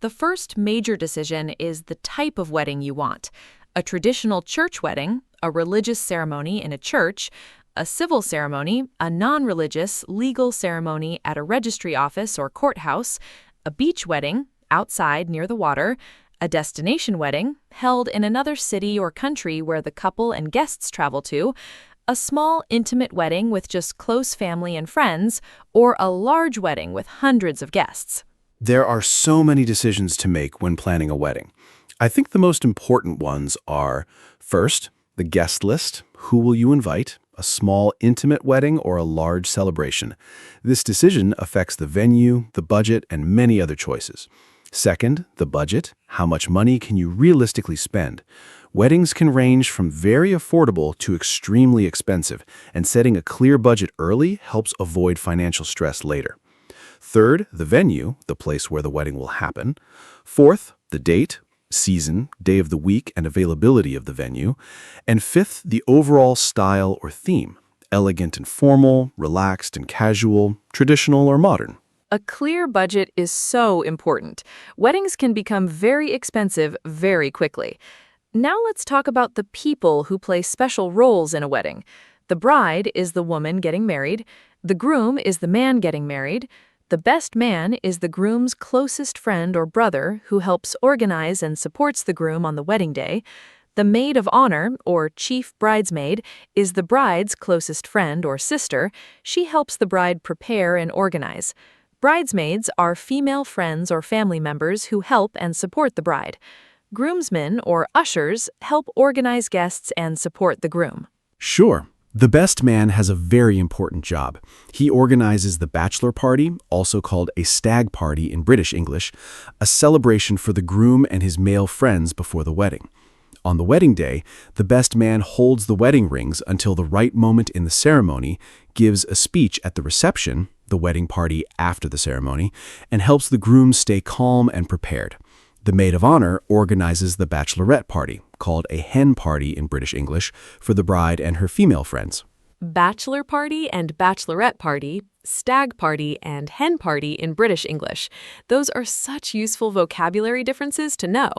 The first major decision is the type of wedding you want. A traditional church wedding, a religious ceremony in a church, a civil ceremony, a non-religious legal ceremony at a registry office or courthouse, a beach wedding outside near the water, a destination wedding held in another city or country where the couple and guests travel to, a small, intimate wedding with just close family and friends, or a large wedding with hundreds of guests. There are so many decisions to make when planning a wedding. I think the most important ones are, first, the guest list. Who will you invite? A small, intimate wedding or a large celebration? This decision affects the venue, the budget, and many other choices. Second, the budget. How much money can you realistically spend? Weddings can range from very affordable to extremely expensive, and setting a clear budget early helps avoid financial stress later. Third, the venue, the place where the wedding will happen. Fourth, the date, season, day of the week, and availability of the venue. And fifth, the overall style or theme, elegant and formal, relaxed and casual, traditional or modern. A clear budget is so important. Weddings can become very expensive very quickly. Now let's talk about the people who play special roles in a wedding. The bride is the woman getting married. The groom is the man getting married. The best man is the groom's closest friend or brother who helps organize and supports the groom on the wedding day. The maid of honor, or chief bridesmaid, is the bride's closest friend or sister. She helps the bride prepare and organize. Bridesmaids are female friends or family members who help and support the bride. Groomsmen, or ushers, help organize guests and support the groom. Sure. The best man has a very important job. He organizes the bachelor party, also called a stag party in British English, a celebration for the groom and his male friends before the wedding. On the wedding day, the best man holds the wedding rings until the right moment in the ceremony, gives a speech at the reception, the wedding party after the ceremony, and helps the groom stay calm and prepared. The maid of honor organizes the bachelorette party, called a hen party in British English, for the bride and her female friends. Bachelor party and bachelorette party, stag party and hen party in British English. Those are such useful vocabulary differences to know.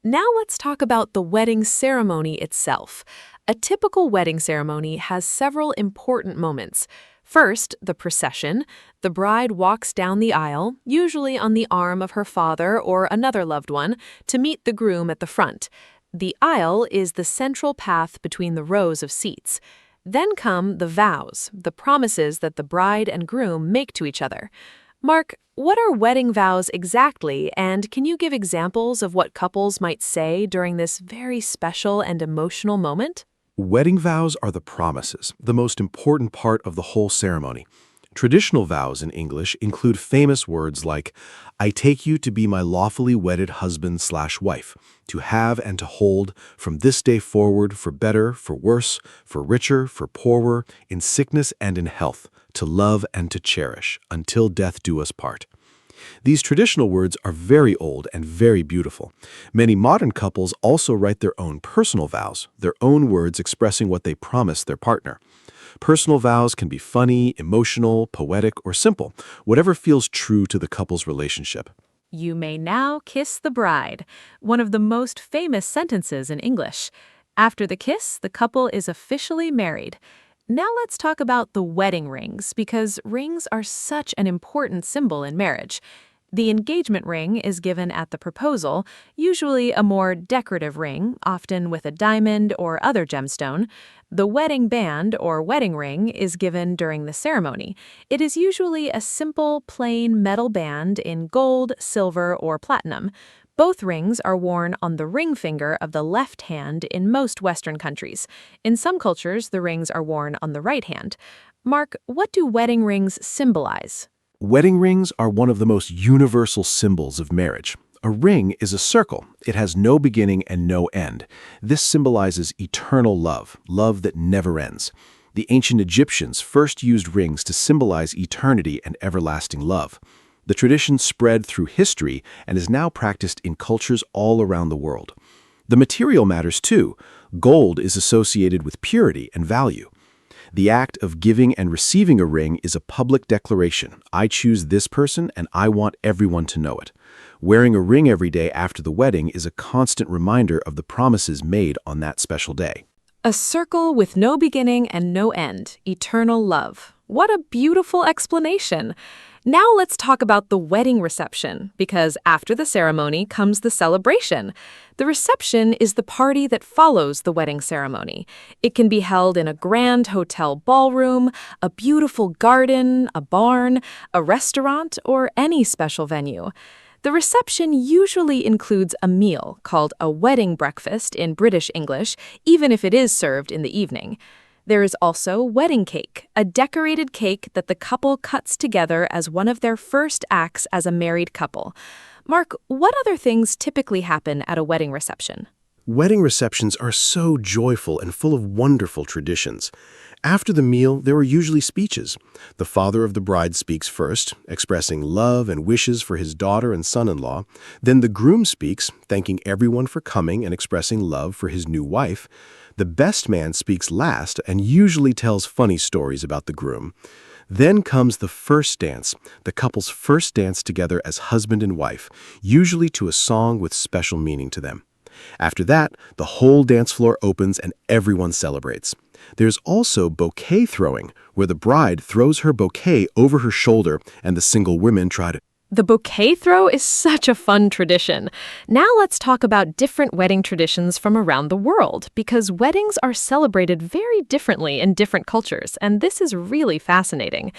Now let's talk about the wedding ceremony itself. A typical wedding ceremony has several important moments. First, the procession. The bride walks down the aisle, usually on the arm of her father or another loved one, to meet the groom at the front. The aisle is the central path between the rows of seats. Then come the vows, the promises that the bride and groom make to each other. Mark, what are wedding vows exactly, and can you give examples of what couples might say during this very special and emotional moment? Wedding vows are the promises, the most important part of the whole ceremony. Traditional vows in English include famous words like, "I take you to be my lawfully wedded husband/wife, to have and to hold from this day forward for better, for worse, for richer, for poorer, in sickness and in health, to love and to cherish, until death do us part." These traditional words are very old and very beautiful. Many modern couples also write their own personal vows, their own words expressing what they promise their partner. Personal vows can be funny, emotional, poetic, or simple, whatever feels true to the couple's relationship. You may now kiss the bride, one of the most famous sentences in English. After the kiss, the couple is officially married. Now let's talk about the wedding rings, because rings are such an important symbol in marriage. The engagement ring is given at the proposal, usually a more decorative ring, often with a diamond or other gemstone. The wedding band or wedding ring is given during the ceremony. It is usually a simple, plain metal band in gold, silver, or platinum. Both rings are worn on the ring finger of the left hand in most Western countries. In some cultures, the rings are worn on the right hand. Mark, what do wedding rings symbolize? Wedding rings are one of the most universal symbols of marriage. A ring is a circle. It has no beginning and no end. This symbolizes eternal love, love that never ends. The ancient Egyptians first used rings to symbolize eternity and everlasting love. The tradition spread through history and is now practiced in cultures all around the world. The material matters too. Gold is associated with purity and value. The act of giving and receiving a ring is a public declaration. I choose this person and I want everyone to know it. Wearing a ring every day after the wedding is a constant reminder of the promises made on that special day. A circle with no beginning and no end, eternal love. What a beautiful explanation. Now let's talk about the wedding reception, because after the ceremony comes the celebration. The reception is the party that follows the wedding ceremony. It can be held in a grand hotel ballroom, a beautiful garden, a barn, a restaurant, or any special venue. The reception usually includes a meal called a wedding breakfast in British English, even if it is served in the evening. There is also wedding cake, a decorated cake that the couple cuts together as one of their first acts as a married couple. Mark, what other things typically happen at a wedding reception? Wedding receptions are so joyful and full of wonderful traditions. After the meal, there are usually speeches. The father of the bride speaks first, expressing love and wishes for his daughter and son-in-law. Then the groom speaks, thanking everyone for coming and expressing love for his new wife. The best man speaks last and usually tells funny stories about the groom. Then comes the first dance, the couple's first dance together as husband and wife, usually to a song with special meaning to them. After that, the whole dance floor opens and everyone celebrates. There's also bouquet throwing, where the bride throws her bouquet over her shoulder and the single women try to. The bouquet throw is such a fun tradition. Now let's talk about different wedding traditions from around the world, because weddings are celebrated very differently in different cultures, and this is really fascinating.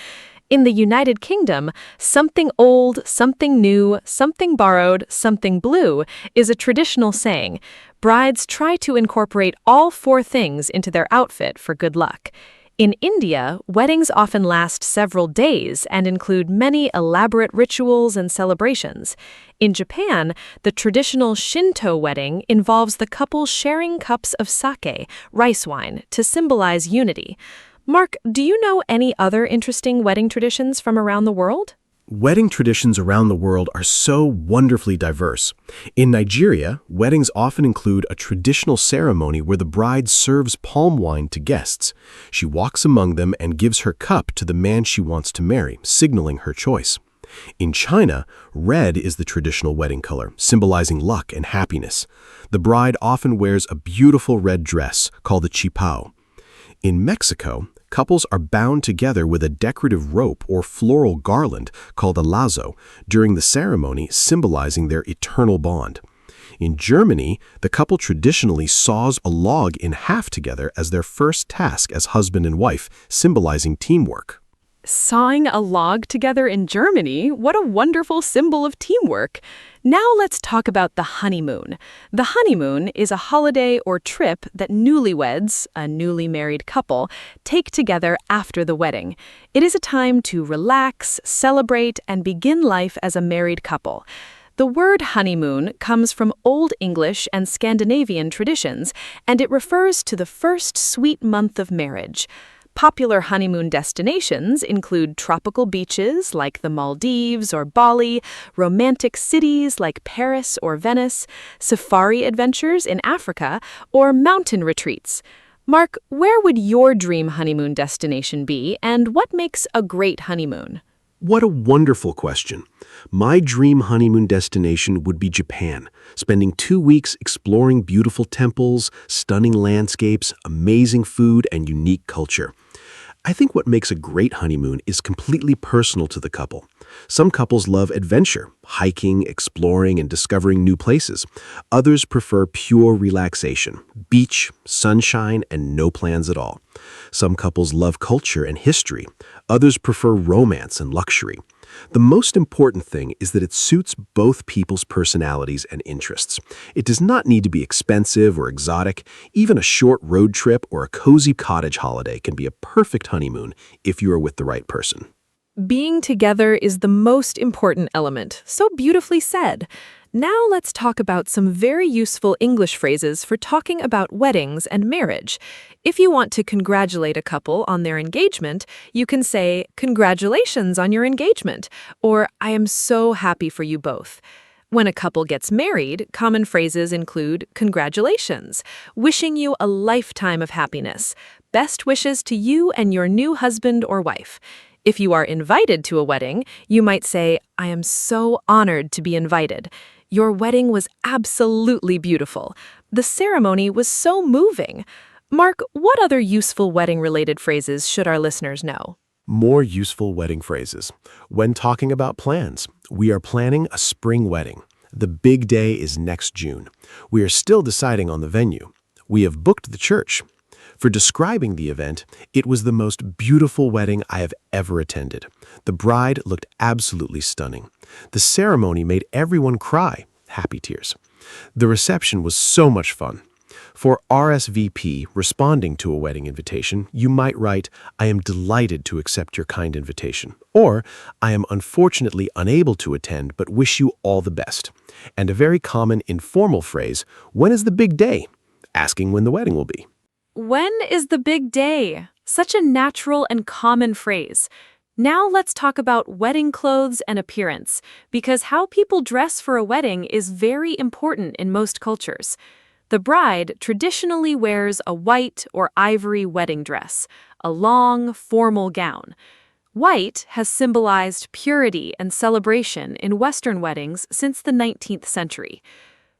In the United Kingdom, something old, something new, something borrowed, something blue is a traditional saying. Brides try to incorporate all four things into their outfit for good luck. In India, weddings often last several days and include many elaborate rituals and celebrations. In Japan, the traditional Shinto wedding involves the couple sharing cups of sake, rice wine, to symbolize unity. Mark, do you know any other interesting wedding traditions from around the world? Wedding traditions around the world are so wonderfully diverse. In Nigeria, weddings often include a traditional ceremony where the bride serves palm wine to guests. She walks among them and gives her cup to the man she wants to marry, signaling her choice. In China, red is the traditional wedding color, symbolizing luck and happiness. The bride often wears a beautiful red dress called a qipao. In Mexico, couples are bound together with a decorative rope or floral garland called a lazo during the ceremony, symbolizing their eternal bond. In Germany, the couple traditionally saws a log in half together as their first task as husband and wife, symbolizing teamwork. Sawing a log together in Germany, what a wonderful symbol of teamwork. Now let's talk about the honeymoon. The honeymoon is a holiday or trip that newlyweds, a newly married couple, take together after the wedding. It is a time to relax, celebrate, and begin life as a married couple. The word honeymoon comes from Old English and Scandinavian traditions, and it refers to the first sweet month of marriage. Popular honeymoon destinations include tropical beaches like the Maldives or Bali, romantic cities like Paris or Venice, safari adventures in Africa, or mountain retreats. Mark, where would your dream honeymoon destination be, and what makes a great honeymoon? What a wonderful question. My dream honeymoon destination would be Japan, spending 2 weeks exploring beautiful temples, stunning landscapes, amazing food, and unique culture. I think what makes a great honeymoon is completely personal to the couple. Some couples love adventure, hiking, exploring, and discovering new places. Others prefer pure relaxation, beach, sunshine, and no plans at all. Some couples love culture and history. Others prefer romance and luxury. The most important thing is that it suits both people's personalities and interests. It does not need to be expensive or exotic. Even a short road trip or a cozy cottage holiday can be a perfect honeymoon if you are with the right person. Being together is the most important element. So beautifully said. Now let's talk about some very useful English phrases for talking about weddings and marriage. If you want to congratulate a couple on their engagement, you can say, "Congratulations on your engagement," or "I am so happy for you both." When a couple gets married, common phrases include "Congratulations," "Wishing you a lifetime of happiness," "Best wishes to you and your new husband or wife." If you are invited to a wedding, you might say, "I am so honored to be invited. Your wedding was absolutely beautiful. The ceremony was so moving." Mark, what other useful wedding-related phrases should our listeners know? More useful wedding phrases. When talking about plans, we are planning a spring wedding. The big day is next June. We are still deciding on the venue. We have booked the church. For describing the event, it was the most beautiful wedding I have ever attended. The bride looked absolutely stunning. The ceremony made everyone cry, happy tears. The reception was so much fun. For RSVP, responding to a wedding invitation, you might write, "I am delighted to accept your kind invitation," or "I am unfortunately unable to attend but wish you all the best." And a very common informal phrase, "When is the big day?" asking when the wedding will be. When is the big day? Such a natural and common phrase. Now let's talk about wedding clothes and appearance, because how people dress for a wedding is very important in most cultures. The bride traditionally wears a white or ivory wedding dress, a long, formal gown. White has symbolized purity and celebration in Western weddings since the 19th century.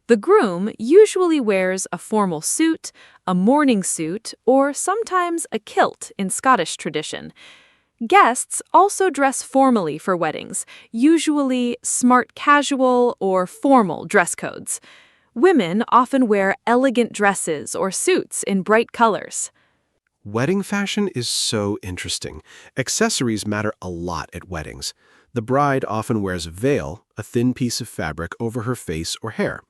The groom usually wears a formal suit, a morning suit, or sometimes a kilt in Scottish tradition. Guests also dress formally for weddings, usually smart casual or formal dress codes. Women often wear elegant dresses or suits in bright colors. Wedding fashion is so interesting. Accessories matter a lot at weddings. The bride often wears a veil, a thin piece of fabric over her face or hair.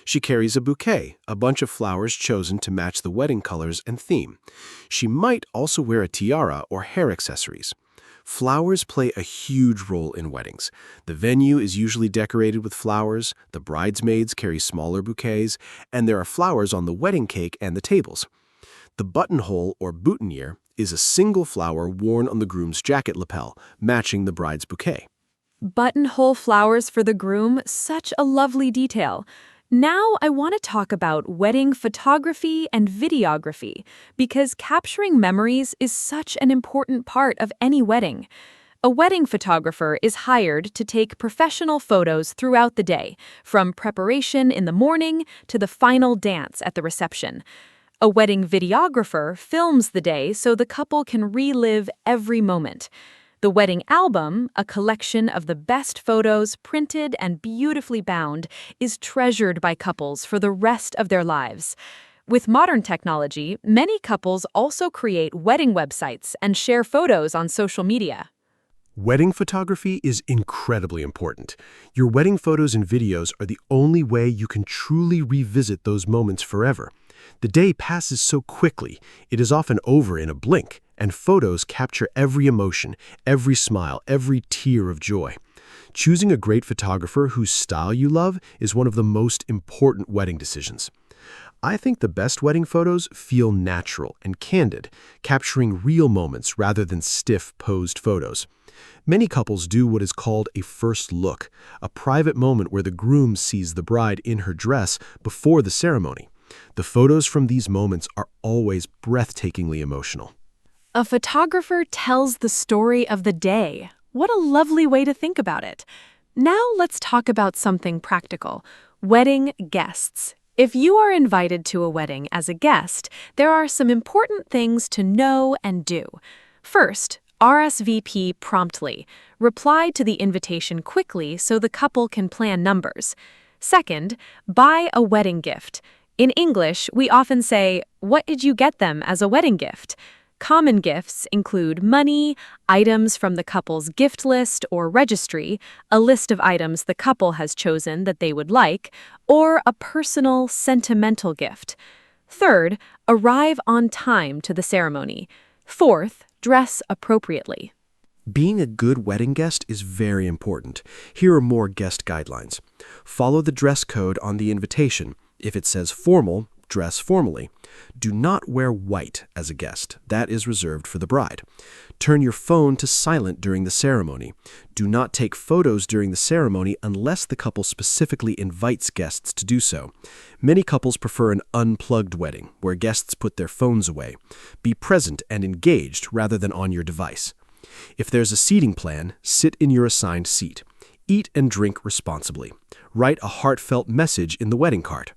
She carries a bouquet, a bunch of flowers chosen to match the wedding colors and theme. She might also wear a tiara or hair accessories. Flowers play a huge role in weddings. The venue is usually decorated with flowers, the bridesmaids carry smaller bouquets, and there are flowers on the wedding cake and the tables. The buttonhole or boutonniere is a single flower worn on the groom's jacket lapel, matching the bride's bouquet. Buttonhole flowers for the groom, such a lovely detail. Now I want to talk about wedding photography and videography, because capturing memories is such an important part of any wedding. A wedding photographer is hired to take professional photos throughout the day, from preparation in the morning to the final dance at the reception. A wedding videographer films the day so the couple can relive every moment. The wedding album, a collection of the best photos printed and beautifully bound, is treasured by couples for the rest of their lives. With modern technology, many couples also create wedding websites and share photos on social media. Wedding photography is incredibly important. Your wedding photos and videos are the only way you can truly revisit those moments forever. The day passes so quickly, it is often over in a blink, and photos capture every emotion, every smile, every tear of joy. Choosing a great photographer whose style you love is one of the most important wedding decisions. I think the best wedding photos feel natural and candid, capturing real moments rather than stiff, posed photos. Many couples do what is called a first look, a private moment where the groom sees the bride in her dress before the ceremony. The photos from these moments are always breathtakingly emotional. A photographer tells the story of the day. What a lovely way to think about it. Now let's talk about something practical: wedding guests. If you are invited to a wedding as a guest, there are some important things to know and do. First, RSVP promptly. Reply to the invitation quickly so the couple can plan numbers. Second, buy a wedding gift. In English, we often say, "What did you get them as a wedding gift?" Common gifts include money, items from the couple's gift list or registry, a list of items the couple has chosen that they would like, or a personal, sentimental gift. Third, arrive on time to the ceremony. Fourth, dress appropriately. Being a good wedding guest is very important. Here are more guest guidelines. Follow the dress code on the invitation. If it says formal, dress formally. Do not wear white as a guest. That is reserved for the bride. Turn your phone to silent during the ceremony. Do not take photos during the ceremony unless the couple specifically invites guests to do so. Many couples prefer an unplugged wedding, where guests put their phones away. Be present and engaged rather than on your device. If there's a seating plan, sit in your assigned seat. Eat and drink responsibly. Write a heartfelt message in the wedding card.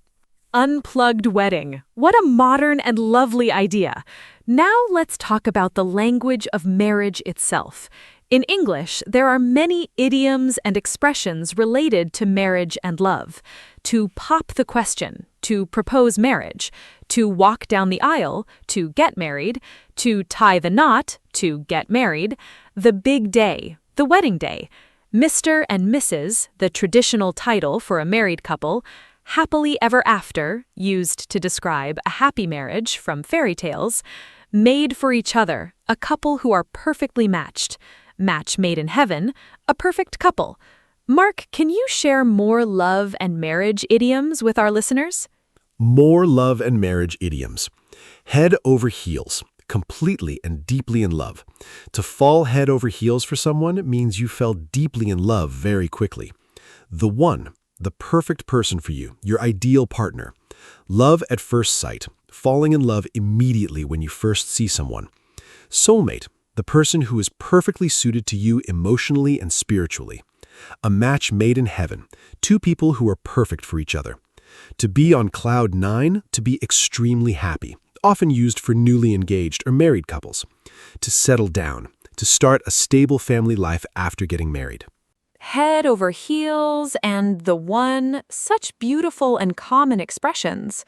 Unplugged wedding. What a modern and lovely idea. Now let's talk about the language of marriage itself. In English, there are many idioms and expressions related to marriage and love. To pop the question, to propose marriage, to walk down the aisle, to get married, to tie the knot, to get married, the big day, the wedding day, Mr. and Mrs., the traditional title for a married couple, happily ever after, used to describe a happy marriage from fairy tales, made for each other, a couple who are perfectly matched, match made in heaven, a perfect couple. Mark, can you share more love and marriage idioms with our listeners? More love and marriage idioms. Head over heels, completely and deeply in love. To fall head over heels for someone means you fell deeply in love very quickly. The one, the perfect person for you, your ideal partner. Love at first sight, falling in love immediately when you first see someone. Soulmate, the person who is perfectly suited to you emotionally and spiritually. A match made in heaven, two people who are perfect for each other. To be on cloud nine, to be extremely happy, often used for newly engaged or married couples. To settle down, to start a stable family life after getting married. Head over heels and the one, such beautiful and common expressions.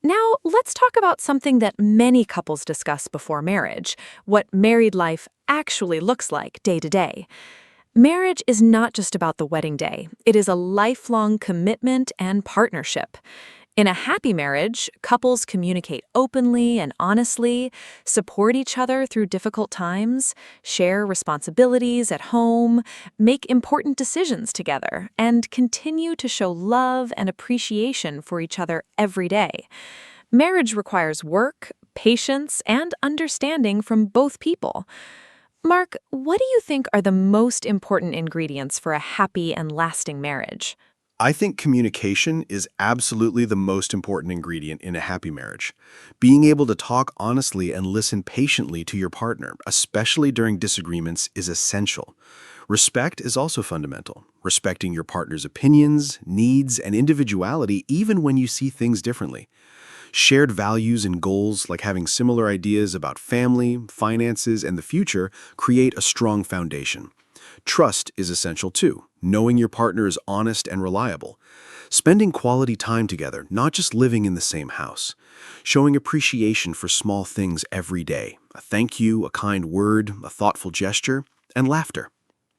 Now, let's talk about something that many couples discuss before marriage, what married life actually looks like day to day. Marriage is not just about the wedding day. It is a lifelong commitment and partnership. In a happy marriage, couples communicate openly and honestly, support each other through difficult times, share responsibilities at home, make important decisions together, and continue to show love and appreciation for each other every day. Marriage requires work, patience, and understanding from both people. Mark, what do you think are the most important ingredients for a happy and lasting marriage? I think communication is absolutely the most important ingredient in a happy marriage. Being able to talk honestly and listen patiently to your partner, especially during disagreements, is essential. Respect is also fundamental. Respecting your partner's opinions, needs, and individuality even when you see things differently. Shared values and goals, like having similar ideas about family, finances, and the future, create a strong foundation. Trust is essential too, knowing your partner is honest and reliable. Spending quality time together, not just living in the same house. Showing appreciation for small things every day. A thank you, a kind word, a thoughtful gesture, and laughter.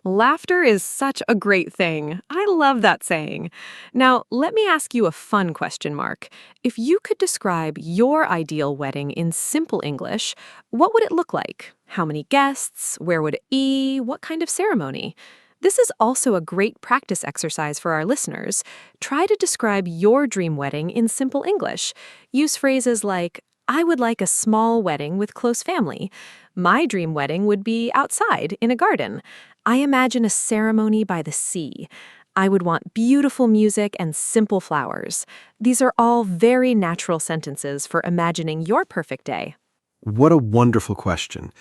Laughter is such a great thing. I love that saying. Now, let me ask you a fun question, Mark. If you could describe your ideal wedding in simple English, what would it look like? How many guests? Where would it be? What kind of ceremony? This is also a great practice exercise for our listeners. Try to describe your dream wedding in simple English. Use phrases like, I would like a small wedding with close family. My dream wedding would be outside, in a garden. I imagine a ceremony by the sea. I would want beautiful music and simple flowers. These are all very natural sentences for imagining your perfect day. What a wonderful question.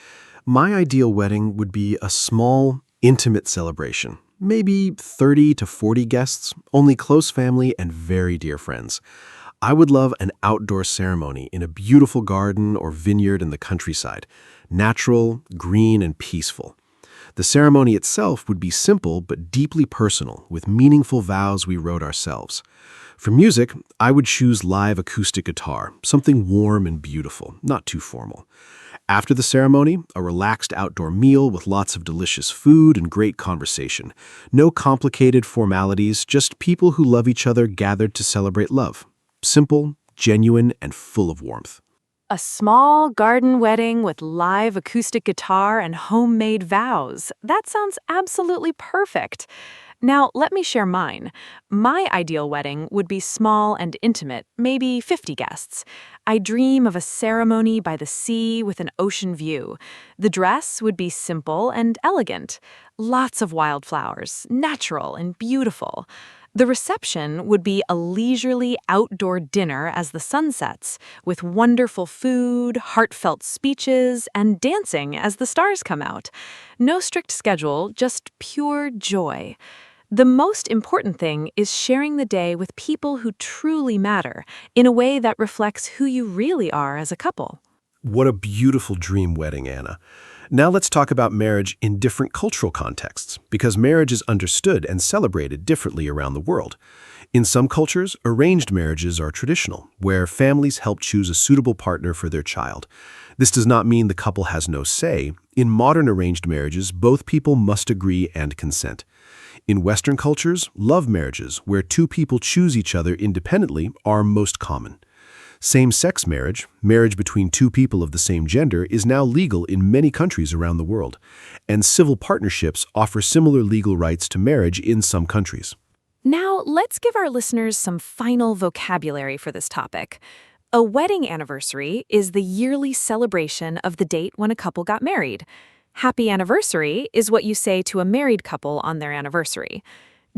My ideal wedding would be a small, intimate celebration. Maybe 30 to 40 guests, only close family and very dear friends. I would love an outdoor ceremony in a beautiful garden or vineyard in the countryside. Natural, green, and peaceful. The ceremony itself would be simple but deeply personal, with meaningful vows we wrote ourselves. For music, I would choose live acoustic guitar, something warm and beautiful, not too formal. After the ceremony, a relaxed outdoor meal with lots of delicious food and great conversation. No complicated formalities, just people who love each other gathered to celebrate love. Simple, genuine, and full of warmth. A small garden wedding with live acoustic guitar and homemade vows. That sounds absolutely perfect. Now, let me share mine. My ideal wedding would be small and intimate, maybe 50 guests. I dream of a ceremony by the sea with an ocean view. The dress would be simple and elegant. Lots of wildflowers, natural and beautiful. The reception would be a leisurely outdoor dinner as the sun sets, with wonderful food, heartfelt speeches, and dancing as the stars come out. No strict schedule, just pure joy. The most important thing is sharing the day with people who truly matter, in a way that reflects who you really are as a couple. What a beautiful dream wedding, Anna. Now let's talk about marriage in different cultural contexts, because marriage is understood and celebrated differently around the world. In some cultures, arranged marriages are traditional, where families help choose a suitable partner for their child. This does not mean the couple has no say. In modern arranged marriages, both people must agree and consent. In Western cultures, love marriages, where two people choose each other independently, are most common. Same-sex marriage, marriage between two people of the same gender, is now legal in many countries around the world, and civil partnerships offer similar legal rights to marriage in some countries. Now, let's give our listeners some final vocabulary for this topic. A wedding anniversary is the yearly celebration of the date when a couple got married. Happy anniversary is what you say to a married couple on their anniversary.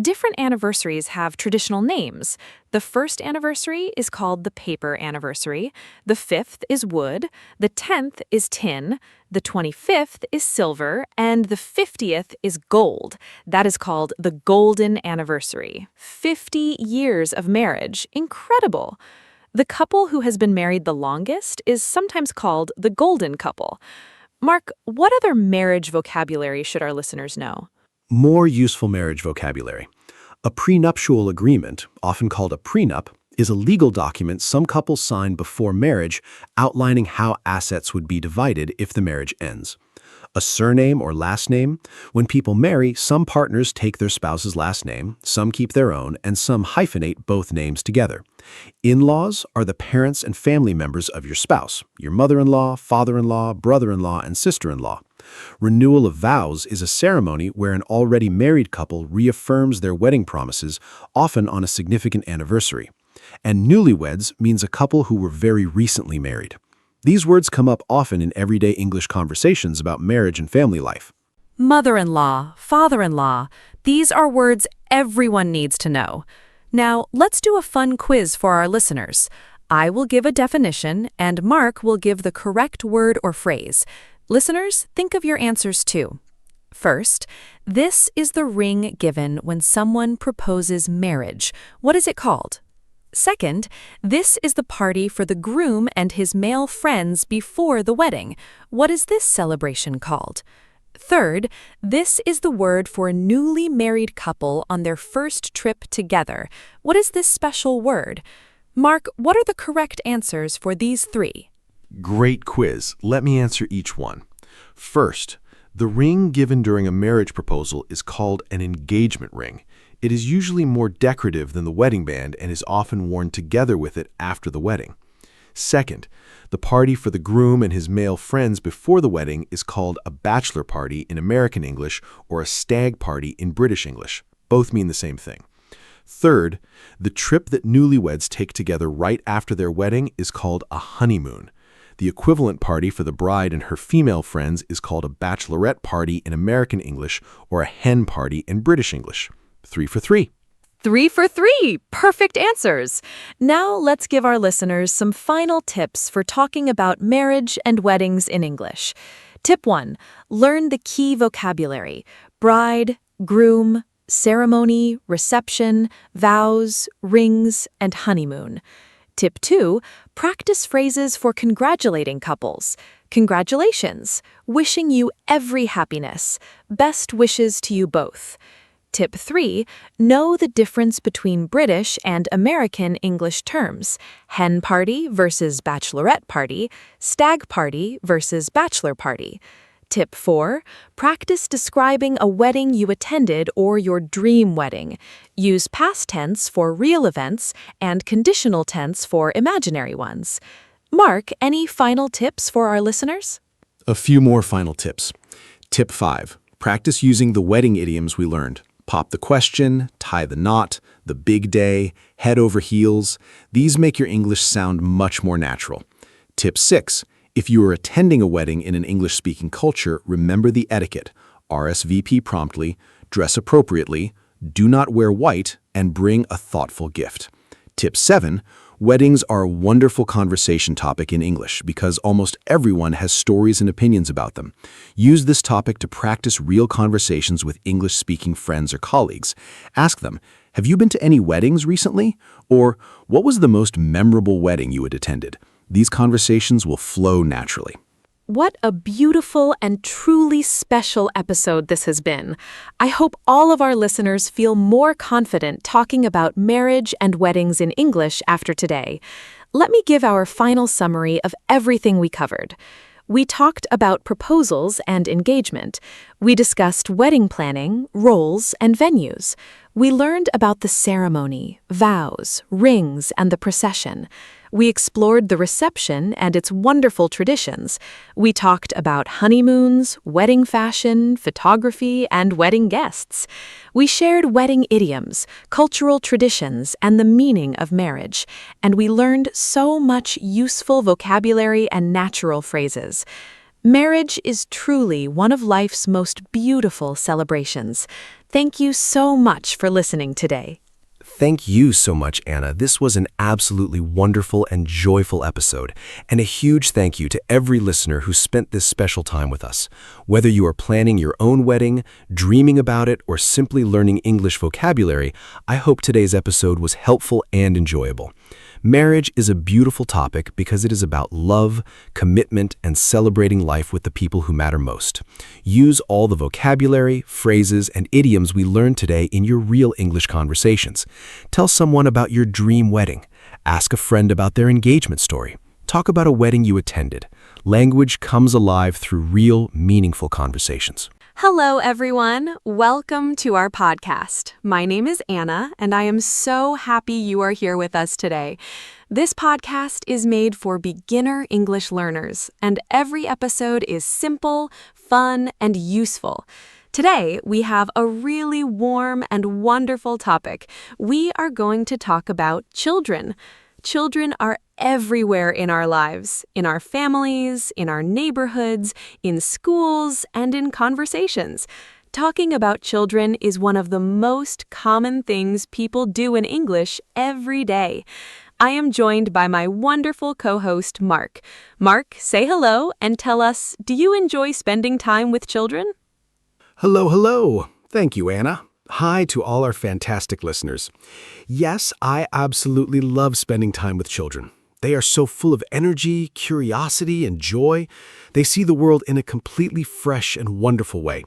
Different anniversaries have traditional names. The first anniversary is called the paper anniversary, the 5th is wood, the 10th is tin, the 25th is silver, and the 50th is gold. That is called the golden anniversary. 50 years of marriage. Incredible! The couple who has been married the longest is sometimes called the golden couple. Mark, what other marriage vocabulary should our listeners know? More useful marriage vocabulary. A prenuptial agreement, often called a prenup, is a legal document some couples sign before marriage outlining how assets would be divided if the marriage ends. A surname or last name. When people marry, some partners take their spouse's last name, some keep their own, and some hyphenate both names together. In-laws are the parents and family members of your spouse, your mother-in-law, father-in-law, brother-in-law, and sister-in-law. Renewal of vows is a ceremony where an already married couple reaffirms their wedding promises, often on a significant anniversary. And newlyweds means a couple who were very recently married. These words come up often in everyday English conversations about marriage and family life. Mother-in-law, father-in-law, these are words everyone needs to know. Now, let's do a fun quiz for our listeners. I will give a definition, and Mark will give the correct word or phrase. Listeners, think of your answers too. First, this is the ring given when someone proposes marriage. What is it called? Second, this is the party for the groom and his male friends before the wedding. What is this celebration called? Third, this is the word for a newly married couple on their first trip together. What is this special word? Mark, what are the correct answers for these three? Great quiz. Let me answer each one. First, the ring given during a marriage proposal is called an engagement ring. It is usually more decorative than the wedding band and is often worn together with it after the wedding. Second, the party for the groom and his male friends before the wedding is called a bachelor party in American English or a stag party in British English. Both mean the same thing. Third, the trip that newlyweds take together right after their wedding is called a honeymoon. The equivalent party for the bride and her female friends is called a bachelorette party in American English or a hen party in British English. 3 for 3. 3 for 3! Perfect answers! Now let's give our listeners some final tips for talking about marriage and weddings in English. Tip 1. Learn the key vocabulary: bride, groom, ceremony, reception, vows, rings, and honeymoon. Tip 2. Practice phrases for congratulating couples. Congratulations. Wishing you every happiness. Best wishes to you both. Tip 3. Know the difference between British and American English terms. Hen party versus bachelorette party. Stag party versus bachelor party. Tip 4. Practice describing a wedding you attended or your dream wedding. Use past tense for real events and conditional tense for imaginary ones. Mark, any final tips for our listeners? A few more final tips. Tip 5. Practice using the wedding idioms we learned. Pop the question, tie the knot, the big day, head over heels. These make your English sound much more natural. Tip 6. If you are attending a wedding in an English-speaking culture, remember the etiquette. RSVP promptly, dress appropriately, do not wear white, and bring a thoughtful gift. Tip 7. Weddings are a wonderful conversation topic in English because almost everyone has stories and opinions about them. Use this topic to practice real conversations with English-speaking friends or colleagues. Ask them, have you been to any weddings recently? Or, what was the most memorable wedding you had attended? These conversations will flow naturally. What a beautiful and truly special episode this has been. I hope all of our listeners feel more confident talking about marriage and weddings in English after today. Let me give our final summary of everything we covered. We talked about proposals and engagement. We discussed wedding planning, roles, and venues. We learned about the ceremony, vows, rings, and the procession. We explored the reception and its wonderful traditions. We talked about honeymoons, wedding fashion, photography, and wedding guests. We shared wedding idioms, cultural traditions, and the meaning of marriage. And we learned so much useful vocabulary and natural phrases. Marriage is truly one of life's most beautiful celebrations. Thank you so much for listening today. Thank you so much, Anna. This was an absolutely wonderful and joyful episode. And a huge thank you to every listener who spent this special time with us. Whether you are planning your own wedding, dreaming about it, or simply learning English vocabulary, I hope today's episode was helpful and enjoyable. Marriage is a beautiful topic because it is about love, commitment, and celebrating life with the people who matter most. Use all the vocabulary, phrases, and idioms we learned today in your real English conversations. Tell someone about your dream wedding. Ask a friend about their engagement story. Talk about a wedding you attended. Language comes alive through real, meaningful conversations. Hello, everyone. Welcome to our podcast. My name is Anna, and I am so happy you are here with us today. This podcast is made for beginner English learners, and every episode is simple, fun, and useful. Today, we have a really warm and wonderful topic. We are going to talk about children. Children are everywhere in our lives, in our families, in our neighborhoods, in schools, and in conversations. Talking about children is one of the most common things people do in English every day. I am joined by my wonderful co-host, Mark. Mark, say hello and tell us, do you enjoy spending time with children? Hello. Thank you, Anna. Hi to all our fantastic listeners. Yes, I absolutely love spending time with children. They are so full of energy, curiosity, and joy. They see the world in a completely fresh and wonderful way.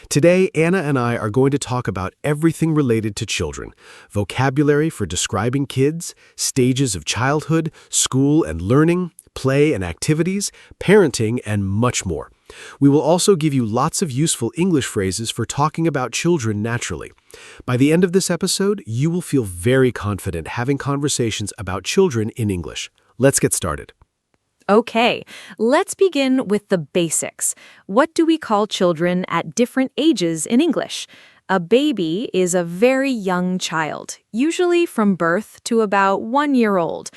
Today, Anna and I are going to talk about everything related to children, vocabulary for describing kids, stages of childhood, school and learning, play and activities, parenting, and much more. We will also give you lots of useful English phrases for talking about children naturally. By the end of this episode, you will feel very confident having conversations about children in English. Let's get started. Okay, let's begin with the basics. What do we call children at different ages in English? A baby is a very young child, usually from birth to about 1 year old.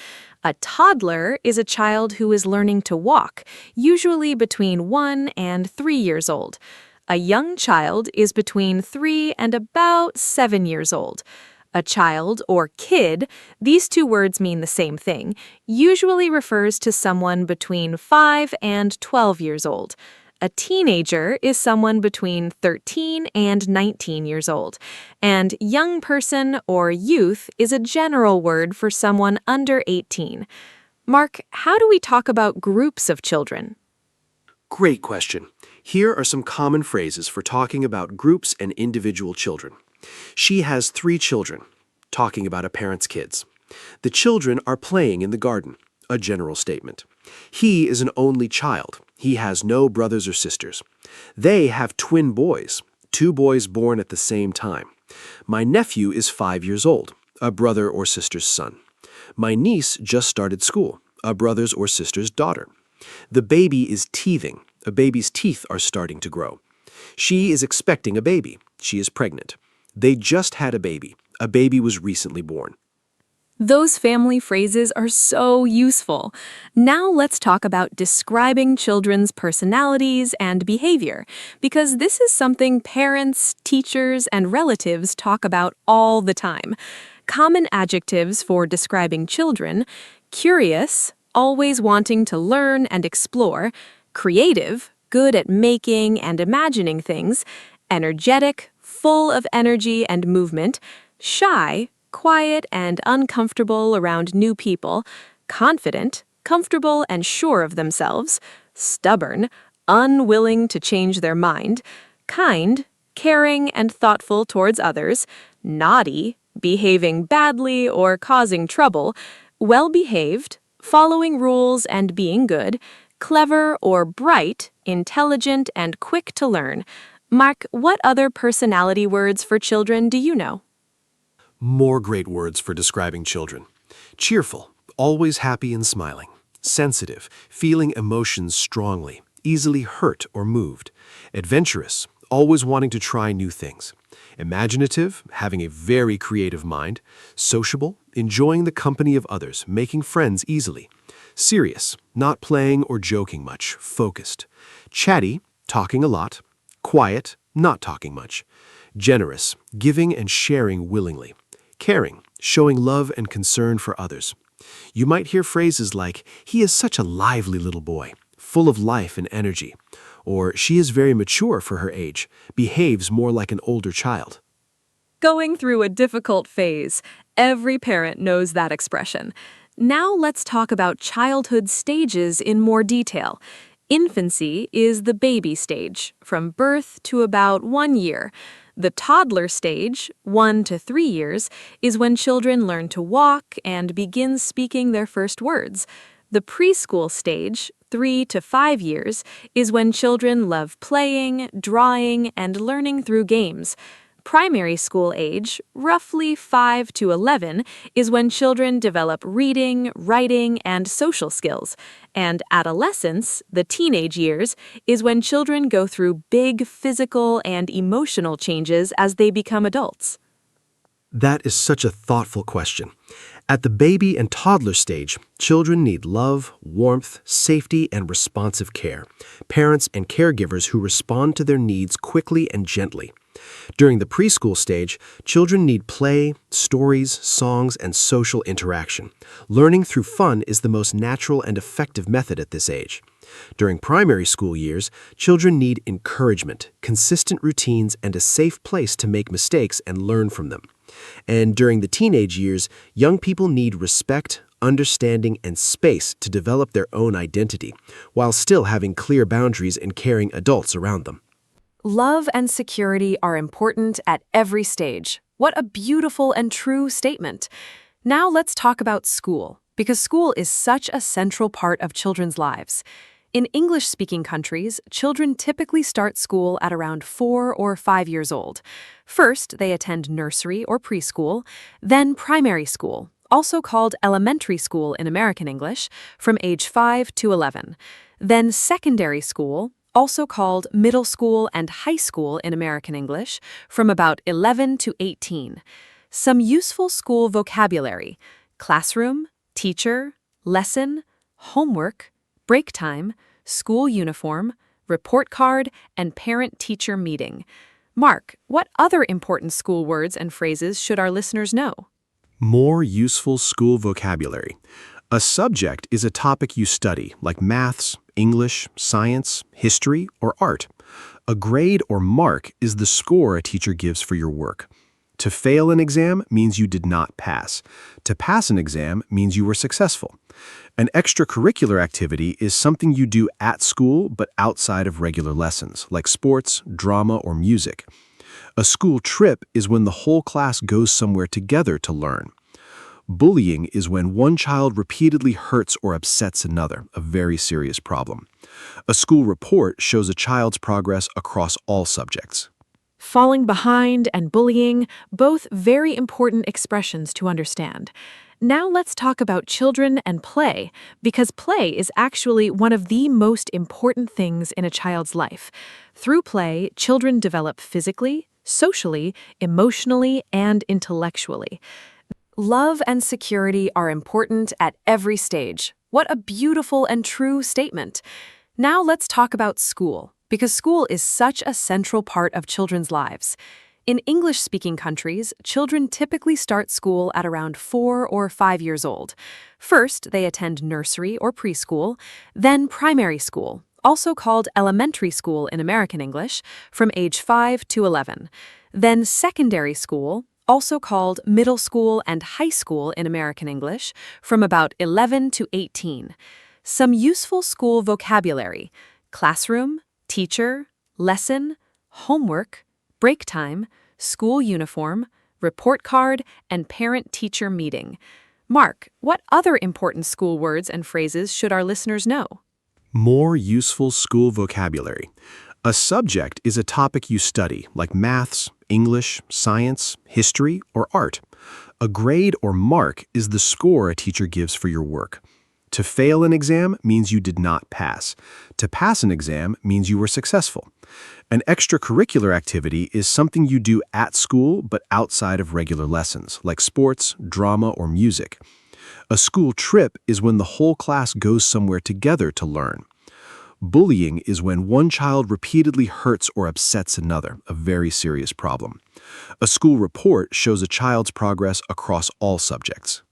A toddler is a child who is learning to walk, usually between 1 and 3 years old. A young child is between 3 and about 7 years old. A child, or kid, these two words mean the same thing, usually refers to someone between 5 and 12 years old. A teenager is someone between 13 and 19 years old. And young person or youth is a general word for someone under 18. Mark, how do we talk about groups of children? Great question. Here are some common phrases for talking about groups and individual children. She has 3 children, talking about a parent's kids. The children are playing in the garden, a general statement. He is an only child. He has no brothers or sisters. They have twin boys, 2 boys born at the same time. My nephew is 5 years old, a brother or sister's son. My niece just started school, a brother's or sister's daughter. The baby is teething. A baby's teeth are starting to grow. She is expecting a baby. She is pregnant. They just had a baby. A baby was recently born. Those family phrases are so useful. Now let's talk about describing children's personalities and behavior, because this is something parents, teachers, and relatives talk about all the time. Common adjectives for describing children: curious, always wanting to learn and explore; creative, good at making and imagining things; energetic, full of energy and movement; shy, quiet and uncomfortable around new people; confident, comfortable and sure of themselves; stubborn, unwilling to change their mind; kind, caring and thoughtful towards others; naughty, behaving badly or causing trouble; well-behaved, following rules and being good; clever or bright, intelligent and quick to learn; Mark, what other personality words for children do you know? More great words for describing children. Cheerful, always happy and smiling. Sensitive, feeling emotions strongly, easily hurt or moved. Adventurous, always wanting to try new things. Imaginative, having a very creative mind. Sociable, enjoying the company of others, making friends easily. Serious, not playing or joking much, focused. Chatty, talking a lot. Quiet, not talking much. Generous, giving and sharing willingly. Caring, showing love and concern for others. You might hear phrases like, "He is such a lively little boy, full of life and energy," or "She is very mature for her age, behaves more like an older child." Going through a difficult phase. Every parent knows that expression. Now let's talk about childhood stages in more detail. Infancy is the baby stage, from birth to about 1 year. The toddler stage, 1 to 3 years, is when children learn to walk and begin speaking their first words. The preschool stage, 3 to 5 years, is when children love playing, drawing, and learning through games. Primary school age, roughly 5 to 11, is when children develop reading, writing, and social skills. And adolescence, the teenage years, is when children go through big physical and emotional changes as they become adults. That is such a thoughtful question. At the baby and toddler stage, children need love, warmth, safety, and responsive care. Parents and caregivers who respond to their needs quickly and gently. During the preschool stage, children need play, stories, songs, and social interaction. Learning through fun is the most natural and effective method at this age. During primary school years, children need encouragement, consistent routines, and a safe place to make mistakes and learn from them. And during the teenage years, young people need respect, understanding, and space to develop their own identity, while still having clear boundaries and caring adults around them. Love and security are important at every stage. What a beautiful and true statement. Now let's talk about school, because school is such a central part of children's lives. In English-speaking countries, children typically start school at around 4 or 5 years old. First, they attend nursery or preschool, then primary school, also called elementary school in American English, from age 5 to 11. Then secondary school, also called middle school and high school in American English, from about 11 to 18. Some useful school vocabulary: classroom, teacher, lesson, homework, break time, school uniform, report card, and parent-teacher meeting. Mark, what other important school words and phrases should our listeners know? More useful school vocabulary. A subject is a topic you study, like maths, English, science, history, or art. A grade or mark is the score a teacher gives for your work. To fail an exam means you did not pass. To pass an exam means you were successful. An extracurricular activity is something you do at school but outside of regular lessons, like sports, drama, or music. A school trip is when the whole class goes somewhere together to learn. Bullying is when one child repeatedly hurts or upsets another, a very serious problem. A school report shows a child's progress across all subjects. Falling behind and bullying, both very important expressions to understand. Now let's talk about children and play, because play is actually one of the most important things in a child's life. Through play, children develop physically, socially, emotionally, and intellectually. Love and security are important at every stage. What a beautiful and true statement. Now let's talk about school, because school is such a central part of children's lives. In English-speaking countries, children typically start school at around 4 or 5 years old. First, they attend nursery or preschool, then primary school, also called elementary school in American English, from age 5 to 11. Then secondary school, also called middle school and high school in American English, from about 11 to 18. Some useful school vocabulary: classroom, teacher, lesson, homework, break time, school uniform, report card, and parent-teacher meeting. Mark, what other important school words and phrases should our listeners know? More useful school vocabulary. A subject is a topic you study, like maths, English, science, history, or art. A grade or mark is the score a teacher gives for your work. To fail an exam means you did not pass. To pass an exam means you were successful. An extracurricular activity is something you do at school but outside of regular lessons, like sports, drama, or music. A school trip is when the whole class goes somewhere together to learn. Bullying is when one child repeatedly hurts or upsets another, a very serious problem. A school report shows a child's progress across all subjects.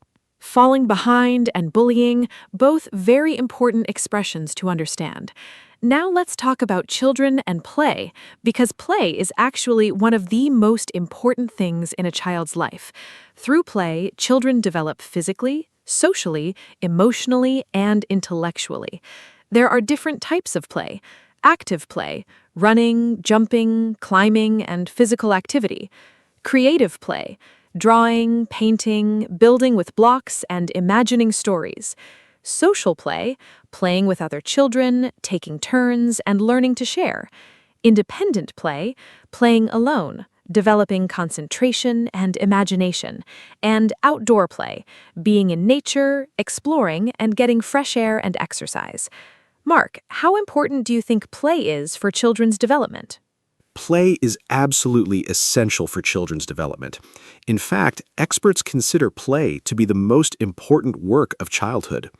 Falling behind and bullying, both very important expressions to understand. Now let's talk about children and play, because play is actually one of the most important things in a child's life. Through play, children develop physically, socially, emotionally, and intellectually. There are different types of play: active play, running, jumping, climbing, and physical activity; creative play, drawing, painting, building with blocks, and imagining stories; social play, playing with other children, taking turns, and learning to share; independent play, playing alone, developing concentration and imagination; and outdoor play, being in nature, exploring, and getting fresh air and exercise. Mark, how important do you think play is for children's development? Play is absolutely essential for children's development. In fact, experts consider play to be the most important work of childhood.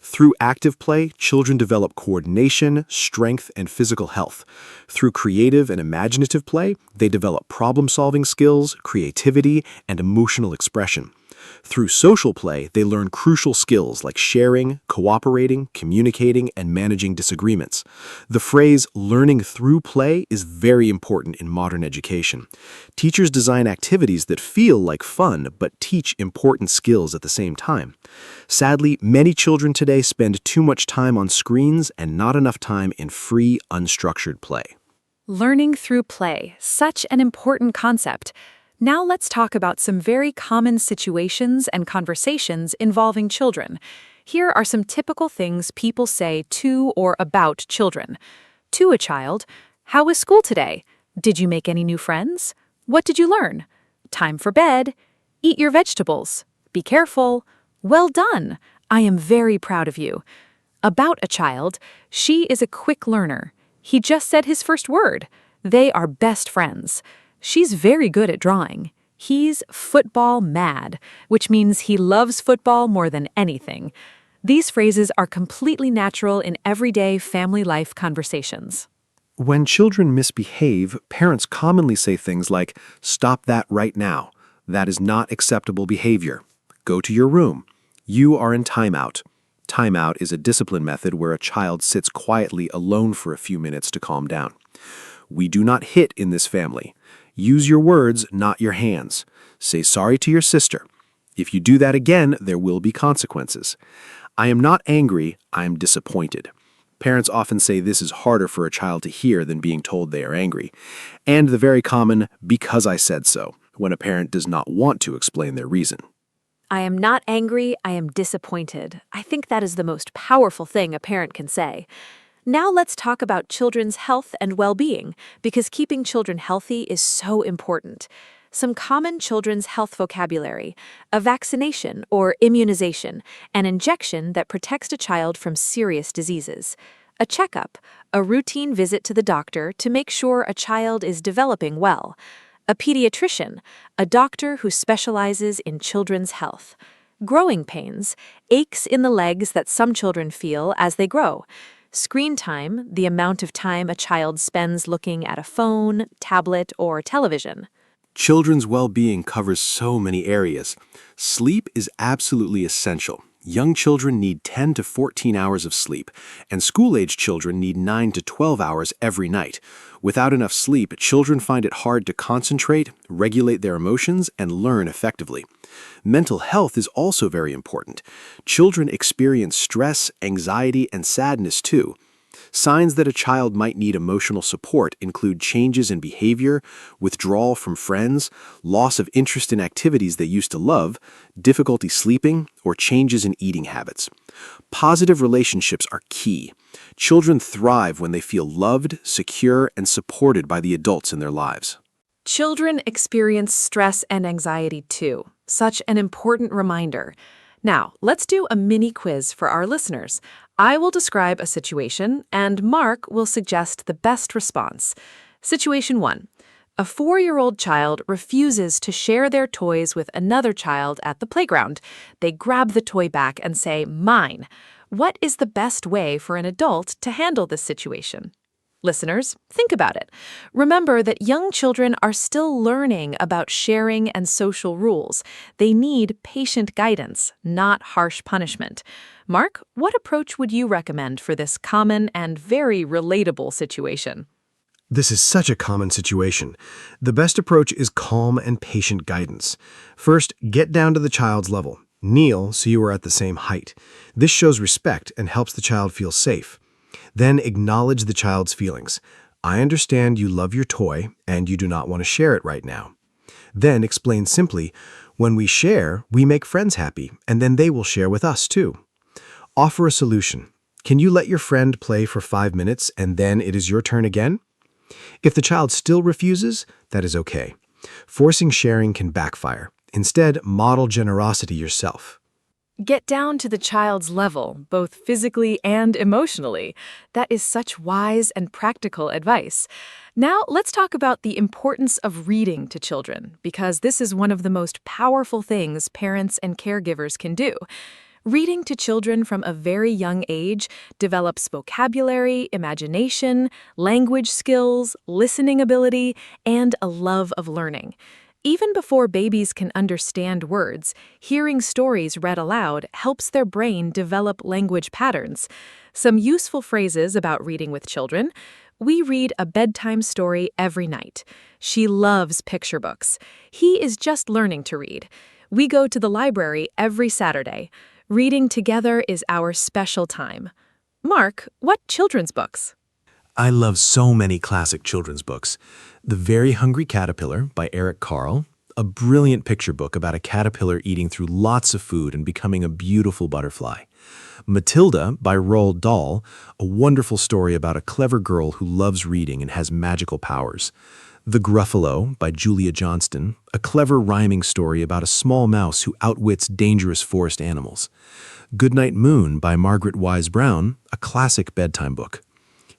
Through active play, children develop coordination, strength, and physical health. Through creative and imaginative play, they develop problem-solving skills, creativity, and emotional expression. Through social play, they learn crucial skills like sharing, cooperating, communicating, and managing disagreements. The phrase "learning through play" is very important in modern education. Teachers design activities that feel like fun but teach important skills at the same time. Sadly, many children today spend too much time on screens and not enough time in free, unstructured play. Learning through play, such an important concept. Now let's talk about some very common situations and conversations involving children. Here are some typical things people say to or about children. To a child: "How was school today? Did you make any new friends? What did you learn? Time for bed. Eat your vegetables. Be careful. Well done. I am very proud of you." About a child: "She is a quick learner. He just said his first word. They are best friends. She's very good at drawing. He's football mad," which means he loves football more than anything. These phrases are completely natural in everyday family life conversations. When children misbehave, parents commonly say things like, "Stop that right now. That is not acceptable behavior. Go to your room. You are in timeout." Timeout is a discipline method where a child sits quietly alone for a few minutes to calm down. "We do not hit in this family. Use your words, not your hands. Say sorry to your sister. If you do that again, there will be consequences. I am not angry, I am disappointed." Parents often say this is harder for a child to hear than being told they are angry. And the very common "because I said so," when a parent does not want to explain their reason. I am not angry, I am disappointed. I think that is the most powerful thing a parent can say. Now let's talk about children's health and well-being, because keeping children healthy is so important. Some common children's health vocabulary: a vaccination or immunization, an injection that protects a child from serious diseases; a checkup, a routine visit to the doctor to make sure a child is developing well; a pediatrician, a doctor who specializes in children's health; growing pains, aches in the legs that some children feel as they grow; screen time, the amount of time a child spends looking at a phone, tablet, or television. Children's well-being covers so many areas. Sleep is absolutely essential. Young children need 10 to 14 hours of sleep, and school-age children need 9 to 12 hours every night. Without enough sleep, children find it hard to concentrate, regulate their emotions, and learn effectively. Mental health is also very important. Children experience stress, anxiety, and sadness too. Signs that a child might need emotional support include changes in behavior, withdrawal from friends, loss of interest in activities they used to love, difficulty sleeping, or changes in eating habits. Positive relationships are key. Children thrive when they feel loved, secure, and supported by the adults in their lives. Children experience stress and anxiety too. Such an important reminder. Now, let's do a mini quiz for our listeners. I will describe a situation, and Mark will suggest the best response. Situation 1. A 4-year-old child refuses to share their toys with another child at the playground. They grab the toy back and say, "Mine." What is the best way for an adult to handle this situation? Listeners, think about it. Remember that young children are still learning about sharing and social rules. They need patient guidance, not harsh punishment. Mark, what approach would you recommend for this common and very relatable situation? This is such a common situation. The best approach is calm and patient guidance. First, get down to the child's level. Kneel so you are at the same height. This shows respect and helps the child feel safe. Then acknowledge the child's feelings. I understand you love your toy and you do not want to share it right now. Then explain simply, when we share, we make friends happy, and then they will share with us too. Offer a solution. Can you let your friend play for 5 minutes and then it is your turn again? If the child still refuses, that is okay. Forcing sharing can backfire. Instead, model generosity yourself. Get down to the child's level, both physically and emotionally. That is such wise and practical advice. Now, let's talk about the importance of reading to children, because this is one of the most powerful things parents and caregivers can do. Reading to children from a very young age develops vocabulary, imagination, language skills, listening ability, and a love of learning. Even before babies can understand words, hearing stories read aloud helps their brain develop language patterns. Some useful phrases about reading with children. We read a bedtime story every night. She loves picture books. He is just learning to read. We go to the library every Saturday. Reading together is our special time. Mark, what children's books? I love so many classic children's books. The Very Hungry Caterpillar by Eric Carle, a brilliant picture book about a caterpillar eating through lots of food and becoming a beautiful butterfly. Matilda by Roald Dahl, a wonderful story about a clever girl who loves reading and has magical powers. The Gruffalo by Julia Johnston, a clever rhyming story about a small mouse who outwits dangerous forest animals. Goodnight Moon by Margaret Wise Brown, a classic bedtime book.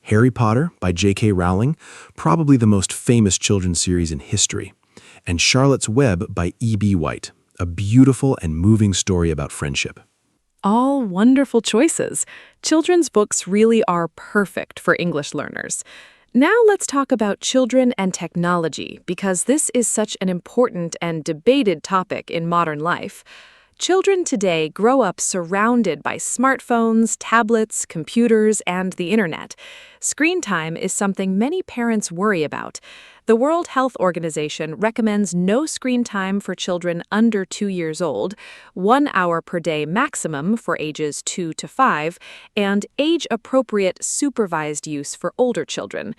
Harry Potter by J.K. Rowling, probably the most famous children's series in history. And Charlotte's Web by E.B. White, a beautiful and moving story about friendship. All wonderful choices. Children's books really are perfect for English learners. Now let's talk about children and technology, because this is such an important and debated topic in modern life. Children today grow up surrounded by smartphones, tablets, computers, and the internet. Screen time is something many parents worry about. The World Health Organization recommends no screen time for children under 2 years old, 1 hour per day maximum for ages 2 to 5, and age-appropriate supervised use for older children.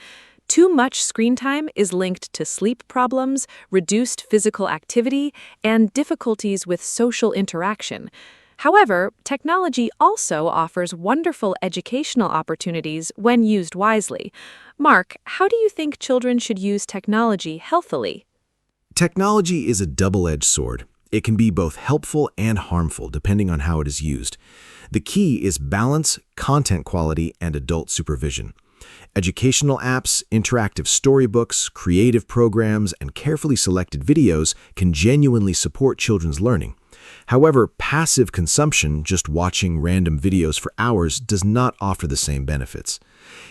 Too much screen time is linked to sleep problems, reduced physical activity, and difficulties with social interaction. However, technology also offers wonderful educational opportunities when used wisely. Mark, how do you think children should use technology healthily? Technology is a double-edged sword. It can be both helpful and harmful depending on how it is used. The key is balance, content quality, and adult supervision. Educational apps, interactive storybooks, creative programs, and carefully selected videos can genuinely support children's learning. However, passive consumption, just watching random videos for hours, does not offer the same benefits.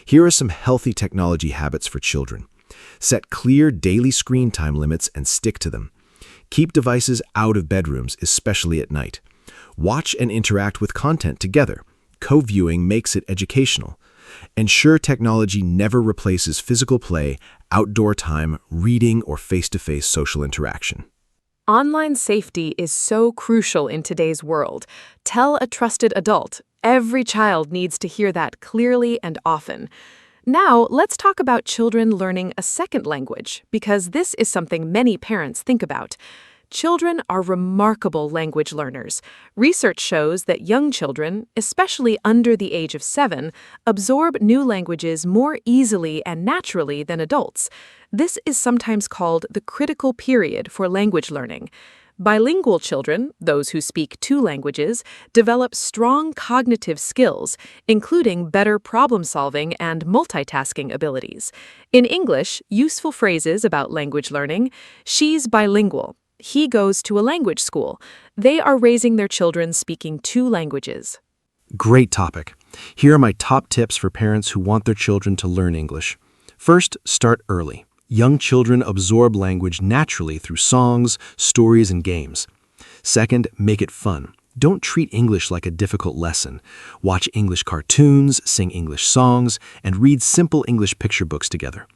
Here are some healthy technology habits for children. Set clear daily screen time limits and stick to them. Keep devices out of bedrooms, especially at night. Watch and interact with content together. Co-viewing makes it educational. Ensure technology never replaces physical play, outdoor time, reading, or face-to-face social interaction. Online safety is so crucial in today's world. Tell a trusted adult. Every child needs to hear that clearly and often. Now, let's talk about children learning a second language, because this is something many parents think about. Children are remarkable language learners. Research shows that young children, especially under the age of 7, absorb new languages more easily and naturally than adults. This is sometimes called the critical period for language learning. Bilingual children, those who speak 2 languages, develop strong cognitive skills, including better problem-solving and multitasking abilities. In English, useful phrases about language learning: she's bilingual. He goes to a language school. They are raising their children speaking 2 languages. Great topic. Here are my top tips for parents who want their children to learn English. First, start early. Young children absorb language naturally through songs, stories, and games. Second, make it fun. Don't treat English like a difficult lesson. Watch English cartoons, sing English songs, and read simple English picture books together.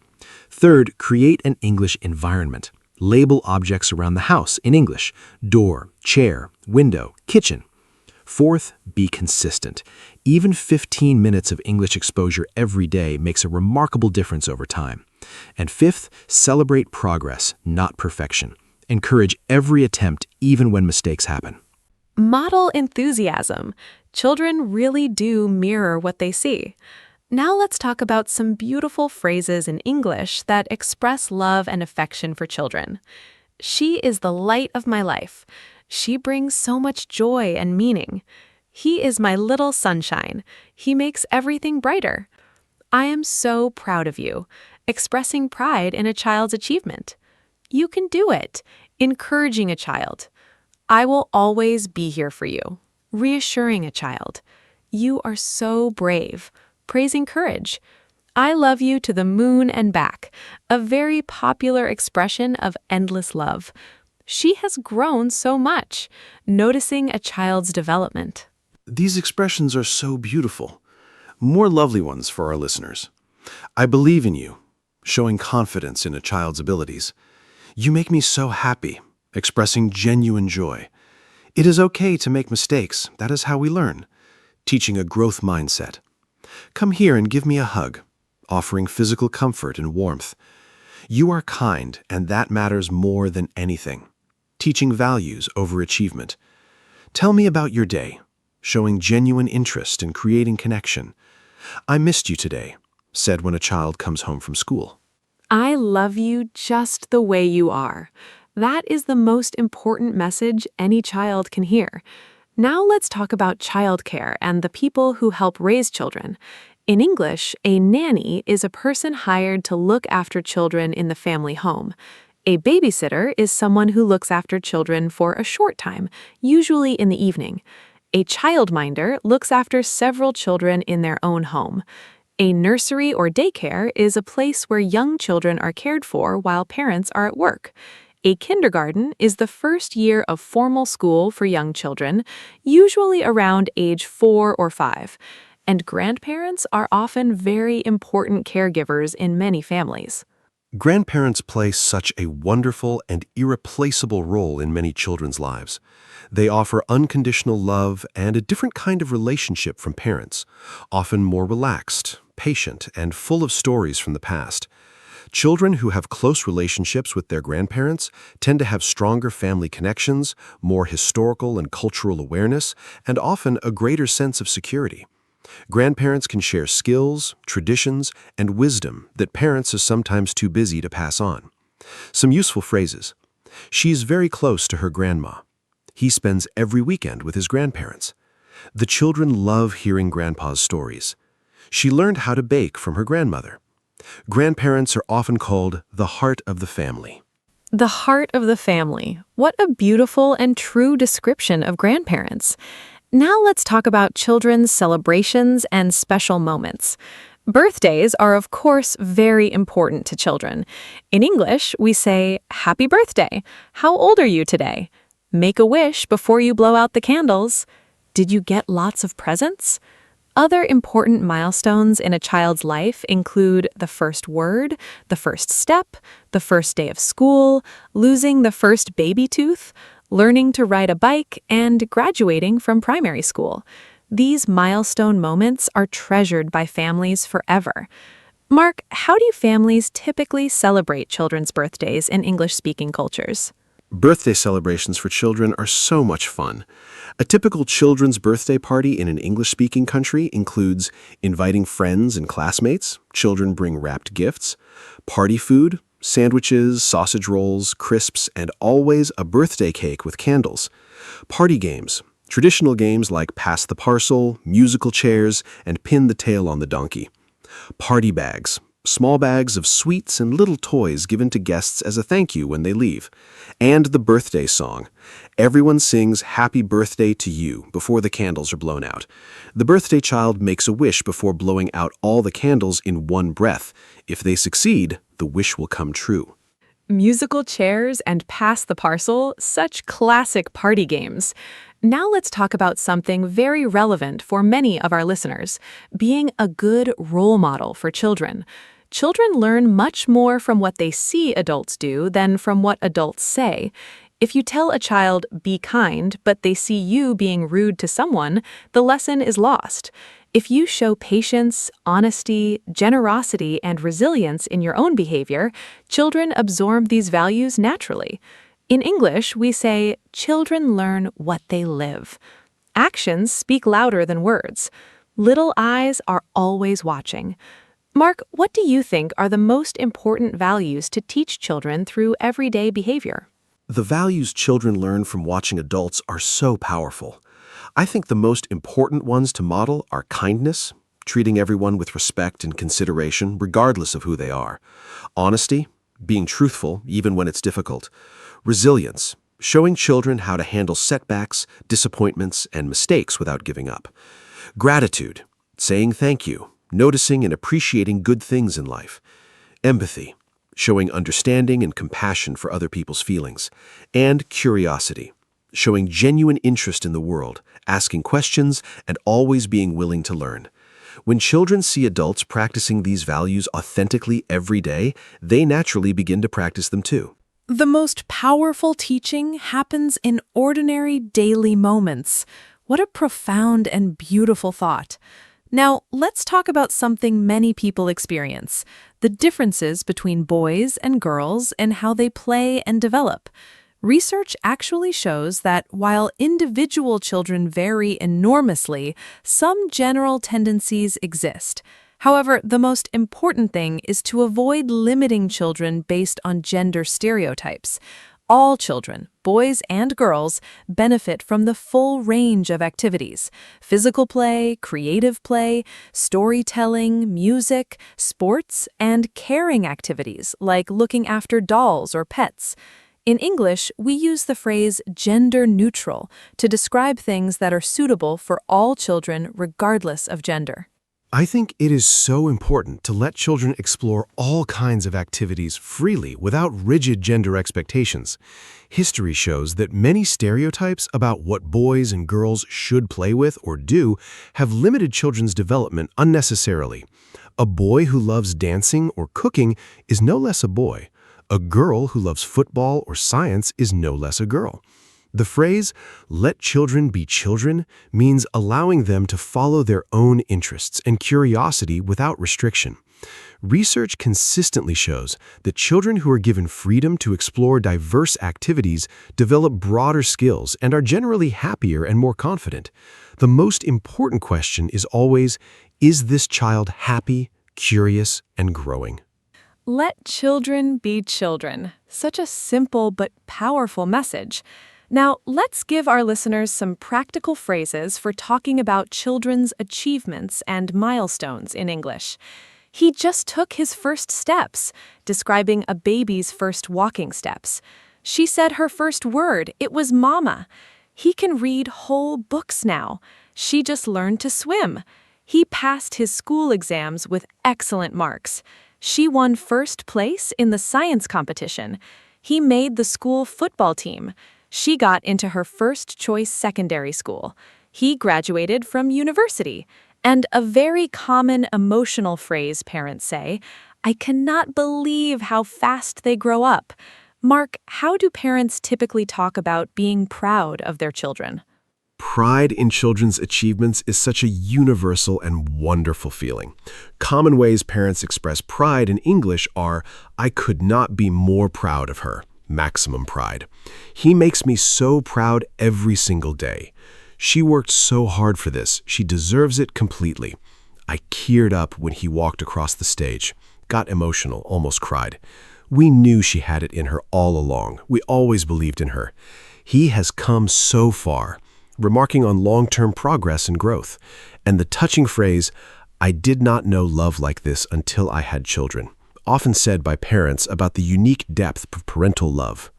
Third, create an English environment. Label objects around the house in English: door, chair, window, kitchen. Fourth, be consistent. Even 15 minutes of English exposure every day makes a remarkable difference over time. And fifth, celebrate progress, not perfection. Encourage every attempt, even when mistakes happen. Model enthusiasm. Children really do mirror what they see. Now let's talk about some beautiful phrases in English that express love and affection for children. She is the light of my life. She brings so much joy and meaning. He is my little sunshine. He makes everything brighter. I am so proud of you, expressing pride in a child's achievement. You can do it, encouraging a child. I will always be here for you, reassuring a child. You are so brave, praising courage. I love you to the moon and back, a very popular expression of endless love. She has grown so much, noticing a child's development. These expressions are so beautiful. More lovely ones for our listeners. I believe in you, showing confidence in a child's abilities. You make me so happy, expressing genuine joy. It is okay to make mistakes. That is how we learn. Teaching a growth mindset. Come here and give me a hug, offering physical comfort and warmth. You are kind, and that matters more than anything. Teaching values over achievement. Tell me about your day, showing genuine interest in creating connection. I missed you today, said when a child comes home from school. I love you just the way you are. That is the most important message any child can hear. Now let's talk about childcare and the people who help raise children. In English, a nanny is a person hired to look after children in the family home. A babysitter is someone who looks after children for a short time, usually in the evening. A childminder looks after several children in their own home. A nursery or daycare is a place where young children are cared for while parents are at work. A kindergarten is the first year of formal school for young children, usually around age 4 or 5. And grandparents are often very important caregivers in many families. Grandparents play such a wonderful and irreplaceable role in many children's lives. They offer unconditional love and a different kind of relationship from parents, often more relaxed, patient, and full of stories from the past. Children who have close relationships with their grandparents tend to have stronger family connections, more historical and cultural awareness, and often a greater sense of security. Grandparents can share skills, traditions, and wisdom that parents are sometimes too busy to pass on. Some useful phrases. She's very close to her grandma. He spends every weekend with his grandparents. The children love hearing grandpa's stories. She learned how to bake from her grandmother. Grandparents are often called the heart of the family. The heart of the family. What a beautiful and true description of grandparents. Now let's talk about children's celebrations and special moments. Birthdays are, of course, very important to children. In English, we say, "Happy birthday. How old are you today?" Make a wish before you blow out the candles. Did you get lots of presents? Other important milestones in a child's life include the first word, the first step, the first day of school, losing the first baby tooth, learning to ride a bike, and graduating from primary school. These milestone moments are treasured by families forever. Mark, how do families typically celebrate children's birthdays in English-speaking cultures? Birthday celebrations for children are so much fun. A typical children's birthday party in an English-speaking country includes inviting friends and classmates. Children bring wrapped gifts, party food, sandwiches, sausage rolls, crisps, and always a birthday cake with candles. Party games. Traditional games like pass the parcel, musical chairs, and pin the tail on the donkey. Party bags. Small bags of sweets and little toys given to guests as a thank you when they leave. And the birthday song. Everyone sings Happy Birthday to You before the candles are blown out. The birthday child makes a wish before blowing out all the candles in one breath. If they succeed, the wish will come true. Musical chairs and pass the parcel, such classic party games. Now let's talk about something very relevant for many of our listeners, being a good role model for children. Children learn much more from what they see adults do than from what adults say. If you tell a child, be kind, but they see you being rude to someone, the lesson is lost. If you show patience, honesty, generosity, and resilience in your own behavior, children absorb these values naturally. In English, we say, children learn what they live. Actions speak louder than words. Little eyes are always watching. Mark, what do you think are the most important values to teach children through everyday behavior? The values children learn from watching adults are so powerful. I think the most important ones to model are kindness, treating everyone with respect and consideration regardless of who they are. Honesty, being truthful even when it's difficult. Resilience, showing children how to handle setbacks, disappointments, and mistakes without giving up. Gratitude, saying thank you, noticing and appreciating good things in life. Empathy, showing understanding and compassion for other people's feelings. And curiosity, showing genuine interest in the world, asking questions, and always being willing to learn. When children see adults practicing these values authentically every day, they naturally begin to practice them too. The most powerful teaching happens in ordinary daily moments. What a profound and beautiful thought. Now, let's talk about something many people experience, the differences between boys and girls and how they play and develop. Research actually shows that while individual children vary enormously, some general tendencies exist. However, the most important thing is to avoid limiting children based on gender stereotypes. All children, boys and girls, benefit from the full range of activities: physical play, creative play, storytelling, music, sports, and caring activities like looking after dolls or pets. In English, we use the phrase gender neutral to describe things that are suitable for all children regardless of gender. I think it is so important to let children explore all kinds of activities freely without rigid gender expectations. History shows that many stereotypes about what boys and girls should play with or do have limited children's development unnecessarily. A boy who loves dancing or cooking is no less a boy. A girl who loves football or science is no less a girl. The phrase, let children be children, means allowing them to follow their own interests and curiosity without restriction. Research consistently shows that children who are given freedom to explore diverse activities develop broader skills and are generally happier and more confident. The most important question is always, is this child happy, curious, and growing? Let children be children. Such a simple but powerful message. Now, let's give our listeners some practical phrases for talking about children's achievements and milestones in English. He just took his first steps, describing a baby's first walking steps. She said her first word, it was mama. He can read whole books now. She just learned to swim. He passed his school exams with excellent marks. She won first place in the science competition. He made the school football team. She got into her first choice secondary school. He graduated from university. And a very common emotional phrase parents say, I cannot believe how fast they grow up. Mark, how do parents typically talk about being proud of their children? Pride in children's achievements is such a universal and wonderful feeling. Common ways parents express pride in English are, "I could not be more proud of her," maximum pride. "He makes me so proud every single day. She worked so hard for this, she deserves it completely. I teared up when he walked across the stage. Got emotional, almost cried. We knew she had it in her all along. We always believed in her. He has come so far," remarking on long-term progress and growth. And the touching phrase, "I did not know love like this until I had children," often said by parents about the unique depth of parental love.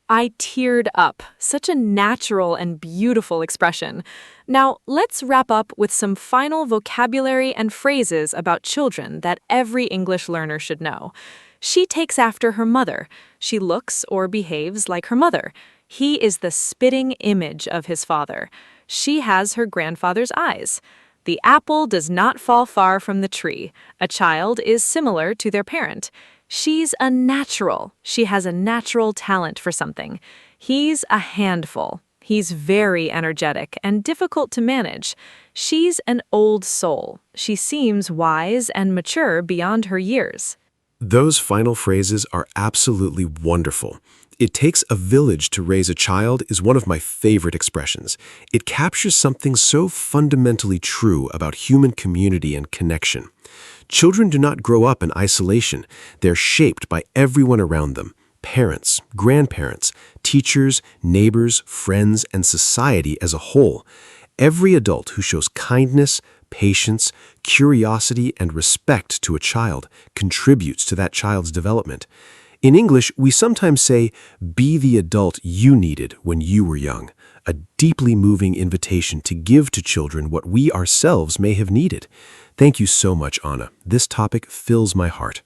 I teared up. Such a natural and beautiful expression. Now, let's wrap up with some final vocabulary and phrases about children that every English learner should know. She takes after her mother. She looks or behaves like her mother. He is the spitting image of his father. She has her grandfather's eyes. The apple does not fall far from the tree. A child is similar to their parent. She's a natural. She has a natural talent for something. He's a handful. He's very energetic and difficult to manage. She's an old soul. She seems wise and mature beyond her years. Those final phrases are absolutely wonderful. "It takes a village to raise a child" is one of my favorite expressions. It captures something so fundamentally true about human community and connection. Children do not grow up in isolation. They're shaped by everyone around them: parents, grandparents, teachers, neighbors, friends, and society as a whole. Every adult who shows kindness, patience, curiosity, and respect to a child contributes to that child's development. In English, we sometimes say, "Be the adult you needed when you were young," a deeply moving invitation to give to children what we ourselves may have needed. Thank you so much, Anna. This topic fills my heart.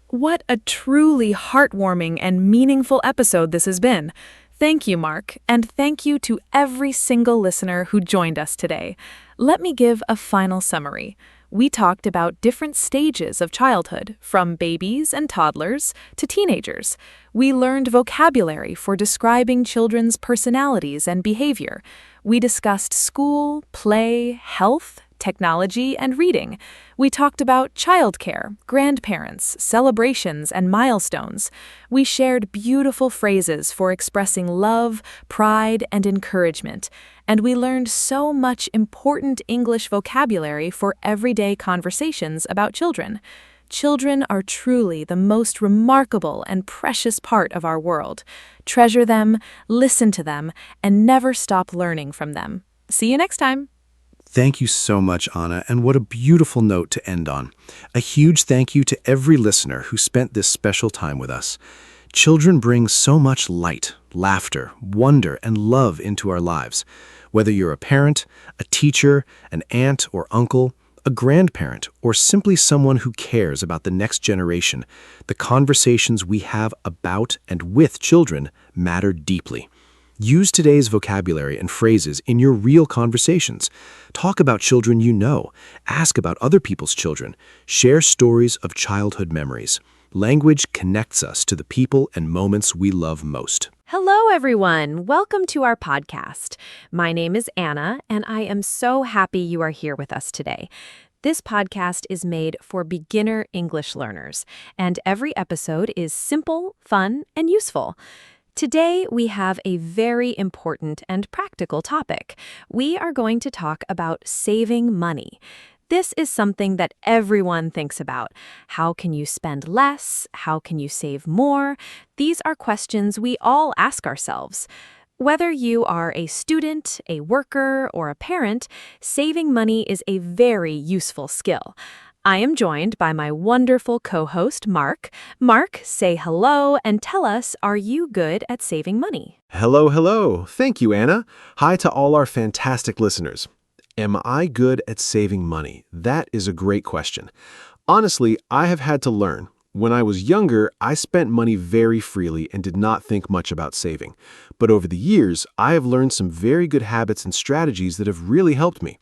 What a truly heartwarming and meaningful episode this has been. Thank you, Mark, and thank you to every single listener who joined us today. Let me give a final summary. We talked about different stages of childhood, from babies and toddlers to teenagers. We learned vocabulary for describing children's personalities and behavior. We discussed school, play, health, technology, and reading. We talked about childcare, grandparents, celebrations, and milestones. We shared beautiful phrases for expressing love, pride, and encouragement. And we learned so much important English vocabulary for everyday conversations about children. Children are truly the most remarkable and precious part of our world. Treasure them, listen to them, and never stop learning from them. See you next time. Thank you so much, Anna, and what a beautiful note to end on. A huge thank you to every listener who spent this special time with us. Children bring so much light, laughter, wonder, and love into our lives. Whether you're a parent, a teacher, an aunt or uncle, a grandparent, or simply someone who cares about the next generation, the conversations we have about and with children matter deeply. Use today's vocabulary and phrases in your real conversations. Talk about children you know. Ask about other people's children. Share stories of childhood memories. Language connects us to the people and moments we love most. Hello, everyone. Welcome to our podcast. My name is Anna, and I am so happy you are here with us today. This podcast is made for beginner English learners, and every episode is simple, fun, and useful. Today, we have a very important and practical topic. We are going to talk about saving money. This is something that everyone thinks about. How can you spend less? How can you save more? These are questions we all ask ourselves. Whether you are a student, a worker, or a parent, saving money is a very useful skill. I am joined by my wonderful co-host, Mark. Mark, say hello and tell us, are you good at saving money? Hello, hello. Thank you, Anna. Hi to all our fantastic listeners. Am I good at saving money? That is a great question. Honestly, I have had to learn. When I was younger, I spent money very freely and did not think much about saving. But over the years, I have learned some very good habits and strategies that have really helped me.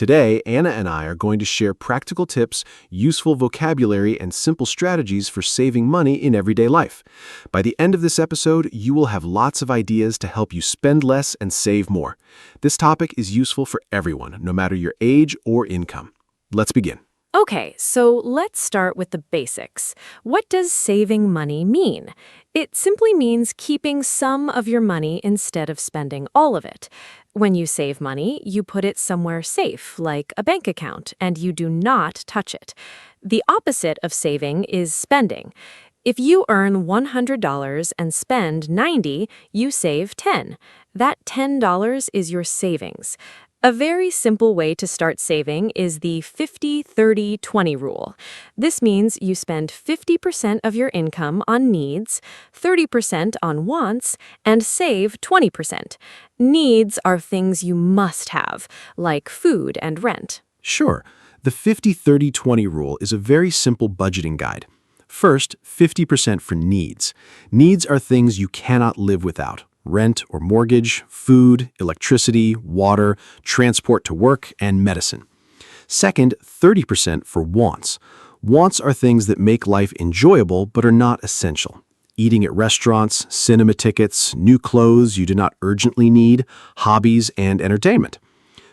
Today, Anna and I are going to share practical tips, useful vocabulary, and simple strategies for saving money in everyday life. By the end of this episode, you will have lots of ideas to help you spend less and save more. This topic is useful for everyone, no matter your age or income. Let's begin. Okay, so let's start with the basics. What does saving money mean? It simply means keeping some of your money instead of spending all of it. When you save money, you put it somewhere safe, like a bank account, and you do not touch it. The opposite of saving is spending. If you earn $100 and spend $90, you save $10. That $10 is your savings. A very simple way to start saving is the 50-30-20 rule. This means you spend 50% of your income on needs, 30% on wants, and save 20%. Needs are things you must have, like food and rent. Sure, the 50-30-20 rule is a very simple budgeting guide. First, 50% for needs. Needs are things you cannot live without. Rent or mortgage, food, electricity, water, transport to work, and medicine. Second, 30% for wants. Wants are things that make life enjoyable but are not essential. Eating at restaurants, cinema tickets, new clothes you do not urgently need, hobbies, and entertainment.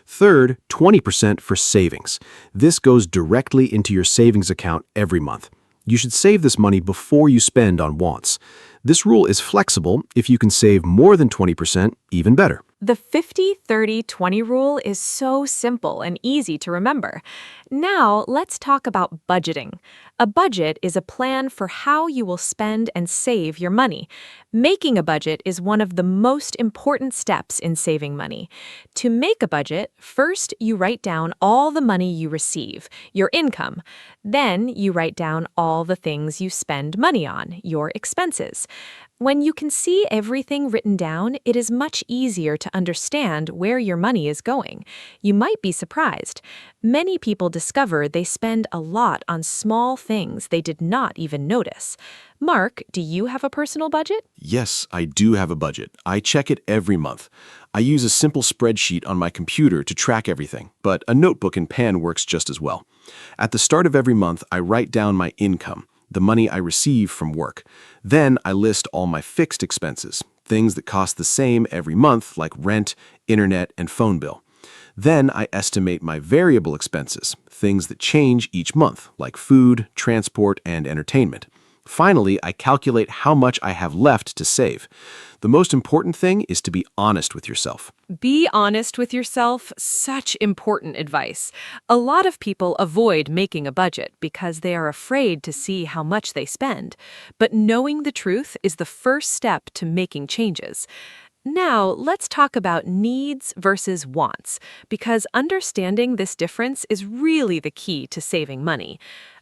Third, 20% for savings. This goes directly into your savings account every month. You should save this money before you spend on wants. This rule is flexible. If you can save more than 20%, even better. The 50-30-20 rule is so simple and easy to remember. Now, let's talk about budgeting. A budget is a plan for how you will spend and save your money. Making a budget is one of the most important steps in saving money. To make a budget, first you write down all the money you receive, your income. Then you write down all the things you spend money on, your expenses. When you can see everything written down, it is much easier to understand where your money is going. You might be surprised. Many people discover they spend a lot on small things they did not even notice. Mark, do you have a personal budget? Yes, I do have a budget. I check it every month. I use a simple spreadsheet on my computer to track everything, but a notebook and pen works just as well. At the start of every month, I write down my income, the money I receive from work. Then I list all my fixed expenses, things that cost the same every month like rent, internet, and phone bill. Then I estimate my variable expenses, things that change each month like food, transport, and entertainment. Finally, I calculate how much I have left to save. The most important thing is to be honest with yourself. Be honest with yourself, such important advice. A lot of people avoid making a budget because they are afraid to see how much they spend. But knowing the truth is the first step to making changes. Now, let's talk about needs versus wants, because understanding this difference is really the key to saving money.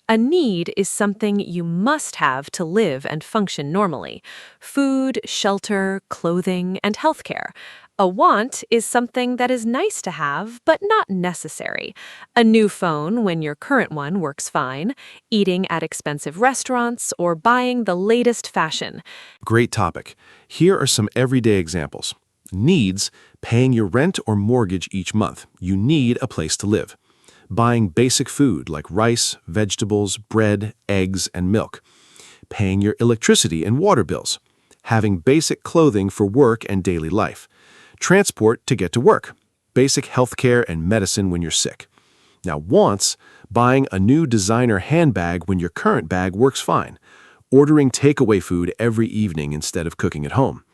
A need is something you must have to live and function normally: food, shelter, clothing, and healthcare. A want is something that is nice to have, but not necessary. A new phone when your current one works fine, eating at expensive restaurants, or buying the latest fashion. Great topic. Here are some everyday examples. Needs, paying your rent or mortgage each month. You need a place to live. Buying basic food like rice, vegetables, bread, eggs, and milk. Paying your electricity and water bills. Having basic clothing for work and daily life. Transport to get to work. Basic healthcare and medicine when you're sick. Now, wants, buying a new designer handbag when your current bag works fine. Ordering takeaway food every evening instead of cooking at home.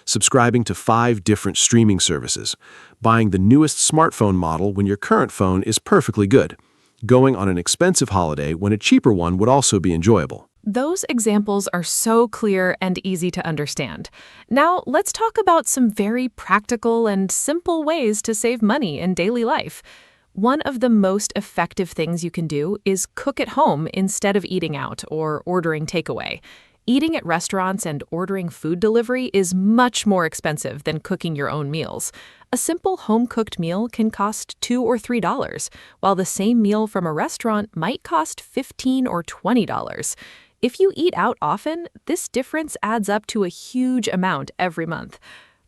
Subscribing to 5 different streaming services. Buying the newest smartphone model when your current phone is perfectly good. Going on an expensive holiday when a cheaper one would also be enjoyable. Those examples are so clear and easy to understand. Now, let's talk about some very practical and simple ways to save money in daily life. One of the most effective things you can do is cook at home instead of eating out or ordering takeaway. Eating at restaurants and ordering food delivery is much more expensive than cooking your own meals. A simple home-cooked meal can cost $2 or $3, while the same meal from a restaurant might cost $15 or $20. If you eat out often, this difference adds up to a huge amount every month.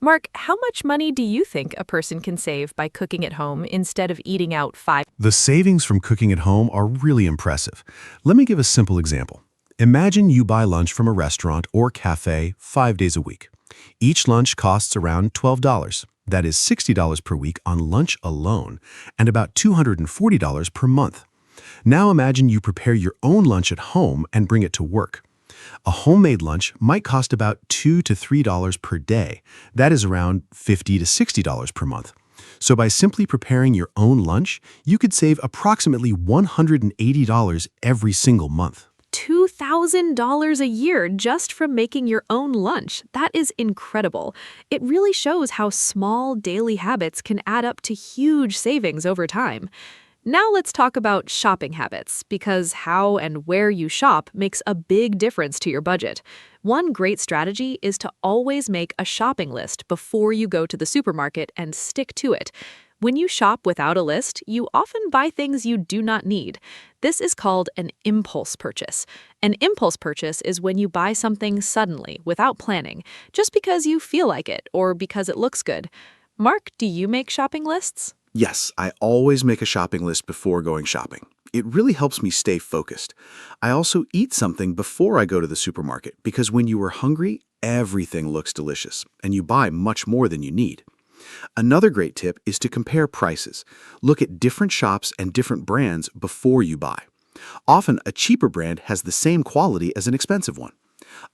Mark, how much money do you think a person can save by cooking at home instead of eating out 5? The savings from cooking at home are really impressive. Let me give a simple example. Imagine you buy lunch from a restaurant or cafe 5 days a week. Each lunch costs around $12. That is $60 per week on lunch alone, and about $240 per month. Now imagine you prepare your own lunch at home and bring it to work. A homemade lunch might cost about $2 to $3 per day. That is around $50 to $60 per month. So by simply preparing your own lunch, you could save approximately $180 every single month. $2,000 a year just from making your own lunch. That is incredible. It really shows how small daily habits can add up to huge savings over time. Now let's talk about shopping habits, because how and where you shop makes a big difference to your budget. One great strategy is to always make a shopping list before you go to the supermarket and stick to it. When you shop without a list, you often buy things you do not need. This is called an impulse purchase. An impulse purchase is when you buy something suddenly, without planning, just because you feel like it or because it looks good. Mark, do you make shopping lists? Yes, I always make a shopping list before going shopping. It really helps me stay focused. I also eat something before I go to the supermarket because when you are hungry, everything looks delicious, and you buy much more than you need. Another great tip is to compare prices. Look at different shops and different brands before you buy. Often, a cheaper brand has the same quality as an expensive one.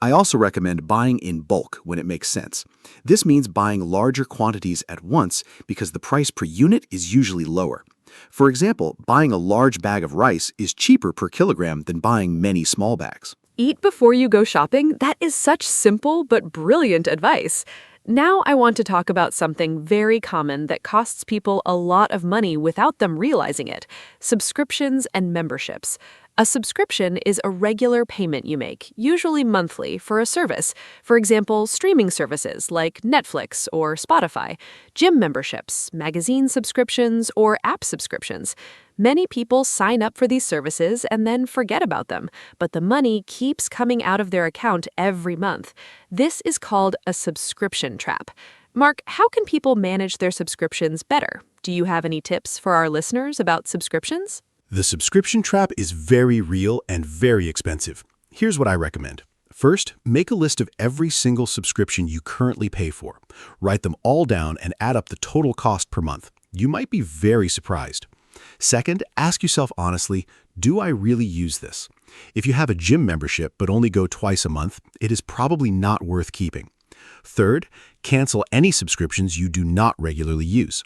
I also recommend buying in bulk when it makes sense. This means buying larger quantities at once because the price per unit is usually lower. For example, buying a large bag of rice is cheaper per kilogram than buying many small bags. Eat before you go shopping? That is such simple but brilliant advice. Now I want to talk about something very common that costs people a lot of money without them realizing it: subscriptions and memberships. A subscription is a regular payment you make, usually monthly, for a service. For example, streaming services like Netflix or Spotify, gym memberships, magazine subscriptions, or app subscriptions. Many people sign up for these services and then forget about them, but the money keeps coming out of their account every month. This is called a subscription trap. Mark, how can people manage their subscriptions better? Do you have any tips for our listeners about subscriptions? The subscription trap is very real and very expensive. Here's what I recommend. First, make a list of every single subscription you currently pay for. Write them all down and add up the total cost per month. You might be very surprised. Second, ask yourself honestly, do I really use this? If you have a gym membership but only go twice a month, it is probably not worth keeping. Third, cancel any subscriptions you do not regularly use.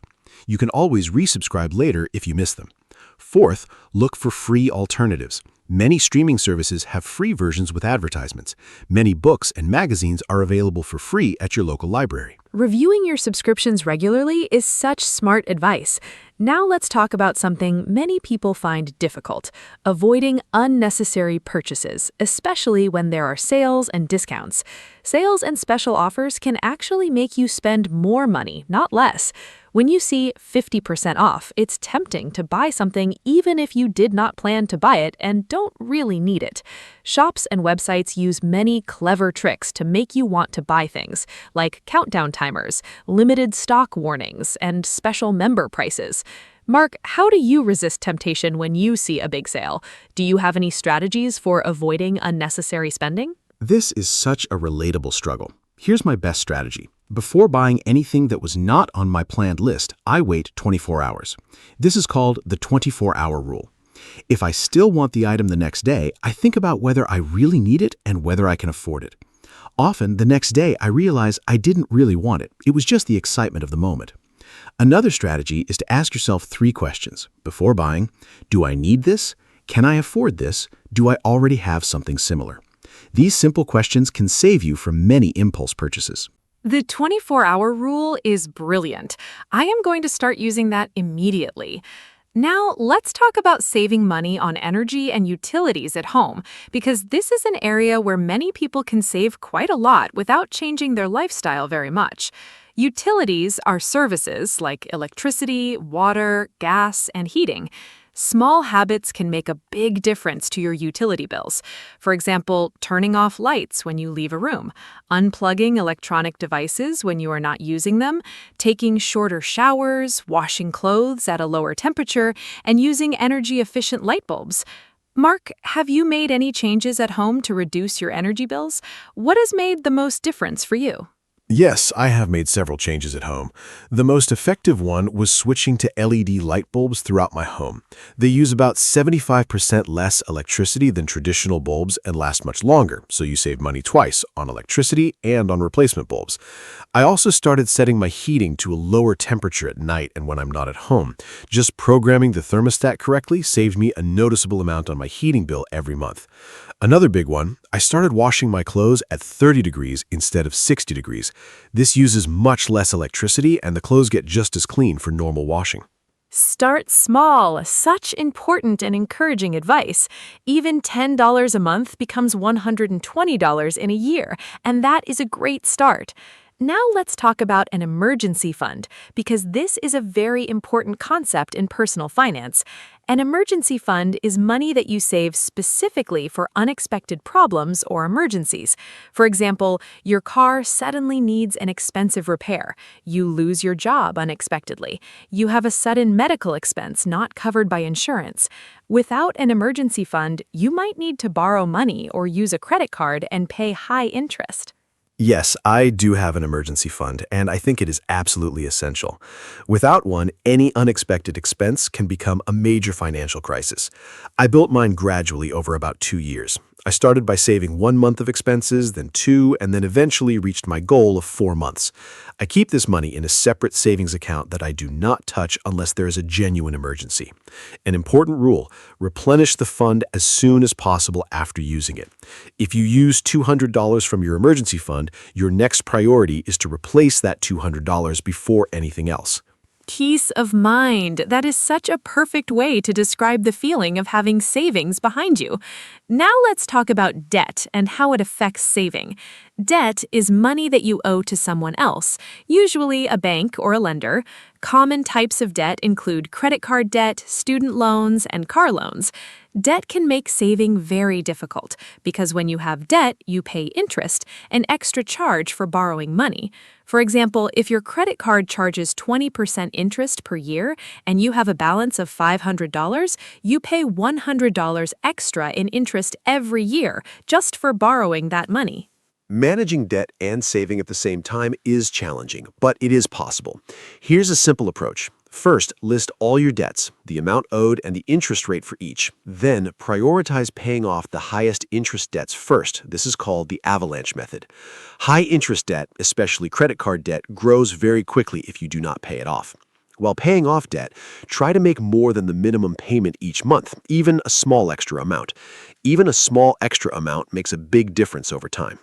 You can always resubscribe later if you miss them. Fourth, look for free alternatives. Many streaming services have free versions with advertisements. Many books and magazines are available for free at your local library. Reviewing your subscriptions regularly is such smart advice. Now let's talk about something many people find difficult: avoiding unnecessary purchases, especially when there are sales and discounts. Sales and special offers can actually make you spend more money, not less. When you see 50% off, it's tempting to buy something even if you did not plan to buy it and don't really need it. Shops and websites use many clever tricks to make you want to buy things, like countdown timers, limited stock warnings, and special member prices. Mark, how do you resist temptation when you see a big sale? Do you have any strategies for avoiding unnecessary spending? This is such a relatable struggle. Here's my best strategy. Before buying anything that was not on my planned list, I wait 24 hours. This is called the 24-hour rule. If I still want the item the next day, I think about whether I really need it and whether I can afford it. Often, the next day, I realize I didn't really want it. It was just the excitement of the moment. Another strategy is to ask yourself 3 questions before buying. Do I need this? Can I afford this? Do I already have something similar? These simple questions can save you from many impulse purchases. The 24-hour rule is brilliant. I am going to start using that immediately. Now, let's talk about saving money on energy and utilities at home, because this is an area where many people can save quite a lot without changing their lifestyle very much. Utilities are services like electricity, water, gas, and heating. Small habits can make a big difference to your utility bills. For example, turning off lights when you leave a room, unplugging electronic devices when you are not using them, taking shorter showers, washing clothes at a lower temperature, and using energy-efficient light bulbs. Mark, have you made any changes at home to reduce your energy bills? What has made the most difference for you? Yes, I have made several changes at home. The most effective one was switching to LED light bulbs throughout my home. They use about 75% less electricity than traditional bulbs and last much longer, so you save money twice, on electricity and on replacement bulbs. I also started setting my heating to a lower temperature at night and when I'm not at home. Just programming the thermostat correctly saved me a noticeable amount on my heating bill every month. Another big one, I started washing my clothes at 30 degrees instead of 60 degrees. This uses much less electricity and the clothes get just as clean for normal washing. Start small. Such important and encouraging advice. Even $10 a month becomes $120 in a year, and that is a great start. Now let's talk about an emergency fund, because this is a very important concept in personal finance. An emergency fund is money that you save specifically for unexpected problems or emergencies. For example, your car suddenly needs an expensive repair. You lose your job unexpectedly. You have a sudden medical expense not covered by insurance. Without an emergency fund, you might need to borrow money or use a credit card and pay high interest. Yes, I do have an emergency fund, and I think it is absolutely essential. Without one, any unexpected expense can become a major financial crisis. I built mine gradually over about 2 years. I started by saving 1 month of expenses, then 2, and then eventually reached my goal of 4 months. I keep this money in a separate savings account that I do not touch unless there is a genuine emergency. An important rule, replenish the fund as soon as possible after using it. If you use $200 from your emergency fund, your next priority is to replace that $200 before anything else. Peace of mind. That is such a perfect way to describe the feeling of having savings behind you. Now let's talk about debt and how it affects saving. Debt is money that you owe to someone else, usually a bank or a lender. Common types of debt include credit card debt, student loans, and car loans. Debt can make saving very difficult because when you have debt, you pay interest, an extra charge for borrowing money. For example, if your credit card charges 20% interest per year and you have a balance of $500, you pay $100 extra in interest every year just for borrowing that money. Managing debt and saving at the same time is challenging, but it is possible. Here's a simple approach. First, list all your debts, the amount owed and the interest rate for each. Then, prioritize paying off the highest interest debts first. This is called the avalanche method. High interest debt, especially credit card debt, grows very quickly if you do not pay it off. While paying off debt, try to make more than the minimum payment each month, even a small extra amount. Even a small extra amount makes a big difference over time.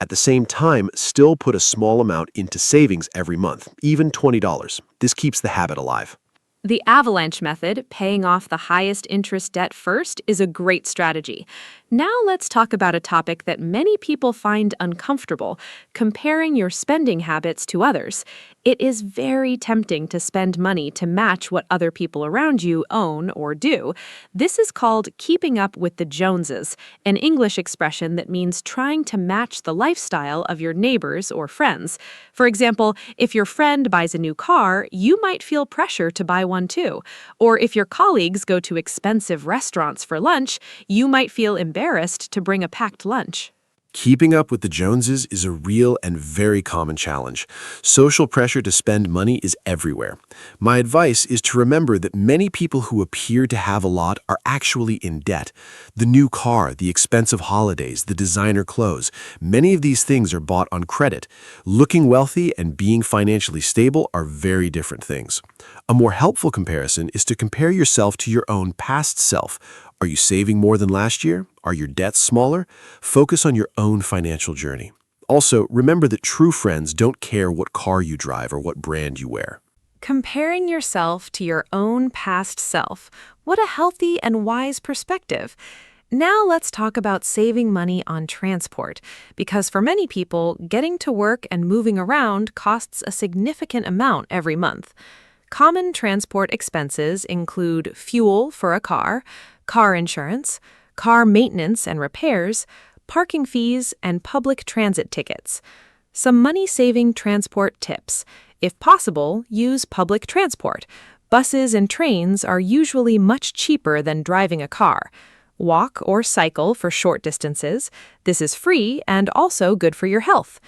At the same time, still put a small amount into savings every month, even $20. This keeps the habit alive. The avalanche method, paying off the highest interest debt first, is a great strategy. Now let's talk about a topic that many people find uncomfortable, comparing your spending habits to others. It is very tempting to spend money to match what other people around you own or do. This is called keeping up with the Joneses, an English expression that means trying to match the lifestyle of your neighbors or friends. For example, if your friend buys a new car, you might feel pressure to buy one too. Or if your colleagues go to expensive restaurants for lunch, you might feel embarrassed to bring a packed lunch. Keeping up with the Joneses is a real and very common challenge. Social pressure to spend money is everywhere. My advice is to remember that many people who appear to have a lot are actually in debt. The new car, the expensive holidays, the designer clothes, many of these things are bought on credit. Looking wealthy and being financially stable are very different things. A more helpful comparison is to compare yourself to your own past self. Are you saving more than last year? Are your debts smaller? Focus on your own financial journey. Also, remember that true friends don't care what car you drive or what brand you wear. Comparing yourself to your own past self. What a healthy and wise perspective. Now let's talk about saving money on transport, because for many people, getting to work and moving around costs a significant amount every month. Common transport expenses include fuel for a car insurance, car maintenance and repairs, parking fees, and public transit tickets. Some money-saving transport tips. If possible, use public transport. Buses and trains are usually much cheaper than driving a car. Walk or cycle for short distances. This is free and also good for your health.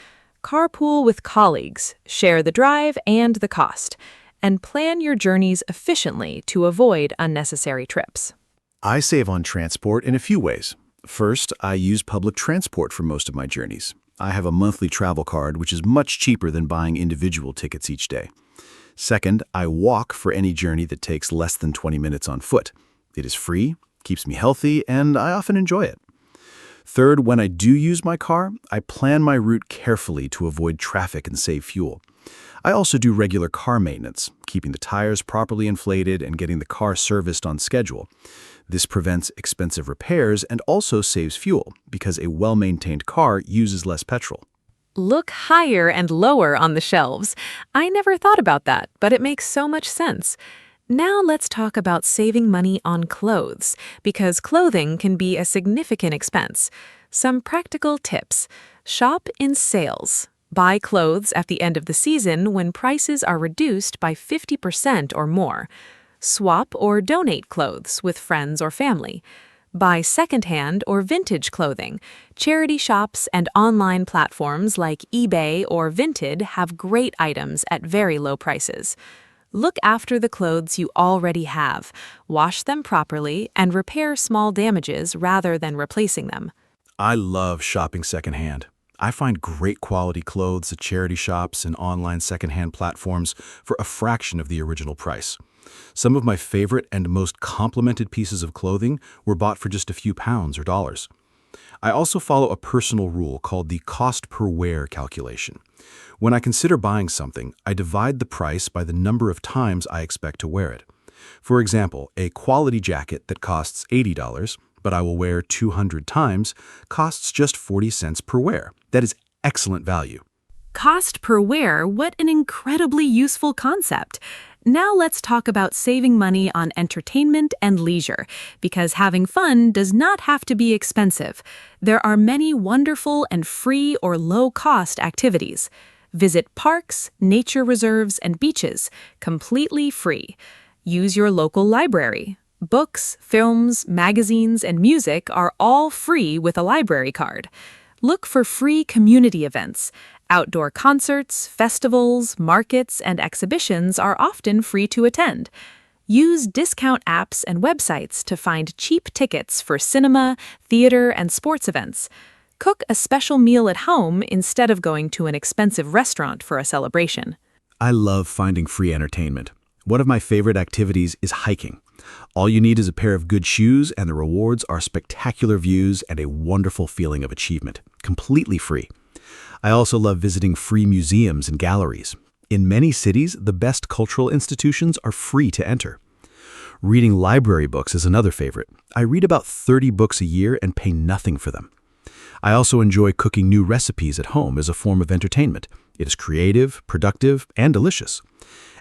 Carpool with colleagues. Share the drive and the cost. And plan your journeys efficiently to avoid unnecessary trips. I save on transport in a few ways. First, I use public transport for most of my journeys. I have a monthly travel card, which is much cheaper than buying individual tickets each day. Second, I walk for any journey that takes less than 20 minutes on foot. It is free, keeps me healthy, and I often enjoy it. Third, when I do use my car, I plan my route carefully to avoid traffic and save fuel. I also do regular car maintenance, keeping the tires properly inflated and getting the car serviced on schedule. This prevents expensive repairs and also saves fuel because a well-maintained car uses less petrol. Look higher and lower on the shelves. I never thought about that, but it makes so much sense. Now let's talk about saving money on clothes, because clothing can be a significant expense. Some practical tips. Shop in sales. Buy clothes at the end of the season when prices are reduced by 50% or more. Swap or donate clothes with friends or family. Buy secondhand or vintage clothing. Charity shops and online platforms like eBay or Vinted have great items at very low prices. Look after the clothes you already have. Wash them properly and repair small damages rather than replacing them. I love shopping secondhand. I find great quality clothes at charity shops and online secondhand platforms for a fraction of the original price. Some of my favorite and most complimented pieces of clothing were bought for just a few pounds or dollars. I also follow a personal rule called the cost per wear calculation. When I consider buying something, I divide the price by the number of times I expect to wear it. For example, a quality jacket that costs $80, but I will wear 200 times, costs just 40 cents per wear. That is excellent value. Cost per wear, what an incredibly useful concept. Now let's talk about saving money on entertainment and leisure, because having fun does not have to be expensive. There are many wonderful and free or low-cost activities. Visit parks, nature reserves, and beaches, completely free. Use your local library. Books, films, magazines, and music are all free with a library card. Look for free community events. Outdoor concerts, festivals, markets, and exhibitions are often free to attend. Use discount apps and websites to find cheap tickets for cinema, theater, and sports events. Cook a special meal at home instead of going to an expensive restaurant for a celebration. I love finding free entertainment. One of my favorite activities is hiking. All you need is a pair of good shoes, and the rewards are spectacular views and a wonderful feeling of achievement, completely free. I also love visiting free museums and galleries. In many cities, the best cultural institutions are free to enter. Reading library books is another favorite. I read about 30 books a year and pay nothing for them. I also enjoy cooking new recipes at home as a form of entertainment. It is creative, productive, and delicious.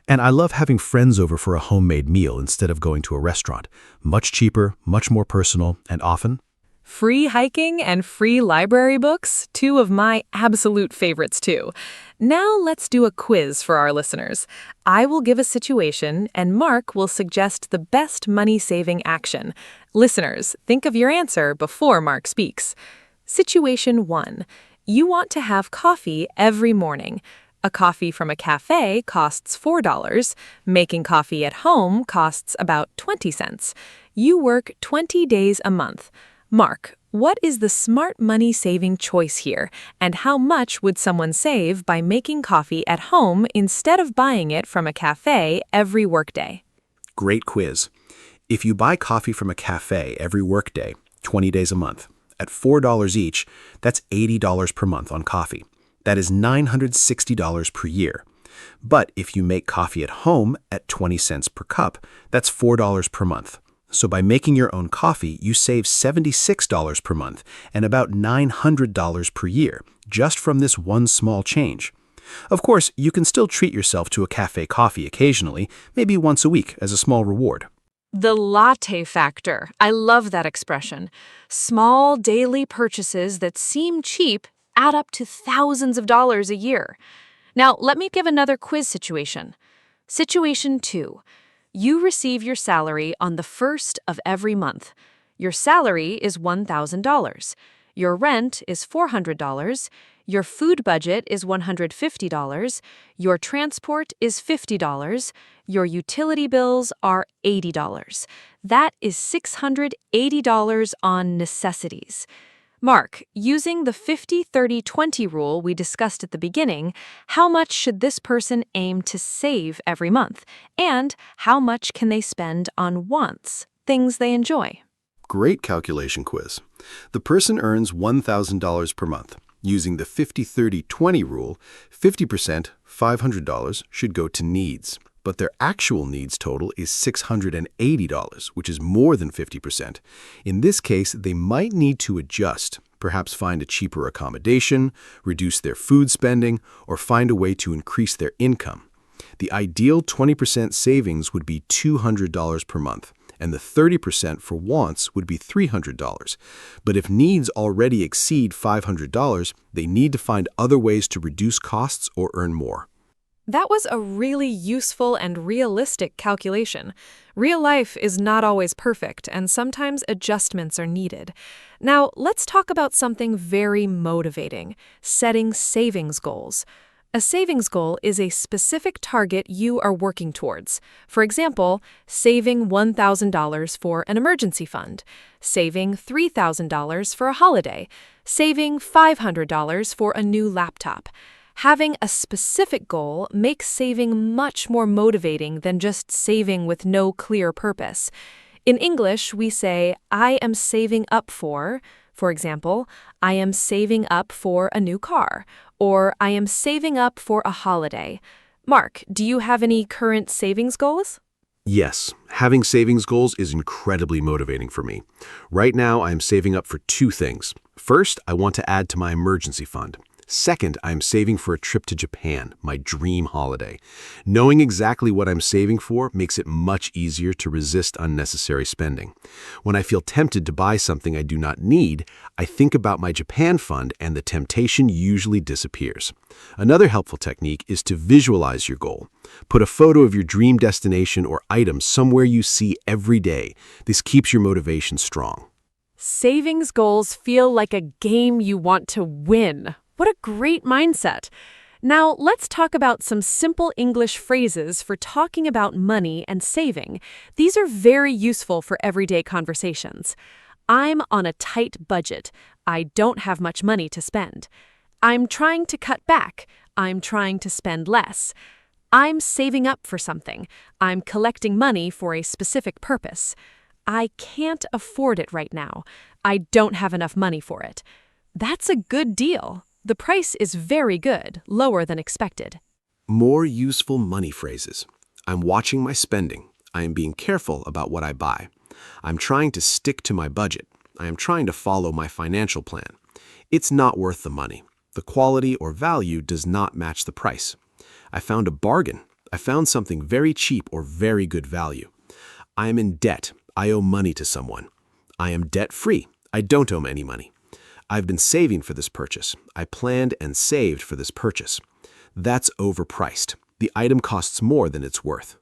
And I love having friends over for a homemade meal instead of going to a restaurant. Much cheaper, much more personal, and often Free hiking and free library books, two of my absolute favorites too. Now let's do a quiz for our listeners. I will give a situation and Mark will suggest the best money-saving action. Listeners, think of your answer before Mark speaks. Situation 1. You want to have coffee every morning. A coffee from a cafe costs $4. Making coffee at home costs about 20 cents. You work 20 days a month. Mark, what is the smart money-saving choice here, and how much would someone save by making coffee at home instead of buying it from a cafe every workday? Great quiz. If you buy coffee from a cafe every workday, 20 days a month, at $4 each, that's $80 per month on coffee. That is $960 per year. But if you make coffee at home at 20 cents per cup, that's $4 per month. So by making your own coffee, you save $76 per month and about $900 per year, just from this one small change. Of course, you can still treat yourself to a cafe coffee occasionally, maybe once a week as a small reward. The latte factor. I love that expression. Small daily purchases that seem cheap add up to thousands of dollars a year. Now, let me give another quiz situation. Situation 2. You receive your salary on the first of every month. Your salary is $1,000. Your rent is $400. Your food budget is $150. Your transport is $50. Your utility bills are $80. That is $680 on necessities. Mark, using the 50-30-20 rule we discussed at the beginning, how much should this person aim to save every month? And how much can they spend on wants, things they enjoy? Great calculation quiz. The person earns $1,000 per month. Using the 50-30-20 rule, 50%, $500, should go to needs. But their actual needs total is $680, which is more than 50%. In this case, they might need to adjust, perhaps find a cheaper accommodation, reduce their food spending, or find a way to increase their income. The ideal 20% savings would be $200 per month, and the 30% for wants would be $300. But if needs already exceed $500, they need to find other ways to reduce costs or earn more. That was a really useful and realistic calculation. Real life is not always perfect, and sometimes adjustments are needed. Now, let's talk about something very motivating: setting savings goals. A savings goal is a specific target you are working towards. For example, saving $1,000 for an emergency fund, saving $3,000 for a holiday, saving $500 for a new laptop. Having a specific goal makes saving much more motivating than just saving with no clear purpose. In English, we say, I am saving up for example, I am saving up for a new car, or I am saving up for a holiday. Mark, do you have any current savings goals? Yes, having savings goals is incredibly motivating for me. Right now, I am saving up for two things. First, I want to add to my emergency fund. Second, I am saving for a trip to Japan, my dream holiday. Knowing exactly what I'm saving for makes it much easier to resist unnecessary spending. When I feel tempted to buy something I do not need, I think about my Japan fund and the temptation usually disappears. Another helpful technique is to visualize your goal. Put a photo of your dream destination or item somewhere you see every day. This keeps your motivation strong. Savings goals feel like a game you want to win. What a great mindset. Now, let's talk about some simple English phrases for talking about money and saving. These are very useful for everyday conversations. I'm on a tight budget. I don't have much money to spend. I'm trying to cut back. I'm trying to spend less. I'm saving up for something. I'm collecting money for a specific purpose. I can't afford it right now. I don't have enough money for it. That's a good deal. The price is very good, lower than expected. More useful money phrases. I'm watching my spending. I am being careful about what I buy. I'm trying to stick to my budget. I am trying to follow my financial plan. It's not worth the money. The quality or value does not match the price. I found a bargain. I found something very cheap or very good value. I am in debt. I owe money to someone. I am debt-free. I don't owe any money. I've been saving for this purchase. I planned and saved for this purchase. That's overpriced. The item costs more than it's worth.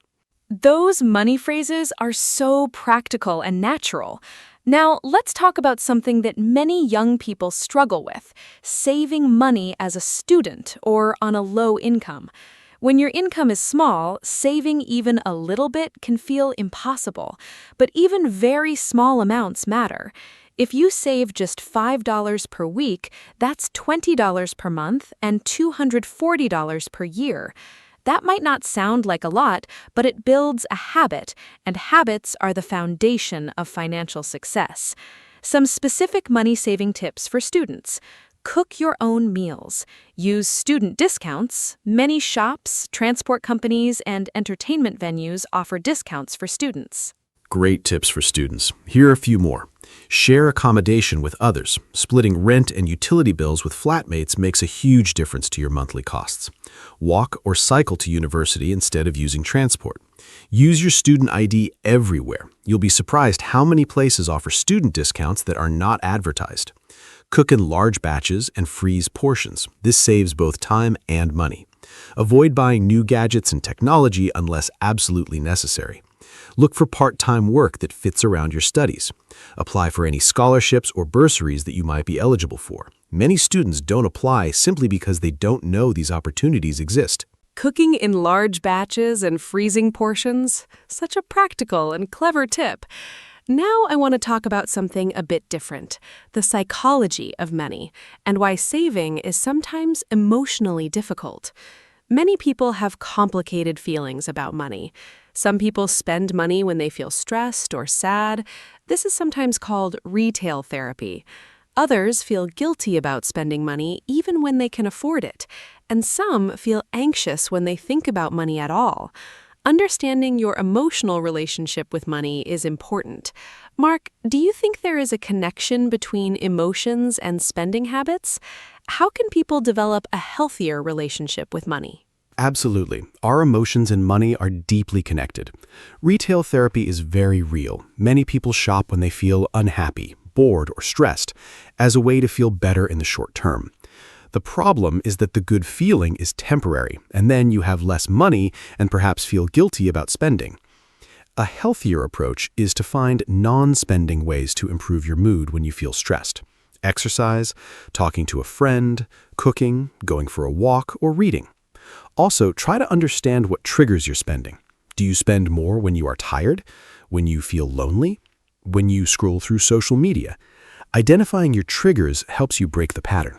Those money phrases are so practical and natural. Now, let's talk about something that many young people struggle with: saving money as a student or on a low income. When your income is small, saving even a little bit can feel impossible, but even very small amounts matter. If you save just $5 per week, that's $20 per month and $240 per year. That might not sound like a lot, but it builds a habit, and habits are the foundation of financial success. Some specific money-saving tips for students. Cook your own meals. Use student discounts. Many shops, transport companies, and entertainment venues offer discounts for students. Great tips for students. Here are a few more. Share accommodation with others. Splitting rent and utility bills with flatmates makes a huge difference to your monthly costs. Walk or cycle to university instead of using transport. Use your student ID everywhere. You'll be surprised how many places offer student discounts that are not advertised. Cook in large batches and freeze portions. This saves both time and money. Avoid buying new gadgets and technology unless absolutely necessary. Look for part-time work that fits around your studies. Apply for any scholarships or bursaries that you might be eligible for. Many students don't apply simply because they don't know these opportunities exist. Cooking in large batches and freezing portions, such a practical and clever tip. Now I want to talk about something a bit different, the psychology of money, and why saving is sometimes emotionally difficult. Many people have complicated feelings about money. Some people spend money when they feel stressed or sad. This is sometimes called retail therapy. Others feel guilty about spending money even when they can afford it. And some feel anxious when they think about money at all. Understanding your emotional relationship with money is important. Mark, do you think there is a connection between emotions and spending habits? How can people develop a healthier relationship with money? Absolutely. Our emotions and money are deeply connected. Retail therapy is very real. Many people shop when they feel unhappy, bored, or stressed, as a way to feel better in the short term. The problem is that the good feeling is temporary, and then you have less money and perhaps feel guilty about spending. A healthier approach is to find non-spending ways to improve your mood when you feel stressed. Exercise, talking to a friend, cooking, going for a walk, or reading. Also, try to understand what triggers your spending. Do you spend more when you are tired? When you feel lonely? When you scroll through social media? Identifying your triggers helps you break the pattern.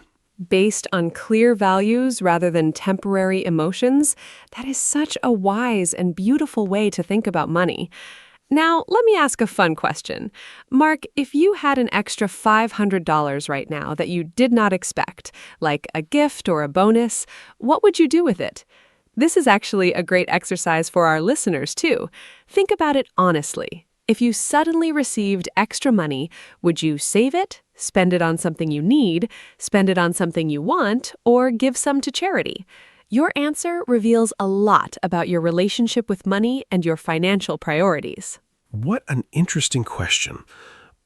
Based on clear values rather than temporary emotions, that is such a wise and beautiful way to think about money. Now, let me ask a fun question. Mark, if you had an extra $500 right now that you did not expect, like a gift or a bonus, what would you do with it? This is actually a great exercise for our listeners, too. Think about it honestly. If you suddenly received extra money, would you save it, spend it on something you need, spend it on something you want, or give some to charity? Your answer reveals a lot about your relationship with money and your financial priorities. What an interesting question.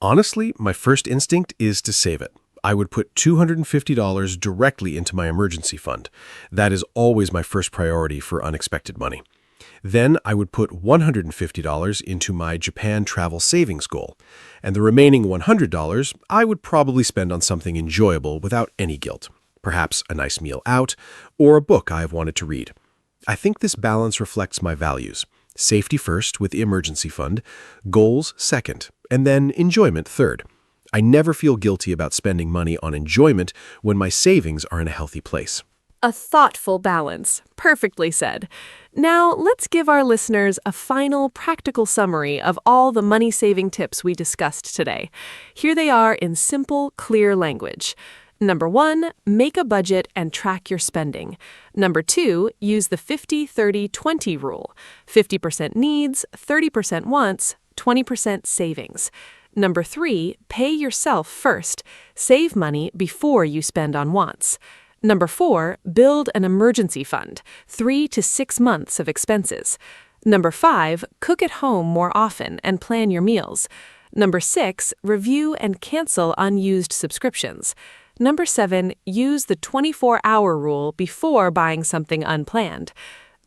Honestly, my first instinct is to save it. I would put $250 directly into my emergency fund. That is always my first priority for unexpected money. Then I would put $150 into my Japan travel savings goal. And the remaining $100 I would probably spend on something enjoyable without any guilt. Perhaps a nice meal out, or a book I have wanted to read. I think this balance reflects my values. Safety first with the emergency fund, goals second, and then enjoyment third. I never feel guilty about spending money on enjoyment when my savings are in a healthy place. A thoughtful balance. Perfectly said. Now, let's give our listeners a final practical summary of all the money-saving tips we discussed today. Here they are in simple, clear language. Number 1, make a budget and track your spending. Number 2, use the 50-30-20 rule. 50% needs, 30% wants, 20% savings. Number 3, pay yourself first. Save money before you spend on wants. Number 4, build an emergency fund, 3 to 6 months of expenses. Number 5, cook at home more often and plan your meals. Number 6, review and cancel unused subscriptions. Number 7, use the 24-hour rule before buying something unplanned.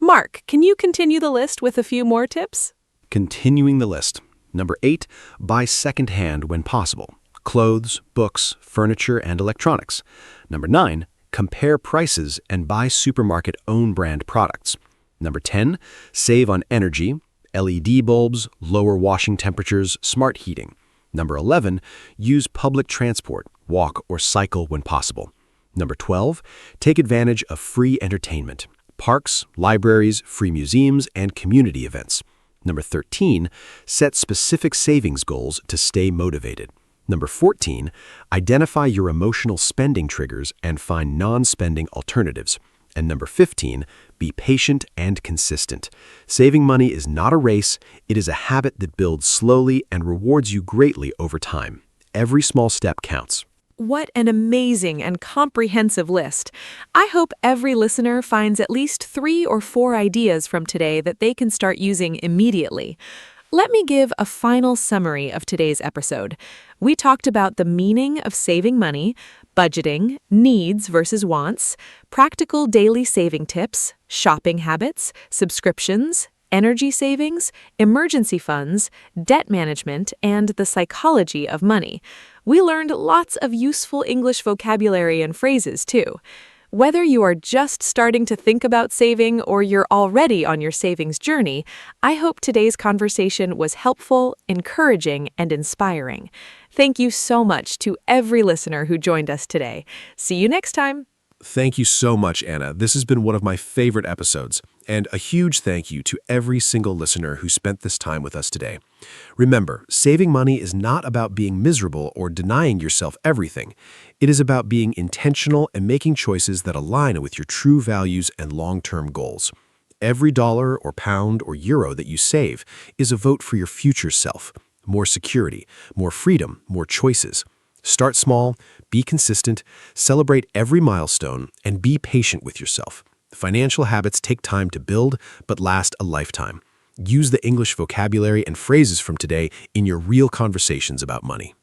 Mark, can you continue the list with a few more tips? Continuing the list. Number 8, buy secondhand when possible. Clothes, books, furniture, and electronics. Number 9, compare prices and buy supermarket own-brand products. Number 10, save on energy, LED bulbs, lower washing temperatures, smart heating. Number 11, use public transport, walk or cycle when possible. Number 12, take advantage of free entertainment, parks, libraries, free museums, and community events. Number 13, set specific savings goals to stay motivated. Number 14, identify your emotional spending triggers and find non-spending alternatives. And number 15, be patient and consistent. Saving money is not a race, it is a habit that builds slowly and rewards you greatly over time. Every small step counts. What an amazing and comprehensive list. I hope every listener finds at least 3 or 4 ideas from today that they can start using immediately. Let me give a final summary of today's episode. We talked about the meaning of saving money, budgeting, needs versus wants, practical daily saving tips, shopping habits, subscriptions, energy savings, emergency funds, debt management, and the psychology of money. We learned lots of useful English vocabulary and phrases, too. Whether you are just starting to think about saving or you're already on your savings journey, I hope today's conversation was helpful, encouraging, and inspiring. Thank you so much to every listener who joined us today. See you next time. Thank you so much, Anna. This has been one of my favorite episodes. And a huge thank you to every single listener who spent this time with us today. Remember, saving money is not about being miserable or denying yourself everything. It is about being intentional and making choices that align with your true values and long-term goals. Every dollar or pound or euro that you save is a vote for your future self. More security, more freedom, more choices. Start small, be consistent, celebrate every milestone, and be patient with yourself. Financial habits take time to build, but last a lifetime. Use the English vocabulary and phrases from today in your real conversations about money.